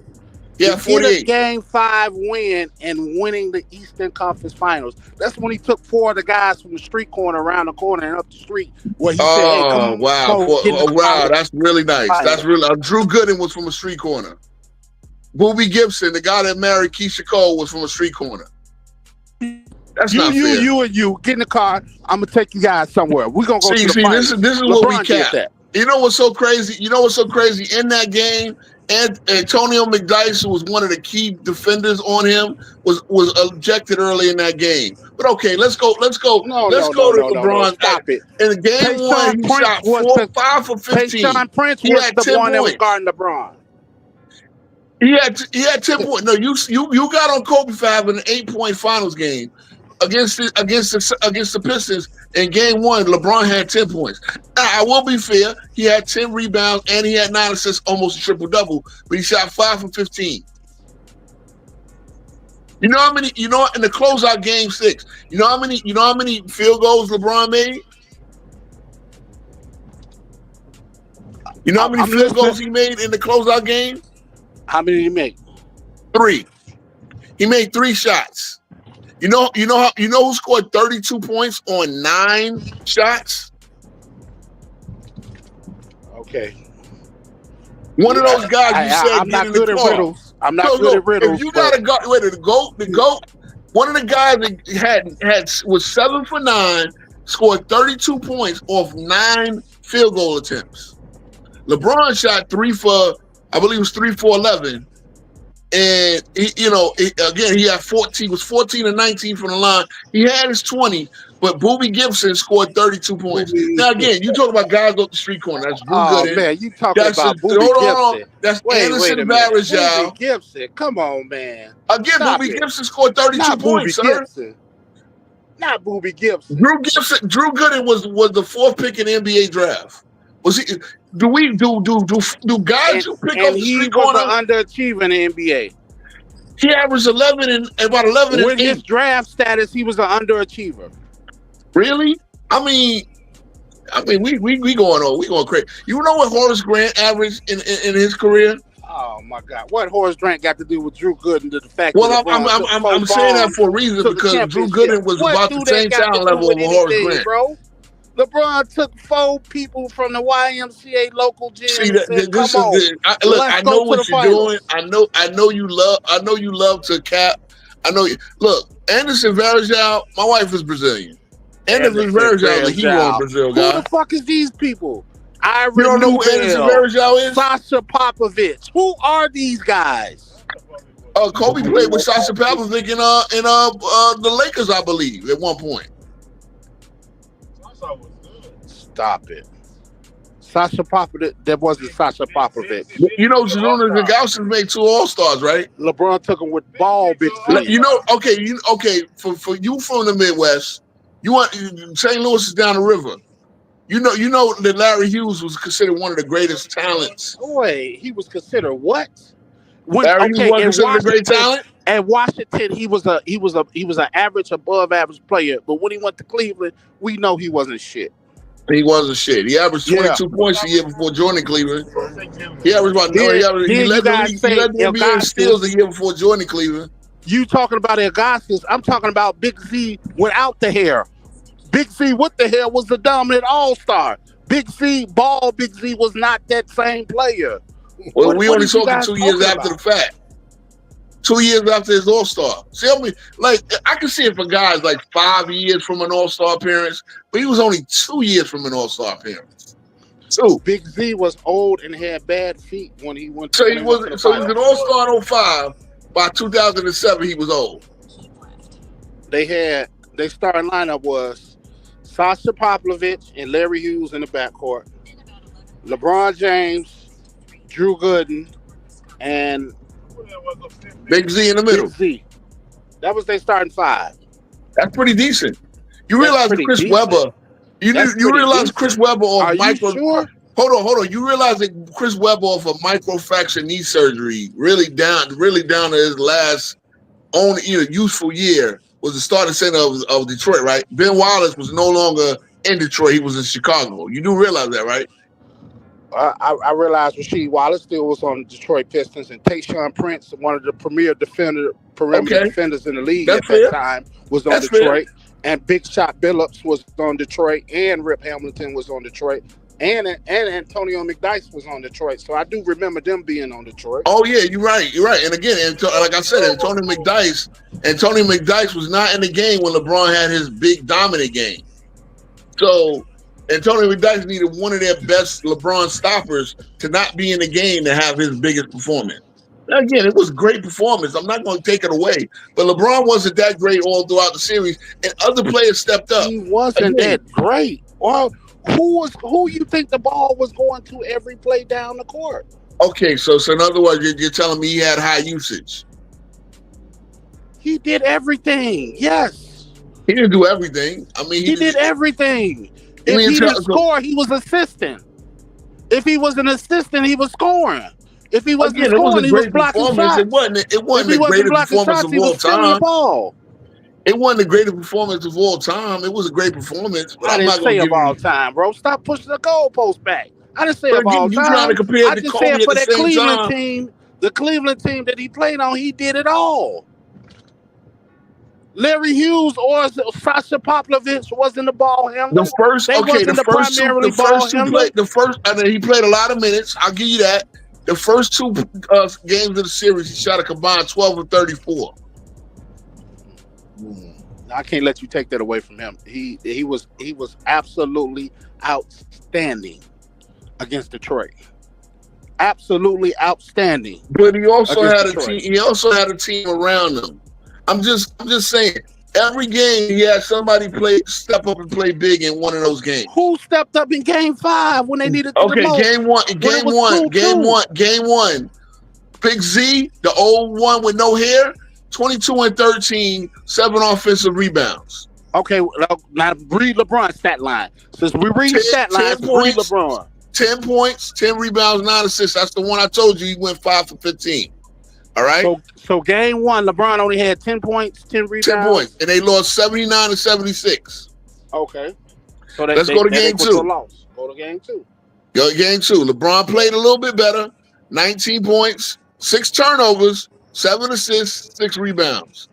Yeah, 48. Get a Game 5 win and winning the Eastern Conference Finals. That's when he took 4 of the guys from the street corner around the corner and up the street where he said, hey, come on. Wow, that's really nice. Finals. That's really Drew Gooden was from a street corner. Boobie Gibson, the guy that married Keisha Cole, was from a street corner. That's not fair. You get in the car. I'm gonna take you guys somewhere. We're gonna go to the finals. This is what we cap. You know what's so crazy? In that game, and Antonio McDyess, who was one of the key defenders on him, was ejected early in that game. But okay, let's go to LeBron. Stop it. In game 1, he shot 5 for 15. Tayshaun Prince was the one that was guarding LeBron. He had 10 points. No, you got on Kobe 5 in an 8-point finals game against the Pistons. In game 1, LeBron had 10 points. Now, I will be fair. He had 10 rebounds and he had 9 assists, almost a triple-double, but he shot 5 for 15. You know how many, in the closeout game 6, you know how many field goals LeBron made? You know how many field goals he made in the closeout game? How many did he make? 3. He made 3 shots. You know who scored 32 points on 9 shots? Okay. One of those guys you said I'm not good at riddles. I'm not good at riddles. If you got to go, the GOAT, one of the guys that was 7 for 9, scored 32 points off 9 field goal attempts. LeBron shot 3 for 11. And he had 14. Was 14 and 19 from the line. He had his 20, but Boobie Gibson scored 32 points. Now again, you talk about guys off the street corner. That's Drew Gooden. Man, you talking about Boobie Gibson? That's Anderson Varejao. Boobie Gibson, come on, man. Again, Boobie Gibson scored 32 points, sir. Not Boobie Gibson. Drew Gooden was the 4th pick in the NBA draft. Was he? Do guys who pick up the street corner? He was an underachiever in the NBA. He averaged 11 and 8. With his draft status, he was an underachiever. Really? I mean, we going on. We going crazy. You know what Horace Grant averaged in his career? Oh my God! What Horace Grant got to do with Drew Gooden? The fact. Well, I'm saying that for a reason because Drew Gooden was about the same talent level of Horace Grant, bro. LeBron took 4 people from the YMCA local gym. I know what you're doing. I know you love to cap. Look, Anderson Varejao, my wife is Brazilian. Anderson Varejao is a hero in Brazil, guy. Who the fuck is these people? You don't know who Anderson Varejao is? Sasha Popovich. Who are these guys? Kobe played with Sasha Popovich in the Lakers, I believe, at one point. Stop it. Sasha Popovich, that wasn't Sasha Popovich. You know, Zidane and Gauskas made 2 All-Stars, right? LeBron took them with ball, bitch. For you from the Midwest, St. Louis is down the river. You know that Larry Hughes was considered one of the greatest talents. Wait, he was considered what? Larry Hughes was considered a great talent? At Washington, he was an average, above average player. But when he went to Cleveland, we know he wasn't shit. He wasn't shit. He averaged 22 points a year before joining Cleveland. He averaged about he led the NBA in steals the year before joining Cleveland. You talking about Augustus? I'm talking about Big Z without the hair. Big Z with the hair was the dominant all-star. Big Z was not that same player. Well, we only talking 2 years after the fact. 2 years after his All-Star. See, I can see it for guys like 5 years from an All-Star appearance, but he was only 2 years from an All-Star appearance. So Big Z was old and had bad feet when he went. He was an All-Star in 05. By 2007, he was old. Their starting lineup was Sasha Popovich and Larry Hughes in the backcourt, LeBron James, Drew Gooden, and Big Z in the middle. Big Z. That was their starting 5. That's pretty decent. You realize that Chris decent. Webber, you realize decent. Chris Webber Are off micro. you sure? Hold on. You realize that Chris Webber off a microfracture knee surgery, really down to his last only useful year, was the starting center of Detroit, right? Ben Wallace was no longer in Detroit; he was in Chicago. You do realize that, right? I realized Rasheed Wallace still was on the Detroit Pistons, and Tayshaun Prince, one of the premier perimeter defenders in the league at that time, was on Detroit. And Big Shot Billups was on Detroit, and Rip Hamilton was on Detroit, and Antonio McDyess was on Detroit. So I do remember them being on Detroit. Oh yeah, you're right. And again, like I said, Antonio McDyess was not in the game when LeBron had his big dominant game. So Antonio McDyess needed one of their best LeBron stoppers to not be in the game to have his biggest performance. Now, again, it was a great performance. I'm not going to take it away. But LeBron wasn't that great all throughout the series, and other players stepped up. He wasn't that great. Well, who you think the ball was going to every play down the court? Okay, so in other words, you're telling me he had high usage. He did everything. Yes. He didn't do everything. I mean, he did everything. If he didn't score, he was assisting. If he was an assistant, he was scoring. If he wasn't scoring, he was blocking shots. It wasn't the greatest performance of all time. It wasn't the greatest performance of all time. It was a great performance. But I didn't say of all time, bro. Stop pushing the goalpost back. I didn't say of all time. Trying to compare I just said for that Cleveland team, the Cleveland team that he played on, he did it all. Larry Hughes or Sasha Poplovich wasn't the ball handler. He played a lot of minutes. I'll give you that. The first two games of the series, he shot a combined 12 of 34. I can't let you take that away from him. He was absolutely outstanding against Detroit. Absolutely outstanding. But he also had a team. He also had a team around him. I'm just saying. Every game he had somebody step up and play big in one of those games. Who stepped up in Game 5 when they needed to? Okay, Game one. Big Z, the old one with no hair, 22 and 13, 7 offensive rebounds. Okay, now read LeBron's stat line. Since we read stat lines, read LeBron. 10 points, 10 rebounds, 9 assists. That's the one I told you. He went 5 for 15. All right. So game 1, LeBron only had 10 points, 10 rebounds. 10 points, and they lost 79 to 76. Okay. So let's go to game 2. Go to game 2. Go to game 2. LeBron played a little bit better. 19 points, 6 turnovers, 7 assists, 6 rebounds.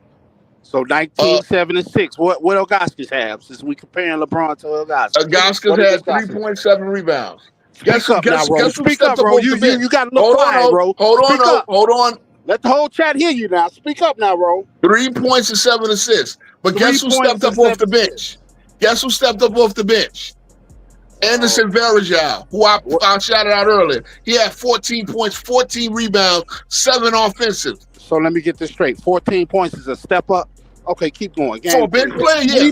So 19, 7, and 6. What Ilgauskas have? Since we comparing LeBron to Ilgauskas. Ilgauskas had 3.7 rebounds. Speak up now, bro. You got to look quiet, bro. Hold on. Let the whole chat hear you now. Speak up now, bro. 3 points and 7 assists. But guess who stepped up off the bench? Anderson Varejao, who I shouted out earlier. He had 14 points, 14 rebounds, 7 offensive. So let me get this straight. 14 points is a step up. Okay, keep going. For a bench player, yeah.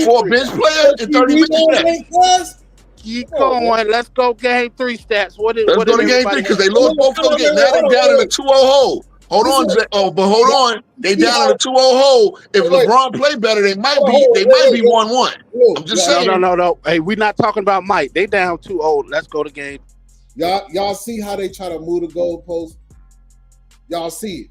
For a bench player in 30 minutes. Keep going. Let's go game 3 stats. Let's go to game 3 because they lost both of them games. Now they're down in a 2-0 hole. Hold on. They down in a 2-0 hole. If LeBron play better, they might be 1-1. I'm just saying. No. Hey, we're not talking about Mike. They down 2-0. Let's go to game. Y'all see how they try to move the goalpost? Y'all see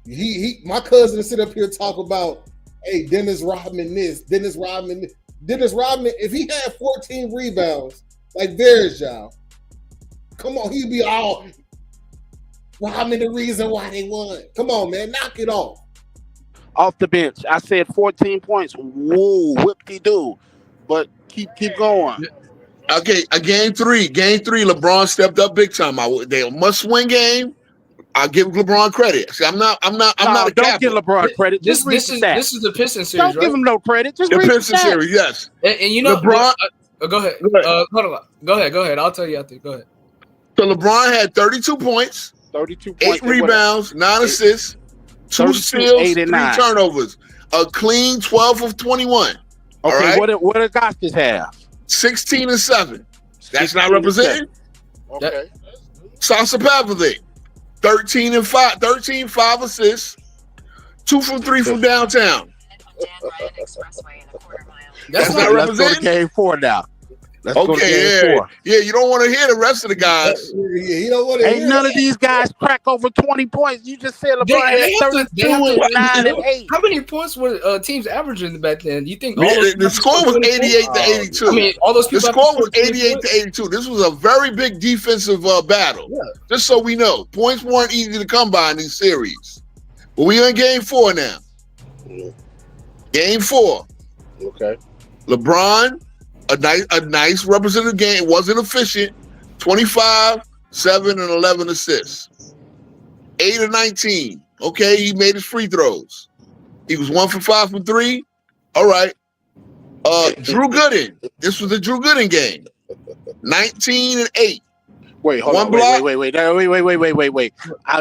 it. My cousin sit up here talk about, hey, Dennis Rodman this, Dennis Rodman, if he had 14 rebounds like Varejao, come on, he'd be all Rodman the reason why they won. Come on, man, knock it off. Off the bench. I said 14 points. Whoa, whip-de-doo. But keep going. Okay, game 3, LeBron stepped up big time. They must-win game. I'll give LeBron credit. See, I'm not a don't captain. give LeBron credit. This is the Pistons series. Don't give him no credit. Just the read Pistons series, yes. And you know, LeBron. Go ahead. Hold on. Go ahead. I'll tell you after. Go ahead. So LeBron had 32 points, 8 rebounds, 9 assists, 2 steals, 3 turnovers, a clean 12 of 21. Okay, all right? What did Ilgauskas have? 16 and 7. That's not represented. Okay. Sasha Pavlovic, 13 and 5, 5 assists, 2 from 3 from downtown. That's Okay, not let's go to representing? game 4 now. Let's go to Okay, game yeah. 4. Yeah, you don't want to hear the rest of the guys. Yeah, he don't want to Ain't hear none that. of these guys crack over 20 points. You just said LeBron They had have to- 32 they have to- and 9 and 8. How many points were teams averaging back then? You think all Yeah, those the people score scored was 24? 88 to 82. I mean, all those The people. score was 88 to 82. This was a very big defensive battle. Yeah. Just so we know, points weren't easy to come by in these series. But we in game 4 now. Game 4. Okay. LeBron, a nice representative game. It wasn't efficient. 25, 7, and 11 assists. 8 of 19. Okay, he made his free throws. He was 1 for 5 from 3. All right. Drew Gooden. This was the Drew Gooden game. 19 and 8. Wait, hold One on. block. Wait.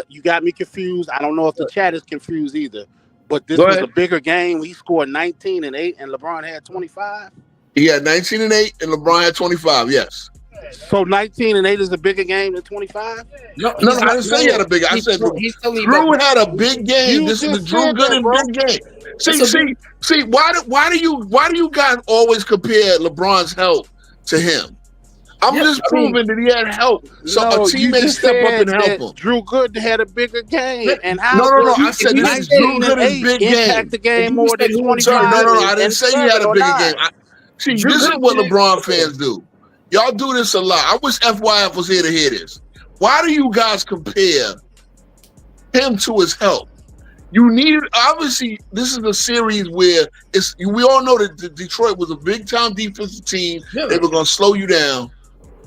You got me confused. I don't know if the chat is confused either. But this Go was ahead. a bigger game. He scored 19 and 8, and LeBron had 25. He had 19 and 8, and LeBron had 25. Yes. So 19 and 8 is a bigger game than 25? No, I didn't say he had a big. I said Drew had a big game. This is the Drew Gooden big game. See. Why do you guys always compare LeBron's help to him? I'm just proving that he had help. So a teammate step up and help him. Drew Gooden had a bigger game. And how No. I said this is Drew Gooden's big game. Impact the game more than 25. Sir, no. I didn't say he had a bigger game. See, this is what LeBron fans do. Y'all do this a lot. I wish FYF was here to hear this. Why do you guys compare him to his help? You need, obviously, this is a series where we all know that Detroit was a big-time defensive team. Yeah. They were going to slow you down.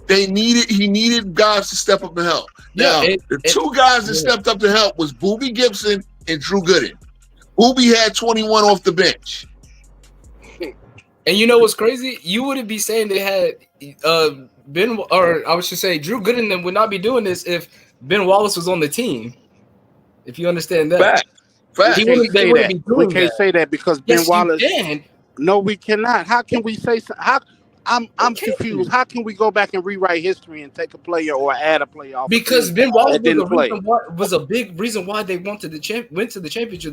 He needed guys to step up and help. Now, the two guys that stepped up to help was Boobie Gibson and Drew Gooden. Boobie had 21 off the bench. And you know what's crazy? You wouldn't be saying they had Drew Gooden would not be doing this if Ben Wallace was on the team. If you understand that. Fact. We can't say that because Ben Wallace. No, we cannot. How can we say so? I'm confused. How can we go back and rewrite history and take a player or add a player off? Because Ben Wallace was a big reason why they went to the championship.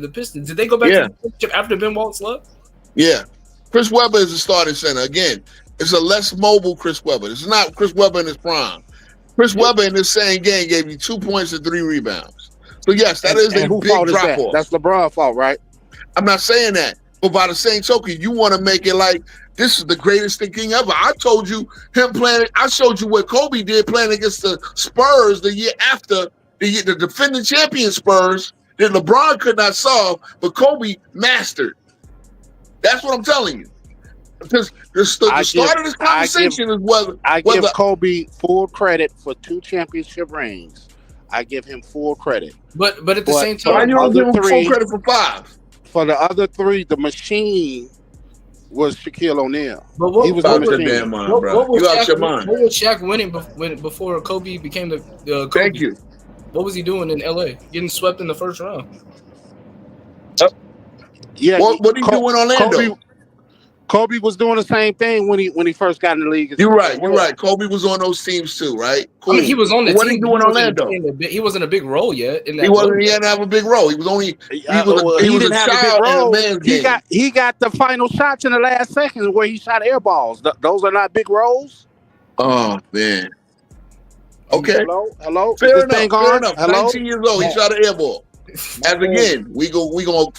The Pistons. Did they go back to the championship after Ben Wallace left? Yeah. Chris Webber is a starting center. Again, it's a less mobile Chris Webber. It's not Chris Webber in his prime. Chris Webber in this same game gave you 2 points and 3 rebounds. So yes, that is a big drop off. That's LeBron's fault, right? I'm not saying that. But by the same token, you want to make it like this is the greatest thing ever. I told you him playing. I showed you what Kobe did playing against the Spurs the year after the defending champion Spurs that LeBron could not solve, but Kobe mastered. That's what I'm telling you. Because the start of this conversation is whether I give Kobe full credit for 2 championship rings. I give him full credit. But at the same time, why you don't give him full credit for 5? For the other 3, the machine was Shaquille O'Neal. But what, he was out your damn mind, bro. You out your mind. What was Shaq winning before Kobe became the Kobe? Thank you. What was he doing in LA? Getting swept in the first round. Yeah. What did he do in Orlando? Kobe was doing the same thing when he first got in the league. You're right. Kobe was on those teams too, right? Cool. I mean, he was on the team. What did he do in Orlando? He wasn't a big role yet. He didn't have a big role. He was only he didn't have a big role. He got the final shots in the last seconds where he shot air balls. Those are not big roles. Oh man. Okay. Hello. Fair enough. 19 years old. He shot an air ball. As again, we gonna.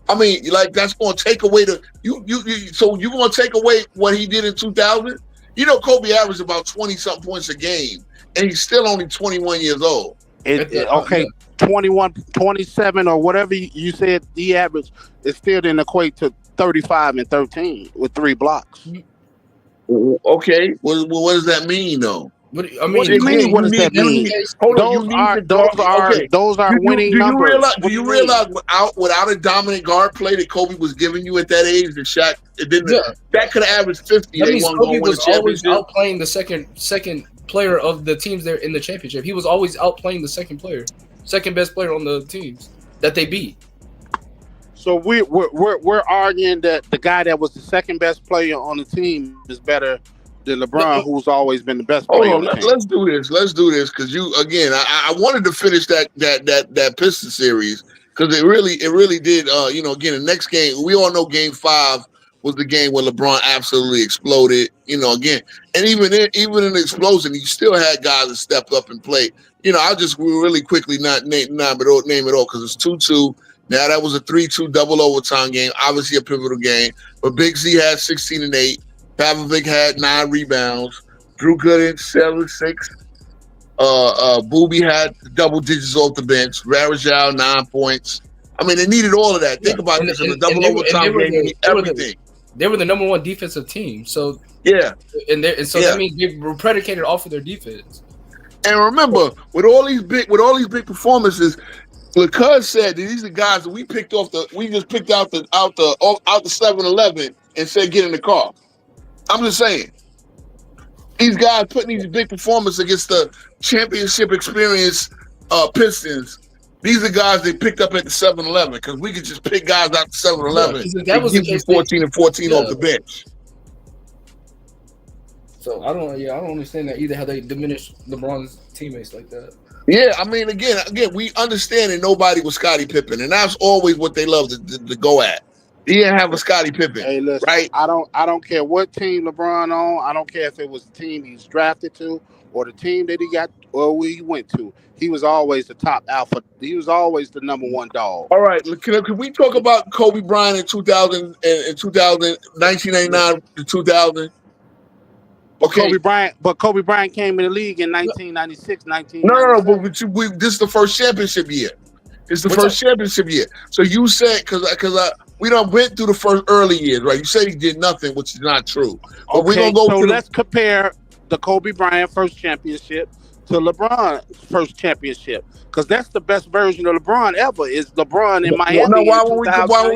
I mean, like that's gonna take away So you gonna take away what he did in 2000? You know, Kobe averaged about 20-something points a game, and he's still only 21 years old. 21, 27, or whatever you said the average, it still didn't equate to 35 and 13 with 3 blocks. Okay, well, what does that mean, though? What do you mean? What does that mean? Those are winning numbers. Do you realize without a dominant guard play that Kobe was giving you at that age, that Shaq that could have averaged 50. That means Kobe was always outplaying the second player of the teams there in the championship. He was always outplaying the second best player on the teams that they beat. So we're arguing that the guy that was the second best player on the team is better than LeBron, who's always been the best player. Let's do this. Because I wanted to finish that Pistons series, because it really did. Again, the next game, we all know Game 5 was the game where LeBron absolutely exploded. Again, and even in the explosion, you still had guys that stepped up and played. I'll just really quickly not name it all because it's 2-2. Now that was a 3-2 double overtime game, obviously a pivotal game. But Big Z had 16 and 8. Pavlovic had 9 rebounds. Drew Gooden 7-6. Booby had double digits off the bench. Varejao 9 points. I mean, they needed all of that. Think about this in a double overtime game. You need everything. They were the number 1 defensive team. So yeah, that means they were predicated off of their defense. And remember, with all these big performances, LeCuz said that these are guys that we just picked out the 7-Eleven and said get in the car. I'm just saying. These guys putting these big performances against the championship experience Pistons. These are guys they picked up at the 7-Eleven because we could just pick guys out the 7-Eleven and give you 14 and 14 off the bench. So I don't understand that either. How they diminish LeBron's teammates like that. Yeah, I mean, again, we understand that nobody was Scottie Pippen, and that's always what they love to go at. He didn't have a Scottie Pippen. Hey, listen, right? I don't care what team LeBron on. I don't care if it was the team he's drafted to or the team that he got or where he went to. He was always the top alpha. He was always the number 1 dog. All right, can we talk about Kobe Bryant in 1999 to 2000? Okay. Kobe Bryant came in the league in 1996, 1997. No, but this is the first championship year. It's the first championship year. So you said because we done went through the first early years, right? You said he did nothing, which is not true. But okay, we're gonna go. So let's compare the Kobe Bryant first championship to LeBron's first championship, because that's the best version of LeBron ever. Is LeBron in Miami? No, why won't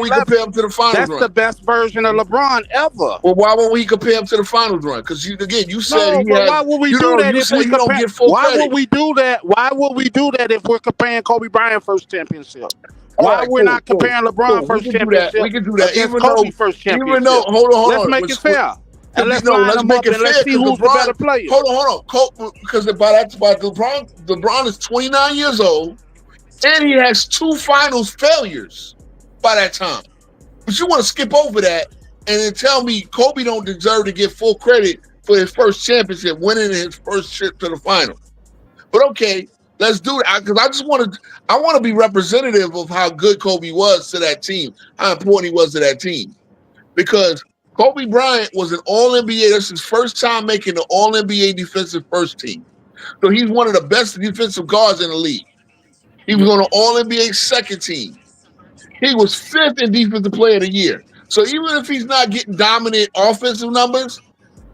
we compare him to the finals run? That's the best version of LeBron ever. Well, why won't we compare him to the finals run? Because you said why would we do that if we compare? Why would we do that? Why would we do that if we're comparing Kobe Bryant first championship? Why we're not comparing LeBron first championship? We can do that. Even Kobe first championship. Even though, hold on. Let's make it fair. And let's make it fair. Let's see who's the better player. Hold on. Because by LeBron is 29 years old, and he has 2 finals failures by that time. But you want to skip over that and then tell me Kobe don't deserve to get full credit for his first championship, winning his first trip to the final. But okay, let's do it. Because I want to be representative of how good Kobe was to that team, how important he was to that team. Because Kobe Bryant was an All-NBA. That's his first time making the All-NBA defensive first team. So he's one of the best defensive guards in the league. He was on an All-NBA second team. He was 5th in Defensive Player of the Year. So even if he's not getting dominant offensive numbers,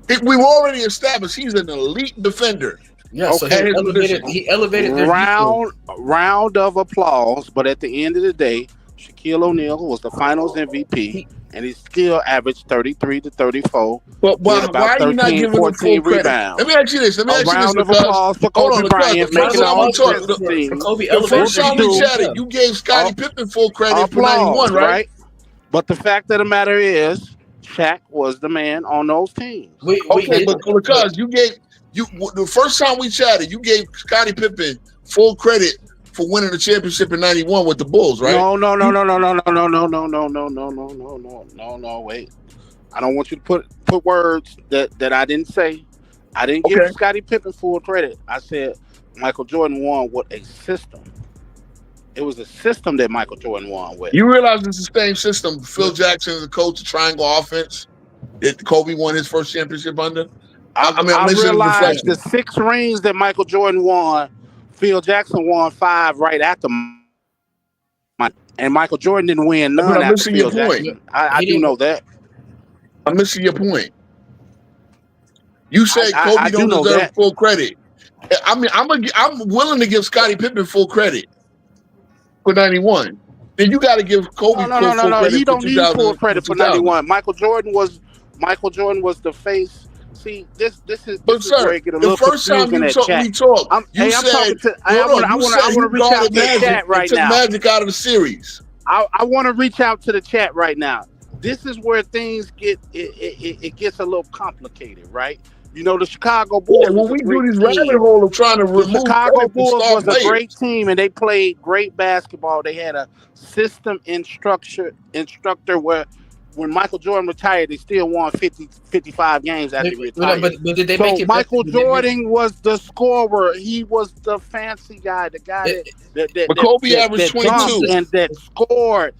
we've already established he's an elite defender. Yeah, so he elevated their round of applause. But at the end of the day, Shaquille O'Neal was the Finals MVP. And he still averaged 33 to 34. But why are you not giving him full credit? Rebounds. Let me ask you this. A round of applause for Kobe Bryant making all the first time we chatted, you gave Scottie Pippen full credit for 91, right? But the fact of the matter is, Shaq was the man on those teams. But because the first time we chatted, you gave Scottie Pippen full credit for winning the championship in 91 with the Bulls, right? No, wait. I don't want you to put words that I didn't say. I didn't give Scottie Pippen full credit. I said Michael Jordan won with a system. It was a system that Michael Jordan won with. You realize it's the same system. Phil Jackson is the coach of triangle offense that Kobe won his first championship under. I realized the 6 rings that Michael Jordan won, Phil Jackson won 5 right after and Michael Jordan didn't win none after Phil Jackson. I do know that. I'm missing your point. You said Kobe don't deserve full credit. I mean, I'm willing to give Scottie Pippen full credit for 91. Then you got to give Kobe full credit. He don't need full credit for 91. Michael Jordan was the face. See, this is where it get a little confusing in that chat. I want to reach out to the chat right now. Magic out of the series. I want to reach out to the chat right now. This is where things get it gets a little complicated, right? You know, the Chicago Bulls. When was a we do great these team. rabbit hole of trying to The remove Chicago credit from Bulls star was a players. great team, and they played great basketball. They had a system instructor where when Michael Jordan retired, they still won 55 games after he retired. But did they So make it? Michael Jordan was the scorer. He was the fancy guy, the guy But Kobe averaged 22. dunked and that scored.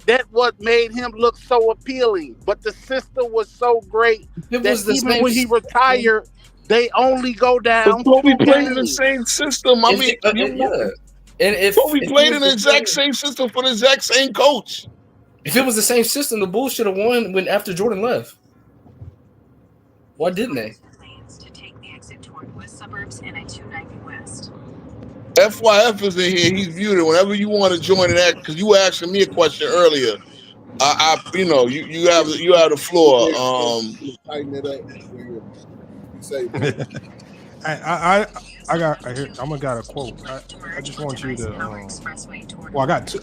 That what made him look so appealing. But the system was so great that even when he retired, they only go down. But Kobe 2 played in the games. same system. I mean, And if Kobe played in the exact same system for the exact same coach. If it was the same system, the Bulls should have won when after Jordan left. Why didn't they? To take the exit toward West Suburbs and I-290 West. FYF is in here. He's muted. Whenever you want to join in that, because you were asking me a question earlier. You have the floor. Tighten it up. Say, I got a quote. I just want you to.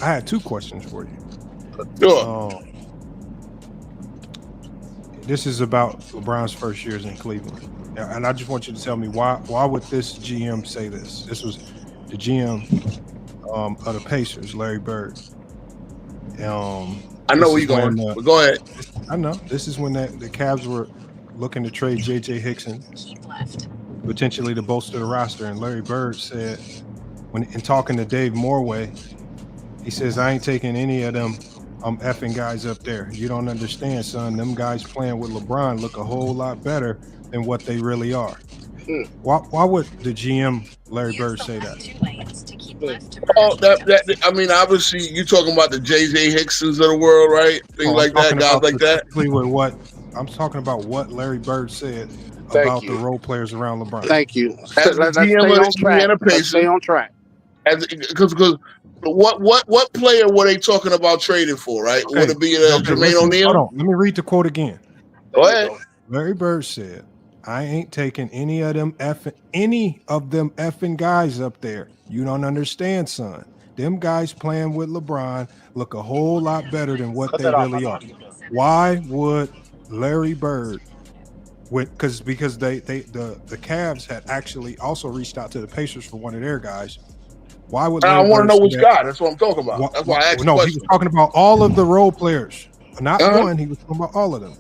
I had 2 questions for you. Sure. This is about LeBron's first years in Cleveland, and I just want you to tell me why would this GM say this? This was the GM of the Pacers, Larry Bird. I know where you're going. But go ahead. I know this is when the Cavs were looking to trade J.J. Hickson, potentially to bolster the roster, and Larry Bird said, in talking to Dave Morway, he says, "I ain't taking any of them effing guys up there. You don't understand, son. Them guys playing with LeBron look a whole lot better than what they really are." Why would the GM Larry Bird say that? I mean, obviously, you're talking about the J.J. Hicksons of the world, right? Things like that, guys like that. What I'm talking about, what Larry Bird said about the role players around LeBron. Thank you. As the GM of the Indiana Pacers, stay on track. Because what player were they talking about trading for, right? Okay. Would it be Jermaine O'Neal? Hold on. Let me read the quote again. Go ahead. Larry Bird said, "I ain't taking any of them effing guys up there. You don't understand, son. Them guys playing with LeBron look a whole lot better than what they really are." Why would Larry Bird, because the Cavs had actually also reached out to the Pacers for one of their guys. Why would I want to know which guy? That's what I'm talking about. That's why I asked. No, he was talking about all of the role players, not one. He was talking about all of them.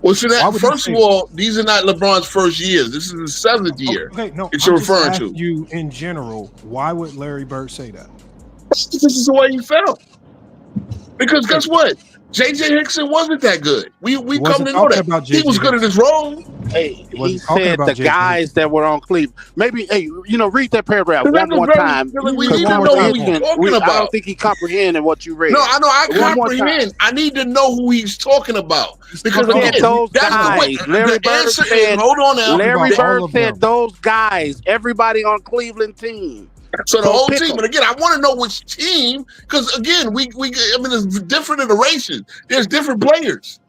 Well, so first of all, these are not LeBron's first years. This is his 7th year. Okay, no, it's referring to you in general. Why would Larry Bird say that? This is the way he felt. Because guess what? J.J. Hickson wasn't that good. We come to know that he was good at his role. Hey, he said the guys that were on Cleveland. Maybe, read that paragraph one more time. We need to know who he's talking about. I don't think he comprehended what you read. No, I know. I comprehend. I need to know who he's talking about. Because again, those that's guys. the way. The answer is, hold on now. Larry Bird said those guys, everybody on Cleveland team. So the whole team, but again, I want to know which team, because again, there's different iterations. There's different players.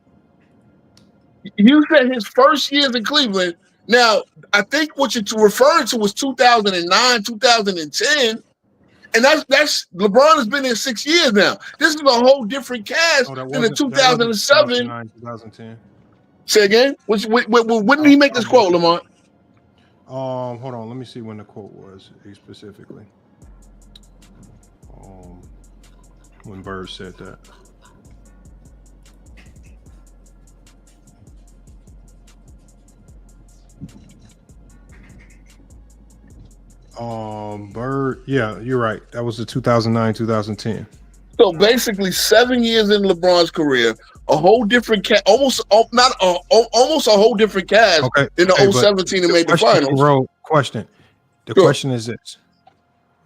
You said his first years in Cleveland. Now, I think what you're referring to was 2009, 2010, and that's LeBron has been there 6 years now. This is a whole different cast than the 2007, 2010. Say again. When did he make this quote, Lamont? Hold on. Let me see when the quote was specifically. When Bird said that. Bird. Yeah, you're right. That was the 2009, 2010. So basically, 7 years in LeBron's career, a whole different cast, almost a whole different cast in the 17 and made the finals. Question. The question is this: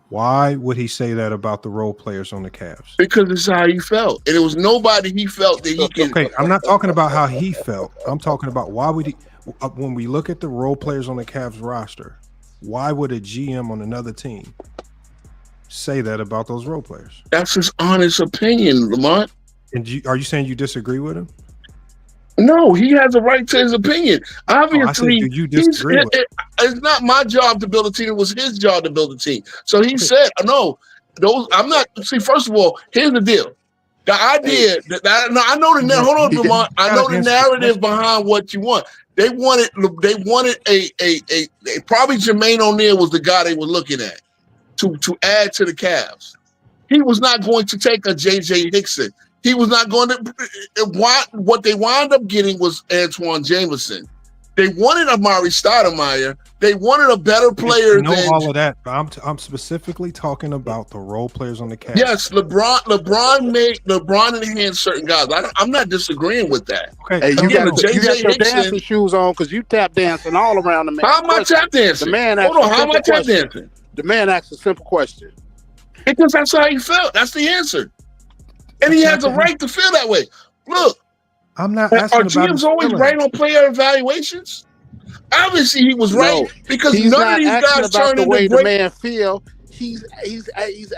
why would he say that about the role players on the Cavs? Because it's how he felt, and it was nobody he felt that he could. Okay, I'm not talking about how he felt. I'm talking about why would he? When we look at the role players on the Cavs roster, why would a GM on another team say that about those role players? That's his honest opinion, Lamont. And are you saying you disagree with him? No, he has a right to his opinion. Obviously, you disagree with him. It's not my job to build a team. It was his job to build a team. So he said, no, I'm not. See, first of all, here's the deal. The idea that I know the hold on, Lamont. I know the narrative behind what you want. They wanted a probably Jermaine O'Neal was the guy they were looking at to add to the Cavs. He was not going to take a J.J. Hickson. He was not going to. What they wound up getting was Antoine Jameson. They wanted Amari Stoudemire. They wanted a better player than all of that. But I'm specifically talking about the role players on the Cavs. Yes, LeBron enhanced certain guys. I'm not disagreeing with that. Okay, you got your dancing shoes on because you tap dancing all around the man. How am I tap dancing? The man Hold on, how am I tap dancing? The man asked a simple question. Because that's how he felt. That's the answer. And he has a right to feel that way. Look, I'm not asking are GMs always right on player evaluations? Obviously, he was right because none of these guys turned into great. The man feel he's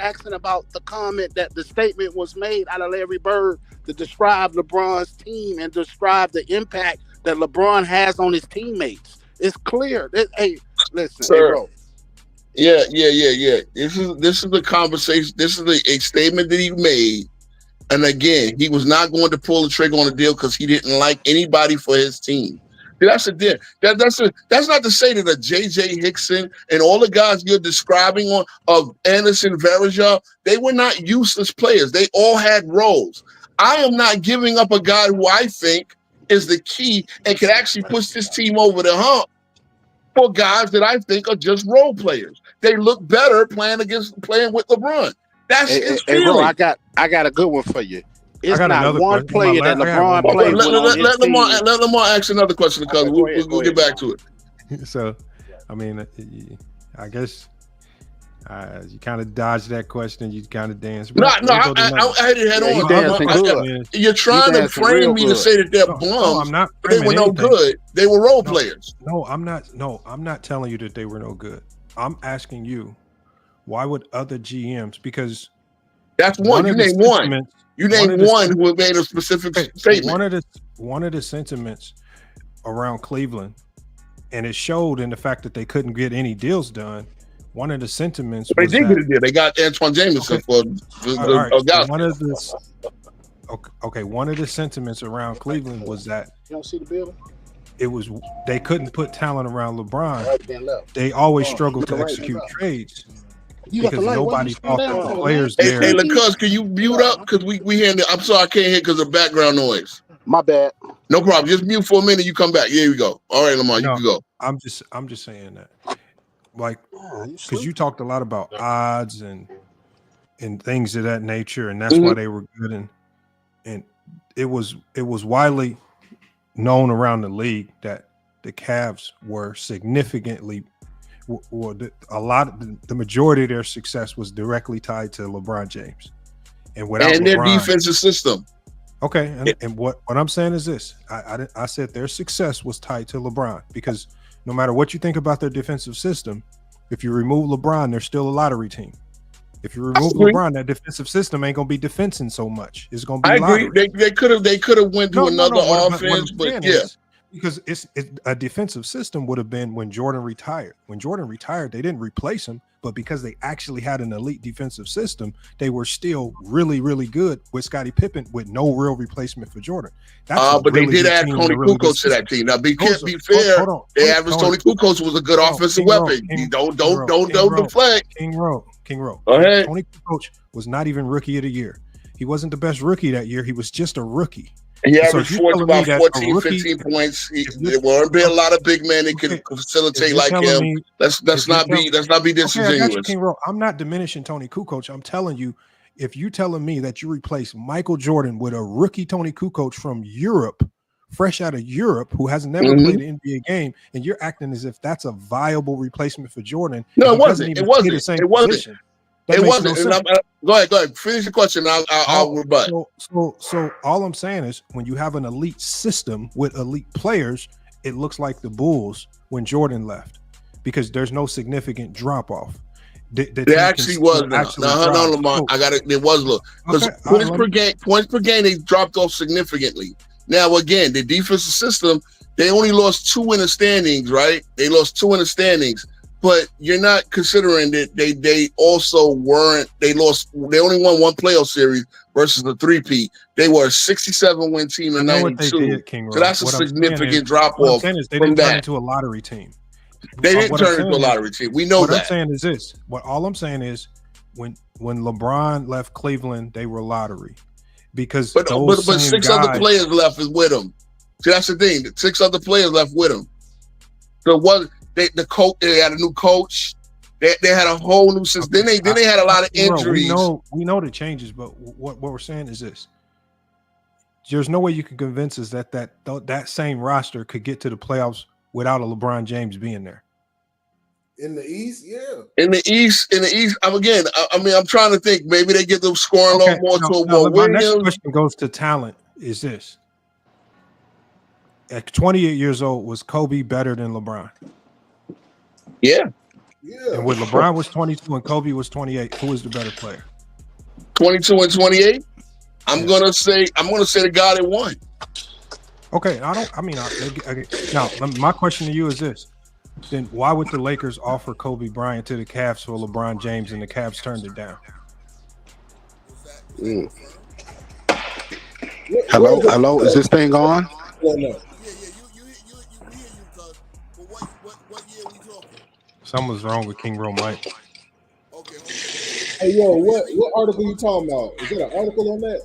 asking about the comment that the statement was made out of Larry Bird to describe LeBron's team and describe the impact that LeBron has on his teammates. It's clear. Hey, listen, sir. Hey, bro. Yeah. This is the conversation. This is a statement that he made. And again, he was not going to pull the trigger on the deal because he didn't like anybody for his team. That's a deal. That's not to say that a J.J. Hickson and all the guys you're describing of Anderson, Varejao, they were not useless players. They all had roles. I am not giving up a guy who I think is the key and can actually push this team over the hump for guys that I think are just role players. They look better playing with LeBron. That's his feeling. Bro, I got a good one for you. It's not one player that LeBron played with. Let Lamar ask another question because we'll get back to it. So, I mean, I guess you kind of dodged that question. You kind of danced. No, I had it head on. You're trying to frame me to say that they're bums. I'm not. They were no good. They were role players. No, I'm not. No, I'm not telling you that they were no good. I'm asking you, why would other GMs? Because that's one. You name one. You name one who made a specific statement. One of the sentiments around Cleveland, and it showed in the fact that they couldn't get any deals done. One of the sentiments they did get a deal. They got Antoine Jameson for one of the sentiments around Cleveland was that you don't see the building. It was they couldn't put talent around LeBron. They always struggled to execute trades. Because nobody thought that the players there. Hey, LaCuz, can you mute up? Because we hearing I'm sorry, I can't hear because of background noise. My bad. No problem. Just mute for a minute. You come back. Here we go. All right, Lamar, you can go. I'm just saying that, like, because you talked a lot about odds and things of that nature, and that's why they were good. And it was widely known around the league that the Cavs were significantly. The majority of their success was directly tied to LeBron James, and their defensive system. Okay, and what I'm saying is this: I said their success was tied to LeBron because no matter what you think about their defensive system, if you remove LeBron, they're still a lottery team. If you remove LeBron, that defensive system ain't gonna be defensing so much. It's gonna be. I agree. They could have went to another offense, but yeah. Because it's a defensive system would have been when Jordan retired. When Jordan retired, they didn't replace him, but because they actually had an elite defensive system, they were still really, really good with Scottie Pippen with no real replacement for Jordan. But they did add Tony Kukoc to that team. Now, be fair, they averaged Tony Kukoc was a good offensive weapon. Don't deflect. King Rowe. Go ahead. Tony Kukoc was not even rookie of the year. He wasn't the best rookie that year. He was just a rookie. He averaged about 14, 15 points. There won't be a lot of big men that can facilitate like him. Let's not be disingenuous. King Rowe, I'm not diminishing Tony Kukoc. I'm telling you, if you're telling me that you replace Michael Jordan with a rookie Tony Kukoc from Europe, fresh out of Europe, who has never played an NBA game, and you're acting as if that's a viable replacement for Jordan. No, it wasn't. It wasn't. Go ahead. Finish the question. I'll rebut. So all I'm saying is, when you have an elite system with elite players, it looks like the Bulls when Jordan left, because there's no significant drop off. There actually was. No, Lamar. I got it. There was look because points per game, they dropped off significantly. Now again, the defensive system, they only lost 2 in the standings, right? They lost 2 in the standings. But you're not considering that they also weren't. They only won 1 playoff series, versus the 3-peat. They were a 67-win team in 92. What they did, King So that's a significant drop off. What I'm saying is they from didn't turn that. into a lottery team. They didn't turn into a lottery team. We know what that. What I'm saying is this. All I'm saying is when LeBron left Cleveland, they were lottery. Because but 6 other players left with him. See, that's the thing. 6 other players left with him. So the coach, they had a new coach. They had a whole new system. Okay. Then they had a lot of injuries. We know the changes, but what we're saying is this. There's no way you can convince us that same roster could get to the playoffs without a LeBron James being there. In the East, yeah. In the East, I'm trying to think. Maybe they get them scoring a little more to my Williams. next question goes to talent. Is this at 28 years old, was Kobe better than LeBron? Yeah. And when LeBron was 22 and Kobe was 28, who was the better player? 22 and 28. I'm gonna say the guy that won. Okay, now my question to you is this: then why would the Lakers offer Kobe Bryant to the Cavs for LeBron James and the Cavs turned it down? Hello, is this thing on? Something's wrong with King Row Mike. Hey, yo, what article you talking about? Is there an article on that?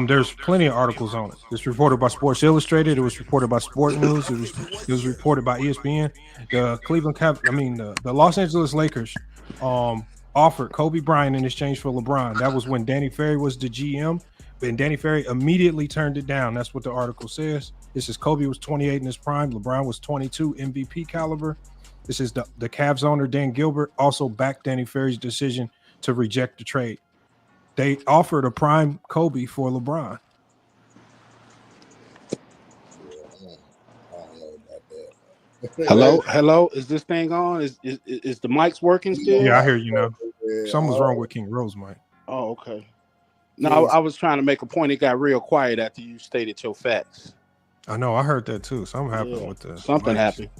There's plenty of articles on it. It's reported by Sports Illustrated. It was reported by Sport News. It was reported by ESPN. The Los Angeles Lakers offered Kobe Bryant in exchange for LeBron. That was when Danny Ferry was the GM, and Danny Ferry immediately turned it down. That's what the article says. It says Kobe was 28 in his prime. LeBron was 22, MVP caliber. This is the Cavs owner, Dan Gilbert, also backed Danny Ferry's decision to reject the trade. They offered a prime Kobe for LeBron. Hello. Is this thing on? Is the mics working still? Yeah, I hear you now. Something's wrong with King Rose, Mike. Oh, okay. No, I was trying to make a point. It got real quiet after you stated your facts. I know. I heard that too. Something happened with the something mics. happened.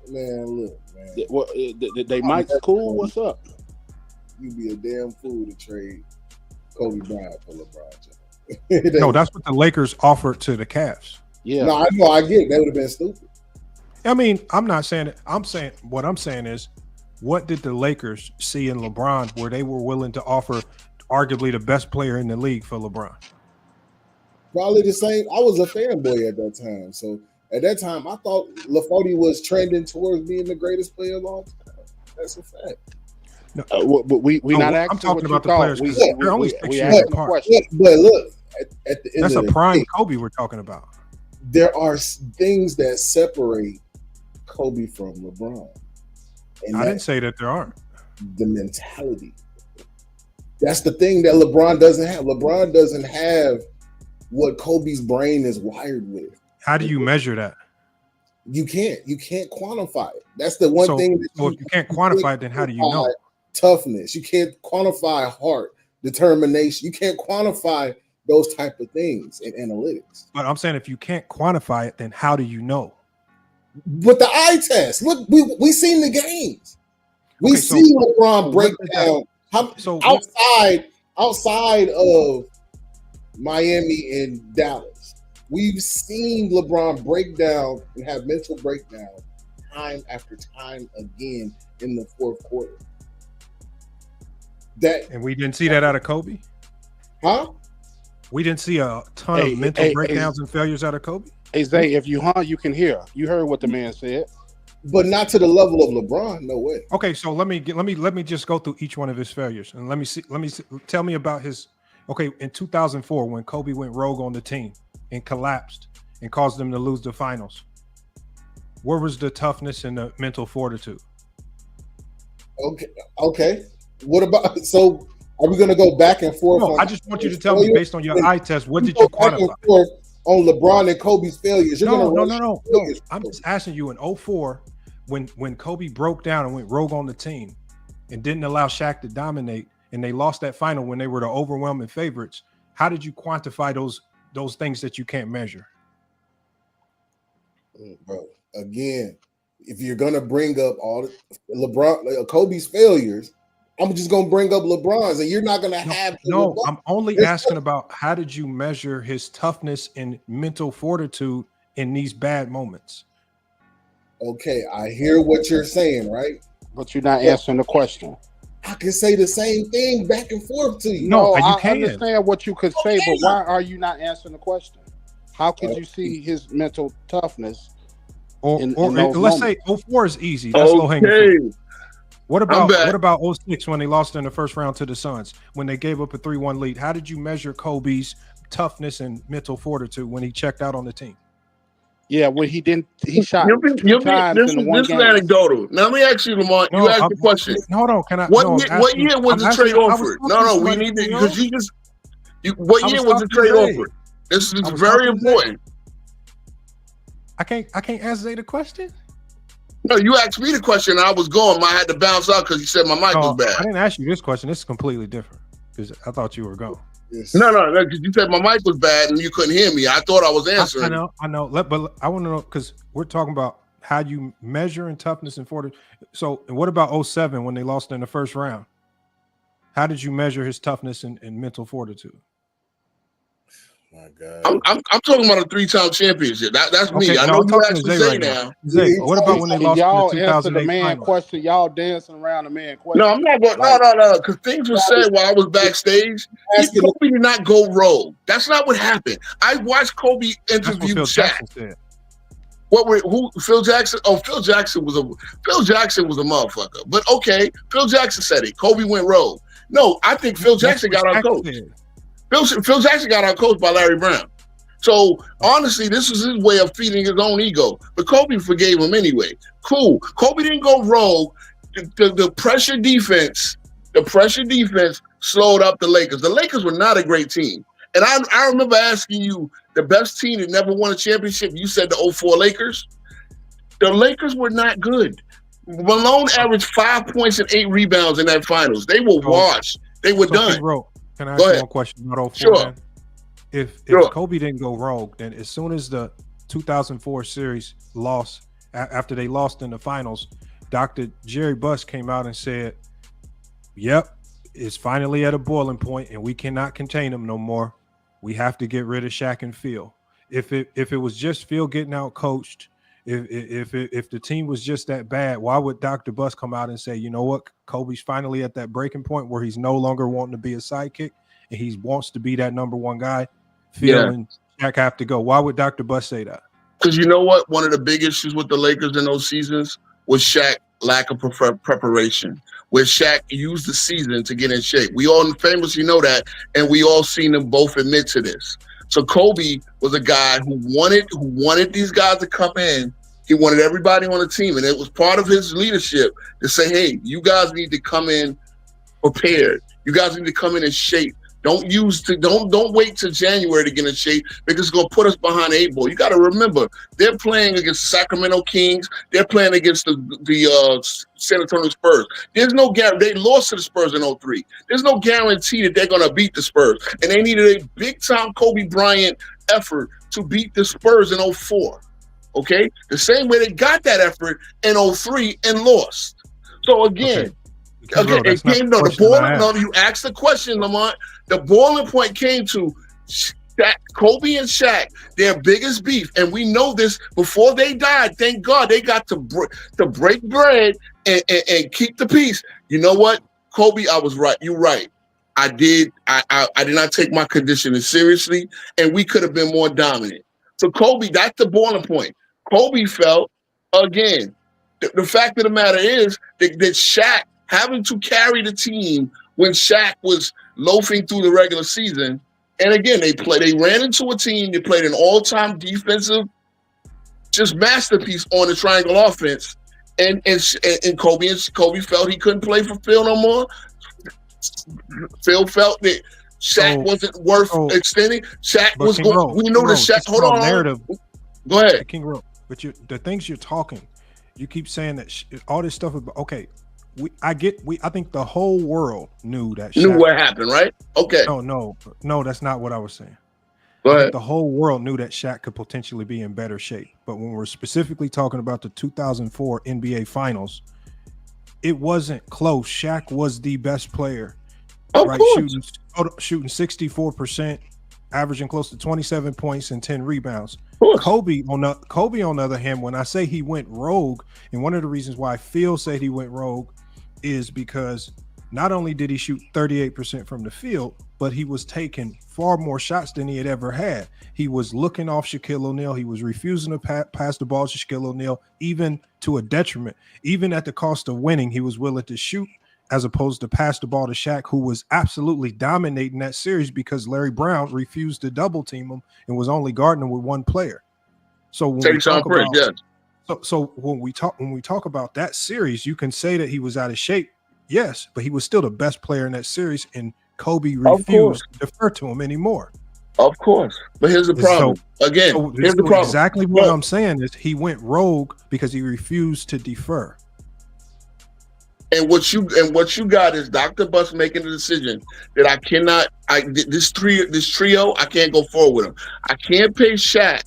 Man, look, man. They mics cool. What's up? You'd be a damn fool to trade Kobe Bryant for LeBron James. No, that's what the Lakers offered to the Cavs. Yeah. No, I know. I get it. That would have been stupid. I mean, I'm not saying it. What I'm saying is, what did the Lakers see in LeBron where they were willing to offer arguably the best player in the league for LeBron? Probably the same. I was a fanboy at that time. So at that time, I thought LaForty was trending towards being the greatest player of all time. That's a fact. No, but we not asking. I'm talking about the players. They're only 6 years apart. But look, at the end that's of a prime Kobe we're talking about. There are things that separate Kobe from LeBron. And I didn't say that there aren't. The mentality. That's the thing that LeBron doesn't have. LeBron doesn't have what Kobe's brain is wired with. How do you measure that? You can't quantify it. That's the one thing. So if you can't quantify it, then how do you know? Toughness. You can't quantify heart, determination. You can't quantify those type of things in analytics. But I'm saying if you can't quantify it, then how do you know? With the eye test. Look, we seen the games. We see LeBron break down. Outside of Miami and Dallas, we've seen LeBron break down and have mental breakdown time after time again in the fourth quarter. And we didn't see that out of Kobe? Huh? We didn't see a ton of mental breakdowns and failures out of Kobe? Hey Zay, if you hung, you can hear. You heard what the man said. But not to the level of LeBron, no way. Okay, so let me just go through each one of his failures and let me see. Tell me about his. Okay, in 2004 when Kobe went rogue on the team and collapsed and caused them to lose the finals, where was the toughness and the mental fortitude? Okay. What about so? Are we going to go back and forth? No, I just want you to tell me based on your eye test. What did you quantify? On LeBron and Kobe's failures. No. I'm just asking you in 2004 when Kobe broke down and went rogue on the team and didn't allow Shaq to dominate and they lost that final when they were the overwhelming favorites. How did you quantify those things that you can't measure? Bro, again, if you're gonna bring up all LeBron, Kobe's failures, I'm just gonna bring up LeBron's, and you're not gonna have. No, I'm only asking about how did you measure his toughness and mental fortitude in these bad moments? Okay, I hear what you're saying, right? But you're not answering the question. I can say the same thing back and forth to you. No, I understand what you could say, but why are you not answering the question? How could you see his mental toughness? Or let's moments? say 04 is easy. That's low hanging fruit. What about 06 when they lost in the first round to the Suns, when they gave up a 3-1 lead? How did you measure Kobe's toughness and mental fortitude when he checked out on the team? Yeah, when he shot two times in one game. This is anecdotal. Now let me ask you, Lamont. You asked the question. Hold on, can I? What year was the trade offered? No, we need to, because what year was the trade offered? This is very important. I can't answer the question. No, you asked me the question. I was going. I had to bounce out because you said my mic was bad. I didn't ask you this question. This is completely different because I thought you were going. Yes. No, because you said my mic was bad and you couldn't hear me. I thought I was answering. I know. But I want to know, because we're talking about how you measure in toughness and fortitude. So, and what about 07 when they lost in the first round? How did you measure his toughness and mental fortitude? My God. I'm talking about a 3-time championship. That's me. Okay, I know you actually say now. Zay, what about when they lost y'all in the 2008 answer the man finals? question? Y'all dancing around the man question. No, I'm not going. No. Because things were said while I was backstage. Kobe did not go rogue. That's not what happened. I watched Kobe interview Shaq. Who? Phil Jackson? Oh, Phil Jackson was a motherfucker. But okay, Phil Jackson said it. Kobe went rogue. No, I think Phil Jackson got out coached. Phil Jackson got out coached by Larry Brown. So honestly, this was his way of feeding his own ego. But Kobe forgave him anyway. Cool. Kobe didn't go rogue. The pressure defense slowed up the Lakers. The Lakers were not a great team. And I remember asking you, the best team that never won a championship, you said the 04 Lakers. The Lakers were not good. Malone averaged 5 points and 8 rebounds in that finals. They were washed. They were done. Can I ask you one question about 04? Sure. If Kobe didn't go rogue, then as soon as the 2004 series lost, after they lost in the finals, Dr. Jerry Buss came out and said, yep, it's finally at a boiling point and we cannot contain them no more. We have to get rid of Shaq and Phil. If it was just Phil getting out coached, if the team was just that bad, why would Dr. Buss come out and say, you know what, Kobe's finally at that breaking point where he's no longer wanting to be a sidekick and he wants to be that number one guy? Phil and Shaq have to go. Why would Dr. Buss say that? Because you know what? One of the big issues with the Lakers in those seasons was Shaq's lack of preparation, where Shaq used the season to get in shape. We all famously know that, and we all seen them both admit to this. So Kobe was a guy who wanted these guys to come in. He wanted everybody on the team, and it was part of his leadership to say, hey, you guys need to come in prepared. You guys need to come in shape. Don't wait till January to get in shape because it's going to put us behind the 8 ball. You got to remember, they're playing against Sacramento Kings. They're playing against the San Antonio Spurs. There's no guarantee. They lost to the Spurs in 03. There's no guarantee that they're going to beat the Spurs. And they needed a big-time Kobe Bryant effort to beat the Spurs in 04. Okay? The same way they got that effort in 03 and lost. So again, it came to the boiling. No, you asked the question, Lamont. The boiling point came to Shaq, Kobe and Shaq, their biggest beef, and we know this before they died. Thank God they got to break bread and keep the peace. You know what, Kobe? I was right. You're right. I did not take my conditioning seriously, and we could have been more dominant. So Kobe, that's the boiling point. Kobe felt again. The fact of the matter is that Shaq, having to carry the team when Shaq was loafing through the regular season. And again, they ran into a team, they played an all-time defensive just masterpiece on the triangle offense. And Kobe felt he couldn't play for Phil no more. Phil felt that Shaq wasn't worth extending. Shaq was going. We know that Shaq. Hold on. Narrative. Go ahead. King Rowe. But the things you're talking, you keep saying that all this stuff about I think the whole world knew that Shaq knew what happened, right? Okay. No, that's not what I was saying. Go ahead. The whole world knew that Shaq could potentially be in better shape. But when we're specifically talking about the 2004 NBA Finals, it wasn't close. Shaq was the best player, Of right? course. Shooting 64%, averaging close to 27 points and 10 rebounds. Of course. Kobe on the other hand, when I say he went rogue, and one of the reasons why Phil said he went rogue is because not only did he shoot 38% from the field, but he was taking far more shots than he had ever had. He was looking off Shaquille O'Neal. He was refusing to pass the ball to Shaquille O'Neal, even to a detriment. Even at the cost of winning, he was willing to shoot as opposed to pass the ball to Shaq, who was absolutely dominating that series because Larry Brown refused to double team him and was only guarding him with one player. So when we talk about, so when we talk about that series, you can say that he was out of shape, yes, but he was still the best player in that series, and Kobe refused to defer to him anymore. Of course, but here's the problem. Here's the problem. Exactly what I'm saying is he went rogue because he refused to defer. And what you got is Dr. Buss making the decision that I cannot. This trio, I can't go forward with him. I can't pay Shaq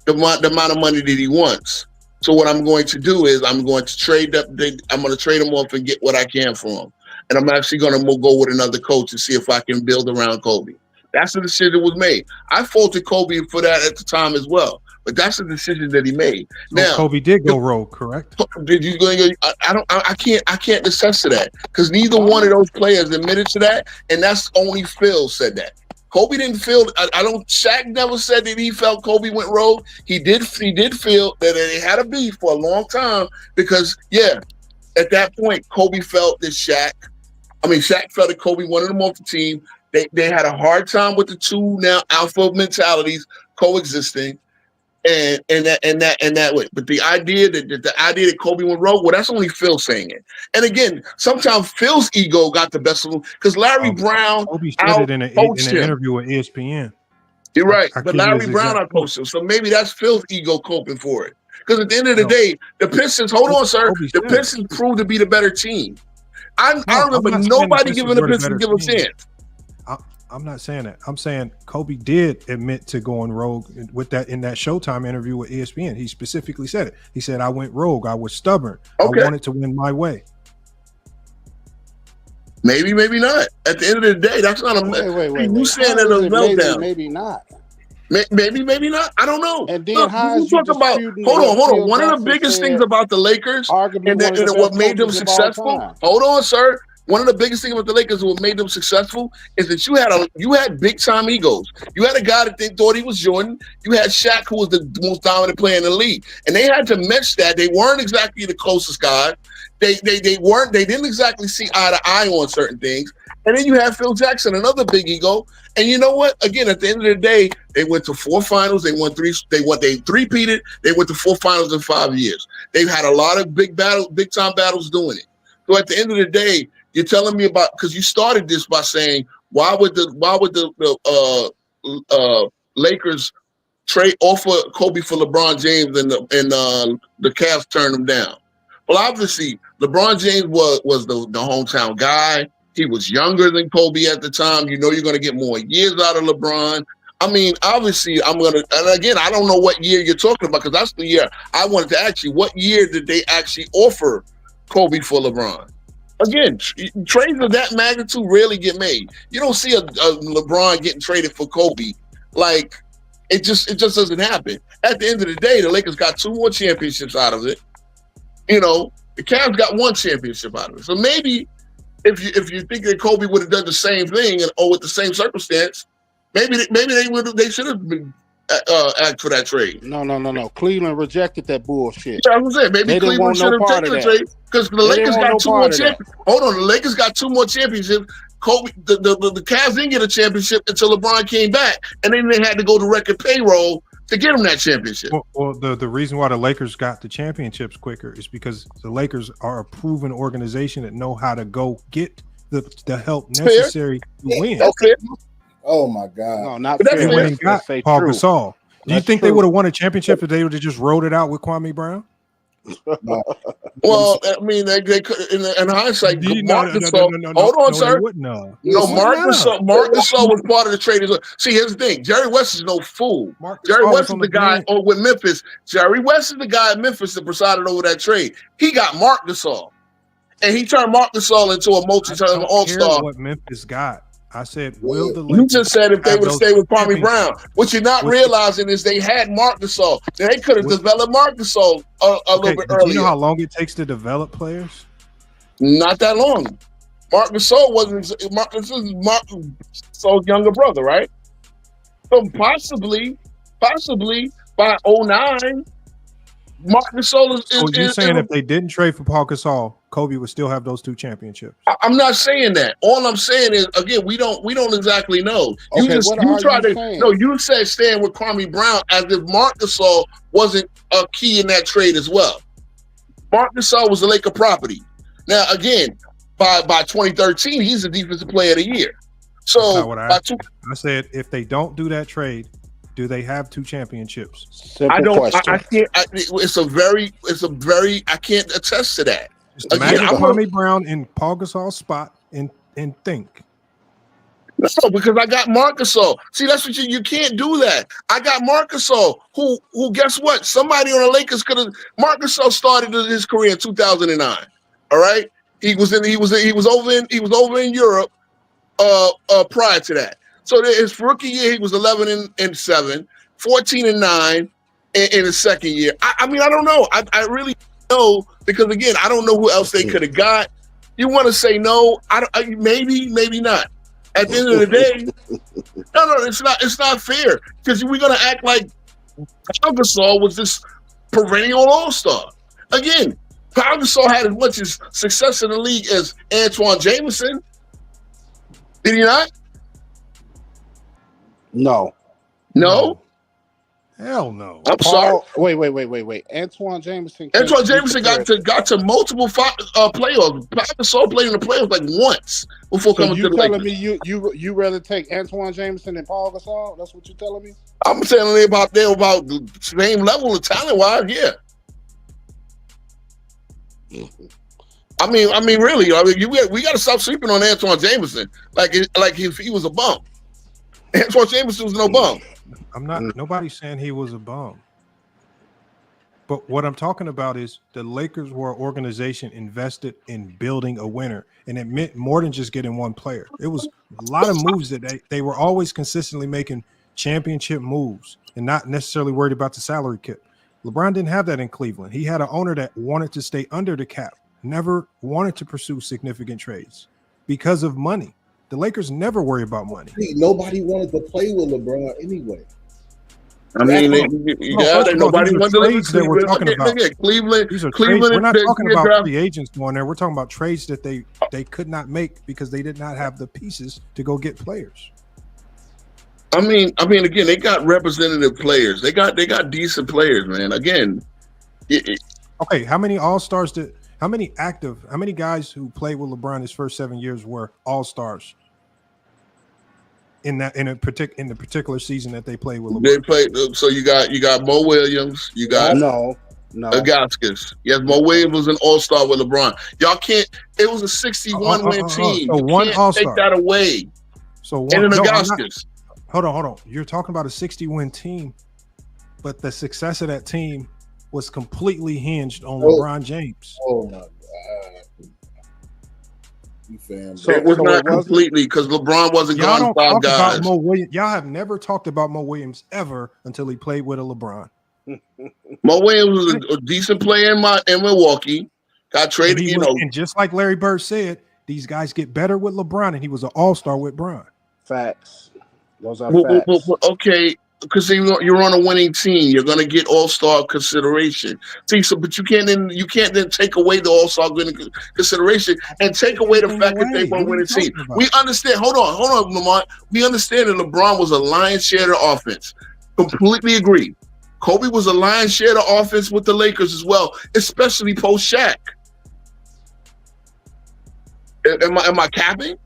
the amount of money that he wants. So what I'm going to do is I'm going to trade him off and get what I can for him. And I'm actually going to go with another coach and see if I can build around Kobe. That's the decision that was made. I faulted Kobe for that at the time as well, but that's the decision that he made. Now, Kobe did go rogue, correct? Did you go? I can't attest to that because neither one of those players admitted to that, and that's only Phil said that. Kobe didn't feel. Shaq never said that he felt Kobe went rogue. He did feel that they had a beef for a long time because at that point Kobe felt that Shaq felt that Kobe wanted him off the team. They had a hard time with the two now alpha mentalities coexisting, and that way. But the idea that Kobe went rogue, well, that's only Phil saying it. And again, sometimes Phil's ego got the best of him because Larry Brown Kobe said it in an interview with ESPN. You're right, but Larry Brown outcoached him, so maybe that's Phil's ego coping for it. Because at the end of the day, the Pistons. Hold on, sir. The Pistons proved to be the better team. I remember nobody giving the Pistons a chance. I'm not saying that. I'm saying Kobe did admit to going rogue with that in that Showtime interview with ESPN. He specifically said it. He said, "I went rogue. I was stubborn. Okay. I wanted to win my way." Maybe not. At the end of the day, that's not a. Wait. You saying that a meltdown? Maybe not. Maybe not. I don't know. And then Look, how talk about. Hold on. One of the biggest things about the Lakers and what made them successful. Hold on, sir. One of the biggest things about the Lakers and what made them successful is that you had big time egos. You had a guy that they thought he was Jordan. You had Shaq, who was the most dominant player in the league, and they had to match that. They weren't exactly the closest guy. They didn't exactly see eye to eye on certain things. And then you have Phil Jackson, another big ego. And you know what? Again, at the end of the day, they went to 4 finals. They won 3. They three-peated. They went to 4 finals in 5 years. They've had a lot of big time battles doing it. So at the end of the day, you're telling me about, because you started this by saying why would the Lakers trade offer Kobe for LeBron James and the Cavs turned him down? Well, obviously LeBron James was the hometown guy. He was younger than Kobe at the time. You know you're going to get more years out of LeBron. I mean, obviously, and again, I don't know what year you're talking about because that's the year I wanted to ask you. What year did they actually offer Kobe for LeBron? Again, trades of that magnitude rarely get made. You don't see a LeBron getting traded for Kobe. Like, it just doesn't happen. At the end of the day, the Lakers got 2 more championships out of it. You know, the Cavs got 1 championship out of it. So maybe if you think that Kobe would have done the same thing or with the same circumstance, maybe they should have been asked for that trade. No. Cleveland rejected that bullshit. Yeah, I was saying maybe Cleveland should have taken the trade because the Lakers got 2 more championships. Hold on, the Lakers got 2 more championships. Kobe, the Cavs didn't get a championship until LeBron came back, and then they had to go to record payroll to get him that championship. Well, the reason why the Lakers got the championships quicker is because the Lakers are a proven organization that know how to go get the help necessary to win. Okay. Oh my God! No, not fair. They went and got Paul Gasol. Do you think they would have won a championship if they would have just rolled it out with Kwame Brown? No. Well, I mean, they could in hindsight. Mark Gasol. Hold on, sir. No, Mark Gasol was part of the trade. See, here's the thing: Jerry West is no fool. Jerry West is the guy with Memphis. Jerry West is the guy at Memphis that presided over that trade. He got Mark Gasol. and he turned Marc Gasol into a multi-time All-Star. What Memphis got? I said, will the You Lakers just said if they would have stayed with Kwame Brown. What you're not realizing is they had Marc Gasol. They could have developed Marc Gasol a little bit earlier. Do you know how long it takes to develop players? Not that long. Marc Gasol wasn't Marc Gasol's younger brother, right? So possibly by 09, Marc Gasol is. So you're saying if they didn't trade for Paul Gasol, Kobe would still have those 2 championships? I'm not saying that. All I'm saying is, again, we don't exactly know. You said staying with Kwame Brown as if Marc Gasol wasn't a key in that trade as well. Marc Gasol was a Laker property. Now, again, by 2013, he's the defensive player of the year. So I said if they don't do that trade, do they have 2 championships? Simple question. I can't. It's a very. I can't attest to that. Just imagine Kwame Brown in Paul Gasol's spot and think. No, because I got Marc Gasol. See, that's what you can't do that. I got Marc Gasol, who guess what? Somebody on the Lakers could have. Marc Gasol started his career in 2009. All right, he was over in Europe prior to that. So his rookie year, he was 11-7, 14-9 in his second year. I mean, I don't know. I really know because again, I don't know who else they could have got. You want to say no? Maybe not. At the end of the day, no, it's not fair because we're gonna act like Pau Gasol was this perennial all-star. Again, Pau Gasol had as much as success in the league as Antoine Jameson. Did he not? No. Hell no. I'm sorry. Wait. Antoine Jameson got to multiple playoffs. Pau Gasol played in the playoffs like once before coming to the Lakers. You telling me you rather take Antoine Jameson than Paul Gasol? That's what you're telling me? I'm telling you about the same level of talent wise, yeah. I mean, really. We got to stop sleeping on Antoine Jameson like if he was a bum. Antoine Jameson was no bum. I'm not. Nobody's saying he was a bum. But what I'm talking about is the Lakers were an organization invested in building a winner, and it meant more than just getting one player. It was a lot of moves that they were always consistently making championship moves and not necessarily worried about the salary cap. LeBron didn't have that in Cleveland. He had an owner that wanted to stay under the cap, never wanted to pursue significant trades because of money. The Lakers never worry about money. Nobody wanted to play with LeBron anyway. I mean, nobody wanted to leave Cleveland. We're talking about Cleveland. We're not talking about free agents going there. We're talking about trades that they could not make because they did not have the pieces to go get players. I mean, again, they got representative players. They got decent players, man. Again, okay. How many All-Stars how many guys who played with LeBron his first 7 years were All-Stars in the particular season that they played with LeBron? They played. So you got Mo Williams. You got no. Agaskis. Yes, Mo Williams was an All-Star with LeBron. Y'all can't. It was a 61 win team. So one All-Star. Take that away. So one. And an Agaskis. Hold on. You're talking about a 60-win team, but the success of that team was completely hinged on LeBron James. Oh my God. It was not completely because LeBron wasn't gone 5 guys. Y'all have never talked about Mo Williams ever until he played with a LeBron. Mo Williams was a decent player in Milwaukee. Got traded, and just like Larry Bird said, these guys get better with LeBron, and he was an all-star with Bron. Facts. Those are facts. Okay, because you're on a winning team, you're going to get all-star consideration. See, but you can't then take away the all-star consideration and take away the fact that they were a winning team. We understand. Hold on, Lamont. We understand that LeBron was a lion's share of the offense. Completely agree. Kobe was a lion's share of the offense with the Lakers as well, especially post Shaq. Am I capping?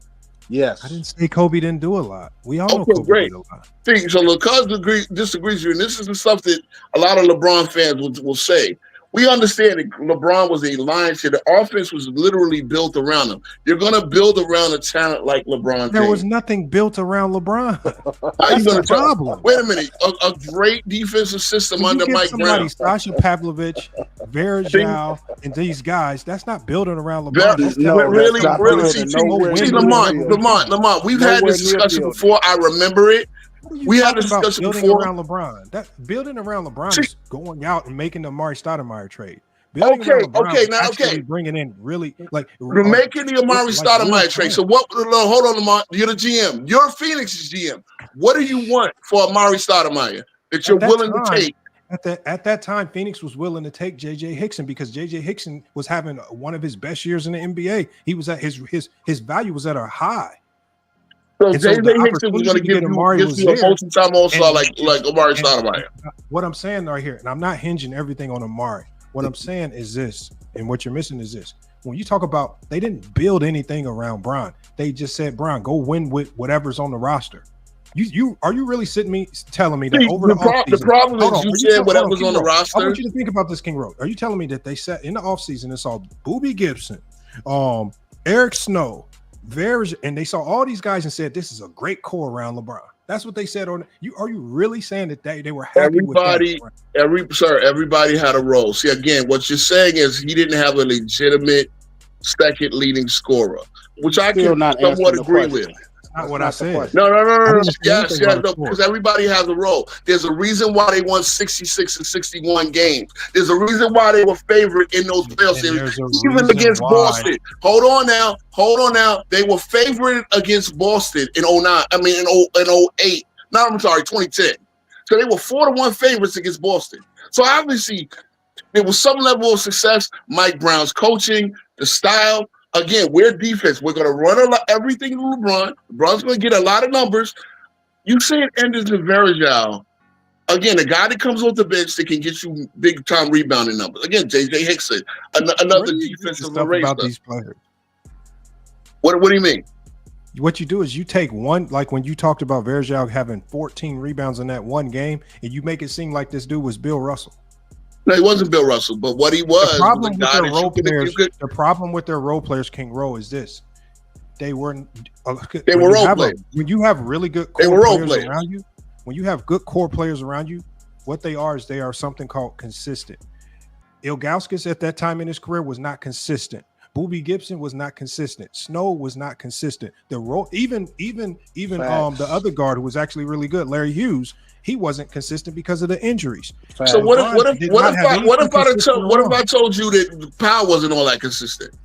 Yes. I didn't say Kobe didn't do a lot. We all know Kobe did a lot. See, so LeCuz disagrees with you, and this is the stuff that a lot of LeBron fans will say. We understand that LeBron was a lion share. The offense was literally built around him. You're going to build around a talent like LeBron James. There was nothing built around LeBron. How you going to problem? Wait a minute. A great defensive system under Mike Brown. Sasha Pavlovich, Verjao, and these guys, that's not building around LeBron. Really. See, Lamont, we've had this discussion before. I remember it. We had a discussion before. Around LeBron. That building around LeBron is going out and making the Amari Stoudemire trade. Bringing in really like you're making the Amari Stoudemire trade. So what? Hold on, Lamont. You're the GM. You're Phoenix's GM. What do you want for Amari Stoudemire that you're willing to take? At that time, Phoenix was willing to take J.J. Hickson because J.J. Hickson was having one of his best years in the NBA. He was at his value was at a high. So J.J. Hickson was going to give you a multi-time All-Star like Amari Stoudemire. What I'm saying right here, and I'm not hinging everything on Amari. What I'm saying is this, and what you're missing is this. When you talk about they didn't build anything around Bron, they just said, Bron, go win with whatever's on the roster. You are you really telling me that over the problem is you said whatever's on the roster? I want you to think about this, King Road. Are you telling me that they said in the offseason it's all Boobie Gibson, Eric Snow, and they saw all these guys and said this is a great core around LeBron? That's what they said on you. Are you really saying that they were happy with that? Everybody had a role. See, again, what you're saying is he didn't have a legitimate second leading scorer, which I can somewhat agree with. Not what I said. No. Yes, because everybody has a role. There's a reason why they won 66 and 61 games. There's a reason why they were favored in those playoff series, even against Boston. Hold on now. They were favored against Boston in 09. I mean, in 08. No, I'm sorry, 2010. So they were 4-1 favorites against Boston. So obviously, there was some level of success. Mike Brown's coaching, the style. Again, we're defense. We're going to run everything to LeBron. LeBron's going to get a lot of numbers. You saying Anderson Varejao. Again, a guy that comes off the bench that can get you big-time rebounding numbers. Again, J.J. Hickson, another defensive eraser. About these players. What do you mean? What you do is you take one, like when you talked about Varejao having 14 rebounds in that one game, and you make it seem like this dude was Bill Russell. No, he wasn't Bill Russell, but what he was. The problem with their role players, King Rowe, is this: they were role players. When you have really good core players around you, when you have good core players around you, what they are is they are something called consistent. Ilgauskas at that time in his career was not consistent. Boobie Gibson was not consistent. Snow was not consistent. The role, even the other guard who was actually really good, Larry Hughes. He wasn't consistent because of the injuries. So what if I told you that Powell wasn't all that consistent?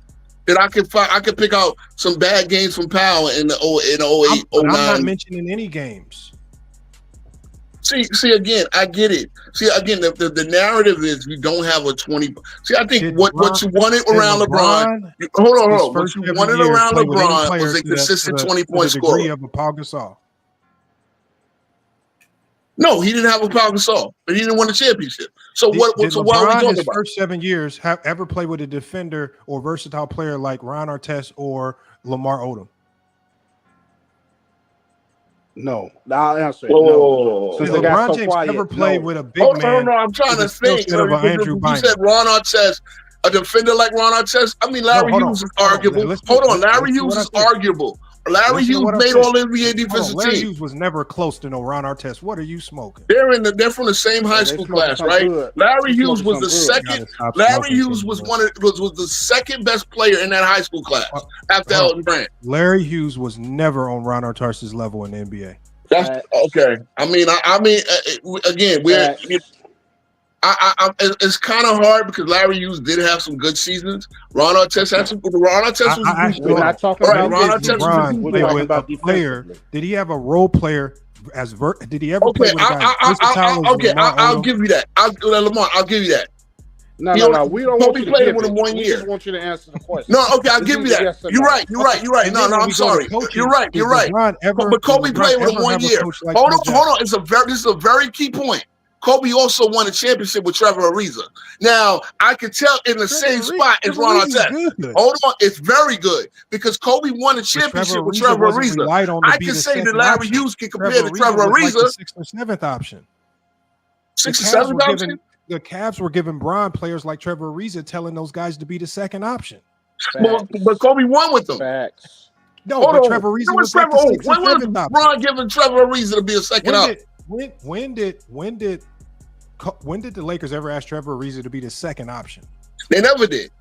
That I could pick out some bad games from Powell in the 08, 09. I'm not mentioning any games. See again, I get it. See again, the narrative is you don't have a 20. See, I think what you wanted around LeBron. Hold on. What you wanted around LeBron was a consistent 20-point scorer. Of a Paul Gasol. No, he didn't have a Pau Gasol, but he didn't win a championship. So what? So why are we talking about? First 7 years have ever played with a defender or versatile player like Ron Artest or Lamar Odom? No, I'll answer it. No. Since LeBron James never played with a big man. No, I'm trying to think. You said Ron Artest, a defender like Ron Artest. I mean, Larry Hughes is arguable. Hold on, Larry Hughes is arguable. Larry Hughes made all NBA defensive team. Larry Hughes was never close to no Ron Artest. What are you smoking? They're from the same high school class, right? Larry Hughes was the second. Larry Hughes was was the second best player in that high school class after Elton Brand. Larry Hughes was never on Ron Artest's level in the NBA. That's okay. I mean, again, it's kind of hard because Larry Hughes did have some good seasons. Ron Artest had some. Ron Artest was. We're not talking about Ron Artest was talking about the player. Did he have a role player as Did he ever play with I'll give you that. Lamont, I'll give you that. No. We don't want you to played with him 1 year. We just want you to answer the question. No, okay, I'll give you that. You're right. No, I'm sorry. You're right. But Kobe played with him 1 year. Hold on. This is a very key point. Kobe also won a championship with Trevor Ariza. Now, I could tell in the same spot as Ron Artest. Hold on, it's very good because Kobe won a championship with Trevor Ariza. I can say that Larry Hughes can compare to Trevor Ariza. Sixth or seventh option. 6th or 7th option? the Cavs were giving Bron players like Trevor Ariza, telling those guys to be the second option. But Kobe won with them. Facts. No, but Trevor Ariza was like the sixth when or was seventh option. Bron giving Trevor Ariza to be a second option? When did the Lakers ever ask Trevor Ariza to be the second option? They never did.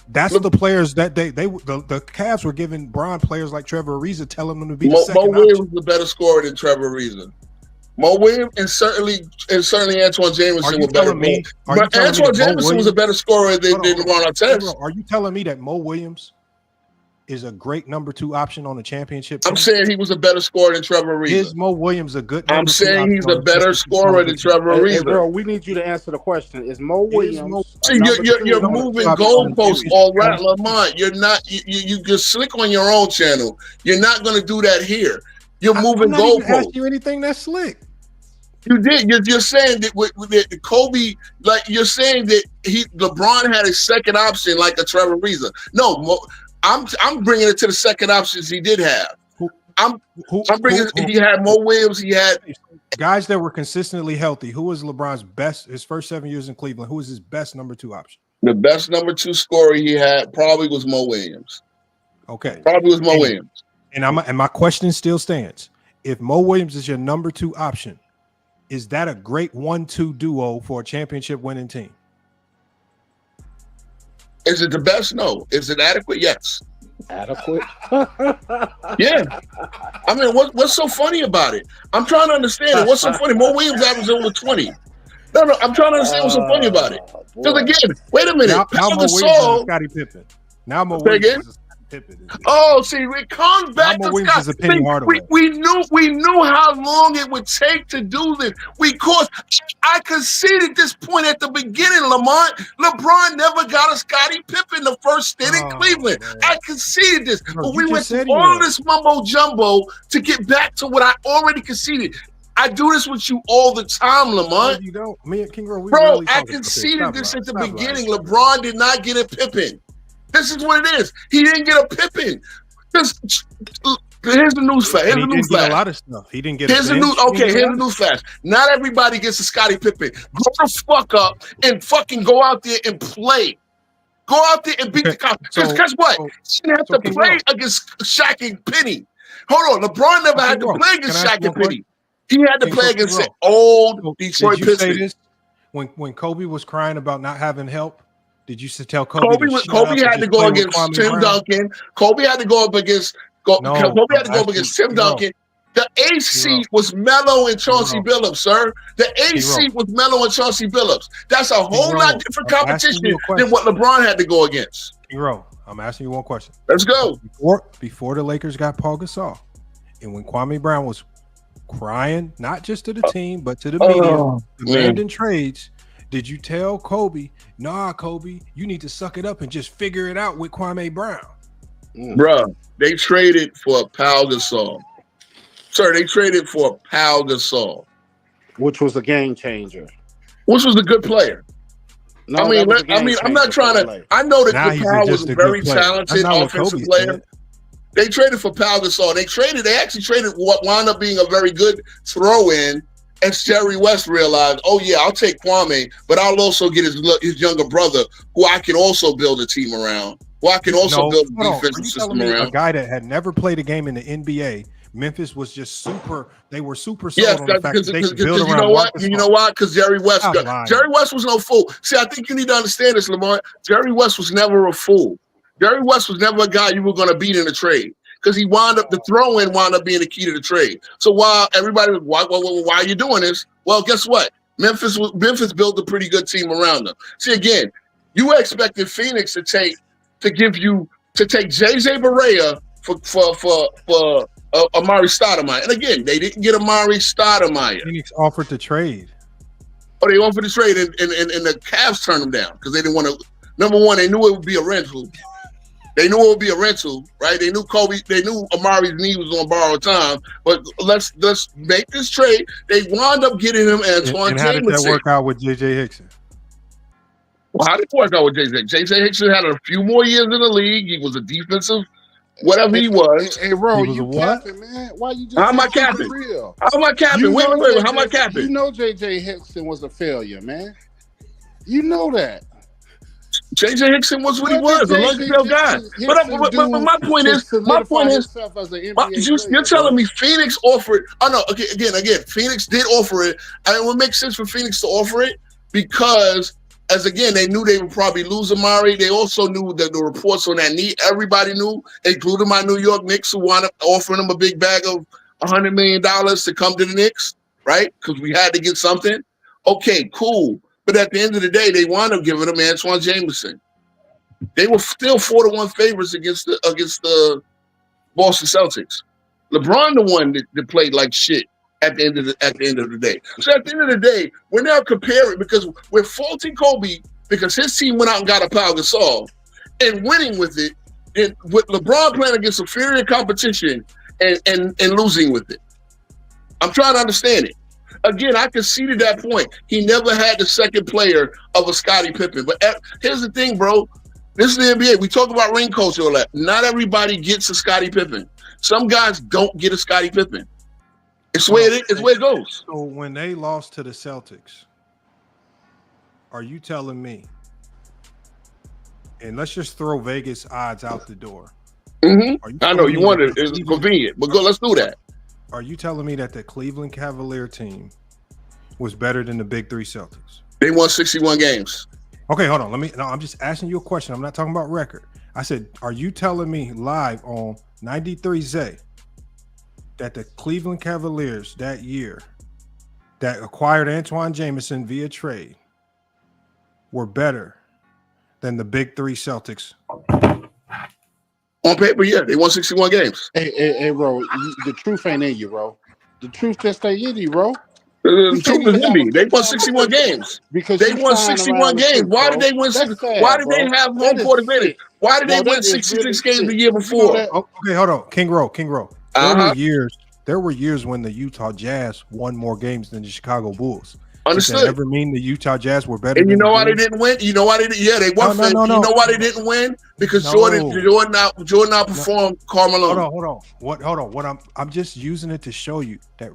That's the players that the Cavs were giving Bron players like Trevor Ariza, telling them to be the second option. Mo Williams was the better scorer than Trevor Ariza. Mo Williams and certainly Antoine Jameson were better. But Antoine Jameson was a better scorer than LeBron Artest. Are you telling me that Mo Williams is a great number 2 option on the championship team? I'm saying he was a better scorer than Trevor Ariza. Is Mo Williams a good number I'm saying he's a better scorer than Trevor Ariza. Hey, bro, we need you to answer the question. Is Mo Williams? See, you're moving goalposts all right, Lamont. You're not. You just slick on your own channel. You're not going to do that here. You're moving goalposts. I'm not even asking you anything that's slick. You did. You're saying that with Kobe, like you're saying that LeBron had a second option like a Trevor Ariza. No, I'm bringing it to the second options he did have. I'm bringing. He had Mo Williams. He had guys that were consistently healthy. Who was LeBron's best? His first 7 years in Cleveland. Who was his best number 2 option? The best number 2 scorer he had probably was Mo Williams. Okay, probably was Mo Williams. And my question still stands: if Mo Williams is your number 2 option, is that a great 1-2 duo for a championship winning team? Is it the best? No. Is it adequate? Yes. Adequate? Yeah. I mean, what's so funny about it? I'm trying to understand it. What's so funny? Mo Williams averaged over 20. No, I'm trying to understand what's so funny about it. Because again, wait a minute. Now Mo Williams is Scottie Pippen. Now Mo Williams is Pippen. Oh, see, it comes back to Scott. We knew how long it would take to do this. I conceded this point at the beginning, Lamont. LeBron never got a Scottie Pippen the first stint in Cleveland. Man. I conceded this, but we went through all this mumbo jumbo to get back to what I already conceded. I do this with you all the time, Lamont. You don't. Me and King Rowe, bro, I conceded this at the beginning. LeBron did not get a Pippen. This is what it is. He didn't get a Pippen. Here's the news flash. Here's the news flash. A lot of stuff. He didn't get. Here's the news. Okay, here's the news flash. Not everybody gets a Scottie Pippen. Grow the fuck up and fucking go out there and play. Go out there and beat the cops. Because guess what? He didn't have to play against Shaq and Penny. Hold on. LeBron never had to play against Shaq and Penny. He had to play against the old Detroit Pistons. When Kobe was crying about not having help, did you tell Kobe? Kobe had to go against Tim Duncan. Kobe had to go up against. Kobe had to go up against Tim Duncan. The AC was Melo and Chauncey Billups, sir. The AC was Melo and Chauncey Billups. That's a whole lot different competition than what LeBron had to go against. Hero, I'm asking you one question. Let's go. Before the Lakers got Paul Gasol, and when Kwame Brown was crying, not just to the team, but to the media, demanding trades, did you tell Kobe, nah, Kobe, you need to suck it up and just figure it out with Kwame Brown? Bruh, they traded for Pau Gasol. Sir, they traded for Pau Gasol. Which was a game changer. Which was a good player. No, I'm not trying to. I know that Pau was a very talented offensive player. They traded for Pau Gasol. They actually traded what wound up being a very good throw-in. And Jerry West realized, oh yeah, I'll take Kwame, but I'll also get his younger brother, who I can also build a team around. Who I can also build a defensive system around. A guy that had never played a game in the NBA. Memphis was just super. They were super sold on the fact that they could build around. You know why? Because Jerry West was no fool. See, I think you need to understand this, Lamont. Jerry West was never a fool. Jerry West was never a guy you were going to beat in a trade. Because he the throw-in wound up being the key to the trade. So while everybody was, why are you doing this? Well, guess what? Memphis built a pretty good team around them. See, again, you expected Phoenix to take JJ Barea for Amari Stoudemire. And again, they didn't get Amari Stoudemire. Phoenix offered to trade. Oh, they offered to trade, and the Cavs turned them down because they didn't want to. Number one, they knew it would be a rental. They knew it would be a rental, right? They knew Amari's knee was on borrowed time. But let's make this trade. They wound up getting him Antoine Jameson. And how did that work out with J.J. Hickson? Well, how did it work out with J.J.? J.J. Hickson had a few more years in the league. He was a defensive, whatever he was. Hey, bro, you capping, man? Why you just? How am I capping? How am I capping? Wait. How am I capping? You know J.J. Hickson was a failure, man. You know that. JJ Hickson was what he was, a lunch pail guy. But my point is, himself as an NBA you're telling me Phoenix offered. Oh no, again, Phoenix did offer it. I mean, it would make sense for Phoenix to offer it because, as again, they knew they would probably lose Amari. They also knew that the reports on that knee. Everybody knew, including my New York Knicks, who wound up offering them a big bag of $100 million to come to the Knicks, right? Because we had to get something. Okay, cool. But at the end of the day, they wound up giving him Antoine Jameson. They were still 4-1 favorites against the Boston Celtics. LeBron, the one that played like shit at the end of the day. So at the end of the day, we're now comparing because we're faulting Kobe because his team went out and got a Pau Gasol and winning with it, and with LeBron playing against inferior competition and losing with it. I'm trying to understand it. Again, I conceded that point. He never had the second player of a Scottie Pippen. But here's the thing, bro. This is the NBA. We talk about ring culture all that. Not everybody gets a Scottie Pippen. Some guys don't get a Scottie Pippen. It's the way it goes. So when they lost to the Celtics, are you telling me, and let's just throw Vegas odds out the door. Mm-hmm. I know you wanted it. It's convenient, but let's do that. Are you telling me that the Cleveland Cavalier team was better than the Big Three Celtics? They won 61 games. Okay, hold on. I'm just asking you a question. I'm not talking about record. I said, are you telling me live on 93Z that the Cleveland Cavaliers that year that acquired Antoine Jameson via trade were better than the Big Three Celtics? On paper, yeah, they won 61 games. Hey, bro, the truth ain't in you, bro. The truth just ain't in you, bro. The truth is in me. They won 61 games. Because they won 61 games. Why did they win? Why did they have home court advantage? Why did they win 66 games the year before? Okay, hold on. King Row. There were years when the Utah Jazz won more games than the Chicago Bulls. Understood. Does that ever mean the Utah Jazz were better? And you know why they didn't win? You know why they didn't? Yeah, they won. No. You know why they didn't win? Because Jordan outperformed Carmelo. Hold on. I'm just using it to show you that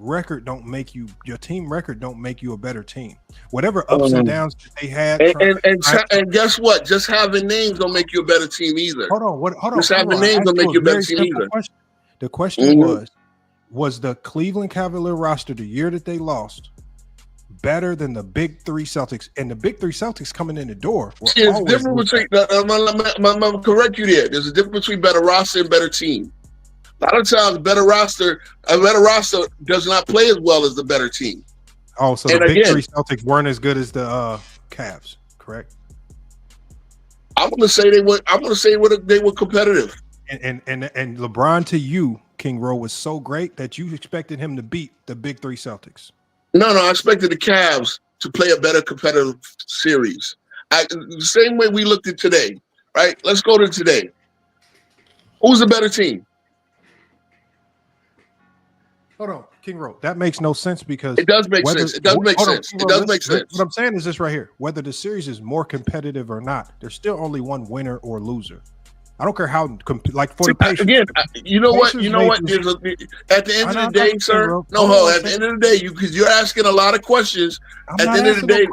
your team record don't make you a better team. Whatever ups and downs that they had. And guess what? Just having names don't make you a better team either. Hold on. Just having names don't make you a better team either. The question was the Cleveland Cavalier roster the year that they lost better than the Big Three Celtics? And the Big Three Celtics coming in the door. It's different between. I'm correct you there. There's a difference between better roster and better team. A lot of times, a better roster does not play as well as the better team. Oh, so the Big Three Celtics weren't as good as the Cavs, correct? I'm going to say they were. I'm going to say they were competitive. And LeBron to you, King Rowe, was so great that you expected him to beat the Big Three Celtics. No, I expected the Cavs to play a better competitive series. The same way we looked at today, right? Let's go to today. Who's the better team? Hold on, King Rowe. That makes no sense because it does make sense. It does make sense. It does make sense. What I'm saying is this right here. Whether the series is more competitive or not, there's still only one winner or loser. I don't care how, like for the Pacers. Again, you know what? At the end of the day, sir. At the end of the day, because you're asking a lot of questions. At the end of the day,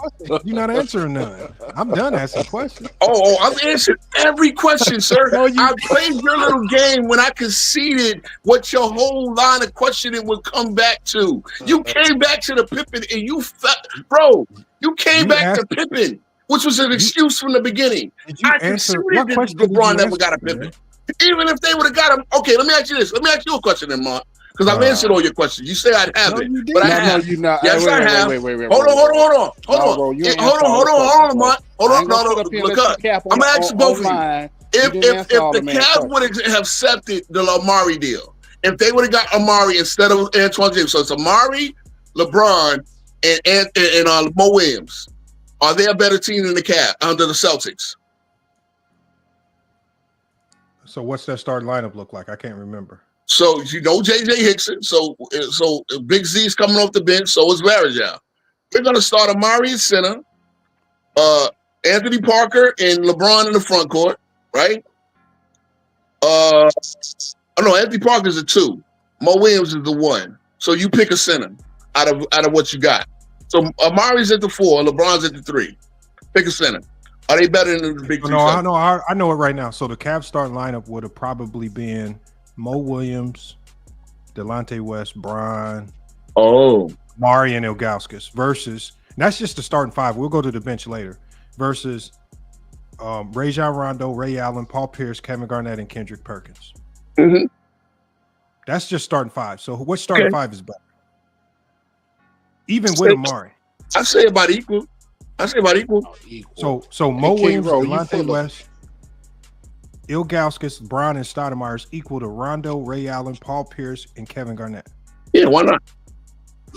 you're not answering none. I'm done asking questions. Oh, I'm answering every question, sir. I played your little game when I conceded what your whole line of questioning would come back to. You came back to the Pippen, and you came back to Pippen, which was an excuse from the beginning. I conceded that LeBron never got a Pippen. Even if they would have got him. Okay, let me ask you this. Let me ask you a question then, Mark. Because I've answered all your questions. You say I'd have it, but I have. Yes, I have. Hold on. Hold on, Mark. Hold on. No. Look up. I'm gonna ask you both of you. If the Cavs would have accepted the Amari deal, if they would have got Amari instead of Antoine James, so it's Amari, LeBron, and Mo Williams. Are they a better team than the Cavs under the Celtics? So what's that starting lineup look like? I can't remember. So you know JJ Hickson. So Big Z is coming off the bench. So is Varejao. We're gonna start Amari at center, Anthony Parker and LeBron in the front court, right? Anthony Parker's a 2. Mo Williams is the 1. So you pick a center out of what you got. So Amari's at the 4, LeBron's at the 3. Pick a center. Are they better than the big three? No, I know it right now. So the Cavs starting lineup would have probably been Mo Williams, Delonte West, Bron, Mari, and Ilgauskas versus. And that's just the starting five. We'll go to the bench later. Versus Rajon Rondo, Ray Allen, Paul Pierce, Kevin Garnett, and Kendrick Perkins. Mm-hmm. That's just starting five. So what starting five is better? Even with Amari. I say about equal. So Mo Williams, Delonte West, Ilgauskas, Bron, and Stoudemire is equal to Rondo, Ray Allen, Paul Pierce, and Kevin Garnett. Yeah, why not?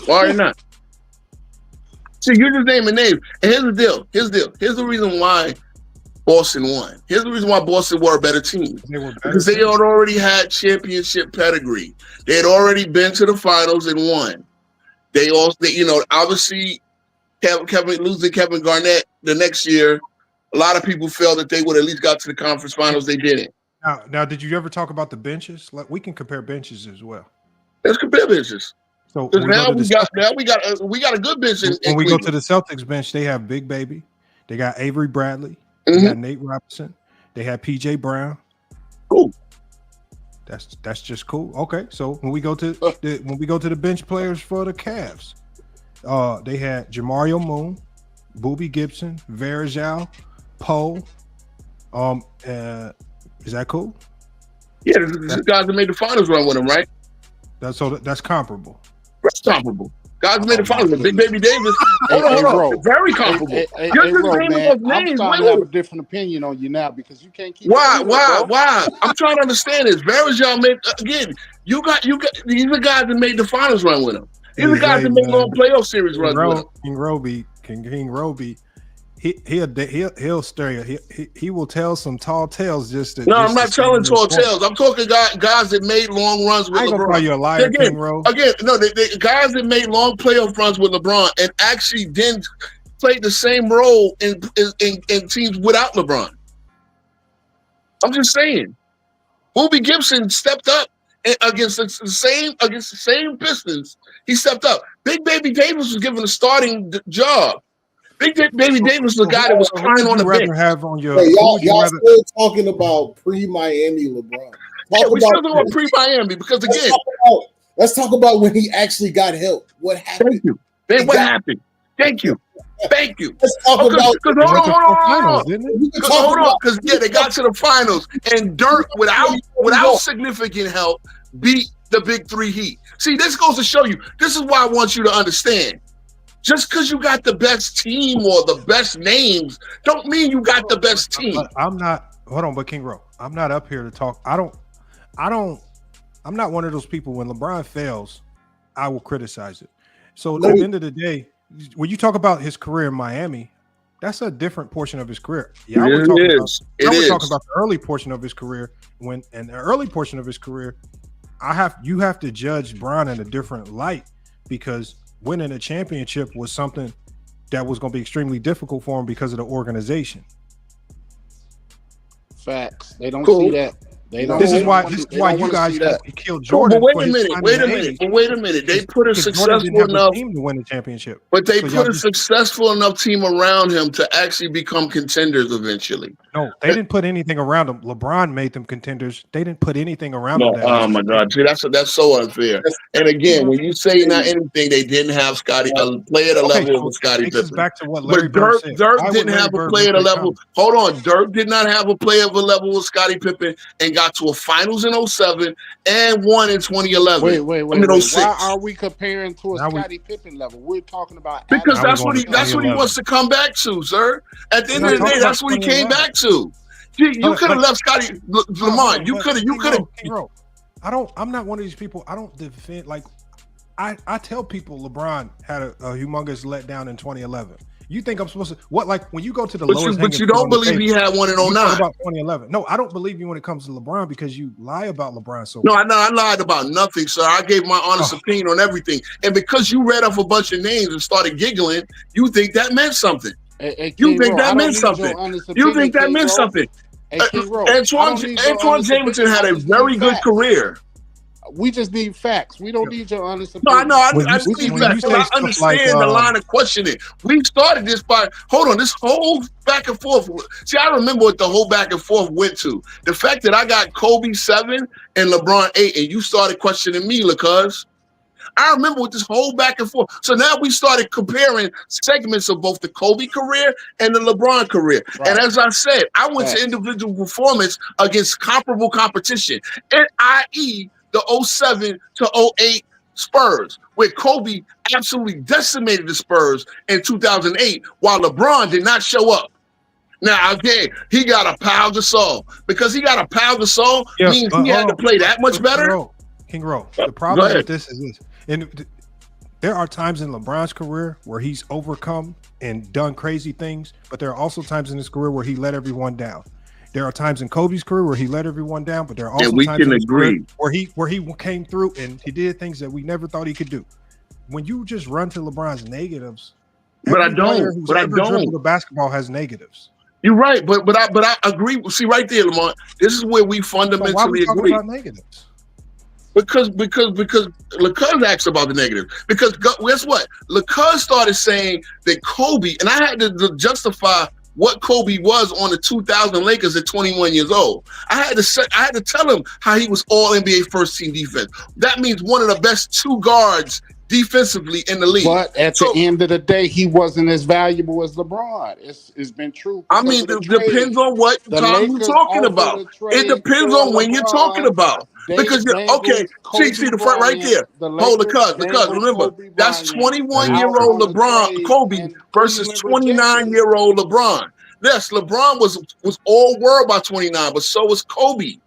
Why not? See, you're just naming names. And here's the deal. Here's the reason why Boston won. Here's the reason why Boston were a better team. Because they had already had championship pedigree. They had already been to the finals and won. They also, obviously, losing Kevin Garnett the next year, a lot of people felt that they would at least got to the conference finals. They didn't. Now, did you ever talk about the benches? We can compare benches as well. Let's compare benches. So now we got a good bench. When we go to the Celtics bench, they have Big Baby, they got Avery Bradley, they got Nate Robinson, they have PJ Brown. Cool. That's just cool. Okay, so when we go to the bench players for the Cavs, they had Jamario Moon, Boobie Gibson, Varejao, Poe. Is that cool? Yeah, the guys that made the finals run with him, right? That's comparable. That's comparable. Guys made the finals with Big Baby Davis. Hold on. Very comparable. I'm starting to have a different opinion on you now because you can't keep. Why? I'm trying to understand this. Varejao made again. You got. These are guys that made the finals run with him. These are guys that made long playoff series runs with him. King Roby. He'll stare you. He will tell some tall tales just to. No, I'm not telling tall tales. I'm talking guys that made long runs with LeBron. I ain't gonna call you a liar, King Ro. Again, no, the guys that made long playoff runs with LeBron and actually then played the same role in teams without LeBron. I'm just saying, Boobie Gibson stepped up against the same Pistons. He stepped up. Big Baby Davis was given a starting job. Big Baby Davis was the guy that was crying on the bench. Y'all still talking about pre-Miami LeBron. We're still talking about pre-Miami because again, let's talk about when he actually got help. What happened? Thank you. What happened? Thank you. Let's talk about. Hold on, because they got to the finals and Dirk without significant help beat the big three Heat. See, this goes to show you. This is why I want you to understand. Just because you got the best team or the best names, don't mean you got the best team. I'm not. Hold on, but King Ro, I'm not up here to talk. I'm not one of those people. When LeBron fails, I will criticize it. So at the end of the day, when you talk about his career in Miami, that's a different portion of his career. Yeah, I would talk about the early portion of his career. You have to judge Bron in a different light because winning a championship was something that was going to be extremely difficult for him because of the organization. Facts. They don't see that. This is why you guys killed Jordan. But wait a minute. They put a successful enough team to win the championship. But they put a successful enough team around him to actually become contenders eventually. No, they didn't put anything around him. LeBron made them contenders. They didn't put anything around them. Oh my God. See, that's so unfair. And again, when you say not anything, they didn't have Scottie a player at a level of Scottie Pippen. Back to what Larry Bird said. Dirk didn't have a player at a level. Hold on. Dirk did not have a player of a level with Scottie Pippen and got to a finals in 2007 and won in 2011. Wait. Why are we comparing to a Scottie Pippen level? We're talking about because that's what he wants to come back to, sir. At the end of the day, that's what he came back to. You could have left Scottie Lamont. You could have. I'm not one of these people. I don't defend like I tell people LeBron had a humongous letdown in 2011. You think I'm supposed to when you go to the lowest? But you don't believe he had one in 09. About 2011. No, I don't believe you when it comes to LeBron because you lie about LeBron so much. No, I lied about nothing, sir. I gave my honest opinion on everything. And because you read off a bunch of names and started giggling, you think that meant something. You think that meant something. Antoine Jameson had a very good career. We just need facts. We don't need your honest No, I opinion. know. I When you- need when facts, you but say I stuff understand like, the line of questioning. We started this by this whole back and forth. See, I remember what the whole back and forth went to. The fact that I got Kobe 7 and LeBron 8, and you started questioning me, because I remember with this whole back and forth. So now we started comparing segments of both the Kobe career and the LeBron career. Right. And as I said, I went to Facts. individual performance against comparable competition, i.e. the 07 to 08 Spurs, where Kobe absolutely decimated the Spurs in 2008, while LeBron did not show up. Now, again, he got a Pau Gasol. Because he got a Pau Gasol means he had to play that much better. King Rowe. The problem with this is this. And there are times in LeBron's career where he's overcome and done crazy things, but there are also times in his career where he let everyone down. There are times in Kobe's career where he let everyone down, but there are also times in his career where he came through and he did things that we never thought he could do. When you just run to LeBron's negatives, but every player who's ever dribbled the basketball has negatives. You're right, but I agree. See, right there, Lamont. This is where we fundamentally why are we talking agree. about negatives? Because LeCuz asked about the negative. Because guess what? LeCuz started saying that Kobe, and I had to justify what Kobe was on the 2000 Lakers at 21 years old. I had to tell him how he was all NBA first team defense. That means one of the best two guards defensively in the league. But at the end of the day, he wasn't as valuable as LeBron. It's been true. I mean, it depends on what time you're talking about. It depends on when you're talking about. Because see the front right there. Hold because remember, that's 21-year-old LeBron, Kobe versus 29-year-old LeBron. Yes, LeBron was all world by 29, but so was Kobe.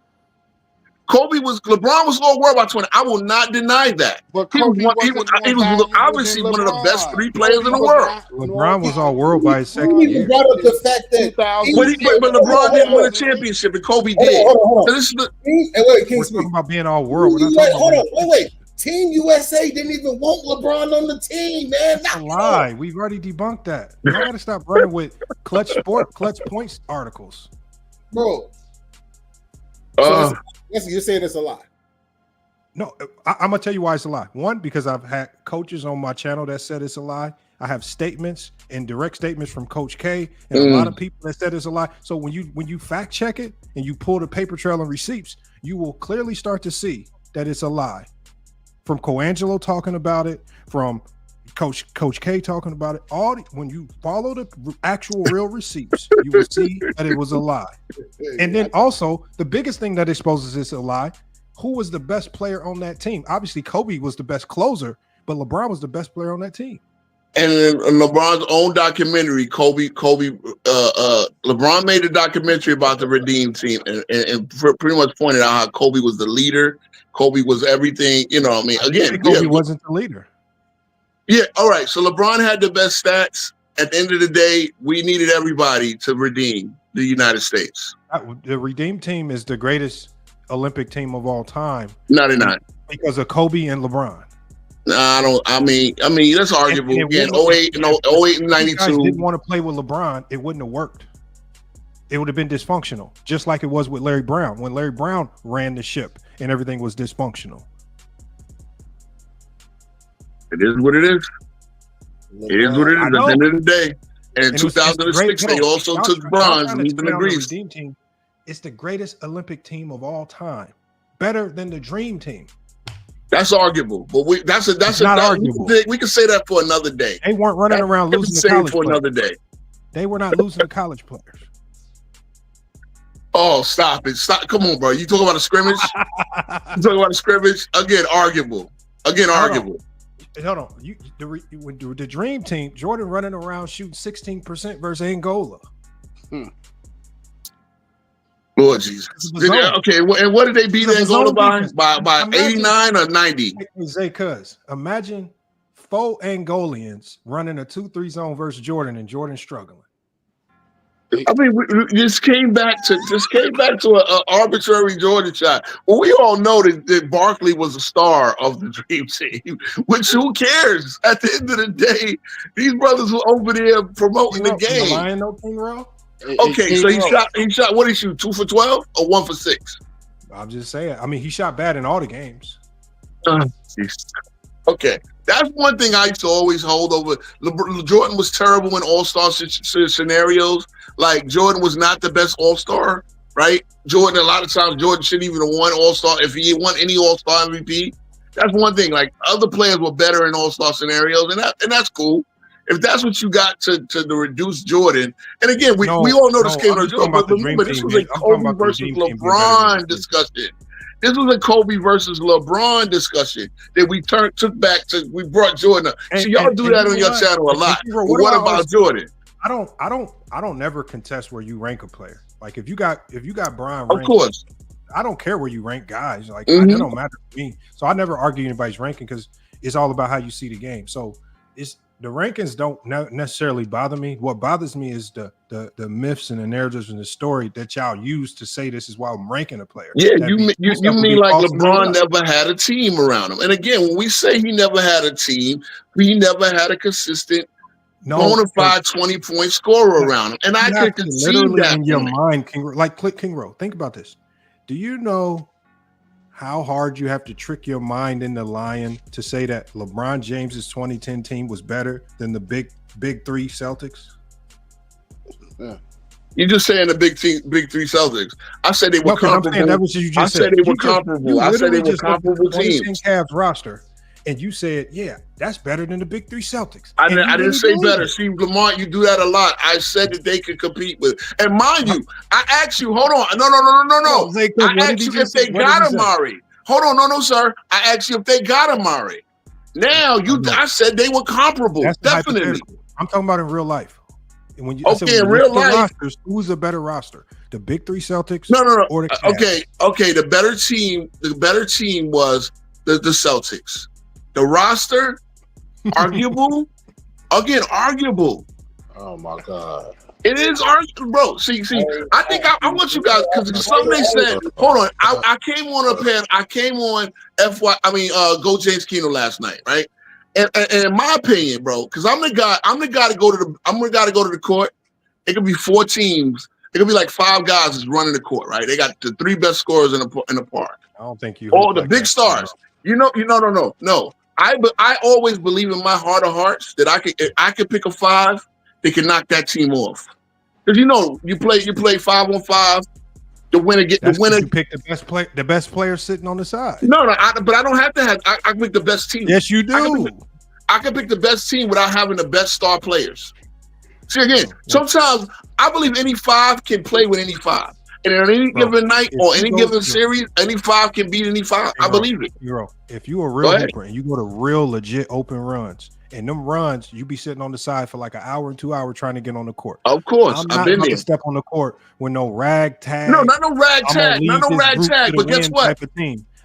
LeBron was all world by 20. I will not deny that. But he was obviously one of the best three players in the world. LeBron was all world by his second You year. brought up the fact that but LeBron didn't win a championship, and Kobe did. Hold on. Wait, we're talking about being all world. Wait. Team USA didn't even want LeBron on the team, man. That's a lie. We've already debunked that. You got to stop running with clutch points articles, bro. You're saying it's a lie. No, I'm gonna tell you why it's a lie. One, because I've had coaches on my channel that said it's a lie. I have statements and direct statements from Coach K and a lot of people that said it's a lie. So when you fact check it and you pull the paper trail and receipts, you will clearly start to see that it's a lie. From Coangelo talking about it, from Coach K talking about it, when you follow the actual real receipts, you will see that it was a lie. And then also the biggest thing that exposes it's a lie: who was the best player on that team? Obviously, Kobe was the best closer, but LeBron was the best player on that team. And in LeBron's own documentary, LeBron made a documentary about the Redeem team and pretty much pointed out how Kobe was the leader. Kobe was everything. You know what I mean? Again, Kobe wasn't the leader. Yeah, all right. So LeBron had the best stats. At the end of the day, we needed everybody to redeem the United States. The Redeem team is the greatest Olympic team of all time. No, they're not. Because of Kobe and LeBron. No, I mean, that's arguable. Again, 08 and 92. If you guys didn't want to play with LeBron, it wouldn't have worked. It would have been dysfunctional, just like it was with Larry Brown. When Larry Brown ran the ship and everything was dysfunctional. It is what it is. It is what it is. At the end of the day. And in 2006, they also took bronze, leaving the Greece. Team. It's the greatest Olympic team of all time. Better than the Dream Team. That's arguable, but that's not arguable. We can say that for another day. They weren't running around losing to college for players. Another day. They were not losing to college players. Oh, stop it! Stop! Come on, bro. You talking about a scrimmage? Again, arguable. Hold on. The Dream Team, Jordan running around shooting 16% versus Angola. Lord Jesus. Okay, and what did they beat Angola by 89 or 90? Zay Cuz, imagine 4 Angolians running a 2-3 zone versus Jordan and Jordan struggling. I mean, we just came back to an arbitrary Jordan shot. Well, we all know that Barkley was a star of the Dream Team, which who cares? At the end of the day, these brothers were over there promoting the game. Lying, no King Rowe? Okay, so he shot. What did he shoot? 2 for 12 or 1 for 6? I'm just saying. I mean, he shot bad in all the games. Okay, that's one thing I used to always hold over. Jordan was terrible in all-star scenarios. Like, Jordan was not the best all-star, right? Jordan, a lot of times, Jordan shouldn't even have won all-star if he won any all-star MVP. That's one thing. Like, other players were better in all-star scenarios, and that's cool. If that's what you got to reduce Jordan, and again, we all know this came from Jordan, but remember, this was a Kobe versus LeBron discussion. This was a Kobe versus LeBron discussion that we brought Jordan up. So y'all do that on your channel a lot. But what about Jordan? I don't never contest where you rank a player. Like if you got Brian, of course, I don't care where you rank guys. Like that don't matter to me. So I never argue anybody's ranking because it's all about how you see the game. So the rankings don't necessarily bother me. What bothers me is the myths and the narratives and the story that y'all use to say this is why I'm ranking a player. Yeah, you mean like LeBron never had a team around him. And again, when we say he never had a team, he never had a consistent, bona fide 20-point scorer around him. And I could concede that in your mind, King Rowe. Think about this. Do you know how hard you have to trick your mind into lying to say that LeBron James's 2010 team was better than the big three Celtics? Yeah. You're just saying the big three Celtics. I said they were comparable. I said they were comparable. I said they were comparable teams. Cavs roster, and you said, yeah, that's better than the big three Celtics. I didn't say better. See, Lamar, you do that a lot. I said that they could compete with. And mind you, I asked you, hold on. No. I asked you if they got Amari. Hold on. No, sir. I asked you if they got Amari. Now, I said they were comparable. That's definitely. I'm talking about in real life. And when in real life, rosters, who's a better roster? The big three Celtics? No. Or the Cavs? Okay. The better team was the Celtics. The roster, arguable. Again, arguable. Oh my God. It is arguable, bro. See. I think I want you guys because somebody said, hold on. I came on Go James Keno last night, right? And in my opinion, bro, because I'm the guy to go to the court. It could be 4 teams. It could be like 5 guys that's running the court, right? They got the 3 best scorers in the park. I don't think you. All the big stars. No. I always believe in my heart of hearts that I could pick a 5 that can knock that team off. Because you play 5-on-5. The winner You pick the best player sitting on the side. No, but I don't have to have. I pick the best team. Yes, you do. I can pick the best team without having the best star players. See, again, sometimes I believe any 5 can play with any 5. And on any given night or any given series, any 5 can beat any 5. I believe it. If you're a real hooper and you go to real legit open runs, and them runs, you be sitting on the side for like an hour and 2 hours trying to get on the court. Of course, I've been there. To step on the court with no rag-tag. No, not no rag-tag. Not no rag-tag. But guess what?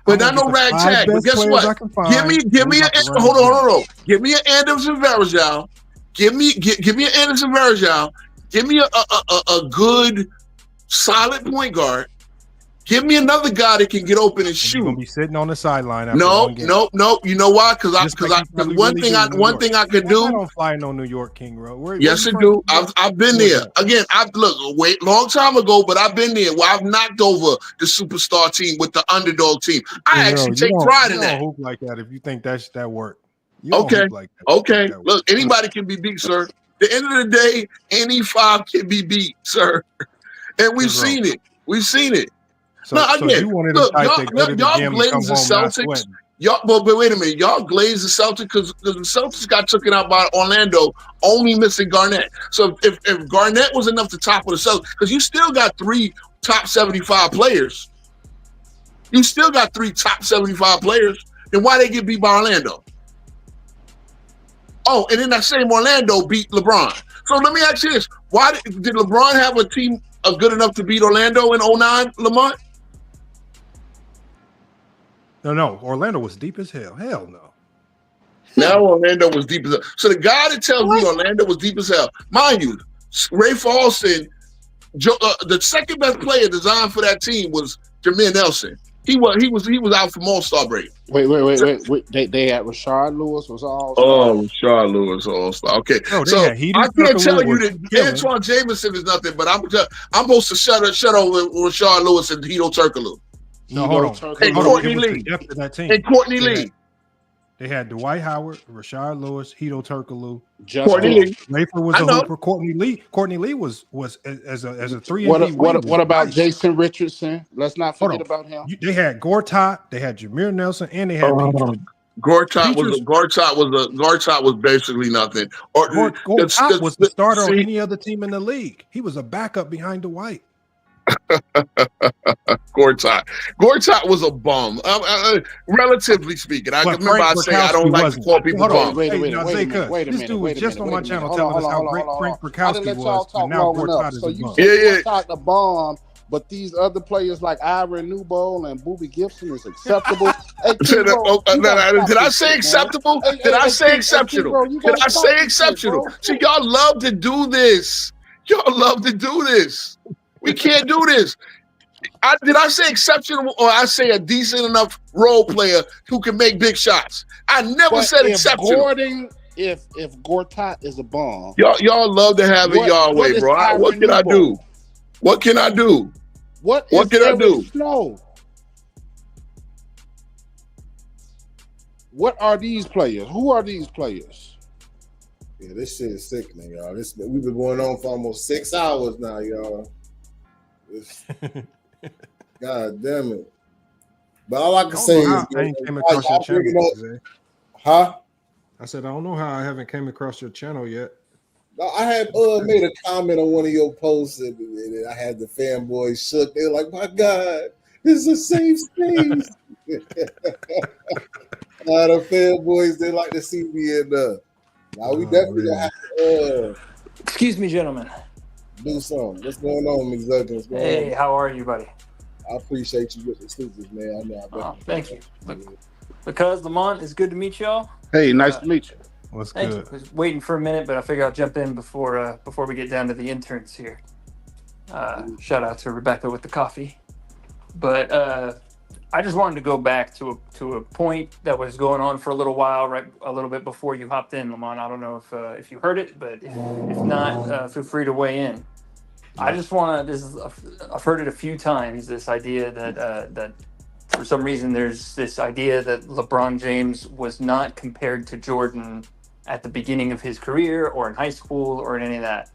But not no rag-tag. But guess what? Give me an hold on. Give me an Anderson Varejao. Give me an Anderson Varejao. Give me a good, solid point guard. Give me another guy that can get open and shoot. You're gonna be sitting on the sideline. No. You know why? Because one thing I could do. I don't fly no New York, King Road. Yes, I do. I've been there. Again, long time ago, but I've been there where I've knocked over the superstar team with the underdog team. I actually take pride in that. You don't hoop like that if you think that work. Okay. Look, anybody can be beat, sir. At the end of the day, any 5 can be beat, sir. And we've seen it. So you wanted y'all glaze the Celtics. But wait a minute. Y'all glaze the Celtics because the Celtics got taken out by Orlando, only missing Garnett. So if Garnett was enough to topple the Celtics, because you still got 3 top 75 players. You still got 3 top 75 players. Then why they get beat by Orlando? Oh, and then that same Orlando beat LeBron. So let me ask you this. Why did LeBron have a team good enough to beat Orlando in 2009, Lamont? No. Orlando was deep as hell. Hell no. Now Orlando was deep as hell. So the guy that tells me Orlando was deep as hell, mind you, Ray Falston, the second best player designed for that team was Jameer Nelson. He was out from All-Star break. Wait. They had Rashard Lewis was All-Star. Oh, Rashard Lewis All-Star. Okay, so I can't tell you that Antoine Jameson is nothing, but I'm supposed to shut over Rashard Lewis and Hedo Turkoglu. No, hold on. And Hold Courtney on. It was the Lee. depth of that team. And Courtney Lee. They had Dwight Howard, Rashard Lewis, Hedo Turkoglu, Courtney Lee. Rafer was I a know. hooper. Courtney Lee was as a 3-and-D wing. What about Jason Richardson? Let's not forget about him. They had Gortat, they had Jameer Nelson, and they had Peaches. Gortat was basically nothing. Gortat was the starter on any other team in the league. He was a backup behind Dwight. Gortat was a bum, relatively speaking. I remember I saying I don't like to call people bums. Wait a minute. This dude was just on my channel telling us how great Frank Burkowski was, and now Gortat is a bum. So you Gortat a bomb, but these other players like Ira Newbold and Boobie Gibson is acceptable. Did I say acceptable? Did I say exceptional? Did I say exceptional? See, y'all love to do this. We can't do this. Did I say exceptional, or I say a decent enough role player who can make big shots? I never said exceptional. If Gortat is a bomb, y'all love to have it y'all way, bro. What can I do? What can I do? What can I do? Snow? What are these players? Who are these players? Yeah, this shit is sickening, y'all. We've been going on for almost 6 hours now, y'all. God damn it. But all I can say is, I came across your channel. Huh? I said, I don't know how I haven't came across your channel yet. No, I had made a comment on one of your posts, and I had the fanboys shook. They were like, my God, this is a safe space. The fanboys, they like to see me in now we definitely have to excuse me, gentlemen. Do something. What's going on, McZuggins? Hey, how are you, buddy? I appreciate you with the scoopers, man. I know. Thank you. Because Lamont, it's good to meet y'all. Hey, nice to meet you. What's good? I was waiting for a minute, but I figure I'll jump in before we get down to the interns here. Shout out to Rebecca with the coffee. But I just wanted to go back to a point that was going on for a little while, right? A little bit before you hopped in, Lamont. I don't know if you heard it, but if not, feel free to weigh in. I just want to. I've heard it a few times. This idea that for some reason there's this idea that LeBron James was not compared to Jordan at the beginning of his career or in high school or in any of that.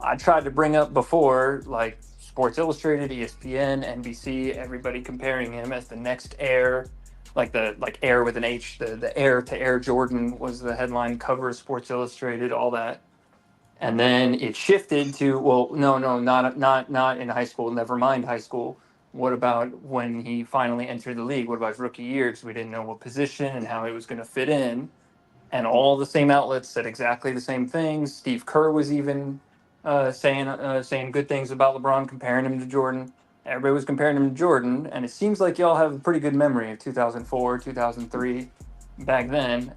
I tried to bring up before, like Sports Illustrated, ESPN, NBC, everybody comparing him as the next heir, like heir with an H, the heir to Air Jordan was the headline cover of Sports Illustrated, all that. And then it shifted to, well, no, not in high school. Never mind high school. What about when he finally entered the league? What about his rookie year? Because we didn't know what position and how he was going to fit in. And all the same outlets said exactly the same things. Steve Kerr was even saying good things about LeBron, comparing him to Jordan. Everybody was comparing him to Jordan. And it seems like y'all have a pretty good memory of 2004, 2003, back then.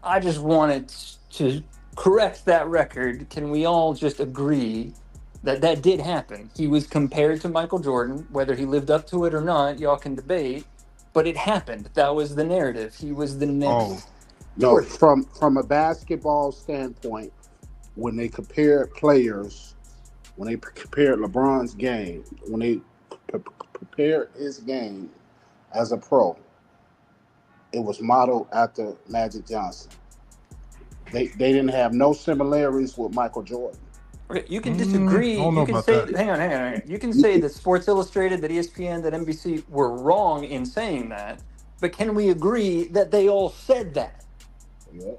I just wanted to correct that record. Can we all just agree that did happen? He was compared to Michael Jordan. Whether he lived up to it or not, y'all can debate, but it happened. That was the narrative. He was the next. No, from a basketball standpoint, when they compared players, when they compared LeBron's game, when they compared his game as a pro, it was modeled after Magic Johnson. They didn't have no similarities with Michael Jordan. Okay, you can disagree. You can say, hang on. You can say that Sports Illustrated, that ESPN, that NBC were wrong in saying that, but can we agree that they all said that? Yeah.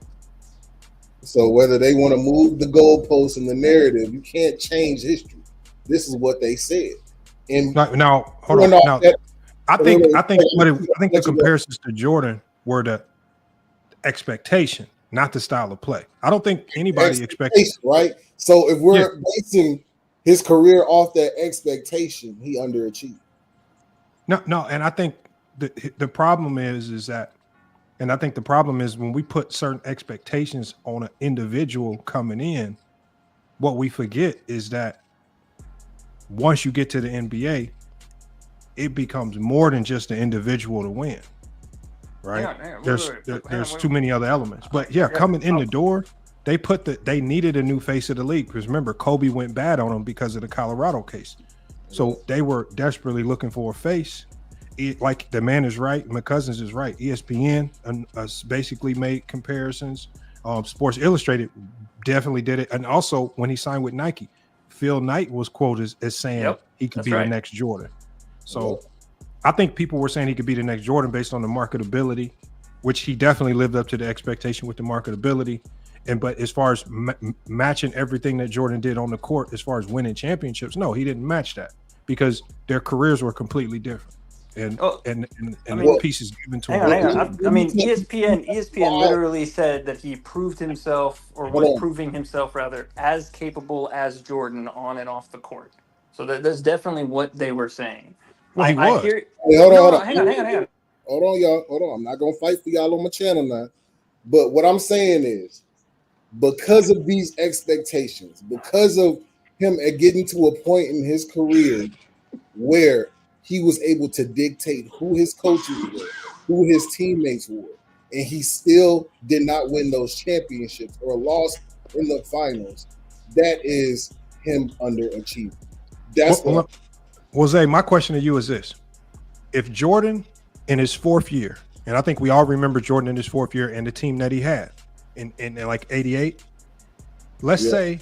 So whether they want to move the goalposts in the narrative, you can't change history. This is what they said. And now, hold on. Now, I think the comparisons to Jordan were the expectation, not the style of play. I don't think anybody expected, right? So if we're basing his career off that expectation, he underachieved. No, and I think the problem is that, and I think the problem is when we put certain expectations on an individual coming in, what we forget is that once you get to the NBA, it becomes more than just an individual to win. Right? There's too many other elements. But yeah, coming in the door, they needed a new face of the league. Because remember, Kobe went bad on them because of the Colorado case. So they were desperately looking for a face. like the man is right, my cousins is right. ESPN basically made comparisons. Sports Illustrated definitely did it, and also when he signed with Nike, Phil Knight was quoted as saying he could be the next Jordan. So I think people were saying he could be the next Jordan based on the marketability, which he definitely lived up to the expectation with the marketability. But as far as matching everything that Jordan did on the court, as far as winning championships, no, he didn't match that because their careers were completely different. And the pieces given to him. Hang on. I mean, ESPN literally said that he proved himself, or was proving himself rather, as capable as Jordan on and off the court. So that's definitely what they were saying. Well, he was. Hey, hold on. Hang on. Hold on, y'all. Hold on. I'm not gonna fight for y'all on my channel now. But what I'm saying is, because of these expectations, because of him getting to a point in his career where he was able to dictate who his coaches were, who his teammates were, and he still did not win those championships or lost in the finals, that is him underachieving. That's what. Jose, my question to you is this. If Jordan in his fourth year, and I think we all remember Jordan in his fourth year and the team that he had in like 88, let's say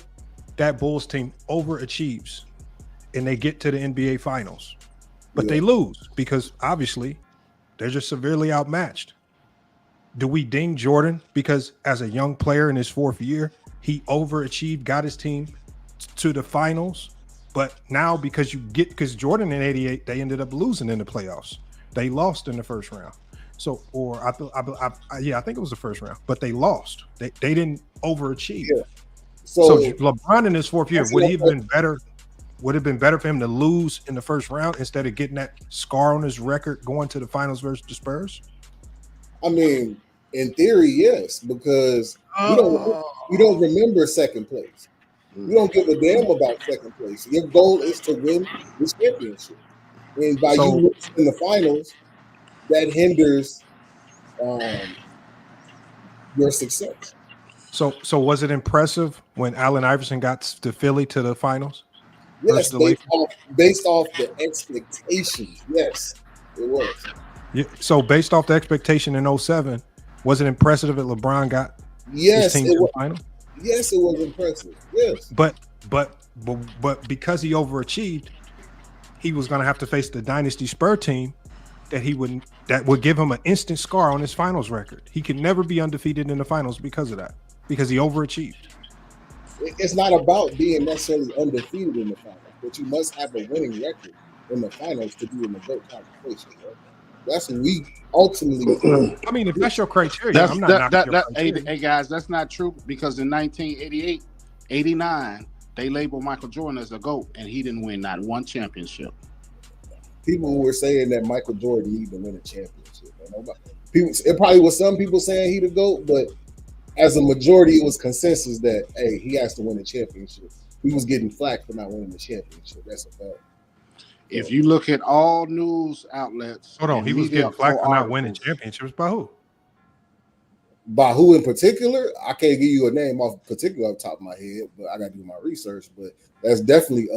that Bulls team overachieves and they get to the NBA finals, but they lose because obviously they're just severely outmatched. Do we ding Jordan because as a young player in his fourth year, he overachieved, got his team to the finals? But now because Jordan in 88, they ended up losing in the playoffs. They lost in the first round. So, I think it was the first round, but they lost. They didn't overachieve. Yeah. So LeBron in his fourth year, would he have been better? Would it have been better for him to lose in the first round instead of getting that scar on his record going to the finals versus the Spurs? I mean, in theory, yes, because we don't remember second place. We don't give a damn about second place. Your goal is to win this championship, and by you losing in the finals, that hinders your success. So was it impressive when Allen Iverson got to Philly to the finals? Yes, based off the expectations. Yes, it was. Yeah, so based off the expectation in 07, was it impressive that LeBron got his team to the final? Yes, it was impressive. Yes. But because he overachieved, he was going to have to face the Dynasty Spur team that would give him an instant scar on his finals record. He could never be undefeated in the finals because of that, because he overachieved. It's not about being necessarily undefeated in the finals, but you must have a winning record in the finals to be in the GOAT conversation. Right? That's what we ultimately. I mean, if that's your criteria, I'm not knocking your criteria. Hey guys, that's not true because in 1988, 89, they labeled Michael Jordan as the GOAT, and he didn't win not one championship. People were saying that Michael Jordan needed to win a championship. It probably was some people saying he the GOAT, but as a majority, it was consensus that he has to win a championship. He was getting flack for not winning the championship. That's a fact. If you look at all news outlets, hold on, he was getting flack for not winning championships. By who? By who in particular? I can't give you a name off the top of my head, but I got to do my research. But that's definitely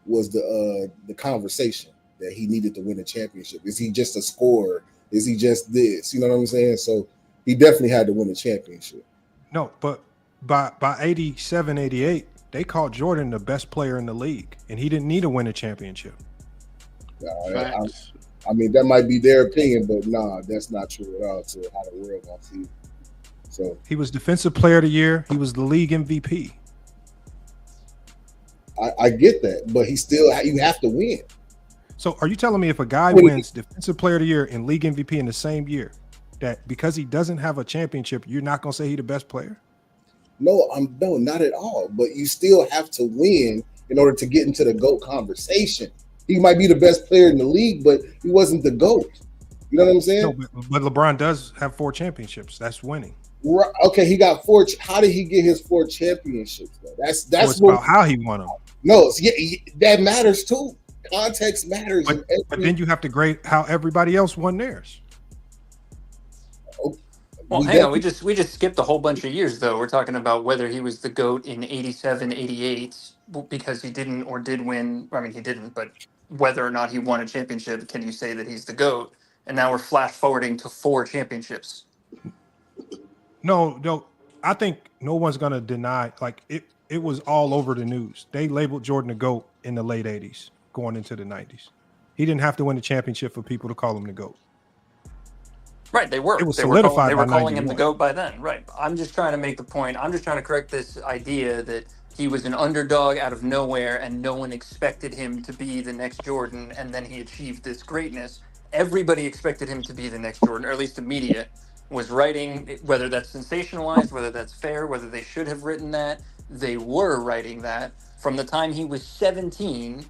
was the conversation that he needed to win a championship. Is he just a scorer? Is he just this? You know what I'm saying? So he definitely had to win a championship. No, but by 87, 88, they called Jordan the best player in the league, and he didn't need to win a championship. I mean, that might be their opinion, but nah, that's not true at all to how the world gonna see it. So he was Defensive Player of the Year. He was the league MVP. I get that, but you have to win. So are you telling me if a guy wins Defensive Player of the Year and league MVP in the same year, that because he doesn't have a championship, you're not gonna say he's the best player? No, not at all. But you still have to win in order to get into the GOAT conversation. He might be the best player in the league, but he wasn't the GOAT. You know what I'm saying? No, but LeBron does have 4 championships. That's winning. Right. Okay, he got 4. How did he get his 4 championships? Though? That's about how he won them. No, that matters too. Context matters. But then you have to grade how everybody else won theirs. Well, hang on. We just skipped a whole bunch of years, though. We're talking about whether he was the GOAT in 87, 88, because he didn't or did win. I mean, he didn't, but whether or not he won a championship, can you say that he's the GOAT? And now we're flash forwarding to 4 championships. No, I think no one's gonna deny. Like it was all over the news. They labeled Jordan the GOAT in the late '80s, going into the '90s. He didn't have to win the championship for people to call him the GOAT. Right, they were. It was They solidified. were by calling him the 91. GOAT by then. Right. I'm just trying to make the point. I'm just trying to correct this idea that he was an underdog out of nowhere and no one expected him to be the next Jordan, and then he achieved this greatness. Everybody expected him to be the next Jordan, or at least the media was writing, whether that's sensationalized, whether that's fair, whether they should have written that. They were writing that from the time he was 17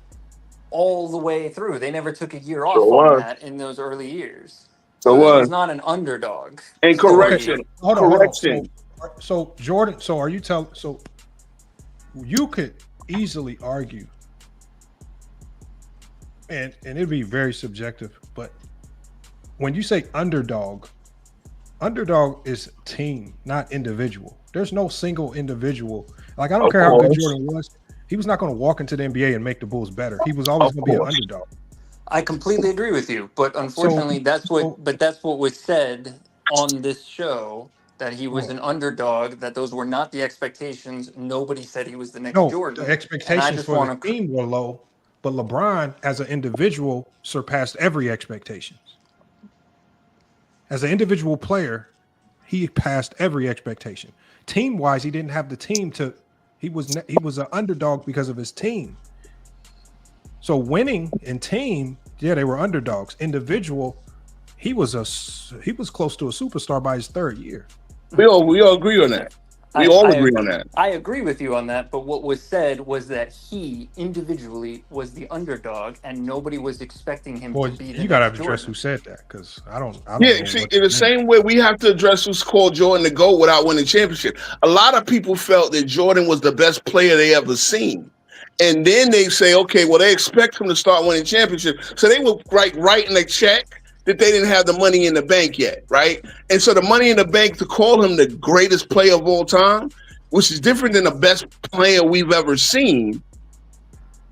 all the way through. They never took a year off on that in those early years. So he was not an underdog. And correction. Hold on. So Jordan, so are you telling? So you could easily argue, and it'd be very subjective, but when you say underdog is team, not individual. There's no single individual. Like, I don't care how good Jordan was. He was not going to walk into the NBA and make the Bulls better. He was always going to be an underdog. I completely agree with you, but unfortunately, that's what was said on this show, that he was an underdog, that those were not the expectations. Nobody said he was the next Jordan. The expectations for the team were low, but LeBron, as an individual, surpassed every expectation. As an individual player, he passed every expectation. Team-wise, he didn't have the team to. He was an underdog because of his team. So winning in team, yeah, they were underdogs. Individual, he was close to a superstar by his 3rd year. We all agree on that. We all agree on that. I agree with you on that, but what was said was that he individually was the underdog, and nobody was expecting him to be the you got to next address Jordan. who said that, because I don't Yeah, see, in the same way, we have to address who's called Jordan the GOAT without winning championship. A lot of people felt that Jordan was the best player they ever seen. And then they say, okay, well, they expect him to start winning championship. So they were writing a check that they didn't have the money in the bank yet, right? And so the money in the bank to call him the greatest player of all time, which is different than the best player we've ever seen,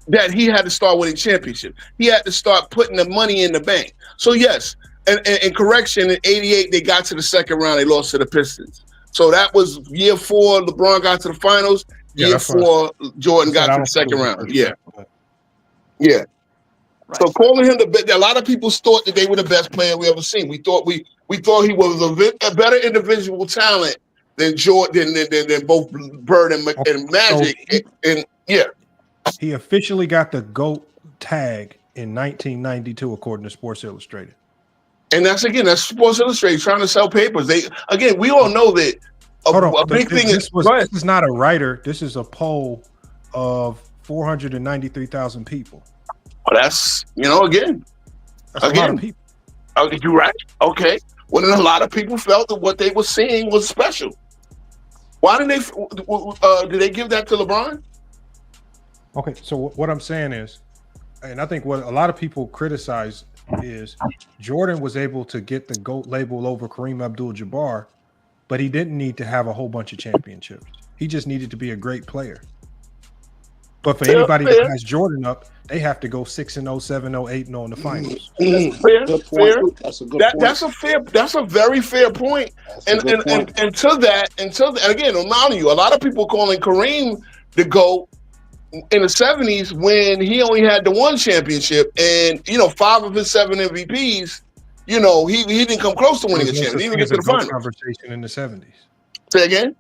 that he had to start winning championship. He had to start putting the money in the bank. So yes, and correction, in '88, they got to the 2nd round. They lost to the Pistons. So that was year 4, LeBron got to the finals. Yeah, year 4, Jordan got to the 2nd round. Yeah. Yeah. Right. So calling him a lot of people thought that they were the best player we ever seen. We thought he was a better individual talent than Jordan, than both Bird and Magic. So he officially got the GOAT tag in 1992, according to Sports Illustrated. And that's Sports Illustrated trying to sell papers. We all know that a big thing this is not a writer. This is a poll of 493,000 people. Well, that's a lot of people. You're right. Okay. Well, then a lot of people felt that what they were seeing was special. Why did they give that to LeBron? Okay, so what I'm saying is, and I think what a lot of people criticize is Jordan was able to get the GOAT label over Kareem Abdul-Jabbar, but he didn't need to have a whole bunch of championships. He just needed to be a great player. But for anybody that has Jordan up, they have to go 6-0, 7-0, 8-0 in the finals. Fair. That's a very fair point. And to that, again, remind you, a lot of people calling Kareem the GOAT in the 70s when he only had the 1 championship, and 5 of his 7 MVPs, he didn't come close to winning a championship. He didn't get to the finals. Conversation in the 70s. Say again.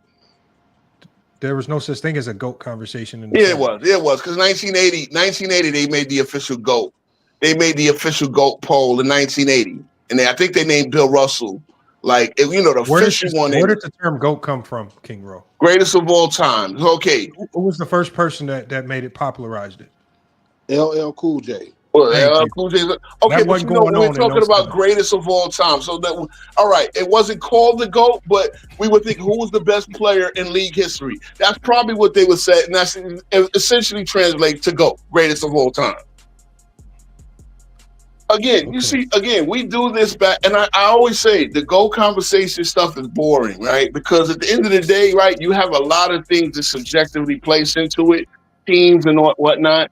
There was no such thing as a GOAT conversation in the 70s. It was because 1980 they made the official GOAT. They made the official GOAT poll in 1980, and I think they named Bill Russell the official one. Where did the term GOAT come from, King Ro? Greatest of all time. Okay. Who was the first person that made it, popularized it? LL Cool J. Well, LL Cool J. Okay, but we're talking about greatest of all time. So all right, it wasn't called the GOAT, but we would think who was the best player in league history. That's probably what they would say, and that's essentially translates to GOAT, greatest of all time. Again, you see, we do this back, and I always say the GOAT conversation stuff is boring, right? Because at the end of the day, right, you have a lot of things that subjectively place into it, teams and whatnot,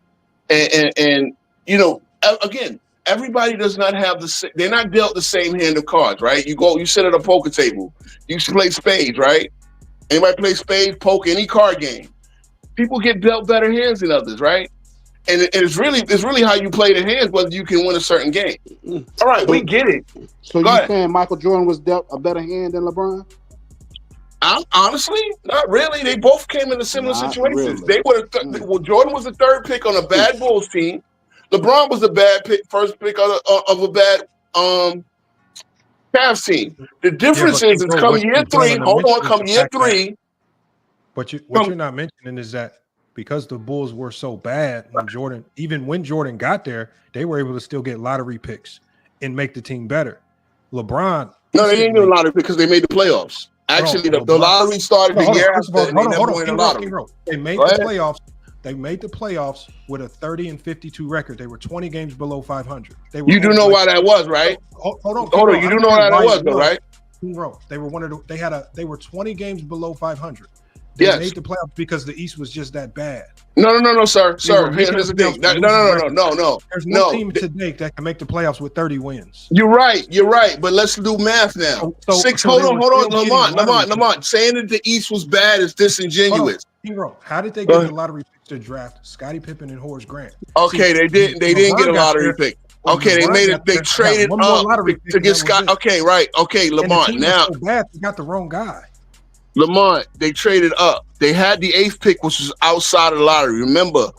and again, everybody does not have they're not dealt the same hand of cards, right? You sit at a poker table, you play spades, right? Anybody play spades, poker, any card game? People get dealt better hands than others, right? And it's really how you play the hands, whether you can win a certain game. All right, we get it. So you're saying Michael Jordan was dealt a better hand than LeBron? Honestly, not really. They both came into similar situations. Really. Well, Jordan was the third pick on a bad Bulls team. LeBron was the first pick of a bad Cavs team. The difference is come year three. Hold on, come year three. But what you're not mentioning is that because the Bulls were so bad when Jordan got there, they were able to still get lottery picks and make the team better. LeBron. No, they didn't do a lottery because they made the playoffs. Actually, the lottery started the year after. They made the playoffs. They made the playoffs with a 30-52 record. They were 20 games below 500. You do know why that was, right? Hold on. You do know why that was, though, right? They were they were 20 games below 500. They made the playoffs because the East was just that bad. No, sir. Here's the thing. No. There's no team today that can make the playoffs with 30 wins. You're right. But let's do math now. Hold on, Lamont. Saying that the East was bad is disingenuous. How did they get the lottery pick to draft Scottie Pippen and Horace Grant? Okay, they didn't get a lottery pick. Okay, they made it. They traded up to get Scott. Okay, right. Okay, Lamont. Now so bad, they got the wrong guy. Lamont, they traded up. They had the 8th pick, which was outside of the lottery. Remember,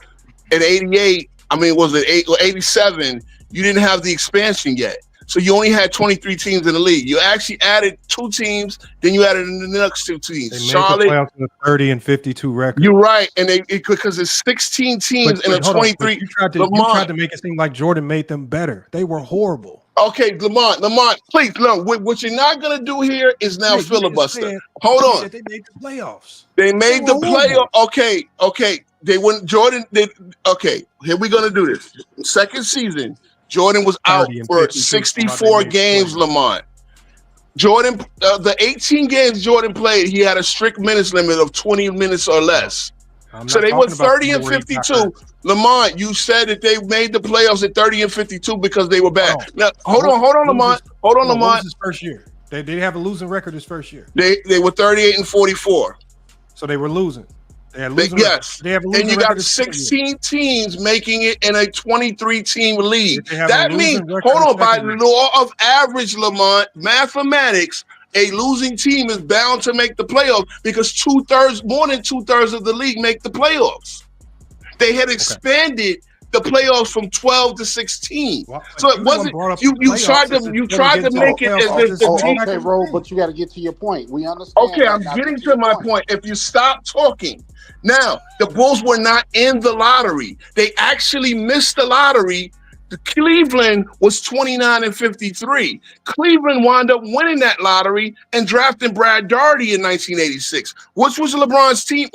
at 88, was it 87? You didn't have the expansion yet. So you only had 23 teams in the league. You actually added 2 teams, then you added the next 2 teams. They Charlotte, made the playoffs with a 30-52 record. You're right, and because it's 16 teams and a 23. You tried to make it seem like Jordan made them better. They were horrible. Okay, Lamont, please, look, what you're not going to do here is now filibuster. Hold on. They made the playoffs. They made the playoff. Okay. They wouldn't. Jordan did. Okay, here we're going to do this. Second season, Jordan was out for 64 games, Lamont. Jordan, the 18 games Jordan played, he had a strict minutes limit of 20 minutes or less. So they were 30 and 52. Lamont, you said that they made the playoffs at 30 and 52 because they were bad. Now, hold on, Lamont. Hold on, Lamont. His first year. They didn't have a losing record his first year. They were 38 and 44. So they were losing. They had losing yes. They have a losing and you got 16 teams making it in a 23-team league. That means, hold on, by the law of average, Lamont, mathematics, a losing team is bound to make the playoffs because more than 2/3 of the league make the playoffs. They had expanded the playoffs from 12 to 16. Well, so it wasn't you tried to make it as if the team. Okay, Ro, but you got to get to your point. We understand. Okay, I'm getting to my point. If you stop talking. Now, the Bulls were not in the lottery. They actually missed the lottery. The Cleveland was 29 and 53. Cleveland wound up winning that lottery and drafting Brad Daugherty in 1986, which was LeBron's team.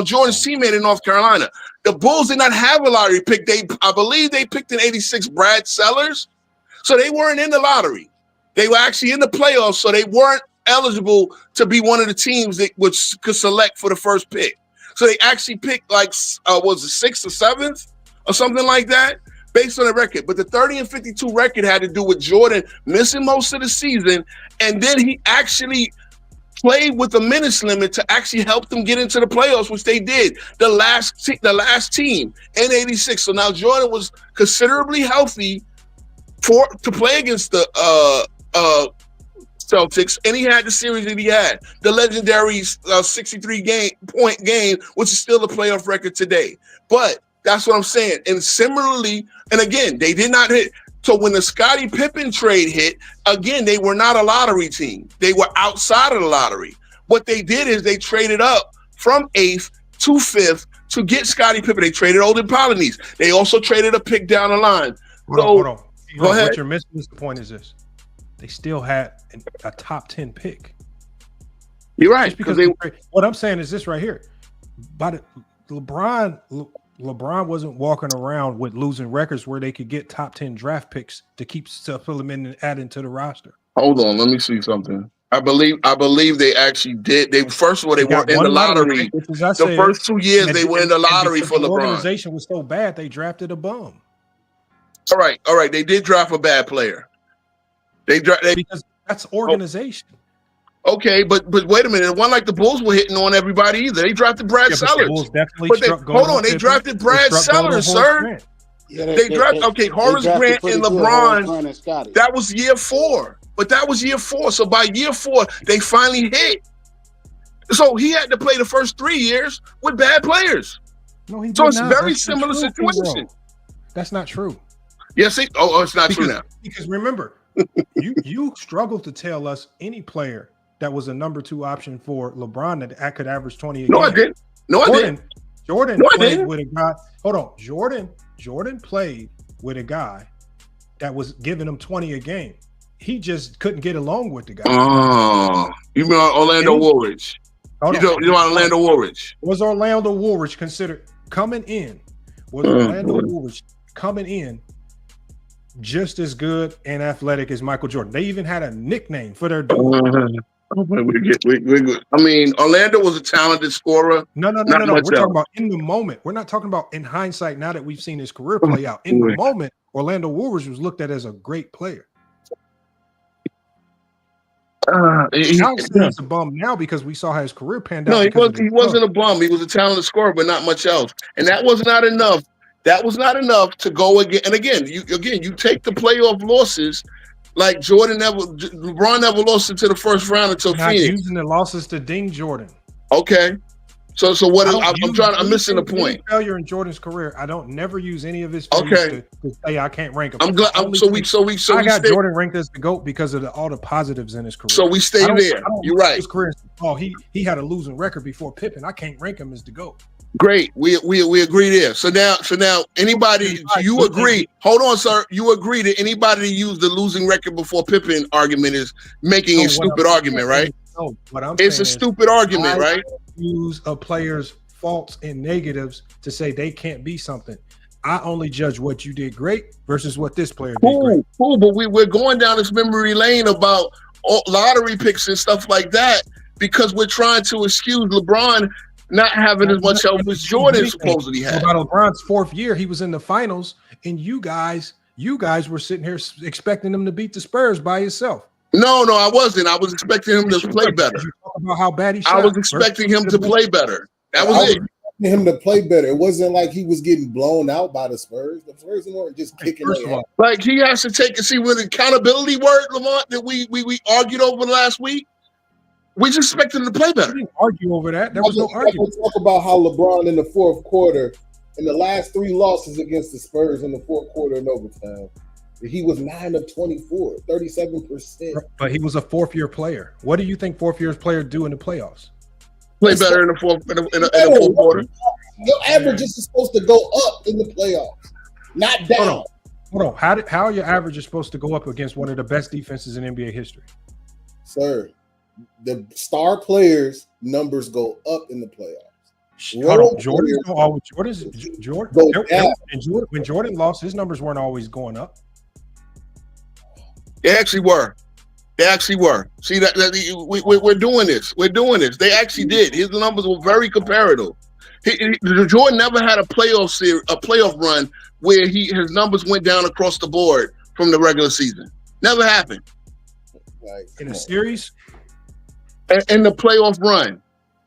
Jordan's teammate in North Carolina. The Bulls did not have a lottery pick. I believe they picked in 86 Brad Sellers. So they weren't in the lottery. They were actually in the playoffs, so they weren't eligible to be one of the teams that could select for the first pick. So they actually picked was it 6th or 7th or something like that based on the record. But the 30 and 52 record had to do with Jordan missing most of the season. And then he actually played with a minutes limit to actually help them get into the playoffs, which they did. The last team in 86. So now Jordan was considerably healthy to play against the Celtics, and he had the series that he had, the legendary 63-point game, which is still the playoff record today. But that's what I'm saying. And similarly, and again, they did not hit. So when the Scottie Pippen trade hit, again, they were not a lottery team. They were outside of the lottery. What they did is they traded up from 8th to 5th to get Scottie Pippen. They traded Olden Polynice. They also traded a pick down the line. Hold on. Go ahead. What you're missing is the point is this. They still had a top 10 pick. You're right. Because what I'm saying is this right here. But LeBron wasn't walking around with losing records where they could get top 10 draft picks to keep supplementing and adding to the roster. Hold on, let me see something. I believe they actually did. They first of all, they weren't in the lottery. The first 2 years they were in the lottery for LeBron. The organization was so bad they drafted a bum. All right. They did draft a bad player. Because that's organization. Okay, but wait a minute. It wasn't like the Bulls were hitting on everybody either. They drafted Brad Sellers. The Bulls definitely hold on. They drafted Brad Sellers, sir. Yeah, they drafted Horace Grant and LeBron. That was year 4. But that was year 4. So by year 4, they finally hit. So he had to play the first 3 years with bad players. No, he did so it's not. very That's similar situation. That's not true. Yes, it's not true now. Because remember, you struggled to tell us any player that was a number 2 option for LeBron that could average 20 a game. No, I didn't. Jordan played with a guy. Hold on. Jordan played with a guy that was giving him 20 a game. He just couldn't get along with the guy. Oh, you mean Orlando Woolridge? You know Orlando Woolridge? Was Orlando Woolridge considered coming in? Was Orlando Woolridge coming in just as good and athletic as Michael Jordan? They even had a nickname for their dude. I mean, Orlando was a talented scorer. No. We're talking about in the moment. We're not talking about in hindsight now that we've seen his career play out. In the moment, Orlando Woolridge was looked at as a great player. He's a bum now because we saw how his career panned out. No, he wasn't a bum. He was a talented scorer, but not much else. And that was not enough. That was not enough to go again. And again, you take the playoff losses. Like LeBron never lost into the first round until Phoenix. Using the losses to ding Jordan. Okay, so what? I'm missing the point. Failure in Jordan's career. I don't never use any of his failures to say I can't rank him. I'm glad. I got Jordan ranked as the GOAT because of all the positives in his career. So we stay there. You're right. His career. Oh, he had a losing record before Pippen. I can't rank him as the GOAT. Great. We agree there. So now anybody you agree? Hold on, sir. You agree that anybody that used the losing record before Pippen argument is making a stupid argument, right? No, what I'm it's a stupid argument, right? Use a player's faults and negatives to say they can't be something. I only judge what you did great versus what this player did great. Cool, but we're going down this memory lane about lottery picks and stuff like that because we're trying to excuse LeBron not having as much help as Jordan supposedly had. About LeBron's 4th year, he was in the finals, and you guys were sitting here expecting him to beat the Spurs by himself. No, I wasn't. I was expecting him to play better. You talk about how bad he shot. I was expecting him to play better. That was it. Him to play better. It wasn't like he was getting blown out by the Spurs. The Spurs weren't just kicking it out. Like he has to take and see with the accountability word, Lamont, that we argued over last week. We just expect him to play better. We didn't argue over that. There was no argument. Talk about how LeBron in the 4th quarter, in the last 3 losses against the Spurs in the 4th quarter in overtime, he was 9 of 24, 37%. But he was a 4th-year player. What do you think 4th-year players do in the playoffs? Play better in the 4th quarter. Your averages are supposed to go up in the playoffs, not down. Hold on. How are your averages supposed to go up against one of the best defenses in NBA history? Sir, the star players' numbers go up in the playoffs. Hold on. Jordan. When Jordan lost, his numbers weren't always going up. They actually were. See that we're doing this. We're doing this. They actually did. His numbers were very comparative. Jordan never had a playoff run where his numbers went down across the board from the regular season. Never happened. In a series? In the playoff run.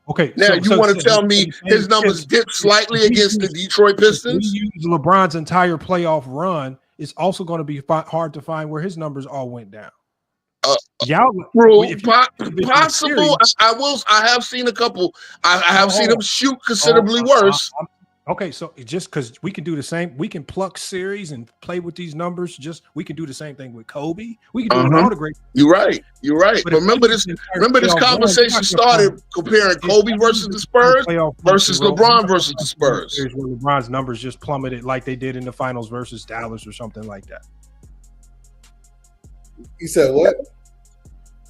Okay. Now you want to tell me his numbers dipped slightly against the Detroit Pistons? We use LeBron's entire playoff run. It's also going to be hard to find where his numbers all went down. Possible. I have seen a couple. I have seen them shoot considerably worse. Okay, so just because we can do the same, we can pluck series and play with these numbers. We can do the same thing with Kobe. We can do it with all the great. You're right. But remember this conversation started comparing Kobe versus the Spurs versus LeBron versus the Spurs. Where LeBron's numbers just plummeted like they did in the finals versus Dallas or something like that. You said what?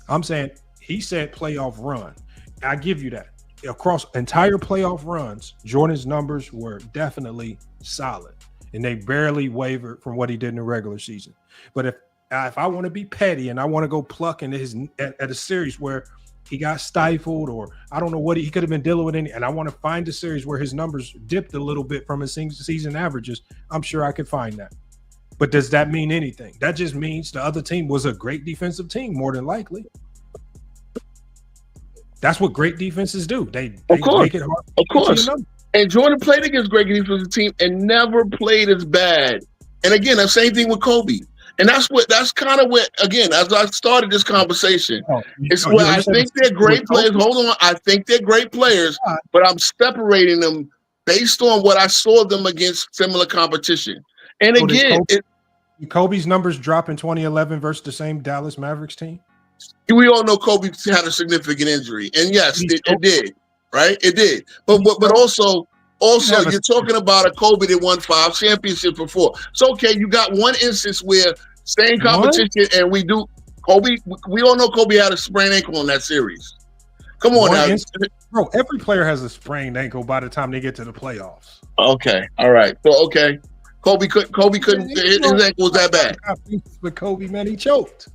I'm saying he said playoff run. I give you that. Across entire playoff runs, Jordan's numbers were definitely solid, and they barely wavered from what he did in the regular season. But if I want to be petty and I want to go pluck into at a series where he got stifled, or I don't know what he could have been dealing with, and I want to find a series where his numbers dipped a little bit from his season averages, I'm sure I could find that. But does that mean anything? That just means the other team was a great defensive team, more than likely. That's what great defenses do. They make it hard. Of course. And Jordan played against great defensive team and never played as bad. And again, the same thing with Kobe. And that's kind of what, again, as I started this conversation, I think they're great players. Hold on. I think they're great players, but I'm separating them based on what I saw them against similar competition. And so again, Kobe's numbers drop in 2011 versus the same Dallas Mavericks team. We all know Kobe had a significant injury, and yes, it did, right? It did. But also, you're talking about a Kobe that won 5 championships before. So okay, you got one instance where same competition, and we do Kobe. We all know Kobe had a sprained ankle in that series. Come on now, bro. Every player has a sprained ankle by the time they get to the playoffs. Okay, all right. So okay. Kobe couldn't. His ankle was that bad. But Kobe, man, he choked.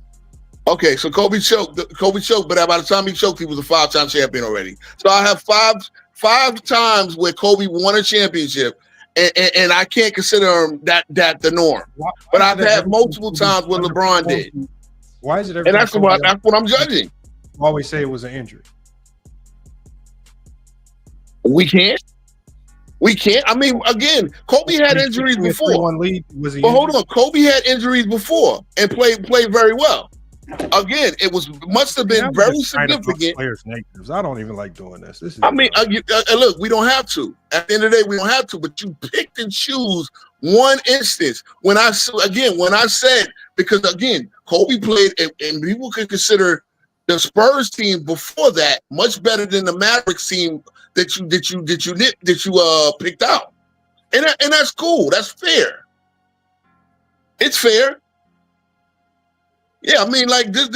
Okay, so Kobe choked, but by the time he choked, he was a 5-time champion already. So I have five times where Kobe won a championship, and I can't consider him that the norm. But I've had multiple times where LeBron did. Why is it? And that's what I'm judging. I always say it was an injury. We can't. I mean, again, Kobe had injuries before. But hold on, Kobe had injuries before and played very well. Again, must have been very significant. Players' negatives. I don't even like doing this. Look, we don't have to. At the end of the day, we don't have to. But you picked and choose one instance. When I said, because again, Kobe played, and people could consider the Spurs team before that much better than the Mavericks team that you picked out, and that's cool. That's fair. It's fair. Yeah, I mean, like this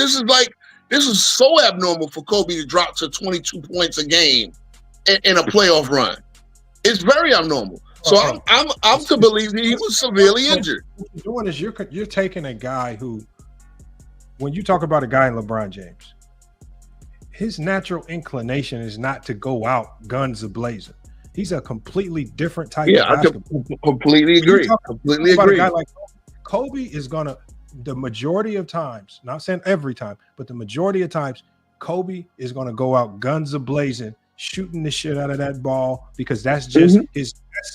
is so abnormal for Kobe to drop to 22 points a game in a playoff run. It's very abnormal. So I'm to believe that he was severely injured. What you're doing is you're taking a guy who, when you talk about a guy in LeBron James, his natural inclination is not to go out guns a-blazing. He's a completely different type of basketball. I completely agree. Completely agree. A guy like Kobe is gonna, the majority of times, not saying every time, but the majority of times, Kobe is gonna go out guns a-blazing, shooting the shit out of that ball, because that's just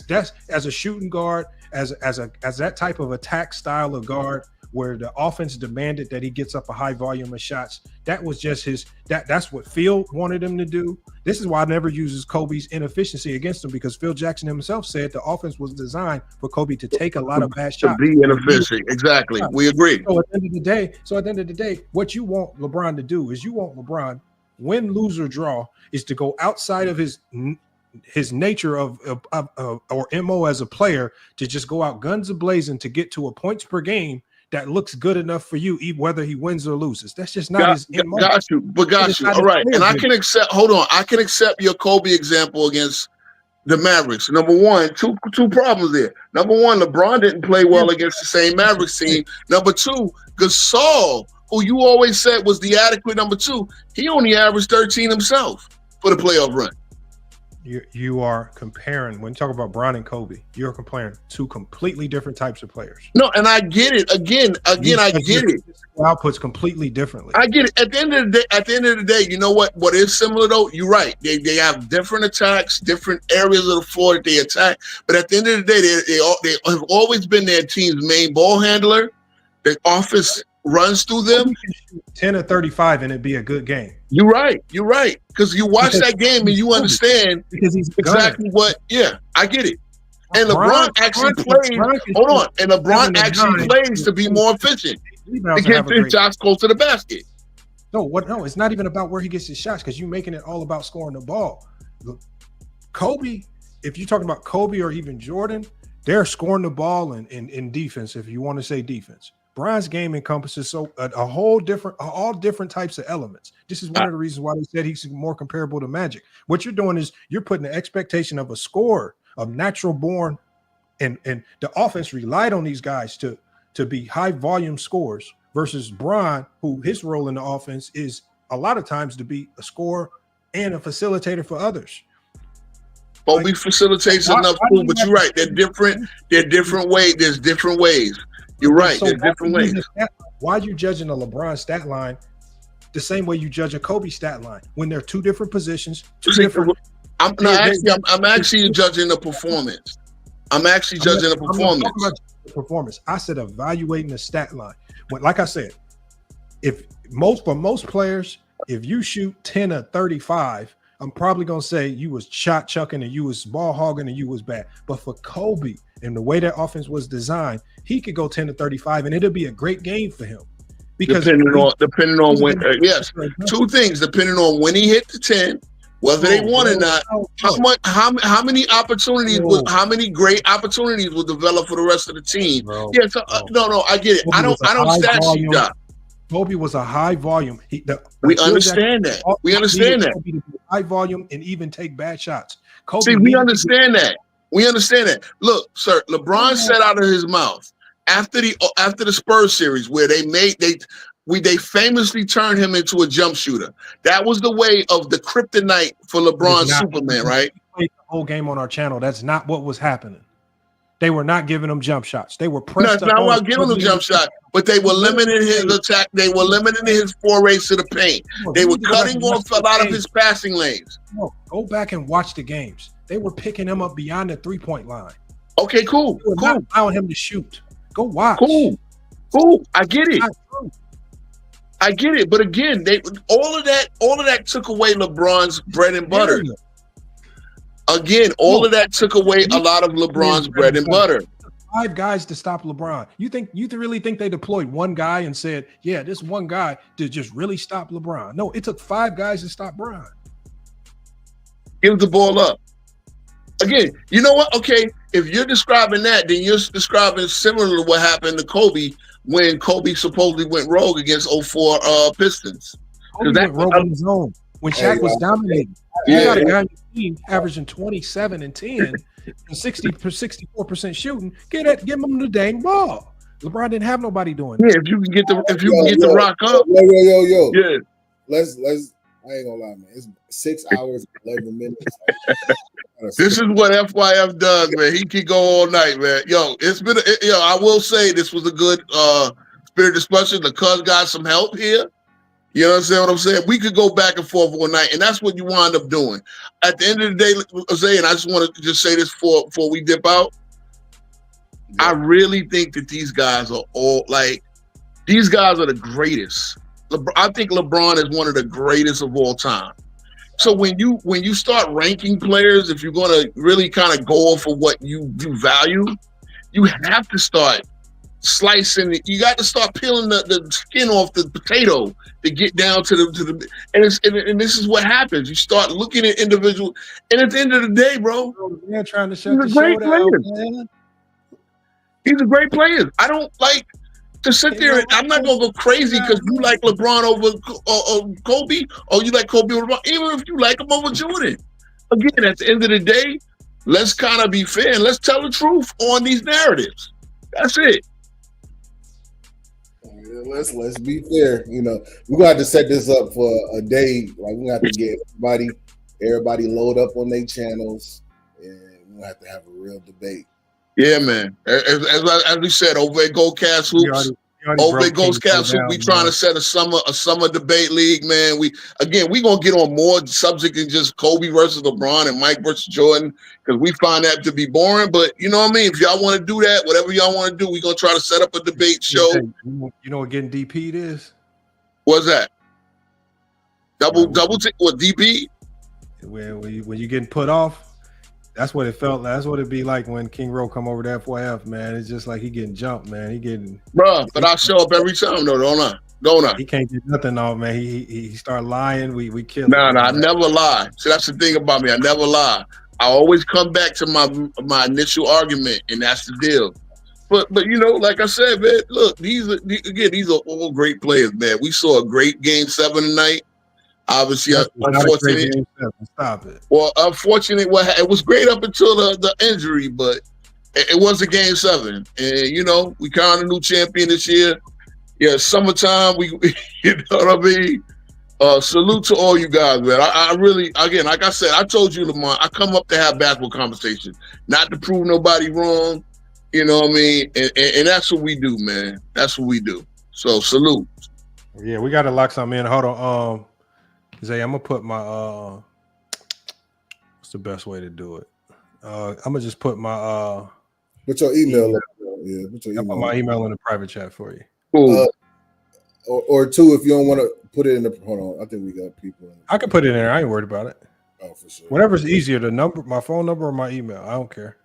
that's as a shooting guard, as that type of attack style of guard, where the offense demanded that he gets up a high volume of shots. That was just that's what Phil wanted him to do. This is why I never uses Kobe's inefficiency against him, because Phil Jackson himself said the offense was designed for Kobe to take a lot of bad shots. To be inefficient. Exactly. We agree. So at the end of the day, what you want LeBron to do is you want LeBron, win, lose, or draw, is to go outside of his nature or MO as a player, to just go out guns a-blazing to get to a points per game that looks good enough for you, whether he wins or loses. That's just not his MO. Got you. All right. And I can accept your Kobe example against the Mavericks. Number one, two problems there. Number one, LeBron didn't play well against the same Mavericks team. Number two, Gasol, who you always said was the adequate number 2, he only averaged 13 himself for the playoff run. You are comparing, when you talk about Bron and Kobe, you're comparing two completely different types of players. No, and I get it. Again, I get it. Outputs completely differently. I get it. At the end of the day, you know what is similar though? You're right. They have different attacks, different areas of the floor that they attack. But at the end of the day, they have always been their team's main ball handler. The offense runs through them. 10 or 35 and it'd be a good game. You're right. Because you watch that game and you understand exactly what. Yeah, I get it. And LeBron actually plays. Hold on. And LeBron actually plays to be more efficient. To get his shots close to the basket. No, it's not even about where he gets his shots, because you're making it all about scoring the ball. Kobe, if you're talking about Kobe or even Jordan, they're scoring the ball in defense, if you want to say defense. Bron's game encompasses all different types of elements. This is one of the reasons why they said he's more comparable to Magic. What you're doing is you're putting the expectation of a scorer, of natural born, and the offense relied on these guys to be high volume scorers, versus Bron, who his role in the offense is a lot of times to be a scorer and a facilitator for others. Kobe facilitates enough too, but you're right. They're different ways. There's different ways. You're right. So There's different ways. Why are you judging a LeBron stat line the same way you judge a Kobe stat line when they're two different positions, different? I'm actually judging the performance. I'm actually judging the performance. I'm not talking about the performance. I said evaluating the stat line. Like I said, for most players, if you shoot 10 or 35, I'm probably gonna say you was shot chucking and you was ball hogging and you was bad. But for Kobe and the way that offense was designed, he could go 10 to 35 and it'll be a great game for him. Because depending on when, yes, two things. Depending on when he hit the 10, whether they won or not, how many opportunities, how many great opportunities will develop for the rest of the team? Yes, no, I get it. I don't stat sheet job. Kobe was a high volume. We understand that. We understand that. High volume and even take bad shots. Kobe. See, we understand that. We understand that. Look, sir, LeBron said out of his mouth after the Spurs series where they famously turned him into a jump shooter. That was the way of the kryptonite for LeBron Superman, right? We played the whole game on our channel. That's not what was happening. They were not giving him jump shots. They were pressed. No, it's not about giving him jump shot, but they were limiting his attack. They were limiting his forays to the paint. They were cutting off a lot of his passing lanes. No, go back and watch the games. They were picking him up beyond the 3-point line. Okay, cool. They were not allowing him to shoot. Go watch. Cool. I get it. But again, all of that took away LeBron's bread and butter. Again, all of that took away a lot of LeBron's bread and butter. 5 guys to stop LeBron. You really think they deployed one guy and said, yeah, this one guy to just really stop LeBron? No, it took 5 guys to stop Bron. Give the ball up. Again, you know what? Okay, if you're describing that, then you're describing similar to what happened to Kobe when Kobe supposedly went rogue against 04 Pistons. Kobe went rogue on his own when Shaq was dominating. You got a guy on your team averaging 27 and 10 and 64% shooting. Give him the dang ball. LeBron didn't have nobody doing that. Yeah, if you can get the rock up. Yo. Yeah. Let's I ain't gonna lie, man. It's 6 hours, 11 minutes. This is what FYF does, man. He can go all night, man. Yo, I will say this was a good spirit discussion. The cuz got some help here. You understand what I'm saying? We could go back and forth all night, and that's what you wind up doing. At the end of the day, Jose, and I just want to just say this before we dip out. Yeah. I really think that these guys are the greatest. I think LeBron is one of the greatest of all time. So when you start ranking players, if you're going to really kind of go off of what you value, you have to start slicing it. You got to start peeling the skin off the potato to get down to the and this is what happens. You start looking at individual, and at the end of the day, bro, man, trying to shut the show down, man. He's a great player. I don't like to sit there and I'm not gonna go crazy because you like LeBron over Kobe, or you like Kobe over LeBron, even if you like him over Jordan. Again, at the end of the day, let's kind of be fair and let's tell the truth on these narratives. That's it. Let's be fair. You know, we're gonna have to set this up for a day. Like we're gonna have to get everybody load up on their channels, and we're gonna have to have a real debate. Yeah, man. As we said, over at Goldcast Hoops, we trying to set a summer debate league, man. We gonna get on more subject than just Kobe versus LeBron and Mike versus Jordan, because we find that to be boring. But you know what I mean? If y'all want to do that, whatever y'all want to do, we gonna try to set up a debate show. You know what getting DP'd is? What's that? Double what DP? When you getting put off. That's what it felt like. That's what it'd be like when King Rowe come over to FYF, man. It's just like he getting jumped, man. But I show up every time though, don't I? He can't get nothing off, man. He start lying. We kill him. No, I never lie. See, that's the thing about me. I never lie. I always come back to my initial argument, and that's the deal. But you know, like I said, man, look, these are all great players, man. We saw a great Game 7 tonight. Obviously, unfortunate. Stop it. Well, unfortunate. It was great up until the injury, but it was a Game 7, and you know we crowned a new champion this year. Yeah, summertime. You know what I mean. Salute to all you guys, man. I really, again, like I said, I told you, Lamont, I come up to have basketball conversations, not to prove nobody wrong. You know what I mean? And that's what we do, man. That's what we do. So salute. Yeah, we got to lock something in. Hold on. Zay, I'm going to put my what's the best way to do it? I'm going to just put my put your email up. Yeah, put your I'll put my email in the private chat for you. Cool. Or two, if you don't want to put it in the. Hold on, I think we got people. I can put it in there. I ain't worried about it. Oh, for sure. Whatever's easier, the number, my phone number, or my email. I don't care.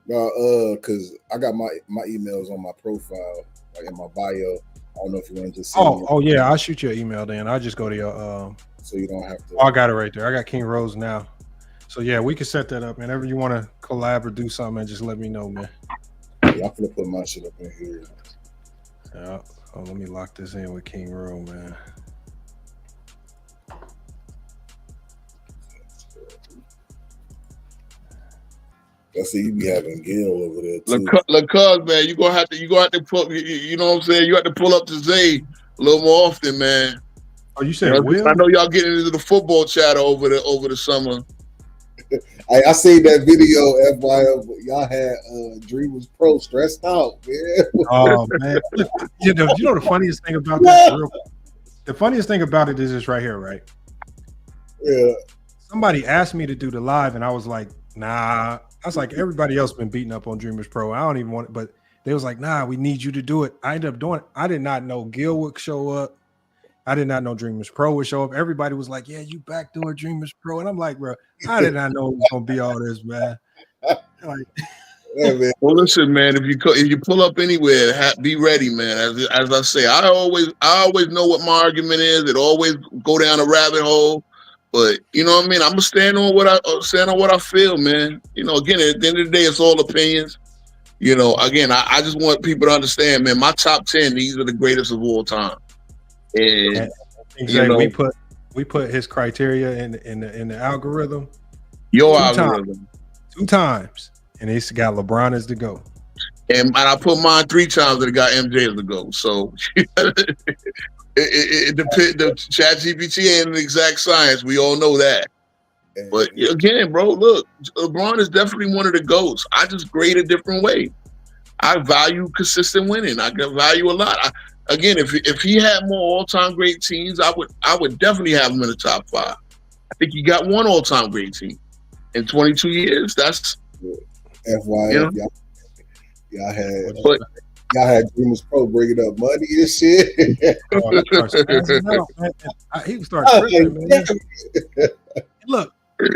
Because I got my emails on my profile, like in my bio. I don't know if you want to just. Oh yeah, I'll shoot you an email then. I'll just go to your. So you don't have to. Oh, I got it right there. I got King Rose now. So yeah, we can set that up. Whenever you want to collab or do something, man, just let me know, man. Yeah, I'm gonna put my shit up in here. Yeah. Oh, let me lock this in with King Rose, man. I see you be having Gil over there too. Cuz, man, you gonna have to pull. You know what I'm saying? You have to pull up to Zay a little more often, man. Oh, you said Will? I know y'all getting into the football chatter over the summer. I seen that video. FYI, y'all had Dreamers Pro stressed out, man. Oh man, you know the funniest thing about that? The funniest thing about it is this right here, right? Yeah. Somebody asked me to do the live, and I was like, nah. I was like, everybody else been beating up on Dreamers Pro. I don't even want it, but they was like, nah, we need you to do it. I ended up doing it. I did not know Gil would show up. I did not know Dreamers Pro would show up. Everybody was like, yeah, you back doing Dreamers Pro. And I'm like, bro, I did not know it was going to be all this, man. Like, yeah, man. Well, listen, man, if you pull up anywhere, be ready, man. As I say, I always know what my argument is. It always go down a rabbit hole. But you know what I mean? I'm gonna stand on what I feel, man. You know, again, at the end of the day, it's all opinions. You know, again, I just want people to understand, man, my top 10, these are the greatest of all time. And exactly, you know, we put his criteria in the algorithm. Your algorithm. 2 times. And it's got LeBron as the GOAT. And I put mine 3 times and it got MJ as the GOAT. So the ChatGPT ain't an exact science. We all know that. But again, bro, look, LeBron is definitely one of the GOATs. I just grade a different way. I value consistent winning. I value a lot. Again, if he had more all-time great teams, I would definitely have him in the top 5. I think he got one all-time great team in 22 years. That's FYI, y'all had Dreamers Pro bringing up money and shit. He started tripping, man. Look,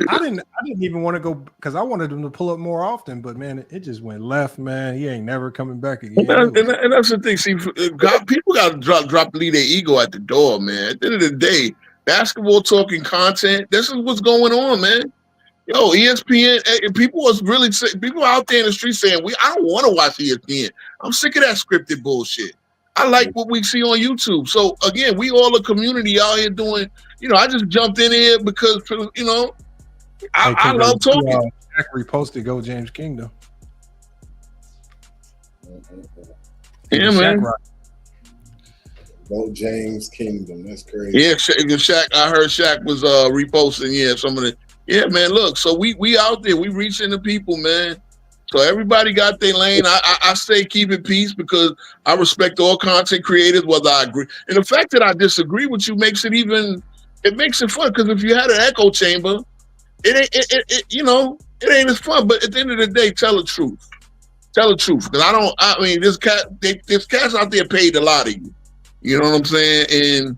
I didn't even want to go because I wanted him to pull up more often, but man, it just went left, man. He ain't never coming back again. And that's the thing. See, people got to leave their ego at the door, man. At the end of the day, basketball talking content. This is what's going on, man. Yo, ESPN. People out there in the street saying, I don't want to watch ESPN. I'm sick of that scripted bullshit. I like what we see on YouTube. So again, we all a community out here doing. You know, I just jumped in here because you know. I love talking. Jack reposted Go James Kingdom. Yeah, man. Go James Kingdom. That's crazy. Yeah, Shaq. I heard Shaq was reposting. Yeah, some of the. Yeah, man. Look, so we out there. We reaching the people, man. So everybody got their lane. I say keep it peace because I respect all content creators, whether I agree. And the fact that I disagree with you makes it fun because if you had an echo chamber. It ain't as fun. But at the end of the day, tell the truth. Tell the truth. Because there's cats out there paid a lot of you. You know what I'm saying? And,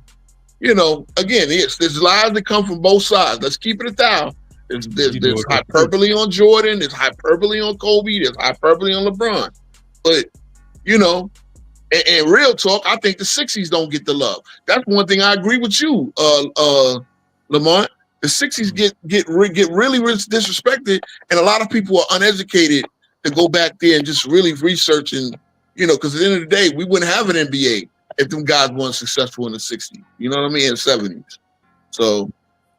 you know, again, there's lies that come from both sides. Let's keep it 1,000. There's hyperbole on Jordan. There's hyperbole on Kobe. There's hyperbole on LeBron. But, you know, and real talk, I think the 60s don't get the love. That's one thing I agree with you, Lamont. The 60s get really disrespected, and a lot of people are uneducated to go back there and just really research and, you know, because at the end of the day, we wouldn't have an NBA if them guys weren't successful in the 60s. You know what I mean? In the 70s. So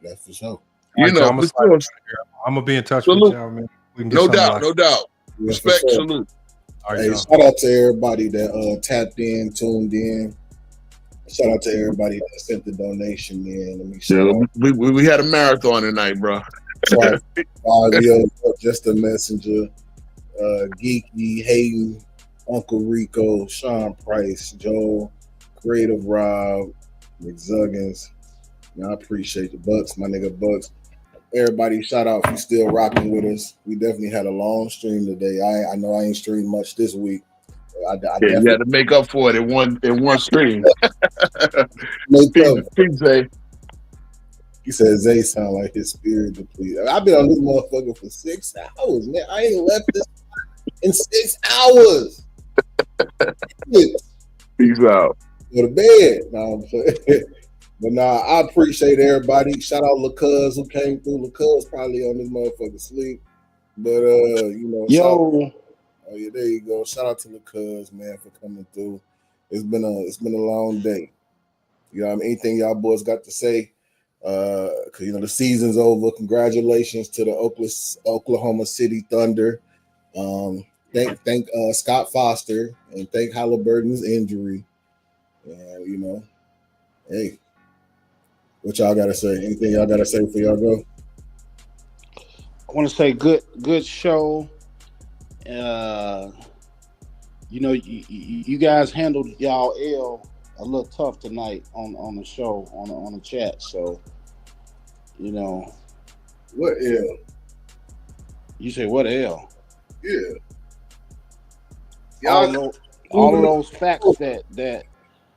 that's for sure. You know, I'm gonna be in touch with y'all, man. No doubt. Respect, salute. All right, shout out to everybody that tapped in, tuned in. Shout out to everybody that sent the donation in. We had a marathon tonight, bro. Just a messenger. Geeky, Hayden, Uncle Rico, Sean Price, Joel, Creative Rob, McZuggins. I appreciate the Bucks, my nigga Bucks. Everybody, shout out if you still rocking with us. We definitely had a long stream today. I know I ain't streamed much this week. You had to make up for it in one stream. Make up. Peace, Zay. He said Zay sound like his spirit depleted. I've been on this motherfucker for 6 hours, man. I ain't left this in 6 hours. Peace out. Go to bed. No, I'm saying. But nah, I appreciate everybody. Shout out LaCuz who came through. LaCuz probably on this motherfucker sleep. But you know, yo. Oh yeah, there you go. Shout out to LaCuz, man, for coming through. It's been a long day. You know what I mean? Anything y'all boys got to say? Cause you know the season's over. Congratulations to the Oklahoma City Thunder. Thank Scott Foster and thank Haliburton's injury. And you know, hey, what y'all gotta say? Anything y'all gotta say before y'all go? I want to say good show. You know, you guys handled y'all L a little tough tonight on the show on the chat. So, you know, what L? You say what L? Yeah. All of those facts that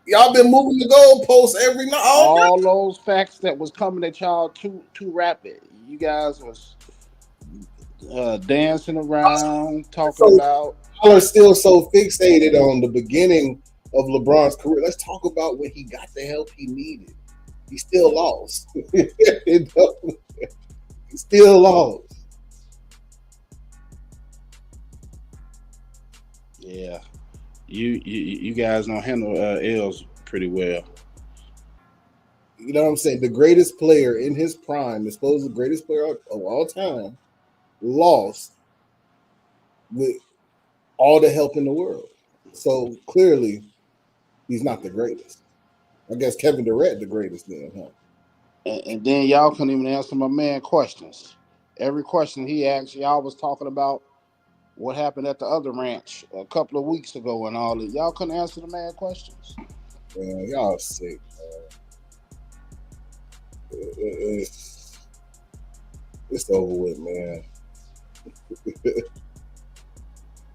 y'all been moving the goalposts every night. All those facts that was coming at y'all too rapid. You guys was dancing around, talking about. Y'all are still so fixated on the beginning of LeBron's career. Let's talk about when he got the help he needed. He still lost. He still lost. Yeah, you guys don't handle L's pretty well. You know what I'm saying? The greatest player in his prime, the supposed greatest player of all time, lost with all the help in the world. So clearly, he's not the greatest. I guess Kevin Durant the greatest then, huh? And then y'all couldn't even answer my man questions. Every question he asked, y'all was talking about what happened at the other ranch a couple of weeks ago and all that. Y'all couldn't answer the man questions. Man, y'all sick, man. It's over with, man.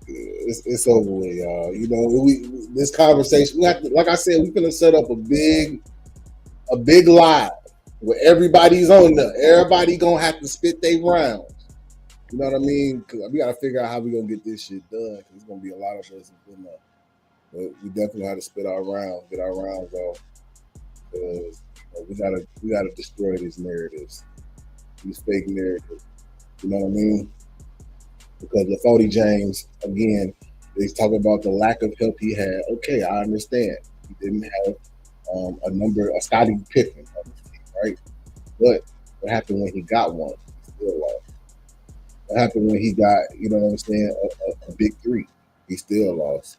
It's over with, y'all. You know, this conversation. We have to, like I said, we're gonna set up a big live where everybody's on there. Everybody gonna have to spit their rounds. You know what I mean? Because we gotta figure out how we gonna get this shit done. Because there's gonna be a lot of us in there. But we definitely have to spit our rounds, get our rounds off. Because we gotta destroy these narratives, these fake narratives. You know what I mean? Because LaFody James, again, they talk about the lack of help he had. Okay, I understand. He didn't have a Scottie Pippen on his team, right? But what happened when he got one? He still lost. What happened when he got, you know what I'm saying, a big three? He still lost.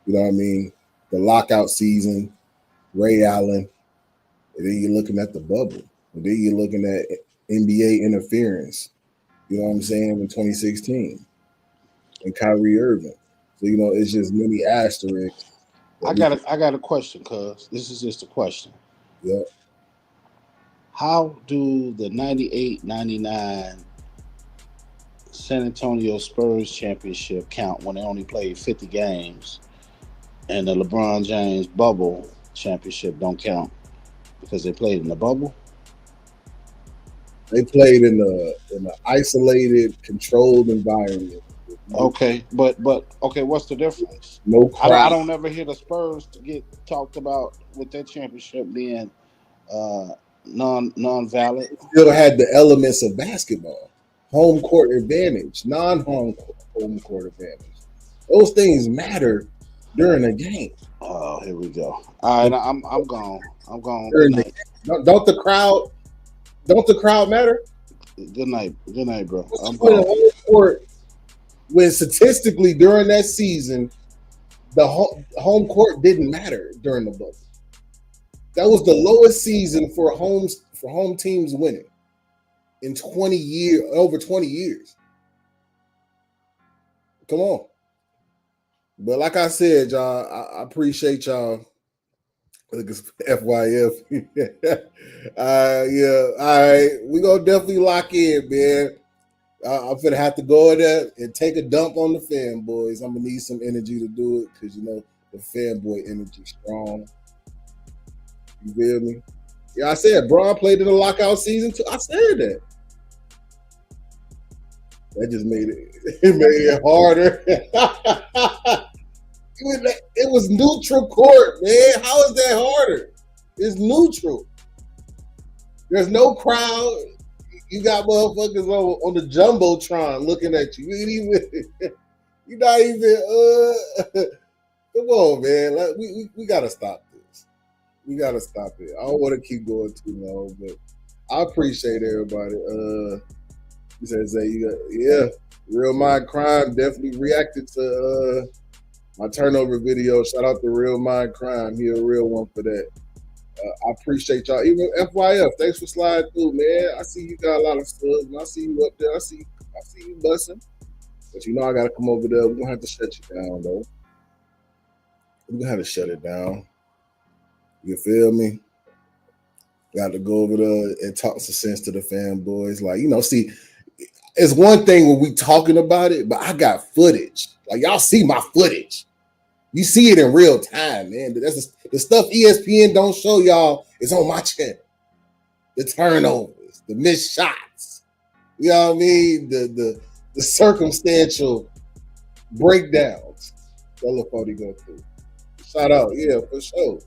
You know what I mean? The lockout season, Ray Allen, and then you're looking at the bubble. And then you're looking at NBA interference. You know what I'm saying? In 2016, and Kyrie Irving. So you know, it's just many asterisks. I got a question, cuz this is just a question. Yeah. How do the 98-99 San Antonio Spurs championship count when they only played 50 games, and the LeBron James bubble championship don't count because they played in the bubble? They played in an isolated, controlled environment. Okay, but okay, what's the difference? No crowd. I don't ever hear the Spurs to get talked about with their championship being non-valid. It still had the elements of basketball, home court advantage, non-home court advantage. Those things matter during a game. Oh, here we go. All right, I'm gone. I'm gone. Don't the crowd matter? Good night, bro. I'm gone. Home court, when statistically during that season, the home court didn't matter during the bubble. That was the lowest season for home teams winning in over 20 years. Come on. But like I said, y'all, I appreciate y'all. Look, it's FYF. Yeah. All right. We're going to definitely lock in, man. I'm going to have to go in there and take a dump on the fanboys. I'm going to need some energy to do it because, the fanboy energy strong. You feel me? Yeah, I said Braun played in the lockout season too. I said that. That just made it harder. It was neutral court, man. How is that harder? It's neutral. There's no crowd. You got motherfuckers on the jumbotron looking at you. You're not even. Come on, man. We gotta stop this. We gotta stop it. I don't want to keep going too long, but I appreciate everybody. He says, yeah, Real Mind Crime definitely reacted to my turnover video. Shout out to Real Mind Crime. He a real one for that. I appreciate y'all. Even FYF, thanks for sliding through, man. I see you got a lot of stuff, and I see you up there. I see you busting. But I got to come over there. We're going to have to shut you down, though. We're going to have to shut it down. You feel me? Got to go over there and talk some sense to the fanboys. Like, see, it's one thing when we talking about it, but I got footage. Like, y'all see my footage. You see it in real time, man. That's the stuff ESPN don't show y'all is on my channel. The turnovers, the missed shots. You know what I mean? The circumstantial breakdowns that LaForty go through. Shout out, yeah, for sure.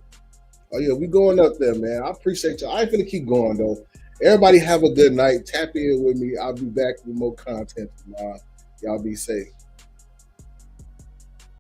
Oh yeah, we going up there, man. I appreciate y'all. I ain't finna keep going though. Everybody have a good night. Tap in with me. I'll be back with more content tomorrow. Y'all be safe.